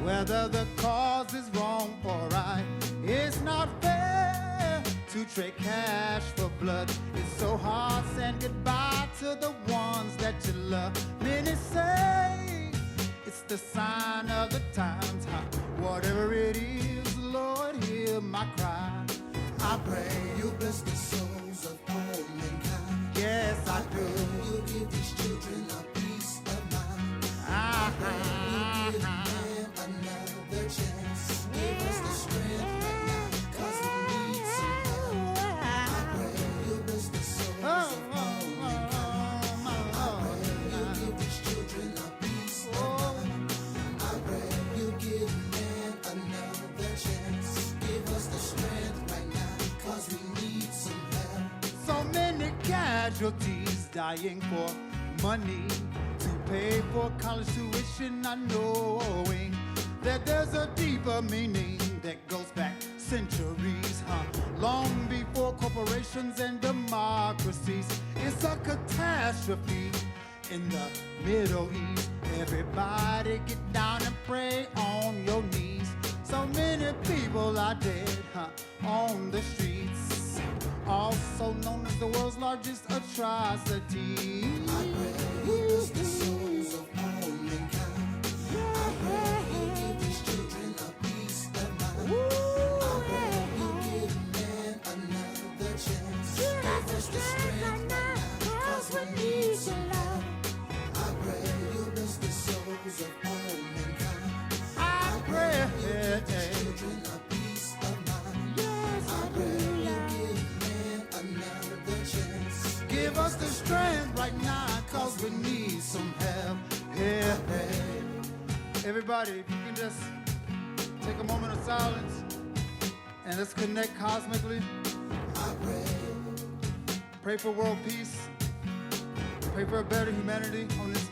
Whether the cause is wrong or right, it's not fair to trade cash for blood. It's so hard saying goodbye to the ones that you love. Many say it's the sign of the times. Whatever it is, Lord, hear my cry. I pray you bless the souls of all mankind. Yes, I do. You give these children a peace of mind. I pray you give man another chance. Give us the strength right now, cause we need some help. I pray you bless the souls of all mankind. I pray you give these children a peace of mind. I pray you give man another chance. Give us the strength right now, cause we need some help. So many casualties dying for money to pay for college tuition, not knowing that there's a deeper meaning that goes back centuries, long before corporations and democracies. It's a catastrophe in the Middle East. Everybody get down and pray on your knees. So many people are dead on the streets, also known as the world's largest atrocity. I pray you bless the souls of all mankind. I pray you give these children a peace of mind. I pray you give man another chance. Give us the strength right now, cause we need some love. I pray you bless the souls of all mankind. I pray you give these children a peace of mind. I pray you give man another chance. Give us the strength right now, cause we need some help. Yeah. Everybody, if you can just take a moment of silence and let's connect cosmically. I pray. Pray for world peace. Pray for a better humanity on this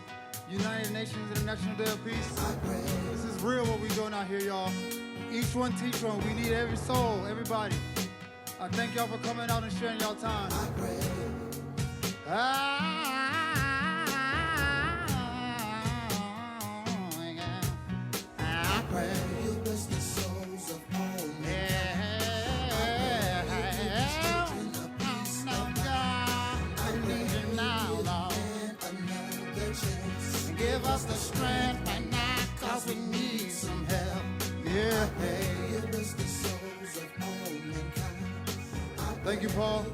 United Nations International Day of Peace. I pray. This is real what we're doing out here, y'all. Each one teach one. We need every soul, everybody. I thank y'all for coming out and sharing y'all time. I pray. I pray you bless the souls of all mankind. Give us the strength right now, cause we need some help. Yeah. You bless the souls of all mankind. Thank you, Paul.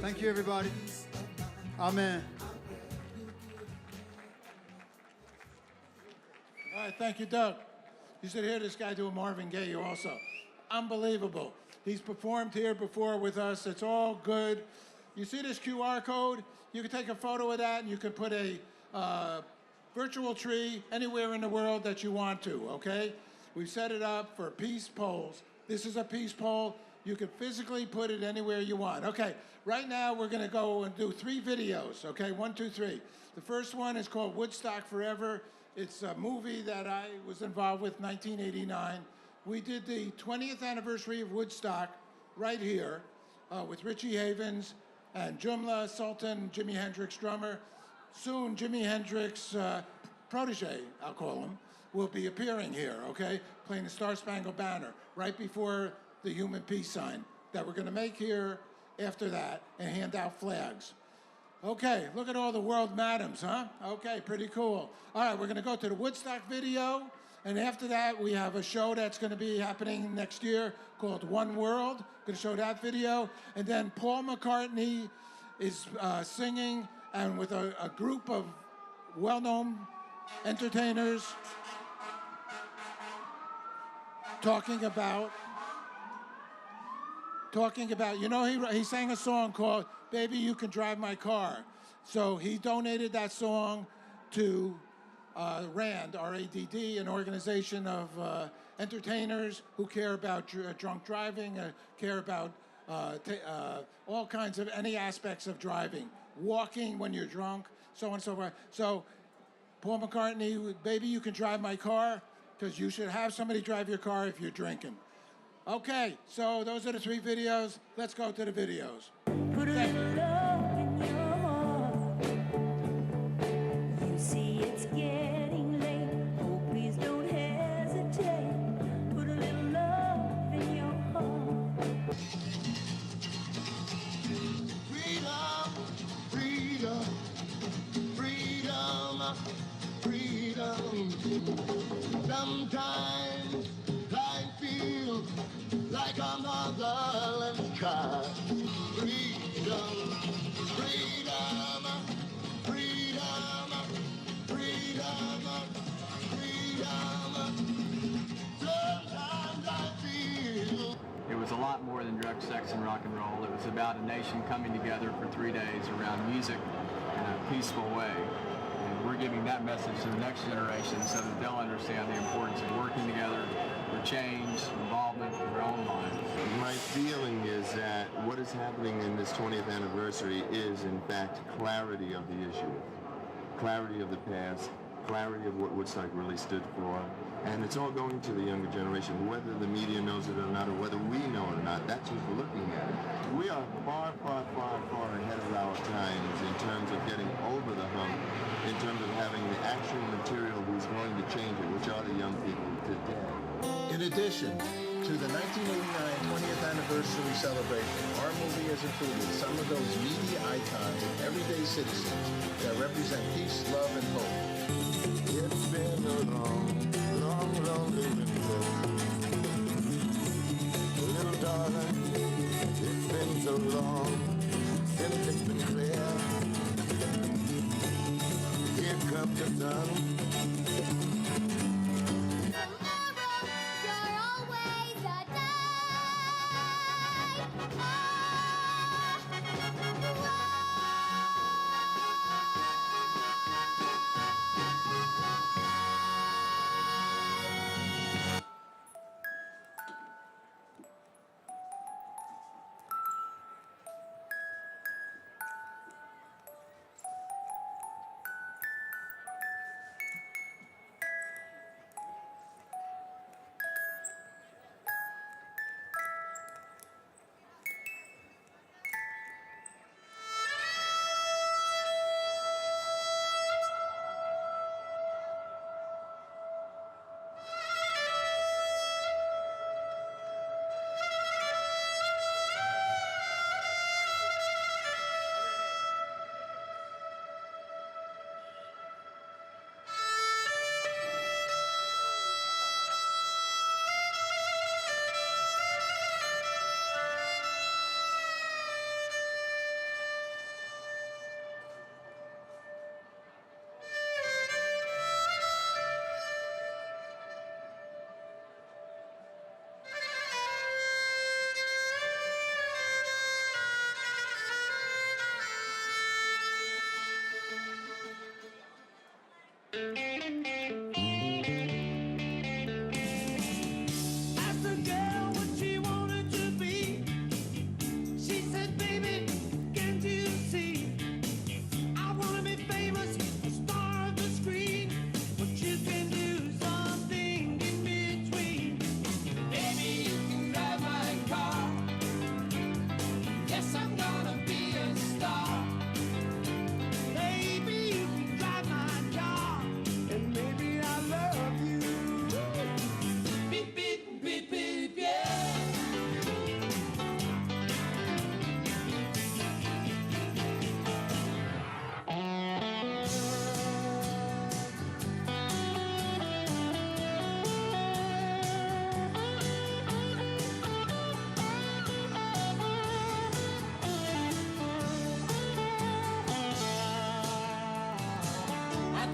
Thank you, everybody. Amen. All right, thank you, Doug. You should hear this guy do a Marvin Gaye also. Unbelievable. He's performed here before with us. It's all good. You see this QR code? You can take a photo of that and you can put a virtual tree anywhere in the world that you want to, okay? We've set it up for peace polls. This is a peace poll. You can physically put it anywhere you want. Okay, right now we're gonna go and do 3 videos, okay? 1, 2, 3. The first one is called Woodstock Forever. It's a movie that I was involved with, 1989. We did the 20th anniversary of Woodstock right here with Richie Havens and Jumla Sultan, Jimi Hendrix drummer. Soon, Jimi Hendrix protege, I'll call him, will be appearing here, okay? Playing the Star Spangled Banner right before the human peace sign that we're gonna make here after that and hand out flags. Okay, look at all the world madams, huh? Okay, pretty cool. All right, we're gonna go to the Woodstock video, and after that, we have a show that's gonna be happening next year called One World. Gonna show that video, and then Paul McCartney is singing, and with a group of well-known entertainers talking about, you know, he sang a song called Baby You Can Drive My Car. So he donated that song to RAND, R-A-D-D, an organization of entertainers who care about drunk driving, care about all kinds of, any aspects of driving, walking when you're drunk, so on and so forth. So Paul McCartney, Baby You Can Drive My Car, because you should have somebody drive your car if you're drinking. Okay, so those are the 3 videos. Let's go to the videos. Put a little love in your heart. You see it's getting late. Oh, please don't hesitate. Put a little love in your heart. Freedom, freedom, freedom, freedom. Sometimes life feels like a motherless child. Freedom, freedom, freedom, freedom, freedom. Sometimes I feel. It was a lot more than drugs, sex, and rock and roll. It was about a nation coming together for 3 days around music in a peaceful way. And we're giving that message to the next generation so that they'll understand the importance of working together for change, involvement in their own lives. My feeling is that what is happening in this 20th anniversary is, in fact, clarity of the issue, clarity of the past, clarity of what Woodstock really stood for, and it's all going to the younger generation, whether the media knows it or not, or whether we know it or not. That's who's looking at it. We are far, far, far, far ahead of our times in terms of getting over the hump, in terms of having the actual material who's going to change it, which are the young people today. In addition to the 1989 20th anniversary celebration, our movie has included some of those media icons and everyday citizens that represent peace, love, and hope. It's been a long, long, lonely winter. Little darling, it's been so long since it's been clear. Here comes the sun.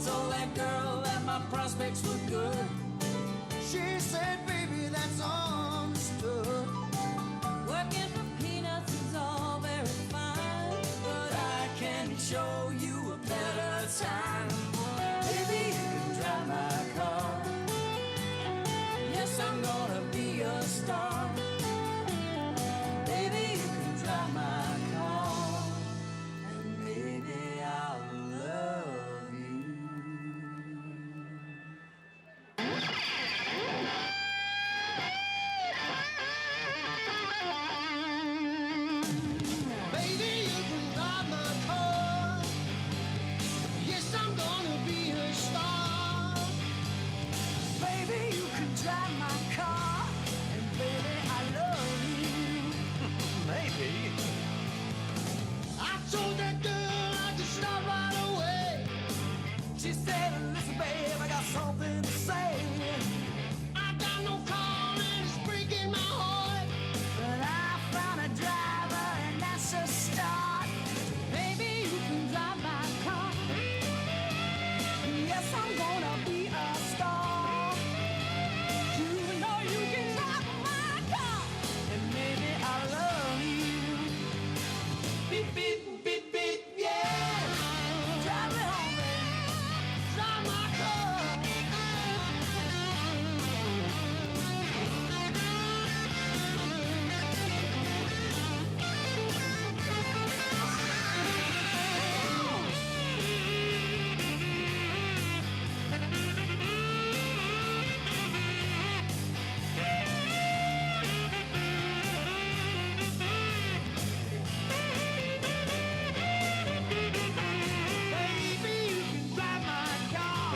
told that girl that my prospects were good. She said, baby, that's understood. Working for peanuts is all very fine, but I can show you a better time. Baby, you can drive my car. Yes, I'm gonna be a star. Baby, you can drive my car, and maybe I'll love you. Baby, you can drive my car. Yes, I'm gonna be a star. Baby, you can drive my car, and baby, I love you. Maybe. I told that girl I could stop right away. She said, listen, babe, I got something to say. I got no car and it's breaking my heart, but I found a driver and that's a start. Baby, you can drive my car. Yes, I'm gonna be a star. You know you can drive my car, and maybe I love you. Beep, beep, beep, beep, yeah. Drive me home, baby. Drive my car. Baby, you can drive my car.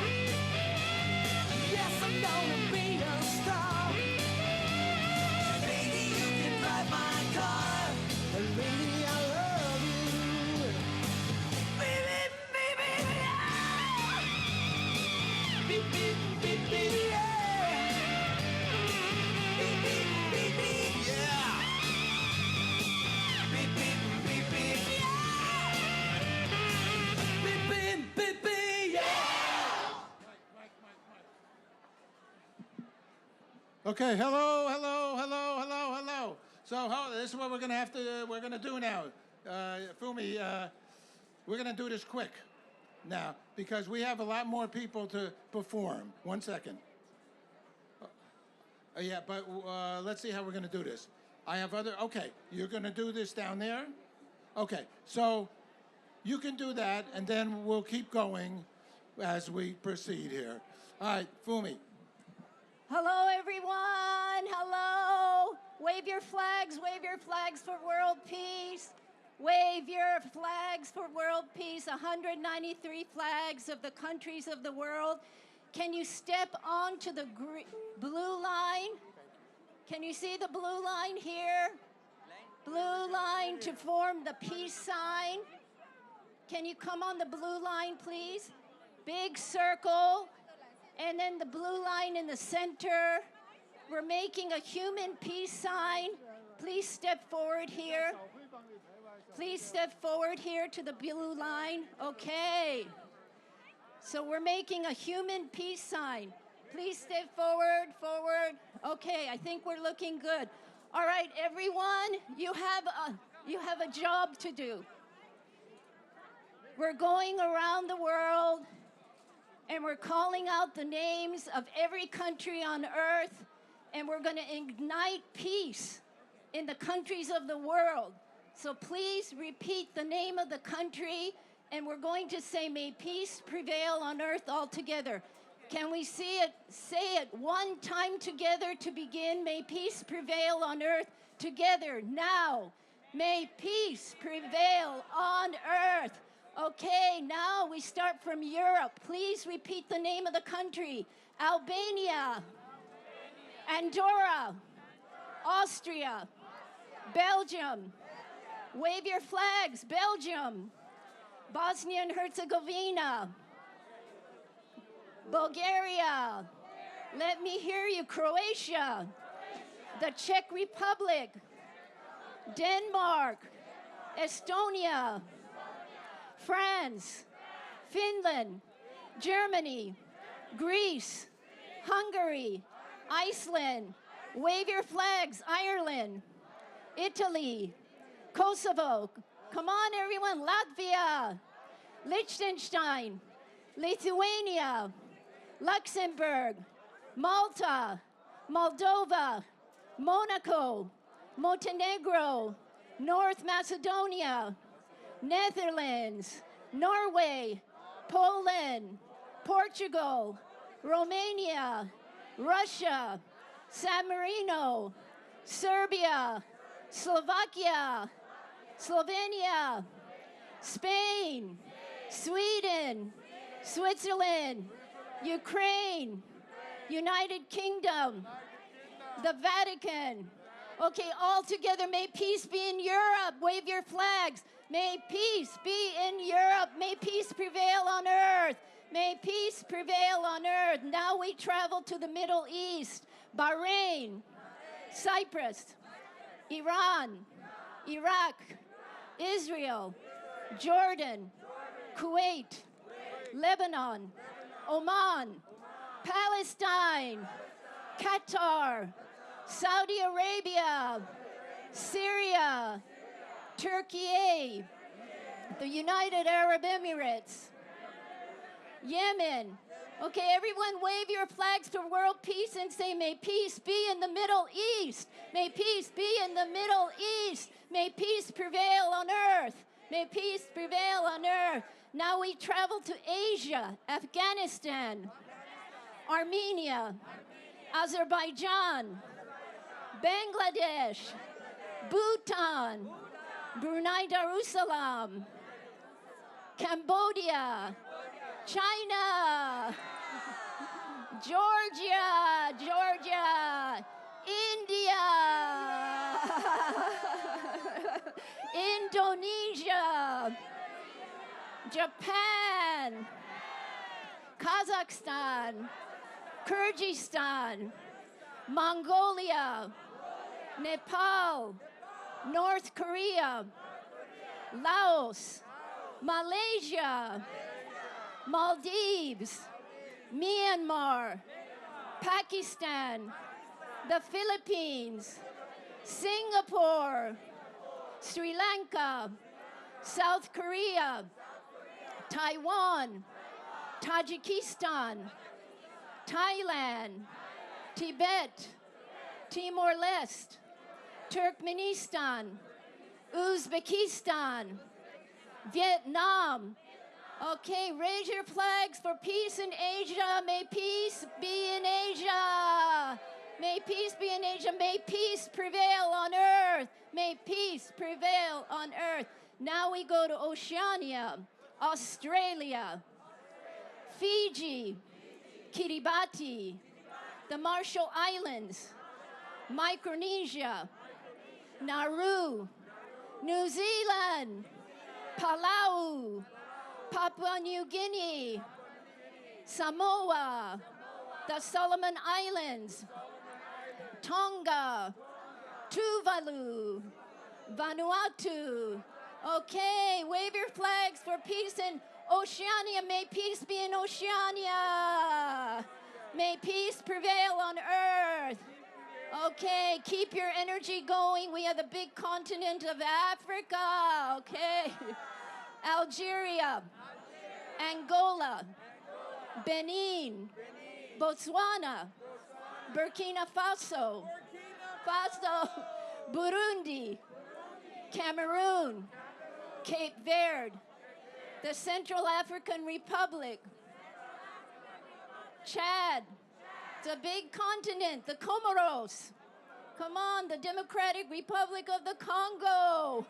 Yes, I'm gonna be a star. Baby, you can drive my car, and baby, I love you. Baby, baby, yeah. Beep, beep, beep, beep, yeah. Beep, beep, beep, beep, yeah. Beep, beep, beep, beep, yeah. Beep, beep, beep, beep, yeah. Okay, hello, hello, hello, hello, hello. So this is what we're gonna do now. Fumi, we're gonna do this quick now because we have a lot more people to perform. 1 second. Yeah, but let's see how we're gonna do this. I have okay, you're gonna do this down there? Okay, so you can do that and then we'll keep going as we proceed here. All right, Fumi. Hello, everyone. Hello. Wave your flags for world peace. Wave your flags for world peace. 193 flags of the countries of the world. Can you step onto the blue line? Can you see the blue line here? Blue line to form the peace sign. Can you come on the blue line, please? Big circle. And then the blue line in the center. We're making a human peace sign. Please step forward here. Please step forward here to the blue line. Okay. So we're making a human peace sign. Please step forward, forward. Okay, I think we're looking good. All right, everyone, you have a job to do. We're going around the world and we're calling out the names of every country on earth, and we're going to ignite peace in the countries of the world. So please repeat the name of the country, and we're going to say, may peace prevail on earth altogether. Can we see it? Say it one time together to begin. May peace prevail on earth together now. May peace prevail on earth. Okay, now we start from Europe. Please repeat the name of the country. Albania, Andorra, Austria, Belgium. Wave your flags, Belgium, Bosnia and Herzegovina, Bulgaria. Let me hear you, Croatia, the Czech Republic, Denmark, Estonia, France, Finland, Germany, Greece, Hungary, Iceland, wave your flags, Ireland, Italy, Kosovo, come on everyone, Latvia, Liechtenstein, Lithuania, Luxembourg, Malta, Moldova, Monaco, Montenegro, North Macedonia, Netherlands, Norway, Poland, Portugal, Romania, Russia, San Marino, Serbia, Slovakia, Slovenia, Spain, Sweden, Switzerland, Ukraine, United Kingdom, the Vatican. Okay, all together, may peace be in Europe. Wave your flags. May peace be in Europe. May peace prevail on earth. May peace prevail on earth. Now we travel to the Middle East. Bahrain, Cyprus, Iran, Iraq, Israel, Jordan, Kuwait, Lebanon, Oman, Palestine, Qatar, Saudi Arabia, Syria, Turkey, the United Arab Emirates, Yemen. Okay, everyone wave your flags for world peace and say, may peace be in the Middle East. May peace be in the Middle East. May peace prevail on earth. May peace prevail on earth. Now we travel to Asia, Afghanistan, Armenia, Azerbaijan, Bangladesh, Bhutan, Brunei Darussalam, Cambodia, China, Georgia, India, Indonesia, Japan, Kazakhstan, Kyrgyzstan, Mongolia, Nepal, North Korea, Laos, Malaysia, Maldives, Myanmar, Pakistan, the Philippines, Singapore, Sri Lanka, South Korea, Taiwan, Tajikistan, Thailand, Tibet, Timor-Leste, Turkmenistan, Uzbekistan, Vietnam. Okay, raise your flags for peace in Asia. May peace be in Asia. May peace be in Asia. May peace prevail on earth. May peace prevail on earth. Now we go to Oceania, Australia, Fiji, Kiribati, the Marshall Islands, Micronesia, Nauru, New Zealand, Palau, Papua New Guinea, Samoa, the Solomon Islands, Tonga, Tuvalu, Vanuatu. Okay, wave your flags for peace in Oceania. May peace be in Oceania. May peace prevail on earth. Okay, keep your energy going. We are the big continent of Africa. Okay. Algeria, Angola, Benin, Botswana, Burkina Faso, Burundi, Cameroon, Cape Verde, the Central African Republic, Chad, the big continent, the Comoros. Come on, the Democratic Republic of the Congo.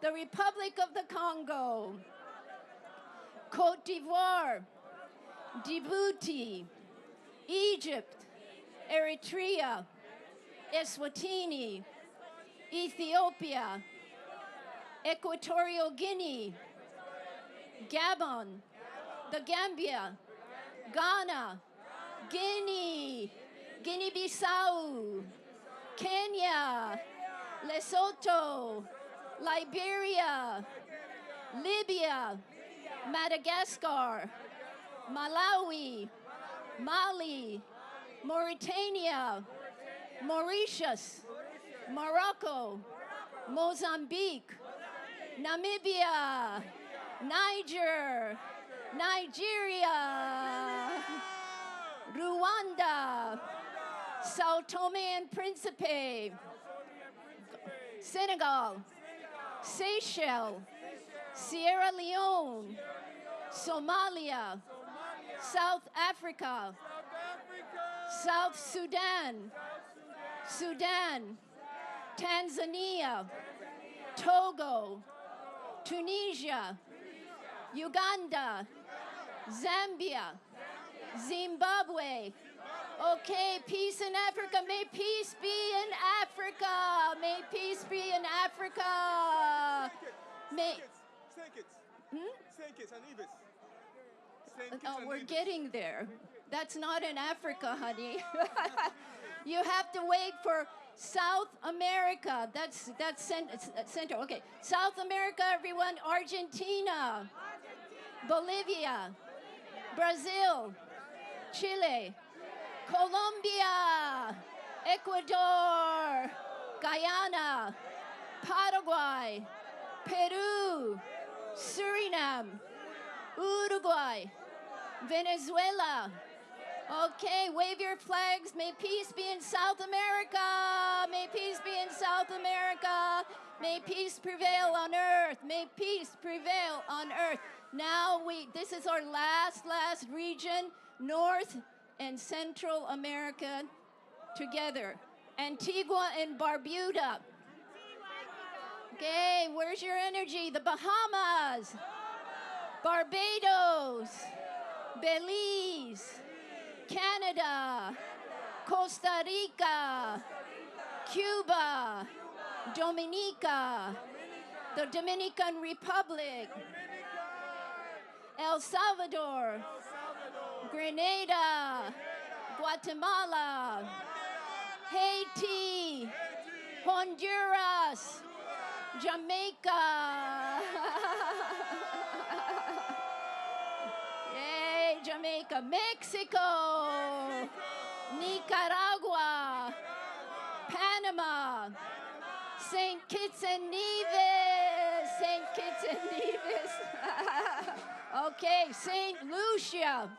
The Republic of the Congo, Côte d'Ivoire, Djibouti, Egypt, Eritrea, Eswatini, Ethiopia, Equatorial Guinea, Gabon, the Gambia, Ghana, Guinea, Guinea-Bissau, Kenya, Lesotho, Liberia, Libya, Madagascar, Malawi, Mali, Mauritania, Mauritius, Morocco, Mozambique, Namibia, Niger, Nigeria, Rwanda, Sao Tome and Principe, Senegal, Seychelles, Sierra Leone, Somalia, South Africa, South Sudan, Sudan, Tanzania, Togo, Tunisia, Uganda, Zambia, Zimbabwe. Okay, peace in Africa. May peace be in Africa. May peace be in Africa. May. Oh, we're getting there. That's not in Africa, honey. You have to wait for South America. That's center. Okay, South America, everyone. Argentina, Bolivia, Brazil, Chile, Colombia, Ecuador, Guyana, Paraguay, Peru, Suriname, Uruguay, Venezuela. Okay, wave your flags. May peace be in South America. May peace be in South America. May peace prevail on earth. May peace prevail on earth. Now this is our last region, North and Central America together. Antigua and Barbuda. Okay, where's your energy? The Bahamas, Barbados, Belize, Canada, Costa Rica, Cuba, Dominica, the Dominican Republic, El Salvador, Grenada, Guatemala, Haiti, Honduras, Jamaica. Yay, Jamaica. Mexico, Nicaragua, Panama, St. Kitts and Nevis, St. Kitts and Nevis. Okay, St. Lucia,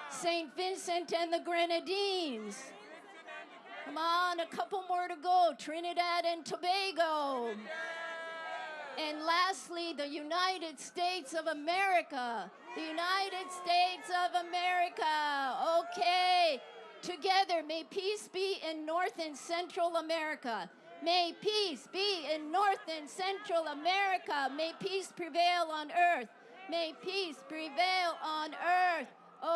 St. Vincent and the Grenadines. Come on, a couple more to go. Trinidad and Tobago. And lastly, the United States of America. The United States of America. Okay, together, may peace be in North and Central America. May peace be in North and Central America. May peace prevail on earth. May peace prevail on earth.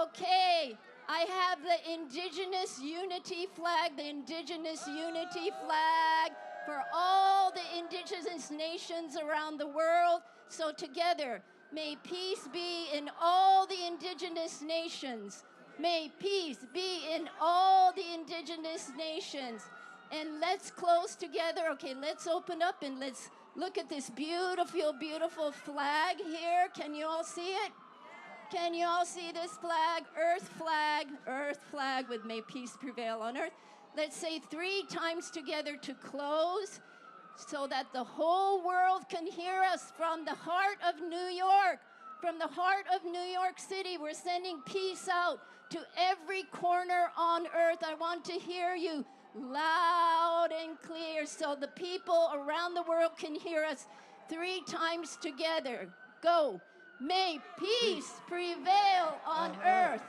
Okay, I have the Indigenous Unity flag, the Indigenous Unity flag for all the indigenous nations around the world. So together, may peace be in all the indigenous nations. May peace be in all the indigenous nations. And let's close together. Okay, let's open up and let's look at this beautiful, beautiful flag here. Can you all see it? Can you all see this flag? Earth flag with may peace prevail on earth. Let's say 3 times together to close so that the whole world can hear us from the heart of New York. From the heart of New York City, we're sending peace out to every corner on earth. I want to hear you loud and clear so the people around the world can hear us 3 times together. Go. May peace prevail on earth.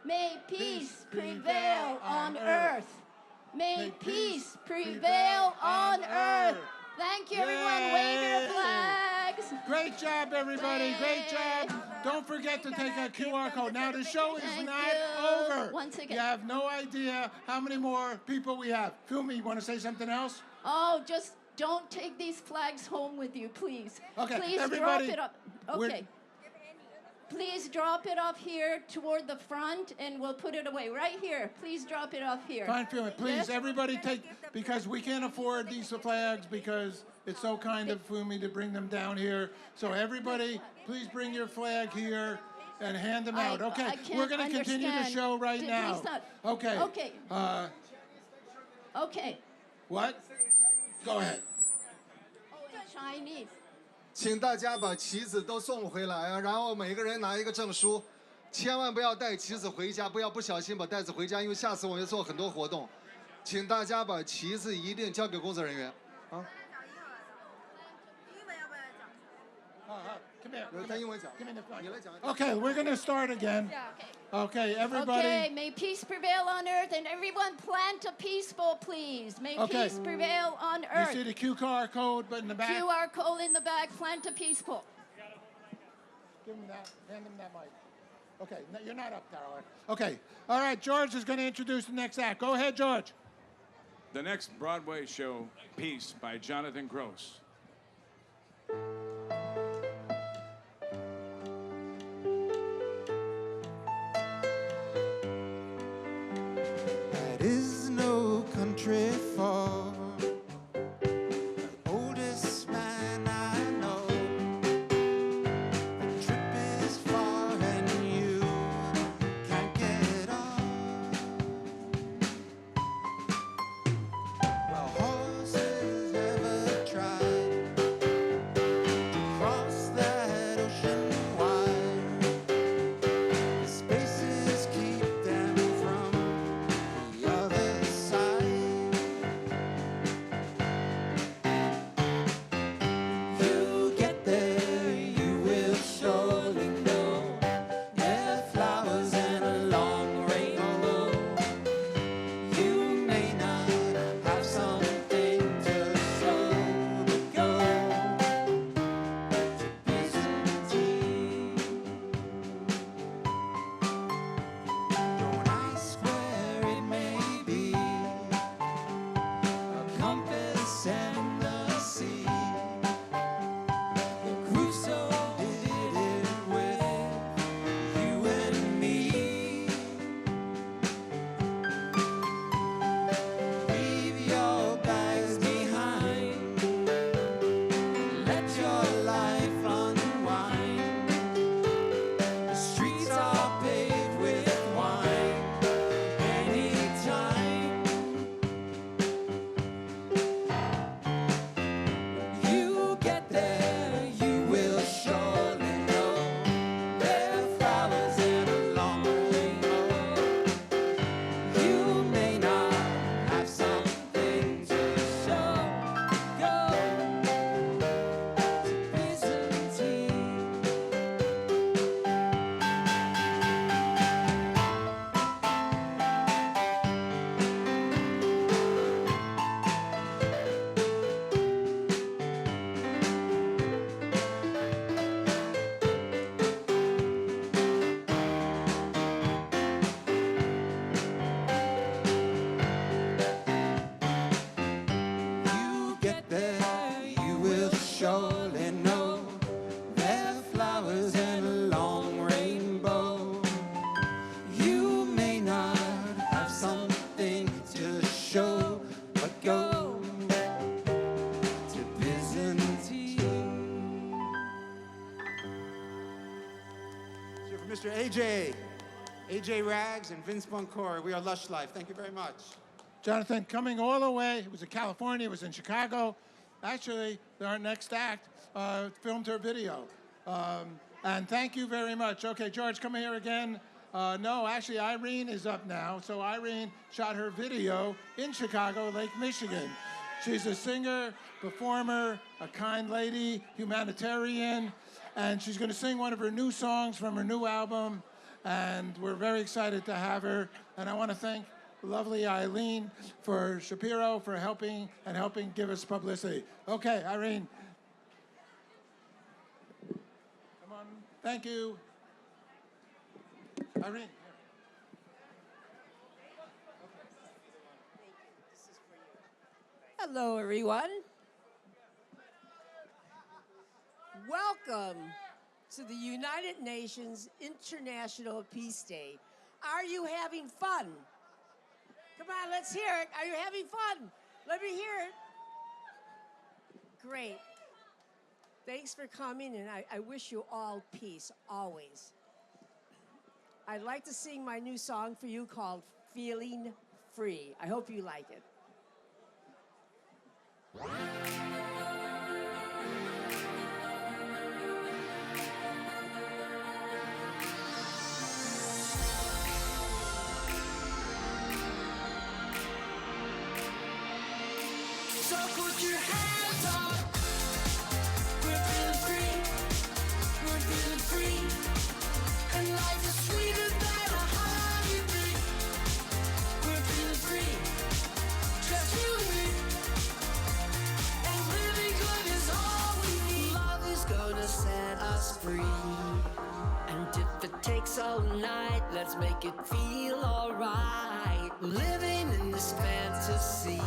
May peace prevail on earth. May peace prevail on earth. Thank you, everyone. Wave your flags. Great job, everybody. Great job. Don't forget to take a QR code. Now, the show is not over. Once again. You have no idea how many more people we have. Fumi, you want to say something else? Oh, just don't take these flags home with you, please. Okay, please everybody, drop it up. Okay. Please drop it off here toward the front, and we'll put it away right here. Please drop it off here. Fine, please, Yes? everybody take, because we can't afford these flags because it's so kind of me to bring them down here. So everybody, please bring your flag here and hand them out. Okay, we're going to continue the show right now. Okay. Okay. Okay. What? Go ahead. Oh, in Chinese. 请大家把旗子都送回来啊，然后每个人拿一个证书，千万不要带旗子回家，不要不小心把袋子回家，因为下次我们要做很多活动，请大家把旗子一定交给工作人员啊。Come here. 他英文讲， Give me the flag. 你来讲。 Okay, we're going to start again. Okay, everybody. Okay, may peace prevail on earth, and everyone plant a peaceful, please. May peace prevail on earth. You see the QR code but in the back? QR code in the back, plant a peaceful. Give them that. Hand them that mic. Okay, no, you're not up there. Okay, all right, George is going to introduce the next act. Go ahead, George. The next Broadway show, Peace, by Jonathan Gross. That is no country for the oldest man I know. The trip is far and you can't get off. Well, horses ever tried to cross that ocean wide. The spaces keep them from the other side. You get there, you will surely know there are flowers and a long rainbow. You may not have something to show, but go to Byzantine. Don't ask where it may be, a compass and the sea. The Crusoe did it with you and me. Leave your bags behind, let your life unwind. The streets are paved with wine anytime. You get there, you will surely know there are flowers and a long rainbow. You may not have something to show. Go to Byzantine. You get there, you will surely know there are flowers and a long rainbow. You may not have something to show, but go to Byzantine. So for Mr. AJ Rags and Vince Boncour, we are Lush Life. Thank you very much. Jonathan, coming all the way. It was in California. It was in Chicago. Actually, our next act filmed her video. And thank you very much. Okay, George, come here again. No, actually, Irene is up now. So Irene shot her video in Chicago, Lake Michigan. She's a singer, performer, a kind lady, humanitarian, and she's going to sing one of her new songs from her new album. And we're very excited to have her. And I want to thank lovely Eileen for Shapiro for helping give us publicity. Okay, Irene. Come on. Thank you. Irene. Hello, everyone. Welcome to the United Nations International Peace Day. Are you having fun? Come on, let's hear it. Are you having fun? Let me hear it. Great. Thanks for coming, and I wish you all peace, always. I'd like to sing my new song for you called Feeling Free. I hope you like it. So put your hands up. We're feeling free. We're feeling free. And life is sweeter than a honeybee. We're feeling free. Just you and me. And living good is all we need. Love is gonna set us free. And if it takes all night, let's make it feel alright. Living in this fantasy.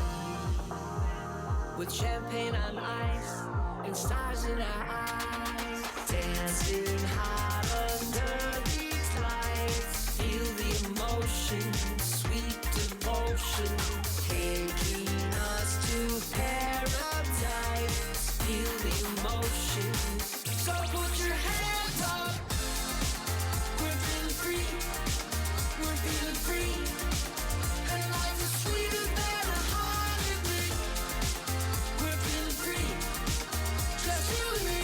With champagne on ice and stars in our eyes, dancing hot under these lights. Feel the emotion, sweet devotion, taking us to paradise. Feel the emotion, so put your hands up. We're feeling free, we're feeling free, and life is sweeter than a honeybee. We're feeling free, just you and me.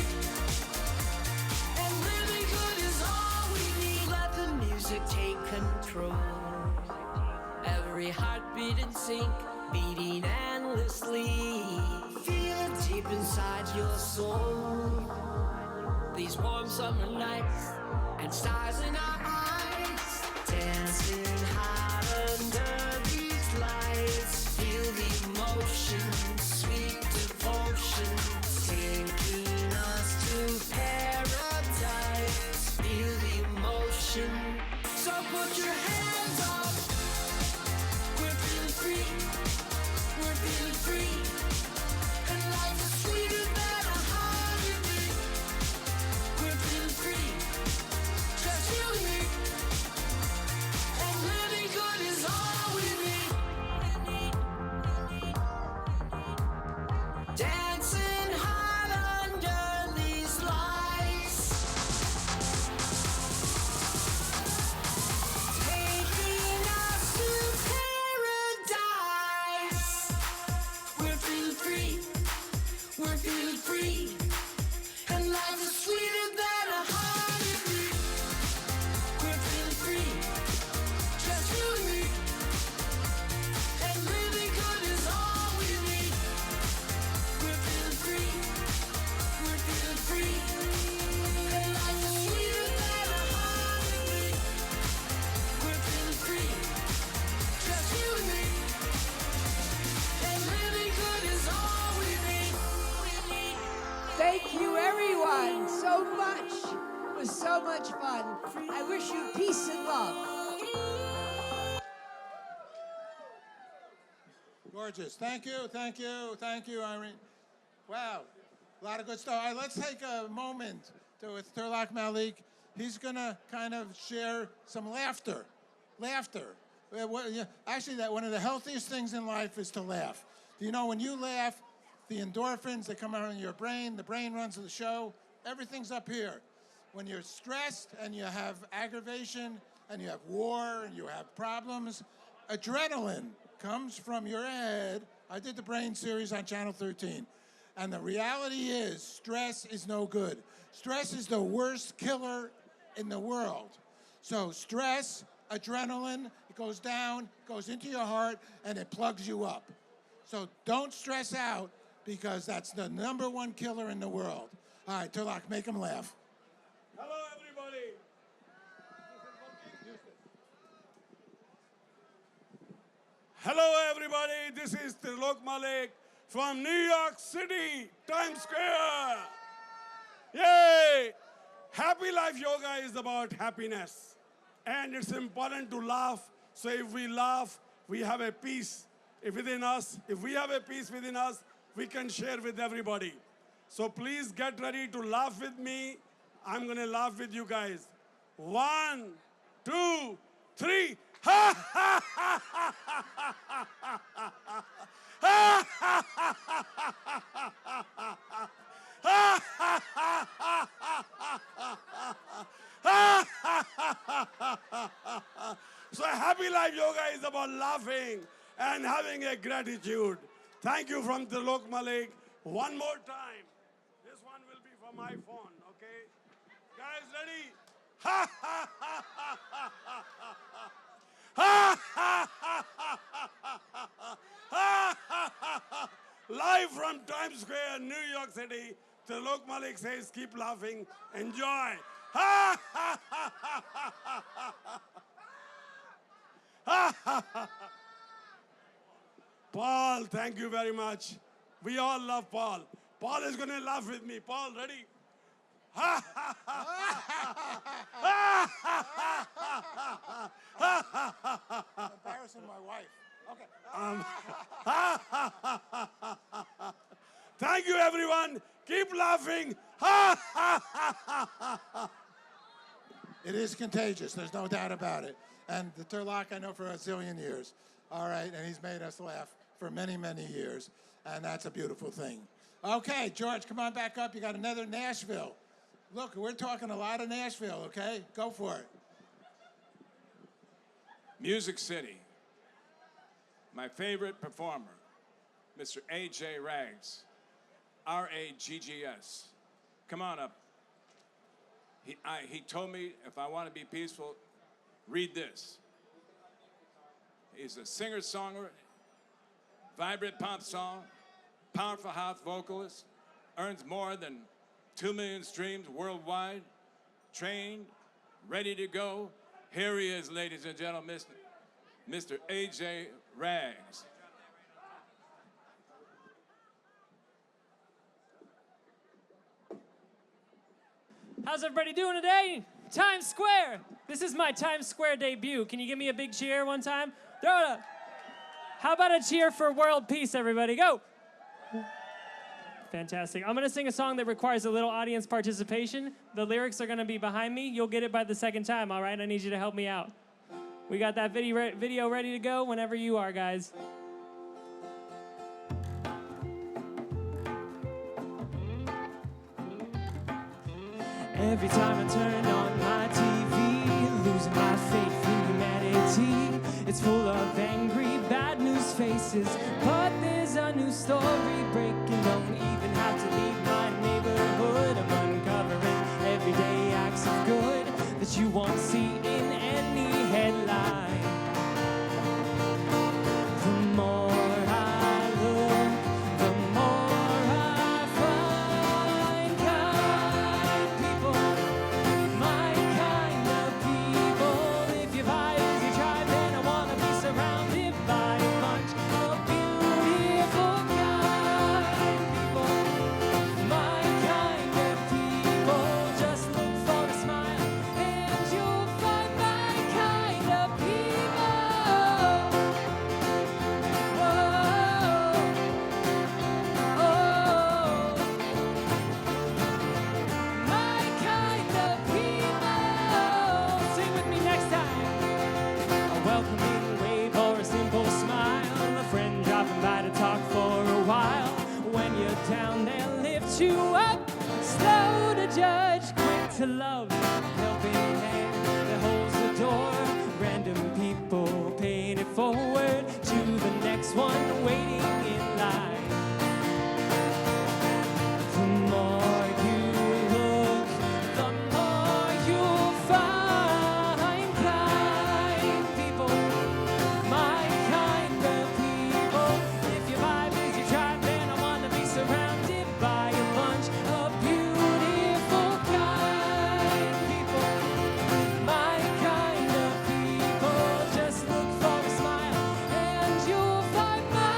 And living good is all we need. Let the music take control. Every heartbeat in sync, beating endlessly. Feel it deep inside your soul. These warm summer nights and stars in our eyes. Dancing hot under these lights. Feel the emotion, sweet devotion, taking us to paradise. Feel the emotion, so put your hands up. We're feeling free, we're feeling free, and life is sweeter than a honeybee. We're feeling free, just you and me, and living good is all we need. Dancing hot under these lights, taking us to paradise. We're feeling free, we're feeling free, and life is sweeter than a honeybee. We're feeling free, just you and me, and living good is all we need. We're feeling free, we're feeling free, and life is sweeter than a honeybee. We're feeling free, just you and me, and living good is all we need. Thank you, everyone, so much. It was so much fun. I wish you peace and love. Gorgeous. Thank you, thank you, thank you, Irene. Wow, a lot of good stuff. All right, let's take a moment with Turlak Malik. He's gonna kind of share some laughter. Laughter. Actually, that one of the healthiest things in life is to laugh. Do you know when you laugh, the endorphins that come out in your brain, the brain runs the show, everything's up here. When you're stressed and you have aggravation and you have war and you have problems, adrenaline comes from your head. I did the brain series on Channel 13. And the reality is stress is no good. Stress is the worst killer in the world. So stress, adrenaline, it goes down, goes into your heart, and it plugs you up. So don't stress out because that's the #1 killer in the world. All right, Turlak, make them laugh. Hello, everybody. Hello, everybody. This is Trilok Malik from New York City, Times Square. Yay! Happy Life Yoga is about happiness. And it's important to laugh. So if we laugh, we have a peace within us. If we have a peace within us, we can share with everybody. So please get ready to laugh with me. I'm going to laugh with you guys. 1, 2, 3. Ha ha ha ha ha ha. So happy life yoga is about laughing and having a gratitude. Thank you from Trilok Malik. One more time. This one will be from my phone, okay? Guys, ready? Ha ha ha ha ha ha ha. Ha ha ha ha ha ha. Live from Times Square, New York City. Trilok Malik says, keep laughing, enjoy. Ha ha ha ha ha ha ha. Paul, thank you very much. We all love Paul. Paul is going to laugh with me. Paul, ready? Ha ha ha ha. Embarrassing my wife. Okay. Thank you, everyone. Keep laughing. Ha ha ha ha. It is contagious. There's no doubt about it. And the Turlock I know for a zillion years. All right, and he's made us laugh for many, many years. And that's a beautiful thing. Okay, George, come on back up. You got another Nashville. Look, we're talking a lot of Nashville, okay? Go for it. Music City. My favorite performer, Mr. A.J. Rags, R-A-G-G-S. Come on up. He told me if I want to be peaceful, read this. He's a singer-songwriter, vibrant pop song, powerful house vocalist, earns more than 2 million streams worldwide, trained, ready to go. Here he is, ladies and gentlemen, Mr. A.J. Rags. How's everybody doing today? Times Square. This is my Times Square debut. Can you give me a big cheer one time? Throw it up. How about a cheer for world peace, everybody? Go. Fantastic. I'm going to sing a song that requires a little audience participation. The lyrics are going to be behind me. You'll get it by the second time, all right? I need you to help me out. We got that video ready to go whenever you are, guys. Every time I turn on my TV, losing my faith in humanity. It's full of angry, bad news faces, but there's a new story breaking. Don't even have to leave my neighborhood. I'm uncovering everyday acts of good that you won't see in any headline. The more I look, the more I find kind people, my kind of people. If your vibe is your tribe, then I want to be surrounded by a bunch of beautiful kind people. My kind of people. Just look for a smile and you'll find my kind of people. My kind of people. Sing with me next time. A welcoming wave or a simple smile. A friend dropping by to talk for a while. When you're down, they'll lift you up. Slow to judge, quick to love. Helping hand that holds the door. Random people paying it forward to the next one waiting in line. The more you look, the more you'll find kind people. My kind of people. If your vibe is your tribe, then I want to be surrounded by a bunch of beautiful kind people. My kind of people. Just look for a smile and you'll find my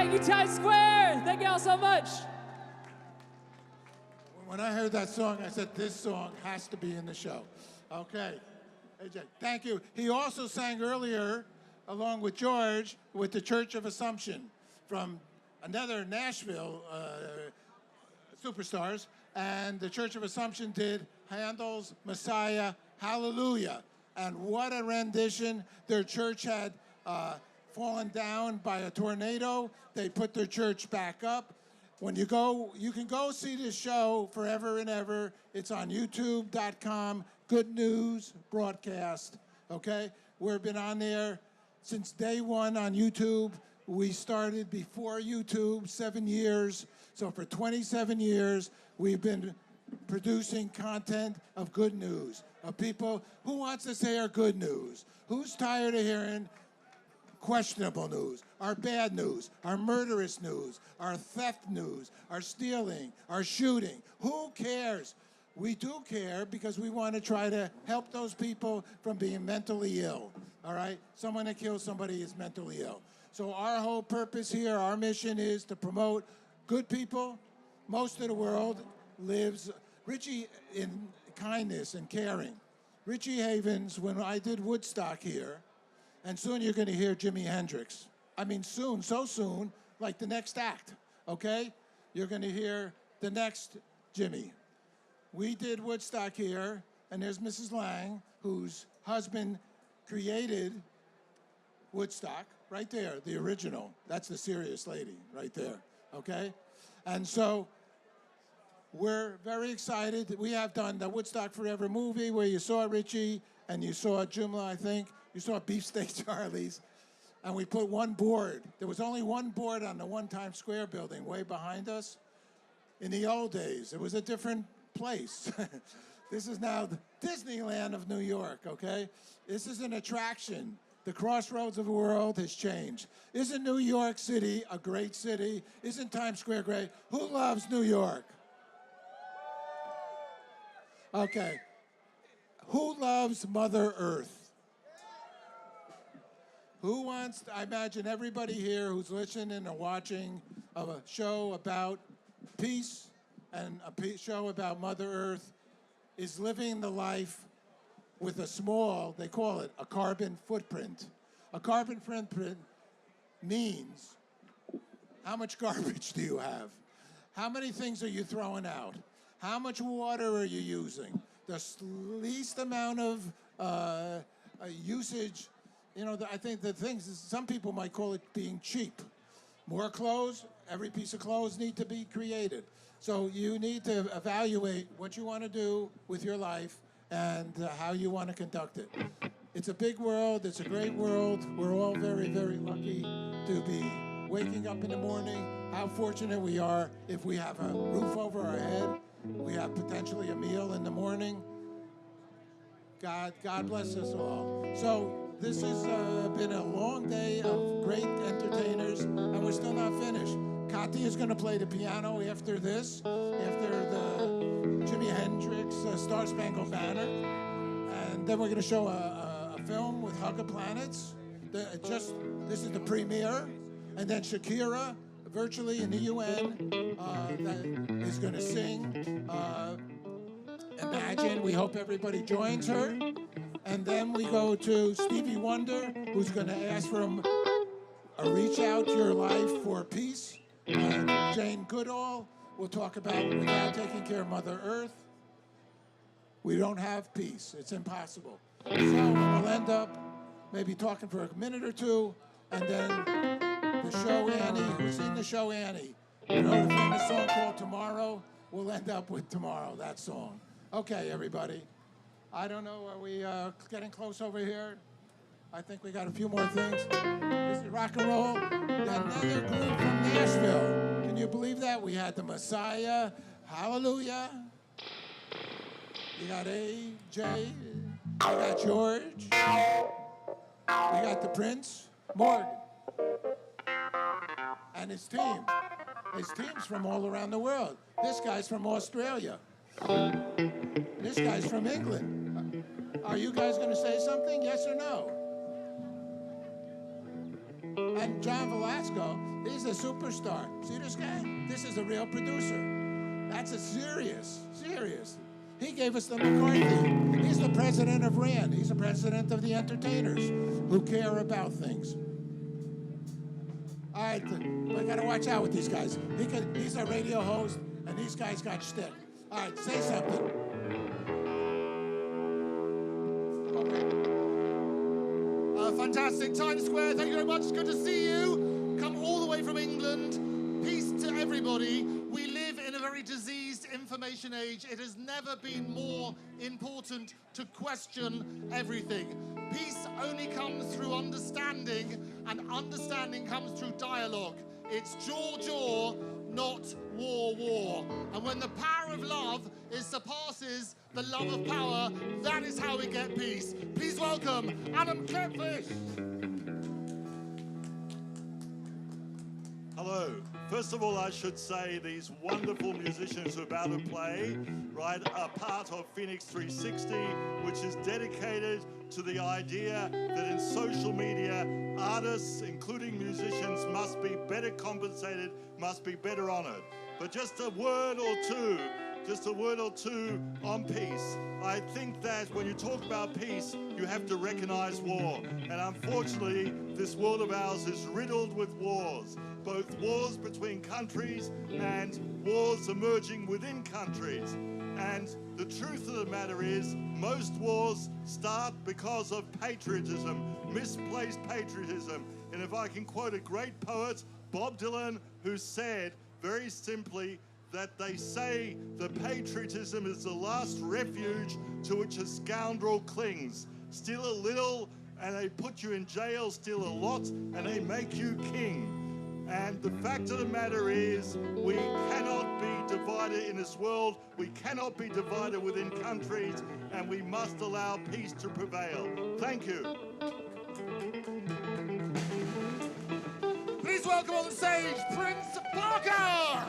Thank you, Times Square. Thank you all so much. When I heard that song, I said, this song has to be in the show. Okay. AJ, thank you. He also sang earlier, along with George, with the Church of Assumption from another Nashville superstars. And the Church of Assumption did Handel's Messiah, Hallelujah. And what a rendition. Their church had fallen down by a tornado. They put their church back up. When you go, you can go see this show forever and ever. It's on youtube.com, Good News Broadcast, okay? We've been on there since day one on YouTube. We started before YouTube, 7 years. So for 27 years, we've been producing content of good news, of people who wants to say our good news, who's tired of hearing questionable news, our bad news, our murderous news, our theft news, our stealing, our shooting. Who cares? We do care because we want to try to help those people from being mentally ill, all right? Someone that kills somebody is mentally ill. So our whole purpose here, our mission is to promote good people. Most of the world lives, Richie, in kindness and caring. Richie Havens, when I did Woodstock here, and soon you're going to hear Jimi Hendrix. I mean, soon, so soon, like the next act, okay? You're going to hear the next Jimmy. We did Woodstock here, and there's Mrs. Lang, whose husband created Woodstock, right there, the original. That's the serious lady, right there, okay? And so we're very excited. We have done the Woodstock Forever movie where you saw Richie and you saw Jumla, I think. You saw Beefsteak Charlie's. And we put one board. There was only one board on the one Times Square building way behind us. In the old days, it was a different place. This is now the Disneyland of New York, okay? This is an attraction. The crossroads of the world has changed. Isn't New York City a great city? Isn't Times Square great? Who loves New York? Okay. Who loves Mother Earth? Who wants, I imagine everybody here who's listening or watching a show about peace and a show about Mother Earth is living the life with a small, they call it a carbon footprint. A carbon footprint means how much garbage do you have? How many things are you throwing out? How much water are you using? The least amount of usage. You know, I think the things, some people might call it being cheap. More clothes, every piece of clothes need to be created. So you need to evaluate what you want to do with your life and how you want to conduct it. It's a big world, it's a great world. We're all very, very lucky to be waking up in the morning. How fortunate we are if we have a roof over our head. We have potentially a meal in the morning. God bless us all. So this has been a long day of great entertainers, and we're still not finished. Kati is going to play the piano after this, after the Jimi Hendrix Star Spangled Banner, and then we're going to show a film with Hug of Planets. This is the premiere, and then Shakira, virtually in the UN, that is going to sing Imagine. We hope everybody joins her. And then we go to Stevie Wonder, who's going to ask for a reach out to your life for peace. And Jane Goodall will talk about without taking care of Mother Earth, we don't have peace. It's impossible. So we'll end up maybe talking for a minute or two, and then the show Annie. Who's seen the show Annie? You know the famous song called Tomorrow? We'll end up with Tomorrow, that song. Okay, everybody. I don't know, are we getting close over here? I think we got a few more things. This is rock and roll. Another group from Nashville. Can you believe that? We had the Messiah, Hallelujah. You got AJ, we got George. We got the Prince, Morgan. And his team. His team's from all around the world. This guy's from Australia. This guy's from England. Are you guys going to say something? Yes or no? And John Velasco, he's a superstar. See this guy? This is a real producer. That's a serious. He gave us the McCarthy. He's the president of RAND. He's the president of the entertainers who care about things. All right, I gotta watch out with these guys. He's a radio host, and these guys got shtick. All right, say something. Fantastic. Times Square, thank you very much. It's good to see you. Come all the way from England. Peace to everybody. We live in a very diseased information age. It has never been more important to question everything. Peace only comes through understanding, and understanding comes through dialogue. It's jaw, not war. And when the power of love surpasses the love of power, that is how we get peace. Please welcome Adam Klepfish. Hello. First of all, I should say these wonderful musicians who are about to play, right, are part of Phoenix 360, which is dedicated to the idea that in social media, artists, including musicians, must be better compensated, must be better honored. But just a word or two on peace. I think that when you talk about peace, you have to recognize war. And unfortunately, this world of ours is riddled with wars. Both wars between countries and wars emerging within countries. And the truth of the matter is, most wars start because of patriotism, misplaced patriotism. And if I can quote a great poet, Bob Dylan, who said very simply that they say the patriotism is the last refuge to which a scoundrel clings. Steal a little and they put you in jail, steal a lot and they make you king. And the fact of the matter is, we cannot be divided in this world, we cannot be divided within countries, and we must allow peace to prevail. Thank you. Please welcome on the stage, Prince Parker.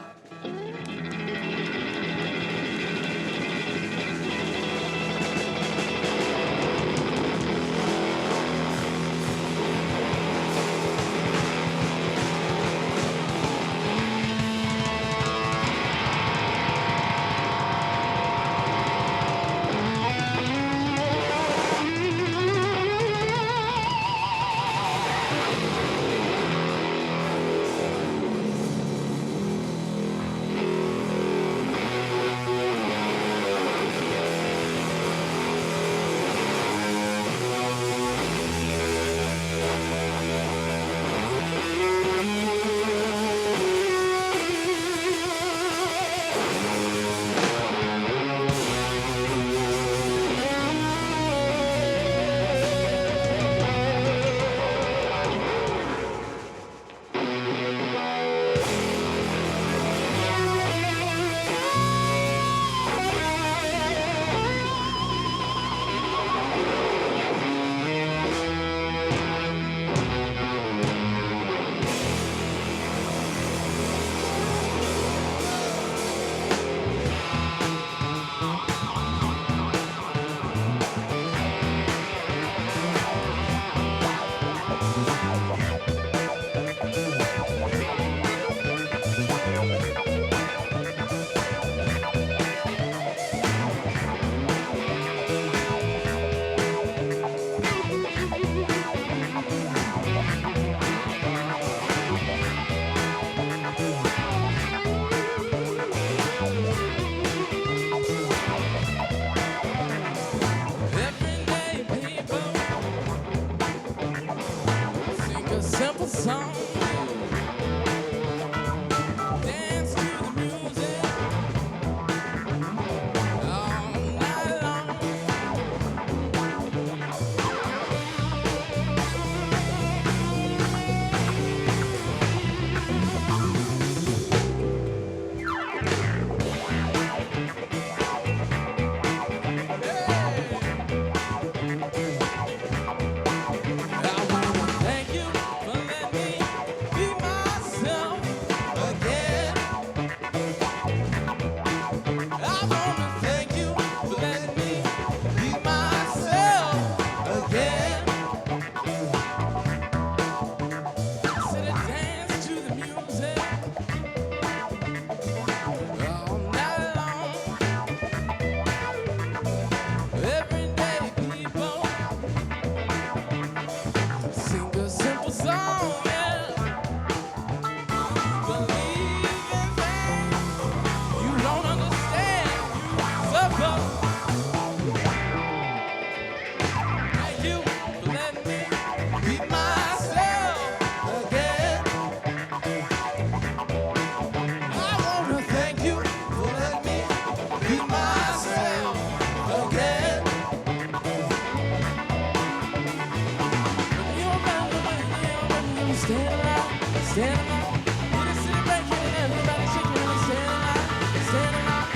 Standing up, with a celebration and everybody shaking and standing up, standing up,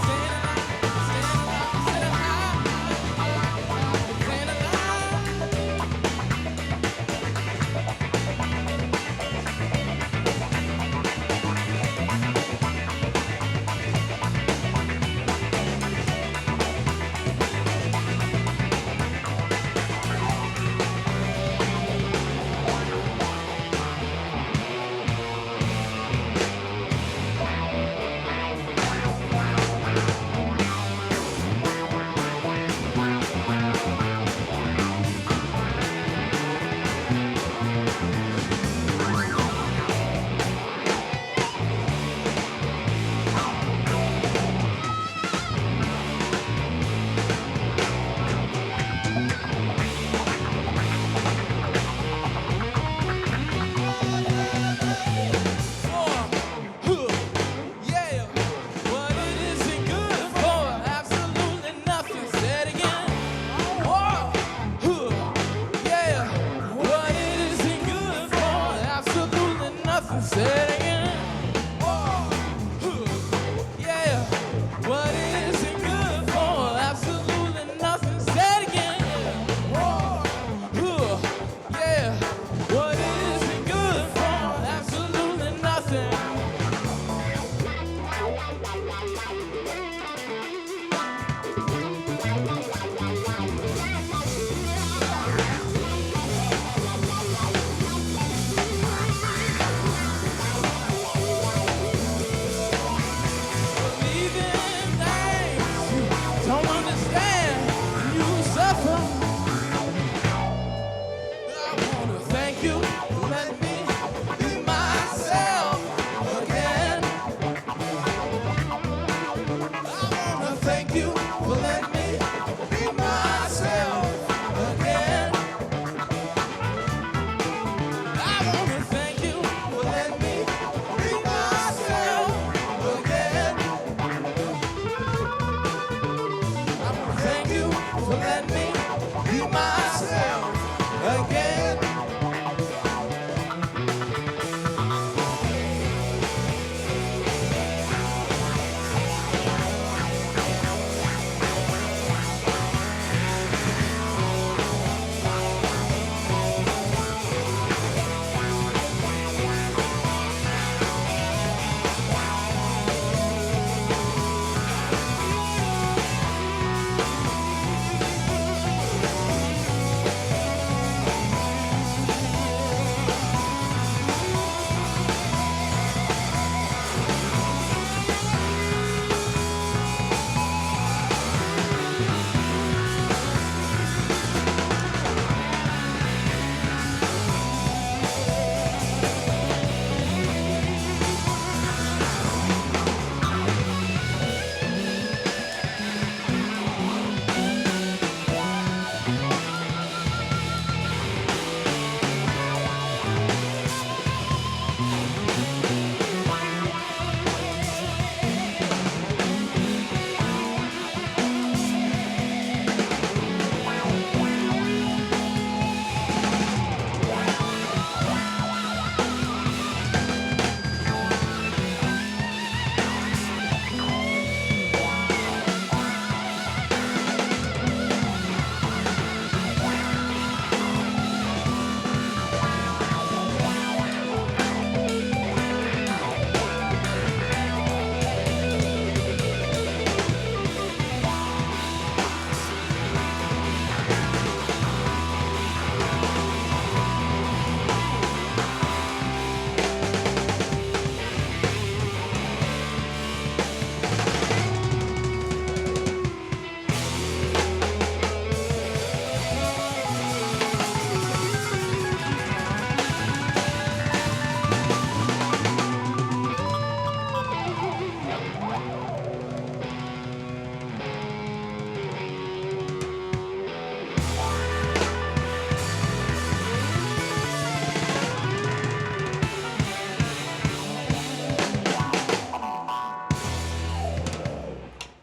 standing Yeah, what it isn't good for, absolutely nothing. Said again. Yeah, what it isn't good for, absolutely nothing. Said again. Yeah, what it isn't good for, absolutely nothing. Said again. Yeah, what it isn't good for, absolutely nothing. Don't understand, you suffer. I wanna thank you for letting me be myself again. I wanna thank you for letting me be myself again. I wanna thank you for letting me be myself again. Thank you for letting me be myself again.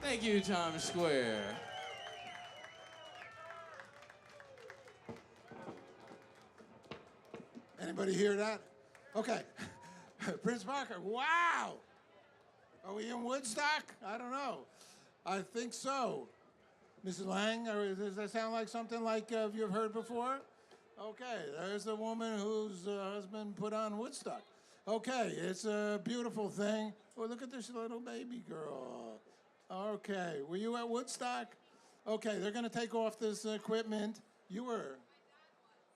Thank you, Times Square. Anybody hear that? Okay. Prince Parker, wow. Are we in Woodstock? I don't know. I think so. Mrs. Lang, or does that sound like something like you've heard before? Okay, there's a woman whose husband put on Woodstock. Okay, it's a beautiful thing. Oh, look at this little baby girl. Okay, were you at Woodstock? Okay, they're going to take off this equipment. You were.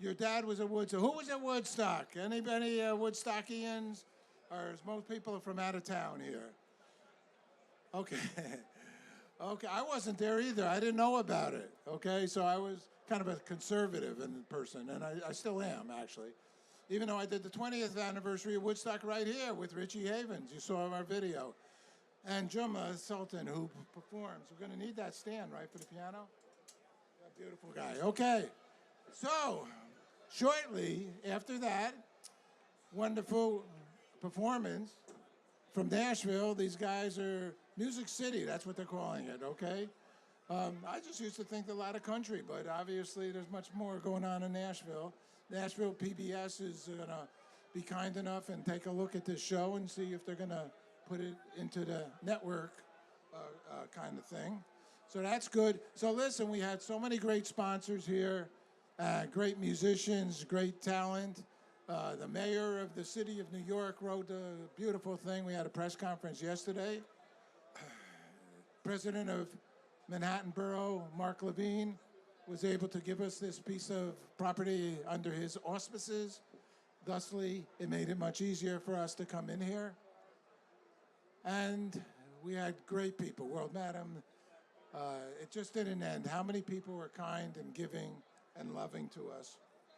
Your dad was at Woodstock. Who was at Woodstock? Anybody Woodstockians? Or is most people from out of town here? Okay. Okay, I wasn't there either. I didn't know about it. Okay, so I was kind of a conservative in person, and I still am, actually. Even though I did the 20th anniversary of Woodstock right here with Richie Havens. You saw our video. And Juma Sultan, who performs. We're going to need that stand, right, for the piano? That beautiful guy. Okay, so shortly after that, wonderful performance from Nashville. These guys are Music City, that's what they're calling it, okay? I just used to think a lot of country, but obviously there's much more going on in Nashville. Nashville PBS is going to be kind enough and take a look at this show and see if they're going to put it into the network kind of thing. So that's good. So listen, we had so many great sponsors here, great musicians, great talent. The mayor of the city of New York wrote a beautiful thing. We had a press conference yesterday. President of Manhattan Borough, Mark Levine, was able to give us this piece of property under his auspices. Thusly, it made it much easier for us to come in here. And we had great people. World Madam, it just didn't end. How many people were kind and giving and loving to us?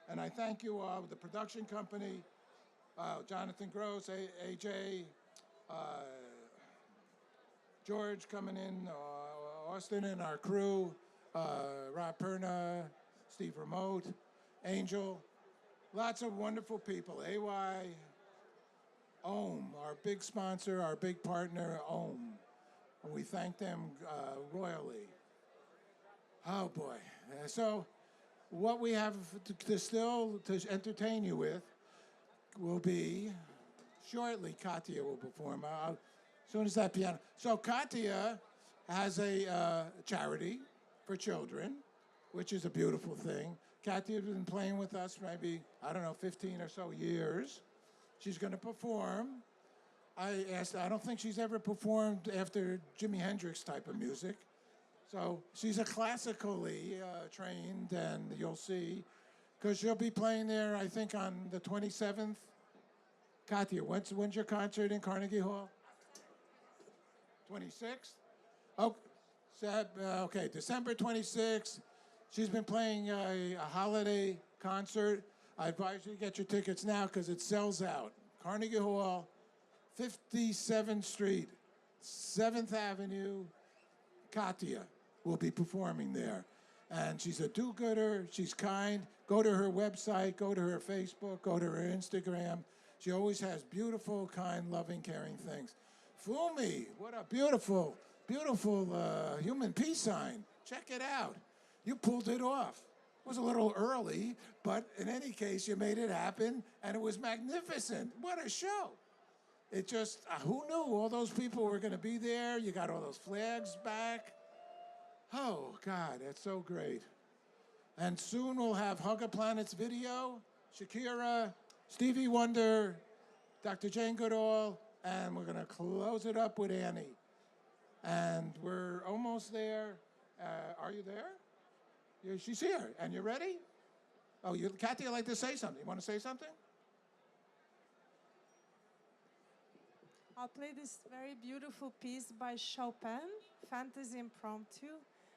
And I thank you all, the production company, Jonathan Gross, AJ, George coming in, Austin and our crew, Rob Perna, Steve Remote, Angel, lots of wonderful people. AY, Ohm, our big sponsor, our big partner, Ohm. And we thank them royally. Oh boy. So what we have to still to entertain you with will be, shortly Katya will perform. As soon as that piano. So Katya has a charity for children, which is a beautiful thing. Katya's been playing with us maybe, 15 or so years. She's going to perform. I don't think she's ever performed after Jimi Hendrix type of music. So she's a classically trained, and you'll see, because she'll be playing there, I think, on the 27th. Katya, when's your concert in Carnegie Hall? 26th? Okay, December 26th. She's been playing a holiday concert. I advise you to get your tickets now because it sells out. Carnegie Hall, 57th Street, 7th Avenue. Katya will be performing there. And she's a do-gooder. She's kind. Go to her website. Go to her Facebook. Go to her Instagram. She always has beautiful, kind, loving, caring things. Fumi, what a beautiful, beautiful human peace sign. Check it out. You pulled it off. It was a little early, but in any case, you made it happen, and it was magnificent. What a show. It just, who knew all those people were going to be there? You got all those flags back. Oh, God, that's so great. And soon we'll have Hug a Planet's video, Shakira, Stevie Wonder, Dr. Jane Goodall, and we're going to close it up with Annie. And we're almost there. Are you there? She's here. And you ready? Oh, Kathy, you'd like to say something. You want to say something? I'll play this very beautiful piece by Chopin, Fantasy Impromptu.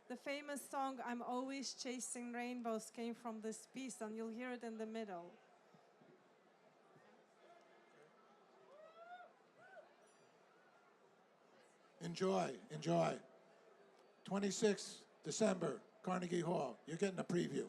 The famous song, I'm Always Chasing Rainbows, came from this piece, and you'll hear it in the middle. Enjoy, enjoy. 26th December, Carnegie Hall. You're getting a preview.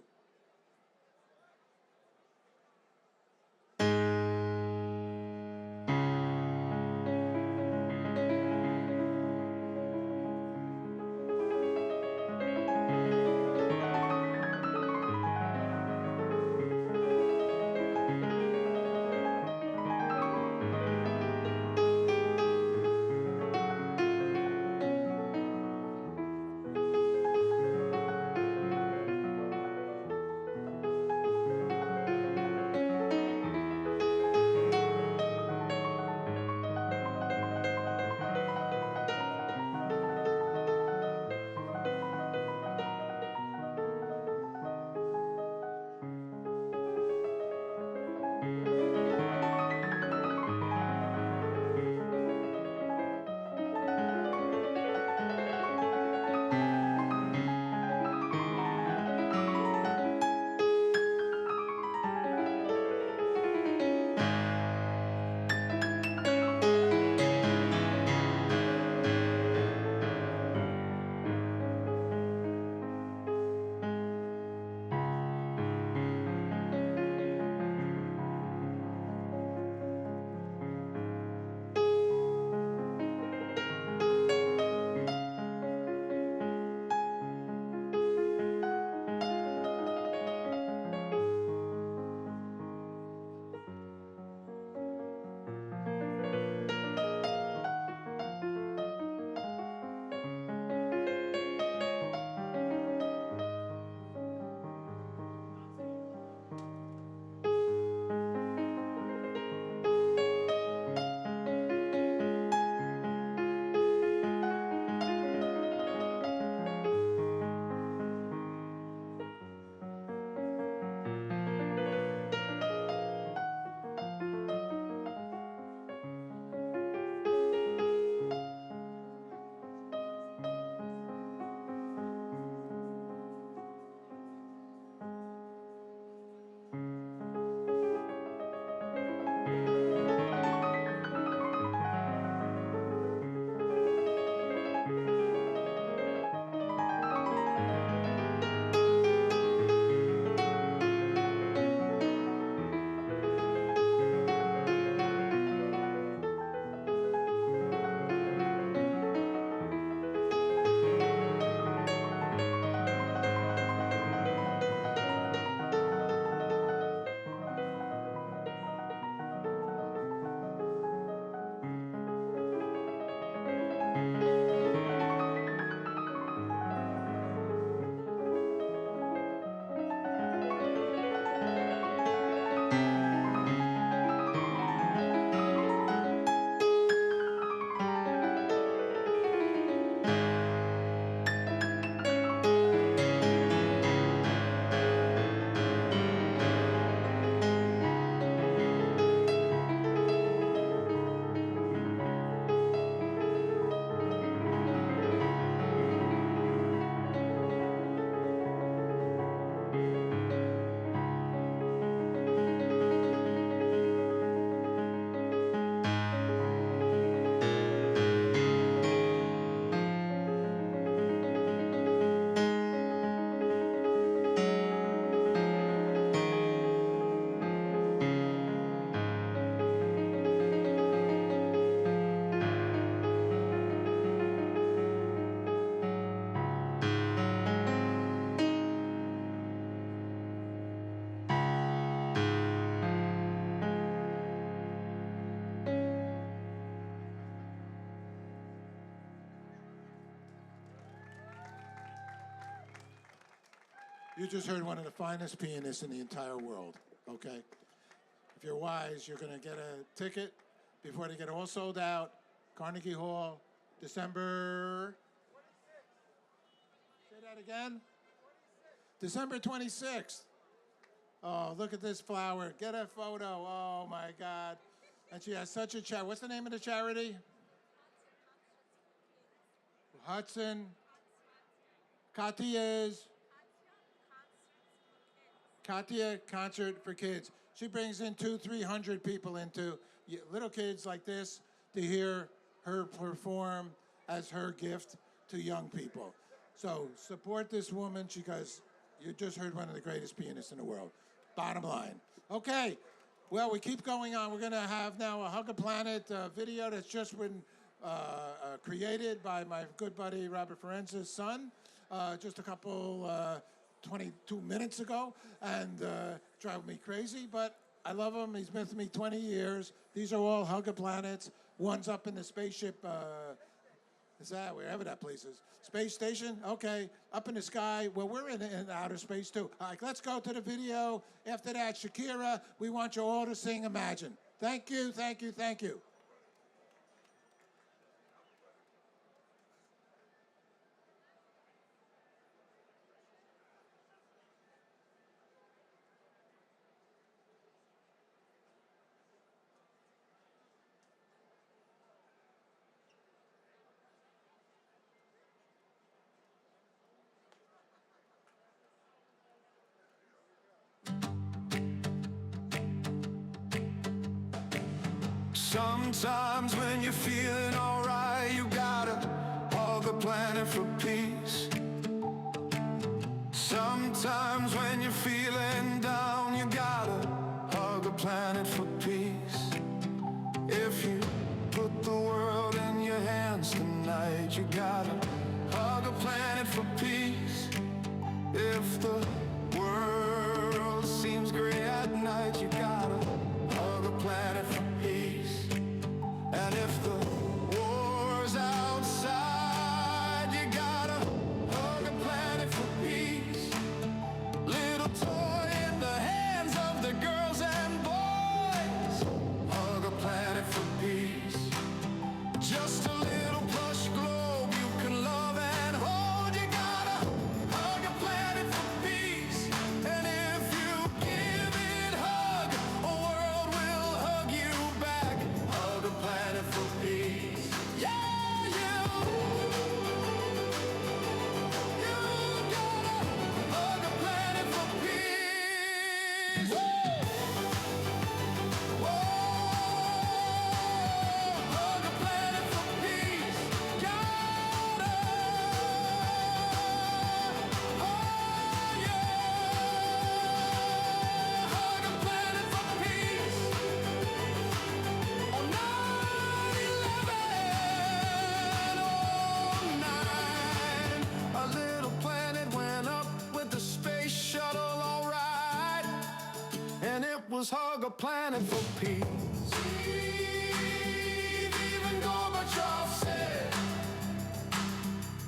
You just heard one of the finest pianists in the entire world, okay? If you're wise, you're going to get a ticket before they get all sold out. Carnegie Hall, December... Say that again? December 26th. Oh, look at this flower. Get a photo. Oh, my God. And she has such a charity. What's the name of the charity? Hudson. Katya's. Katya Concert for Kids. She brings in 200-300 people into little kids like this to hear her perform as her gift to young people. So support this woman because you just heard one of the greatest pianists in the world. Bottom line. Okay, well, we keep going on. We're going to have now a Hug a Planet video that's just been created by my good buddy Robert Ferenza's son just a couple 22 minutes ago, and drove me crazy, but I love him. He's been with me 20 years. These are all Hug a Planets. One's up in the spaceship, is that wherever that place is? Space station? Okay, up in the sky. Well, we're in outer space too. All right, let's go to the video. After that, Shakira, we want you all to sing Imagine. Thank you, thank you, thank you. Sometimes when you're feeling alright, you gotta hug a planet for peace. Sometimes when you're feeling down, you gotta hug a planet for peace. If you put the world in your hands tonight, you gotta hug a planet for peace. If the world seems gray at night, you gotta hug a planet for peace. And if the war's outside, you gotta hug a planet for peace. Little toy in the hands of the girls and boys, hug a planet for peace. Just a little plush globe you can love and hold, you gotta hug a planet for peace. And if you give it hug, a world will hug you back. Hug a planet for peace. Yeah, you gotta hug a planet for peace. Woo! Whoa, hug a planet for peace. Gotta, oh yeah, hug a planet for peace. On 9/11, a little planet went up with the space shuttle, alright, and it was hug a planet for peace. Even Gorbachev said,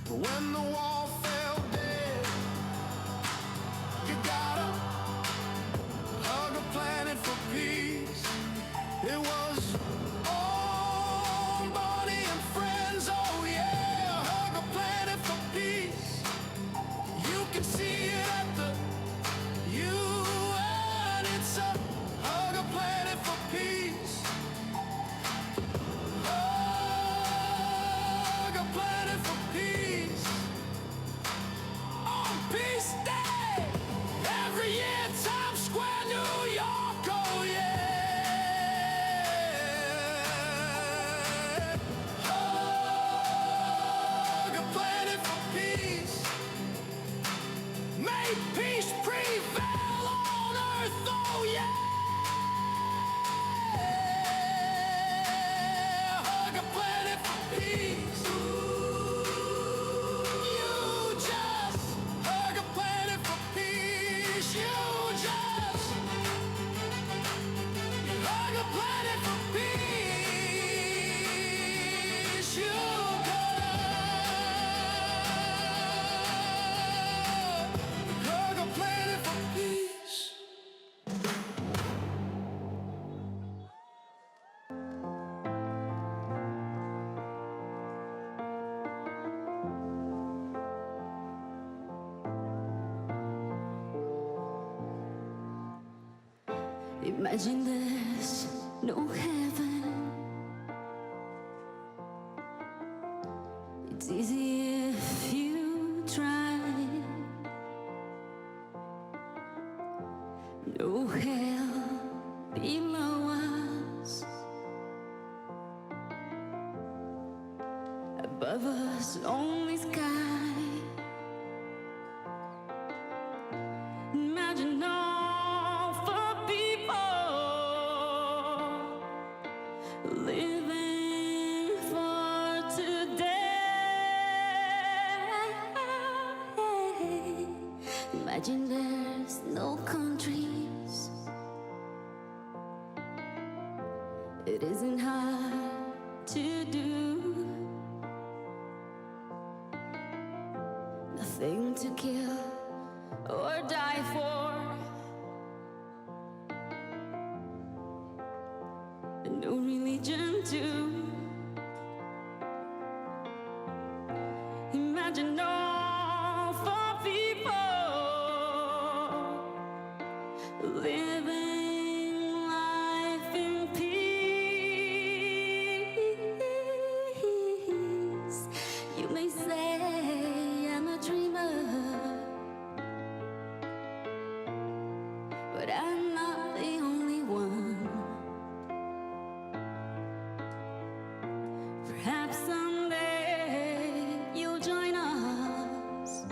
when the wall fell dead, you gotta hug a planet for peace. It was all Bonnie and friends, oh yeah, hug a planet for peace. You can see it at the UN, it's a hug a planet for peace. Hug a planet for peace. On Peace Day, every year, Times Square, New York, oh yeah. Hug a planet for peace. May peace prevail on earth, oh yeah. Hug a planet for peace. You just hug a planet for peace. You just hug a planet for peace. You gotta hug a planet. Imagine there's no heaven. It's easy if you try. No hell below us. Above us, only sky. Imagine all for people living for today. Imagine there's no countries. It isn't hard to do. Nothing to kill or die for. No religion too. Imagine all for people living life in peace. You may say I'm a dreamer, but I'm not the only one. Perhaps someday you'll join us,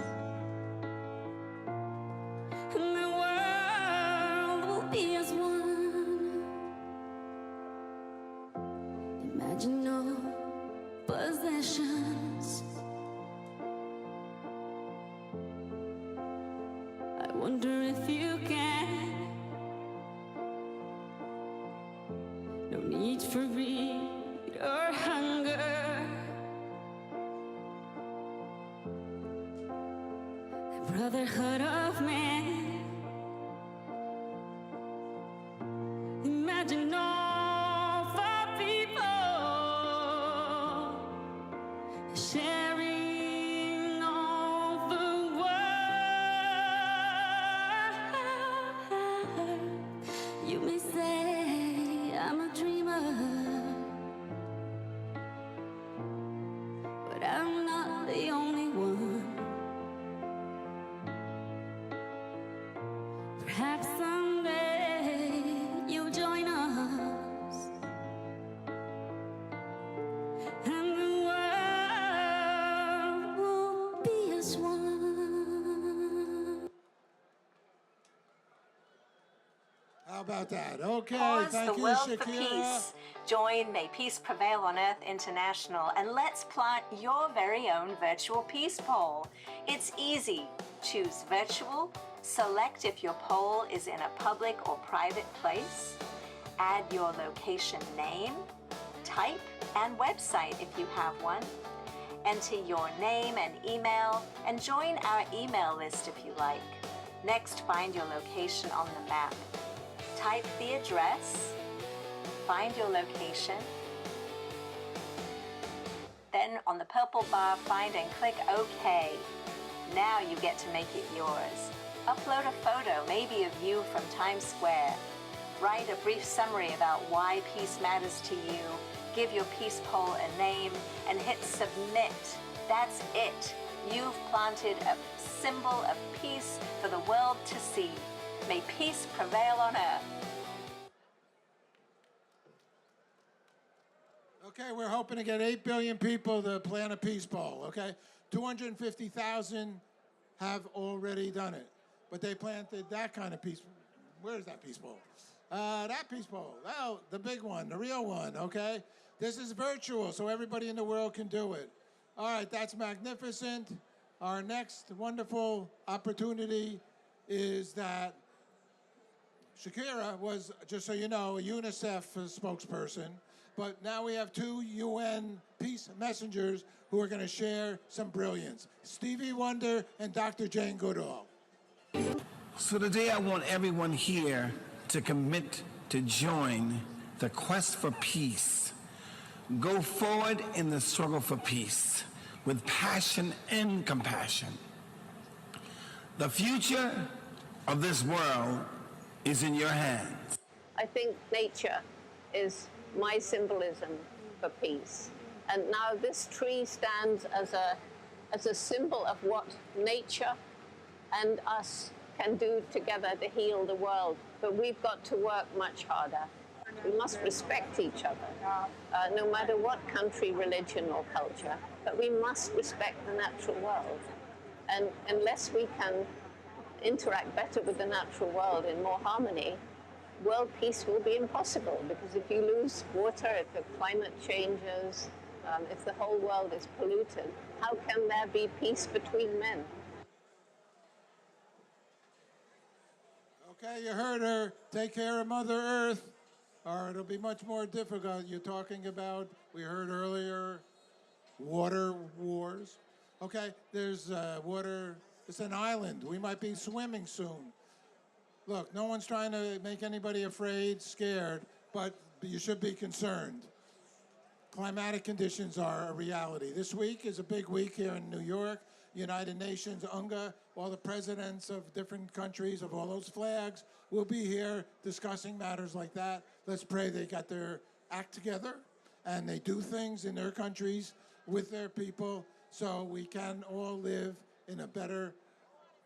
and the world will be as one. Imagine no possessions. I wonder if you can. No need for greed or hunger. The brotherhood of man. Imagine all for people sharing all the world. You may say I'm a dreamer, but I'm not the only one. Perhaps someday you'll join us, and the world will be as one. How about that? Okay, Pause thank the you, world for Shakira. peace. Join May Peace Prevail on Earth International and let's plant your very own virtual peace pole. It's easy. Choose virtual, select if your pole is in a public or private place, add your location name, type, and website if you have one. Enter your name and email and join our email list if you like. Next, find your location on the map. Type the address, find your location, then on the purple bar, find and click OK. Now you get to make it yours. Upload a photo, maybe of you from Times Square. Write a brief summary about why peace matters to you. Give your peace pole a name and hit submit. That's it. You've planted a symbol of peace for the world to see. May peace prevail on earth. Okay, we're hoping to get 8 billion people to plant a peace pole, okay? 250,000 have already done it. But they planted that kind of peace. Where's that peace pole? That peace pole. Oh, the big one, the real one, okay? This is virtual, so everybody in the world can do it. All right, that's magnificent. Our next wonderful opportunity is that Shakira was, just so you know, a UNICEF spokesperson, but now we have 2 UN peace messengers who are going to share some brilliance. Stevie Wonder and Dr. Jane Goodall. So today I want everyone here to commit to join the quest for peace. Go forward in the struggle for peace with passion and compassion. The future of this world is in your hands. I think nature is my symbolism for peace. And now this tree stands as a symbol of what nature and us can do together to heal the world. But we've got to work much harder. We must respect each other, no matter what country, religion, or culture. But we must respect the natural world. And unless we can interact better with the natural world in more harmony, world peace will be impossible. Because if you lose water, if the climate changes, if the whole world is polluted, how can there be peace between men? Okay, you heard her. Take care of Mother Earth, or it'll be much more difficult. You're talking about, we heard earlier, water wars. Okay, there's water, it's an island. We might be swimming soon. Look, no one's trying to make anybody afraid, scared, but you should be concerned. Climatic conditions are a reality. This week is a big week here in New York. United Nations, UNGA, all the presidents of different countries of all those flags will be here discussing matters like that. Let's pray they got their act together and they do things in their countries with their people so we can all live in a better,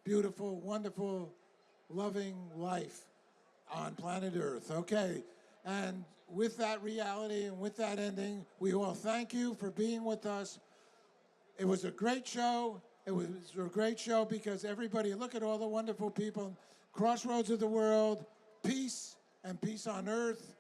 beautiful, wonderful, loving life on planet Earth. Okay, and with that reality and with that ending, we all thank you for being with us. It was a great show. It was a great show because everybody, look at all the wonderful people, crossroads of the world, peace and peace on earth.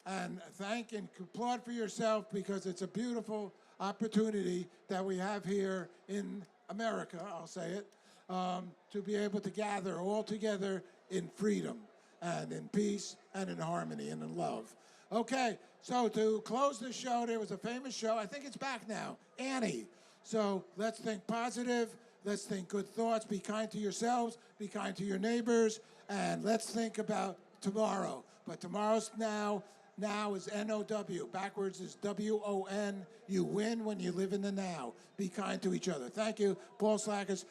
And thank and applaud for yourself because it's a beautiful opportunity that we have here in America, I'll say it, to be able to gather all together in freedom and in peace and in harmony and in love. Okay, so to close the show, there was a famous show. I think it's back now, Annie. So let's think positive. Let's think good thoughts. Be kind to yourselves. Be kind to your neighbors. And let's think about tomorrow. But tomorrow's now. Now is N-O-W. Backwards is W-O-N. You win when you live in the now. Be kind to each other. Thank you, Paul Sladkus.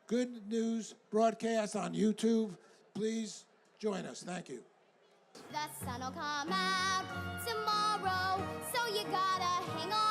Good news broadcast on YouTube. Please join us. Thank you. The sun will come out tomorrow, so you gotta hang on.